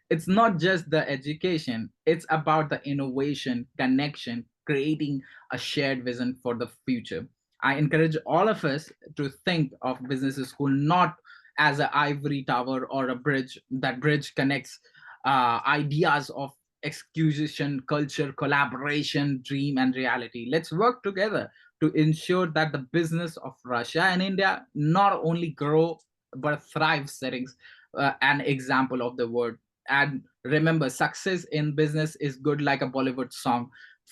It's not just the education, it's about the innovation, connection, creating a shared vision for the future. I encourage all of us to think of business school not as an ivory tower or a bridge. That bridge connects ideas of execution, culture, collaboration, dream, and reality. Let's work together to ensure that the business of Russia and India not only grow but thrive, setting an example of the world. And remember, success in business is good like a Bollywood song,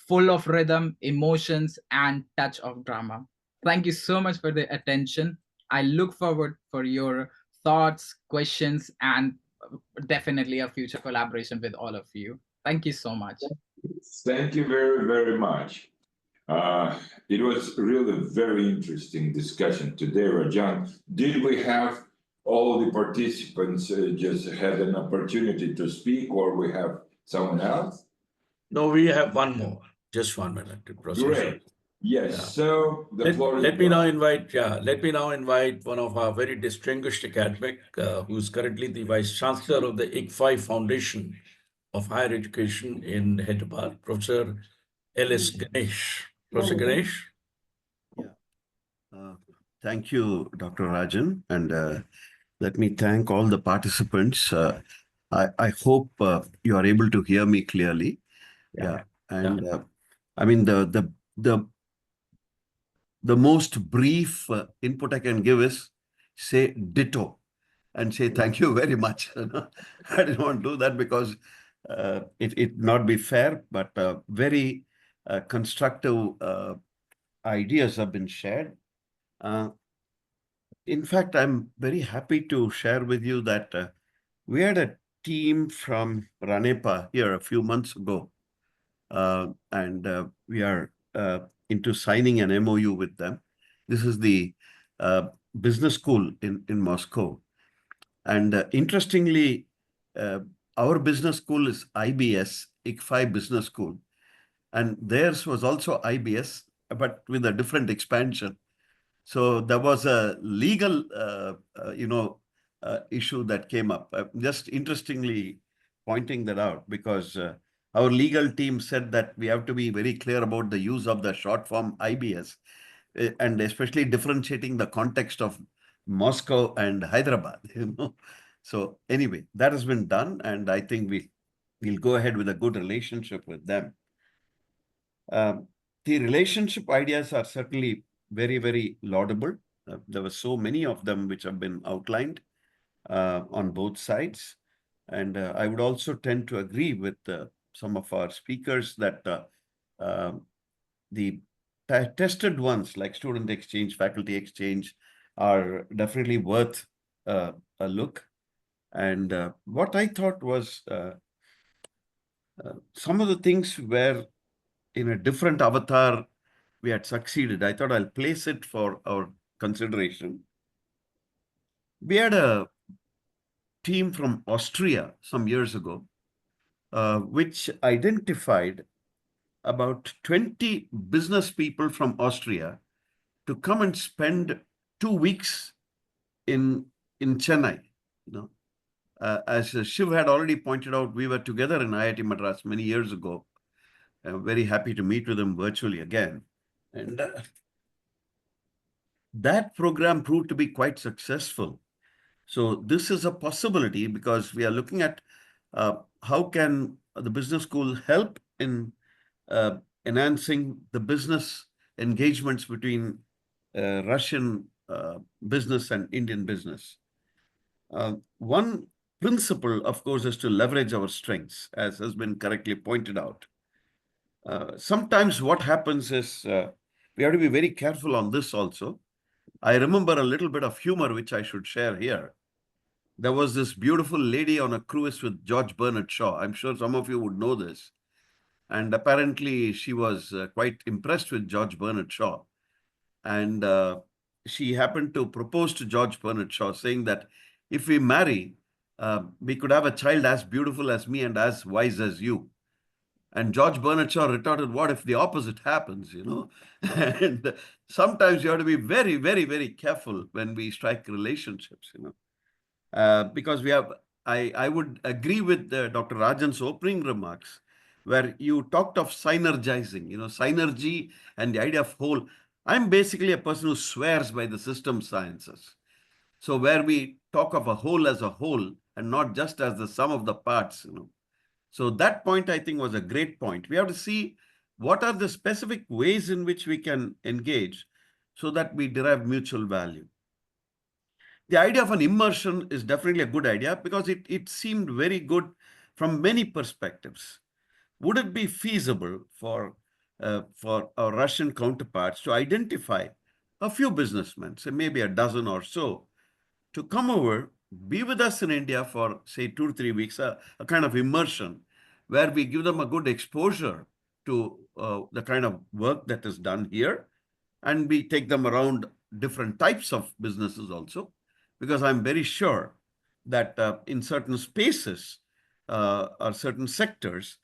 full of rhythm, emotions, and touch of drama. Thank you so much for the attention. I look forward for your thoughts, questions, and definitely a future collaboration with all of you. Thank you so much. Thank you very, very much. It was really a very interesting discussion today, Rajan. Did we have all the participants just had an opportunity to speak, or we have someone else? No, we have one more. Just 1 minute to process. Great. Yes. Yeah. So the floor is let me yours. now invite one of our very distinguished academic, who's currently the Vice Chancellor of the ICFI Foundation of Higher Education in Hyderabad, Professor L.S. Ganesh. Professor Ganesh? Thank you, Dr. Rajan, and let me thank all the participants. I hope you are able to hear me clearly. Yeah. And I mean, the the most brief input I can give is say ditto and say thank you very much. I didn't want to do that because it not be fair, but very constructive ideas have been shared. In fact, I'm very happy to share with you that we had a team from Ranepa here a few months ago, and we are into signing an MOU with them. This is the business school in Moscow. And interestingly, our business school is IBS, ICFI Business School. And theirs was also IBS, but with a different expansion. So there was a legal, issue that came up. Just interestingly pointing that out, because our legal team said that we have to be very clear about the use of the short form IBS, and especially differentiating the context of Moscow and Hyderabad. So anyway, that has been done, and I think we'll go ahead with a good relationship with them. The relationship ideas are certainly very, very laudable. There were so many of them which have been outlined on both sides. And I would also tend to agree with some of our speakers that the tested ones like student exchange, faculty exchange are definitely worth a look. And what I thought was some of the things where in a different avatar we had succeeded. I thought I'll place it for our consideration. We had a team from Austria some years ago, which identified about 20 business people from Austria to come and spend 2 weeks in Chennai. As Shiv had already pointed out, we were together in IIT Madras many years ago. I'm very happy to meet with them virtually again. And that program proved to be quite successful. So this is a possibility because we are looking at how can the business school help in enhancing the business engagements between Russian business and Indian business. One principle, of course, is to leverage our strengths, as has been correctly pointed out. Sometimes what happens is we have to be very careful on this also. I remember a little bit of humor, which I should share here. There was this beautiful lady on a cruise with George Bernard Shaw. I'm sure some of you would know this. And apparently she was quite impressed with George Bernard Shaw. And she happened to propose to George Bernard Shaw, saying that if we marry, we could have a child as beautiful as me and as wise as you. And George Bernard Shaw retorted, what if the opposite happens, And sometimes you have to be very, very, very careful when we strike relationships, because I would agree with Dr. Rajan's opening remarks, where you talked of synergizing, synergy and the idea of whole. I'm basically a person who swears by the system sciences. So where we talk of a whole as a whole and not just as the sum of the parts, So that point, I think, was a great point. We have to see what are the specific ways in which we can engage so that we derive mutual value. The idea of an immersion is definitely a good idea because it seemed very good from many perspectives. Would it be feasible for our Russian counterparts to identify a few businessmen, say maybe a dozen or so, to come over, be with us in India for, say, 2 or 3 weeks, a kind of immersion, where we give them a good exposure to the kind of work that is done here, and we take them around different types of businesses also, because I'm very sure that in certain spaces or certain sectors,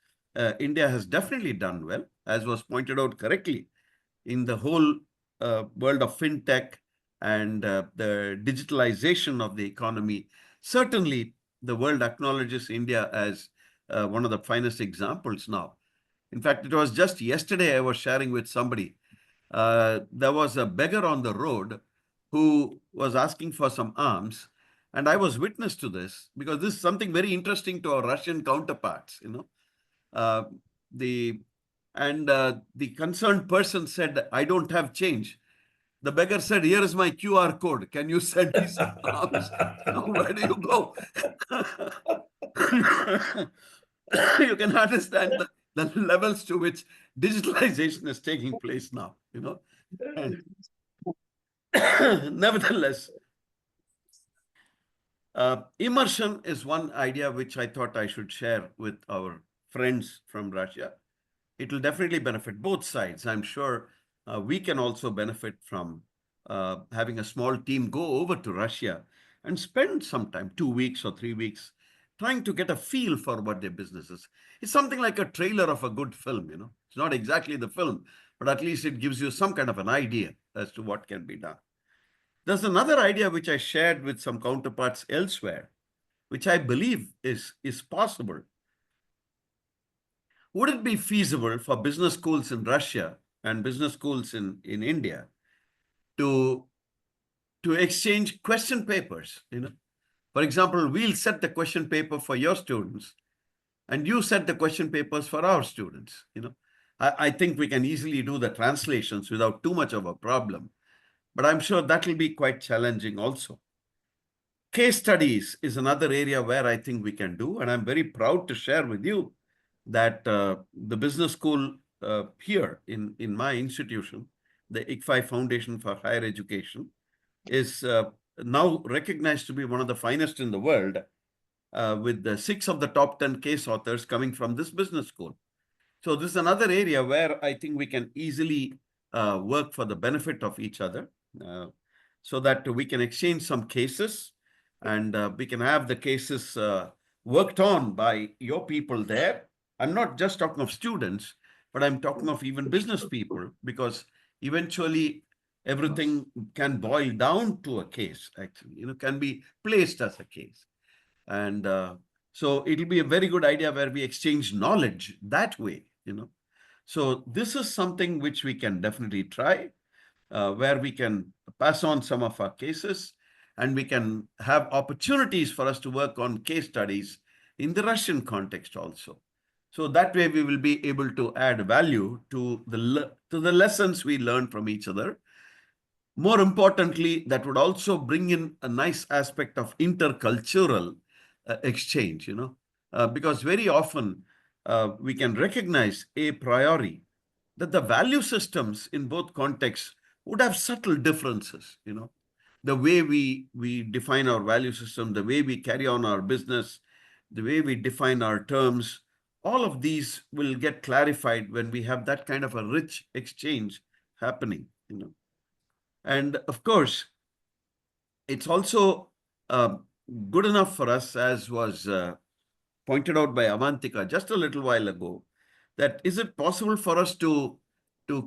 India has definitely done well, as was pointed out correctly, in the whole world of fintech and the digitalization of the economy. Certainly, the world acknowledges India as one of the finest examples now. In fact, it was just yesterday I was sharing with somebody. There was a beggar on the road who was asking for some alms. And I was witness to this because this is something very interesting to our Russian counterparts. The And the concerned person said, I don't have change. The beggar said, here is my QR code. Can you send me some alms? Where do you go? You can understand the levels to which digitalization is taking place now, And nevertheless, immersion is one idea which I thought I should share with our friends from Russia. It will definitely benefit both sides. I'm sure we can also benefit from having a small team go over to Russia and spend some time, 2 weeks or 3 weeks, trying to get a feel for what their business is. It's something like a trailer of a good film, It's not exactly the film, but at least it gives you some kind of an idea as to what can be done. There's another idea which I shared with some counterparts elsewhere, which I believe is possible. Would it be feasible for business schools in Russia and business schools in India to exchange question papers? For example, we'll set the question paper for your students, and you set the question papers for our students. I think we can easily do the translations without too much of a problem, but I'm sure that will be quite challenging also. Case studies is another area where I think we can do, and I'm very proud to share with you that the business school here in my institution, the ICFI Foundation for Higher Education, is now recognized to be one of the finest in the world, with 6 of the top 10 case authors coming from this business school. So this is another area where I think we can easily work for the benefit of each other, so that we can exchange some cases, and we can have the cases worked on by your people there. I'm not just talking of students, but I'm talking of even business people, because eventually everything can boil down to a case, actually, can be placed as a case. And so it'll be a very good idea where we exchange knowledge that way, So this is something which we can definitely try, where we can pass on some of our cases, and we can have opportunities for us to work on case studies in the Russian context also. So that way we will be able to add value to the lessons we learn from each other. More importantly, that would also bring in a nice aspect of intercultural exchange, because very often we can recognize a priori that the value systems in both contexts would have subtle differences, The way we define our value system, the way we carry on our business, the way we define our terms, all of these will get clarified when we have that kind of a rich exchange happening, And of course, it's also good enough for us, as was pointed out by Avantika just a little while ago, that is it possible for us to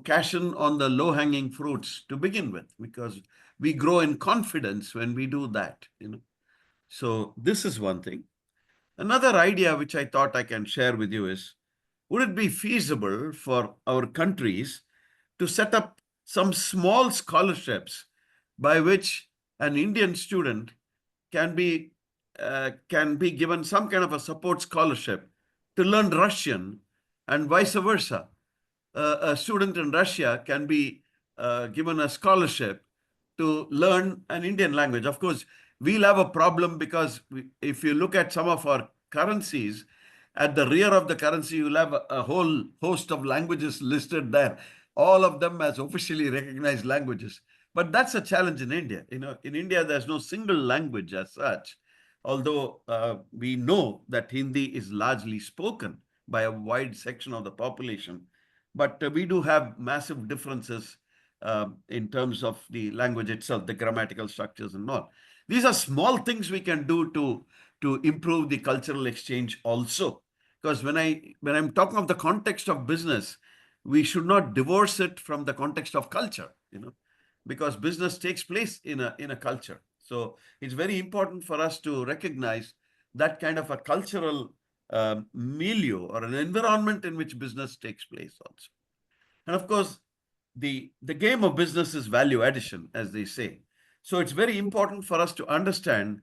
cash in on the low-hanging fruits to begin with, because we grow in confidence when we do that, So this is one thing. Another idea which I thought I can share with you is, would it be feasible for our countries to set up some small scholarships by which an Indian student can be given some kind of a support scholarship to learn Russian, and vice versa. A student in Russia can be given a scholarship to learn an Indian language. Of course, we'll have a problem, because if you look at some of our currencies, at the rear of the currency, you'll have a whole host of languages listed there, all of them as officially recognized languages. But that's a challenge in India. In India, there's no single language as such, although we know that Hindi is largely spoken by a wide section of the population. But we do have massive differences in terms of the language itself, the grammatical structures and all. These are small things we can do to improve the cultural exchange also. Because when I'm talking of the context of business, we should not divorce it from the context of culture, because business takes place in a culture. So it's very important for us to recognize that kind of a cultural milieu or an environment in which business takes place also. And of course, the game of business is value addition, as they say. So it's very important for us to understand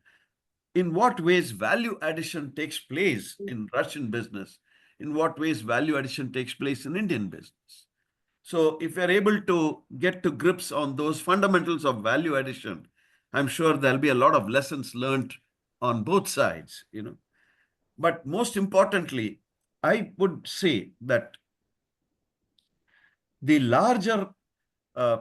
in what ways value addition takes place in Russian business, in what ways value addition takes place in Indian business. So if we're able to get to grips on those fundamentals of value addition, I'm sure there'll be a lot of lessons learned on both sides, you know. But most importantly, I would say that the larger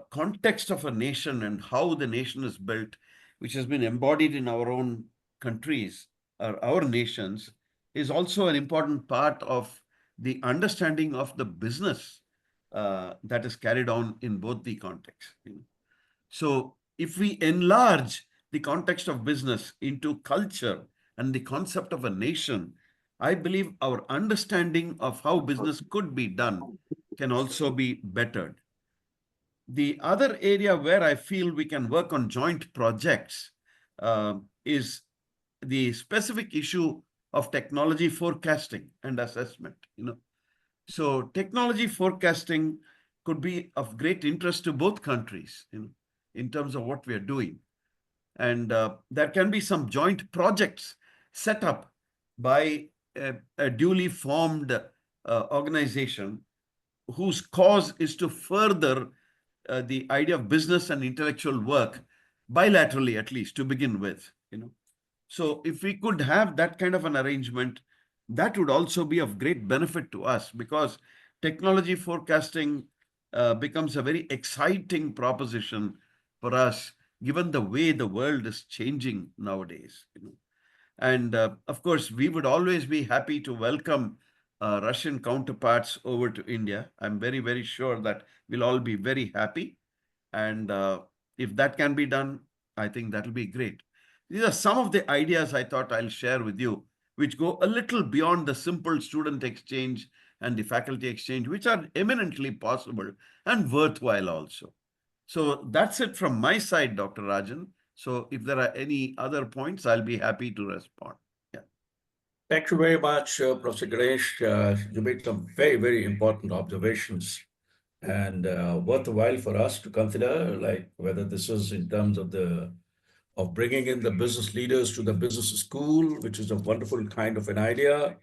context of a nation and how the nation is built, which has been embodied in our own countries or our nations, is also an important part of the understanding of the business that is carried on in both the contexts. So if we enlarge the context of business into culture and the concept of a nation, I believe our understanding of how business could be done can also be bettered. The other area where I feel we can work on joint projects is the specific issue of technology forecasting and assessment. So technology forecasting could be of great interest to both countries, in terms of what we are doing. And there can be some joint projects set up by a duly formed organization whose cause is to further the idea of business and intellectual work bilaterally, at least to begin with. So if we could have that kind of an arrangement, that would also be of great benefit to us, because technology forecasting becomes a very exciting proposition for us, given the way the world is changing nowadays. And of course, we would always be happy to welcome Russian counterparts over to India. I'm very, very sure that we'll all be very happy. And if that can be done, I think that'll be great. These are some of the ideas I thought I'll share with you, which go a little beyond the simple student exchange and the faculty exchange, which are eminently possible and worthwhile also. So that's it from my side, Dr. Rajan. So if there are any other points, I'll be happy to respond. Yeah. Thank you very much, Professor Ganesh. You made some very, very important observations, and worthwhile for us to consider, like whether this is in terms of bringing in the business leaders to the business school, which is a wonderful kind of an idea,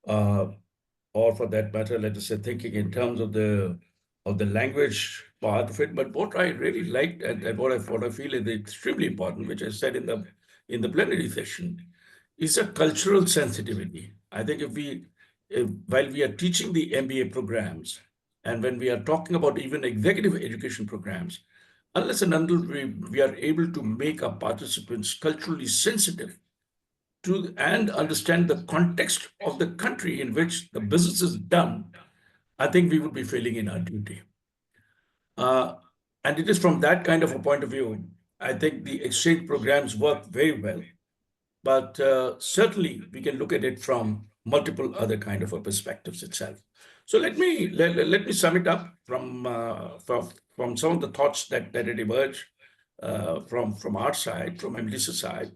or for that matter, let us say, thinking in terms of the language part of it. But what I really liked and what I feel is extremely important, which I said in the plenary session, is a cultural sensitivity. I think while we are teaching the MBA programs, and when we are talking about even executive education programs, unless and until we are able to make our participants culturally sensitive to and understand the context of the country in which the business is done, I think we would be failing in our duty. And it is from that kind of a point of view, I think the exchange programs work very well. But certainly we can look at it from multiple other kind of perspectives itself. So let me sum it up from some of the thoughts that had emerged from our side, from AMDISA side.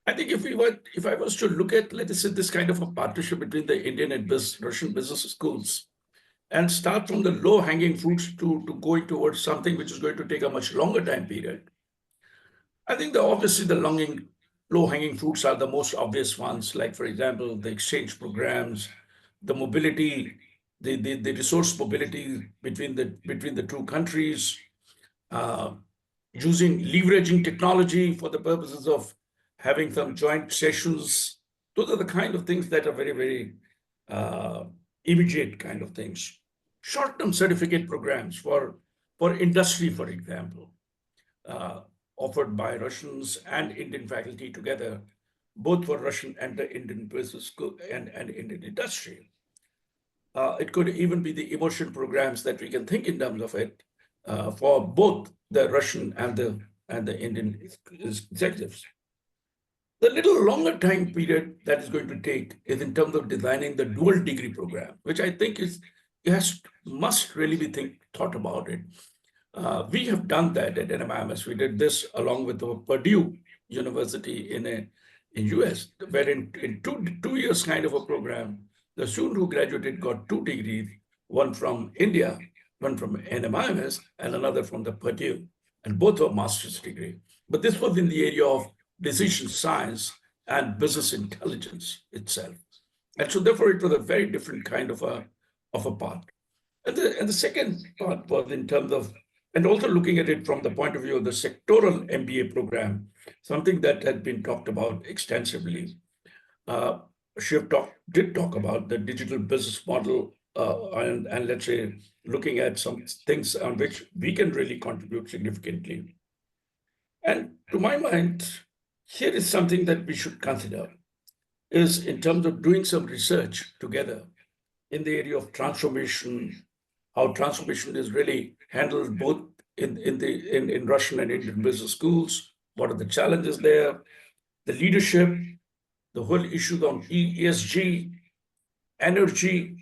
I think if I was to look at, let us say, this kind of a partnership between the Indian and Russian business schools, and start from the low-hanging fruits to going towards something which is going to take a much longer time period, I think obviously the low-hanging fruits are the most obvious ones, like, for example, the exchange programs, the mobility, the resource mobility between the two countries, leveraging technology for the purposes of having some joint sessions. Those are the kind of things that are very, very immediate kind of things. Short-term certificate programs for industry, for example, offered by Russians and Indian faculty together, both for Russian and the Indian business school and Indian industry. It could even be the immersion programs that we can think in terms of it for both the Russian and the Indian executives. The little longer time period that is going to take is in terms of designing the dual degree program, which I think must really be thought about it. We have done that at NMIMS. We did this along with the Purdue University in US, where in two years kind of a program, the student who graduated got 2 degrees, one from India, one from NMIMS, and another from the Purdue, and both were master's degree. But this was in the area of decision science and business intelligence itself. And so therefore it was a very different kind of a path. And the second part was in terms of, and also looking at it from the point of view of the sectoral MBA program, something that had been talked about extensively. Shiv did talk about the digital business model and let's say looking at some things on which we can really contribute significantly. And to my mind, here is something that we should consider is in terms of doing some research together in the area of transformation, how transformation is really handled both in Russian and Indian business schools, what are the challenges there, the leadership, the whole issue on ESG, energy,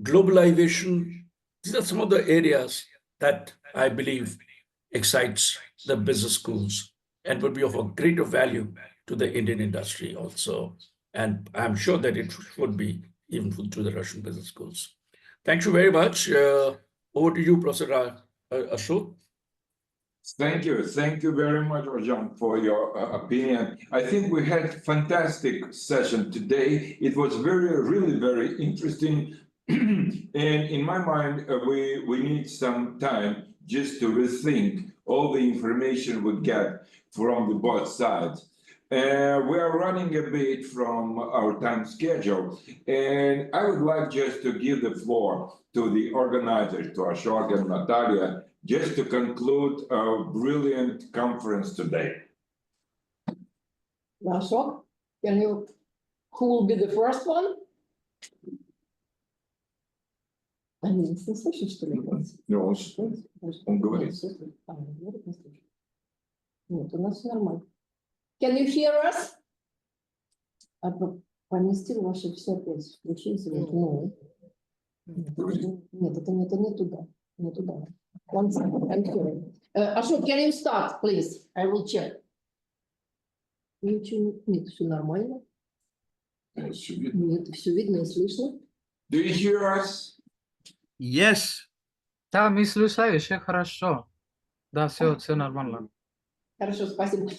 globalization. These are some of the areas that I believe excites the business schools and would be of a greater value to the Indian industry also. And I'm sure that it would be even to the Russian business schools. Thank you very much. Over to you, Professor Ashok. Thank you. Thank you very much, Rajan, for your opinion. I think we had fantastic session today. It was really very interesting. And in my mind, we need some time just to rethink all the information we get from the both sides. We are running a bit from our time schedule, and I would like just to give the floor to the organizers, to Ashok and Natalia, just to conclude our brilliant conference today. Ashok, who will be the first one? Они не слышат, что ли? No, он говорит. Нет, у нас все нормально. Can you hear us? Поместил ваши все опять. Включите. Ну. Нет, это не туда. Не туда. One second. I'm hearing. Ashok, can you start, please? I will check. Ничего, нет, все нормально. Нет, все видно и слышно. Do you hear us? Yes. Да, мы слушаем, все хорошо. Да, все нормально. Хорошо, спасибо.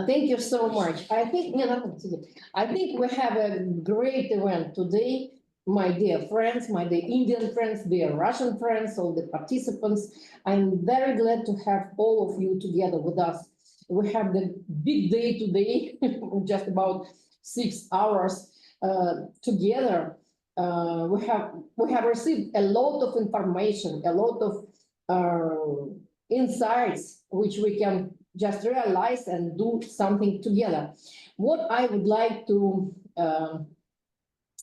Thank you so much. I think we have a great event today, my dear friends, my dear Indian friends, dear Russian friends, all the participants. I'm very glad to have all of you together with us. We have the big day today, just about 6 hours together. We have received a lot of information, a lot of insights, which we can just realize and do something together. What I would like to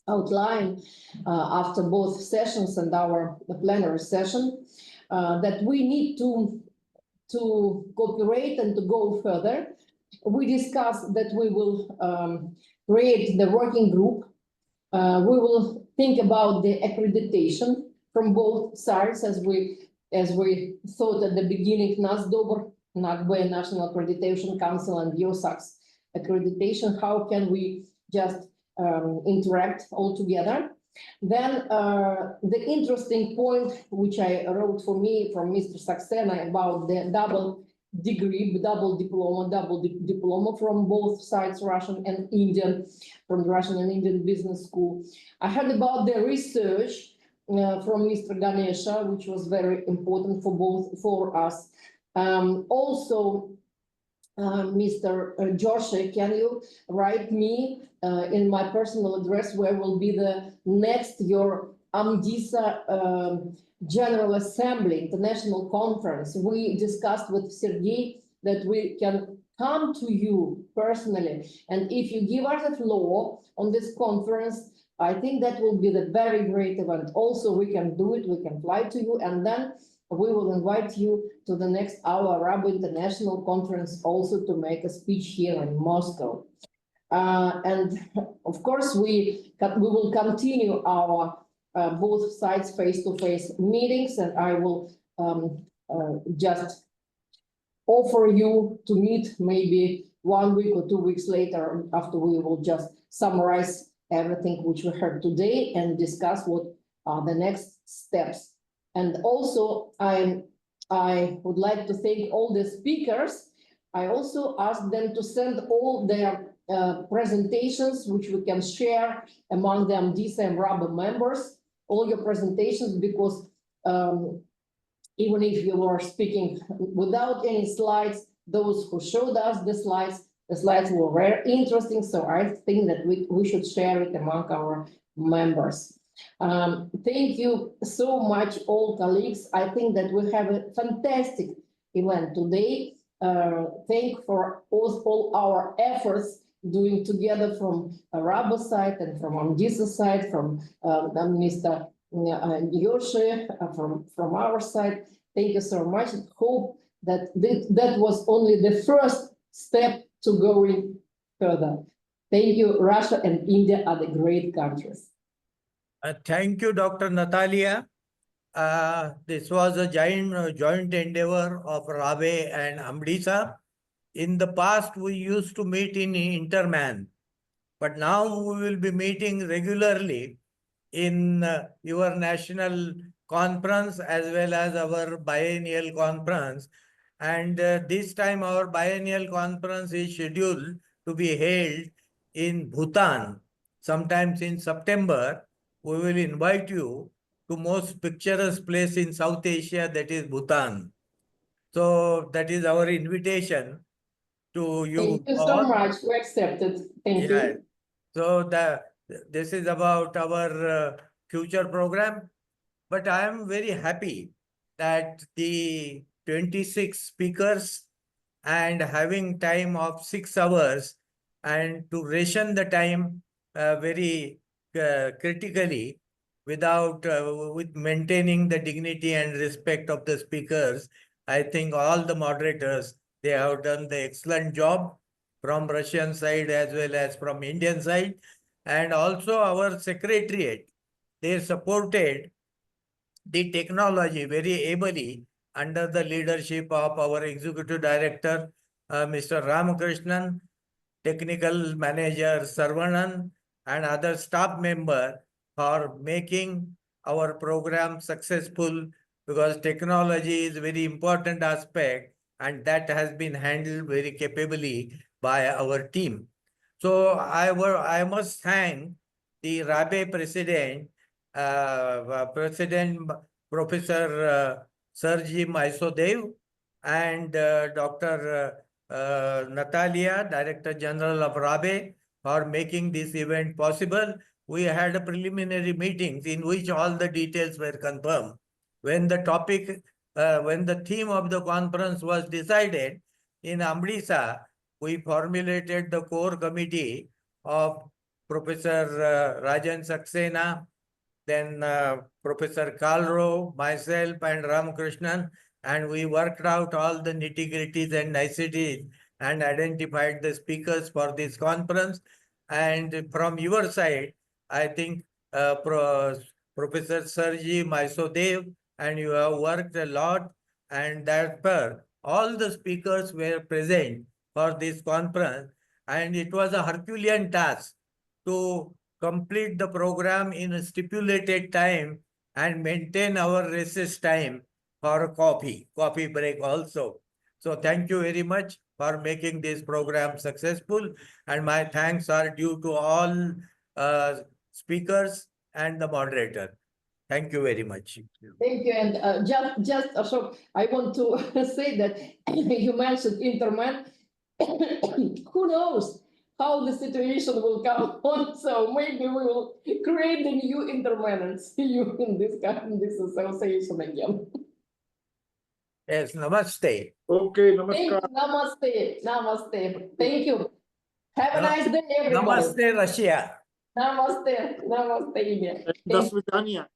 outline after both sessions and our plenary session, that we need to cooperate and to go further. We discussed that we will create the working group. We will think about the accreditation from both sides, as we thought at the beginning, NASDOBR, NACBE, National Accreditation Council, and USAC's accreditation. How can we just interact all together? Then the interesting point, which I wrote for me from Mr. Saxena, about the double degree, double diploma from both sides, Russian and Indian, from the Russian and Indian Business School. I heard about the research from Mr. Ganesha, which was very important for us. Also, Mr. Joshi, can you write me in my personal address where will be the next your AMDISA General Assembly International Conference? We discussed with Sergey that we can come to you personally, and if you give us the floor on this conference, I think that will be the very great event. Also, we can do it, we can fly to you, and then we will invite you to the next AMDISA-RABE International Conference also to make a speech here in Moscow. And of course, we will continue our both sides face-to-face meetings, and I will just offer you to meet maybe 1 week or 2 weeks later, after we will just summarize everything which we heard today and discuss what are the next steps. And also, I would like to thank all the speakers. I also asked them to send all their presentations which we can share among the AMDISA and RABE members, all your presentations, because even if you were speaking without any slides, those who showed us the slides were very interesting. So I think that we should share it among our members. Thank you so much, all colleagues. I think that we have a fantastic event today. Thank for all our efforts doing together from RABE side and from AMDISA side, from Mr. Yoshi, from our side. Thank you so much. Hope that that was only the first step to going further. Thank you. Russia and India are the great countries. Thank you, Dr. Natalia. This was a joint endeavor of RABE and AMDISA. In the past, we used to meet in Interman, but now we will be meeting regularly in your national conference as well as our biennial conference. And this time our biennial conference is scheduled to be held in Bhutan. Sometimes in September, we will invite you to most picturesque place in South Asia, that is Bhutan. So that is our invitation to you. Thank you so much. We accepted. Thank you. So this is about our future program. But I am very happy that the 26 speakers and having time of 6 hours and to ration the time very critically without with maintaining the dignity and respect of the speakers. I think all the moderators, they have done the excellent job from Russian side as well as from Indian side, and also our secretariat, they supported the technology very ably under the leadership of our executive director, Mr. Ramakrishnan, technical manager Sarvanan, and other staff member for making our program successful, because technology is a very important aspect and that has been handled very capably by our team. So I must thank the RABE president, Professor Sergey Maisodev, and Dr. Natalia, Director General of RABE, for making this event possible. We had a preliminary meetings in which all the details were confirmed. When the topic, when the theme of the conference was decided in AMDISA, we formulated the core committee of Professor Rajan Saxena, then Professor Kalro, myself, and Ramakrishnan, and we worked out all the nitty-gritties and niceties and identified the speakers for this conference. And from your side, I think Professor Sergey Maisodev, and you have worked a lot, and therefore all the speakers were present for this conference, and it was a Herculean task to complete the program in a stipulated time and maintain our recess time for coffee break also. So thank you very much for making this program successful, and my thanks are due to all speakers and the moderator. Thank you very much. Thank you. And just Ashok, I want to say that you mentioned Interman. Who knows how the situation will come on? So maybe we will create a new Interman and see you in this association again. Yes, namaste. Okay, namaskar. Namaste. Namaste. Thank you. Have a nice day, everybody. Namaste, Russia. Namaste. Namaste, India. До свидания.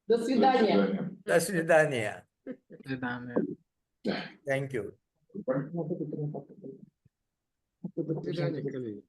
До свидания. До свидания. До свидания. Thank you. До свидания, коллеги.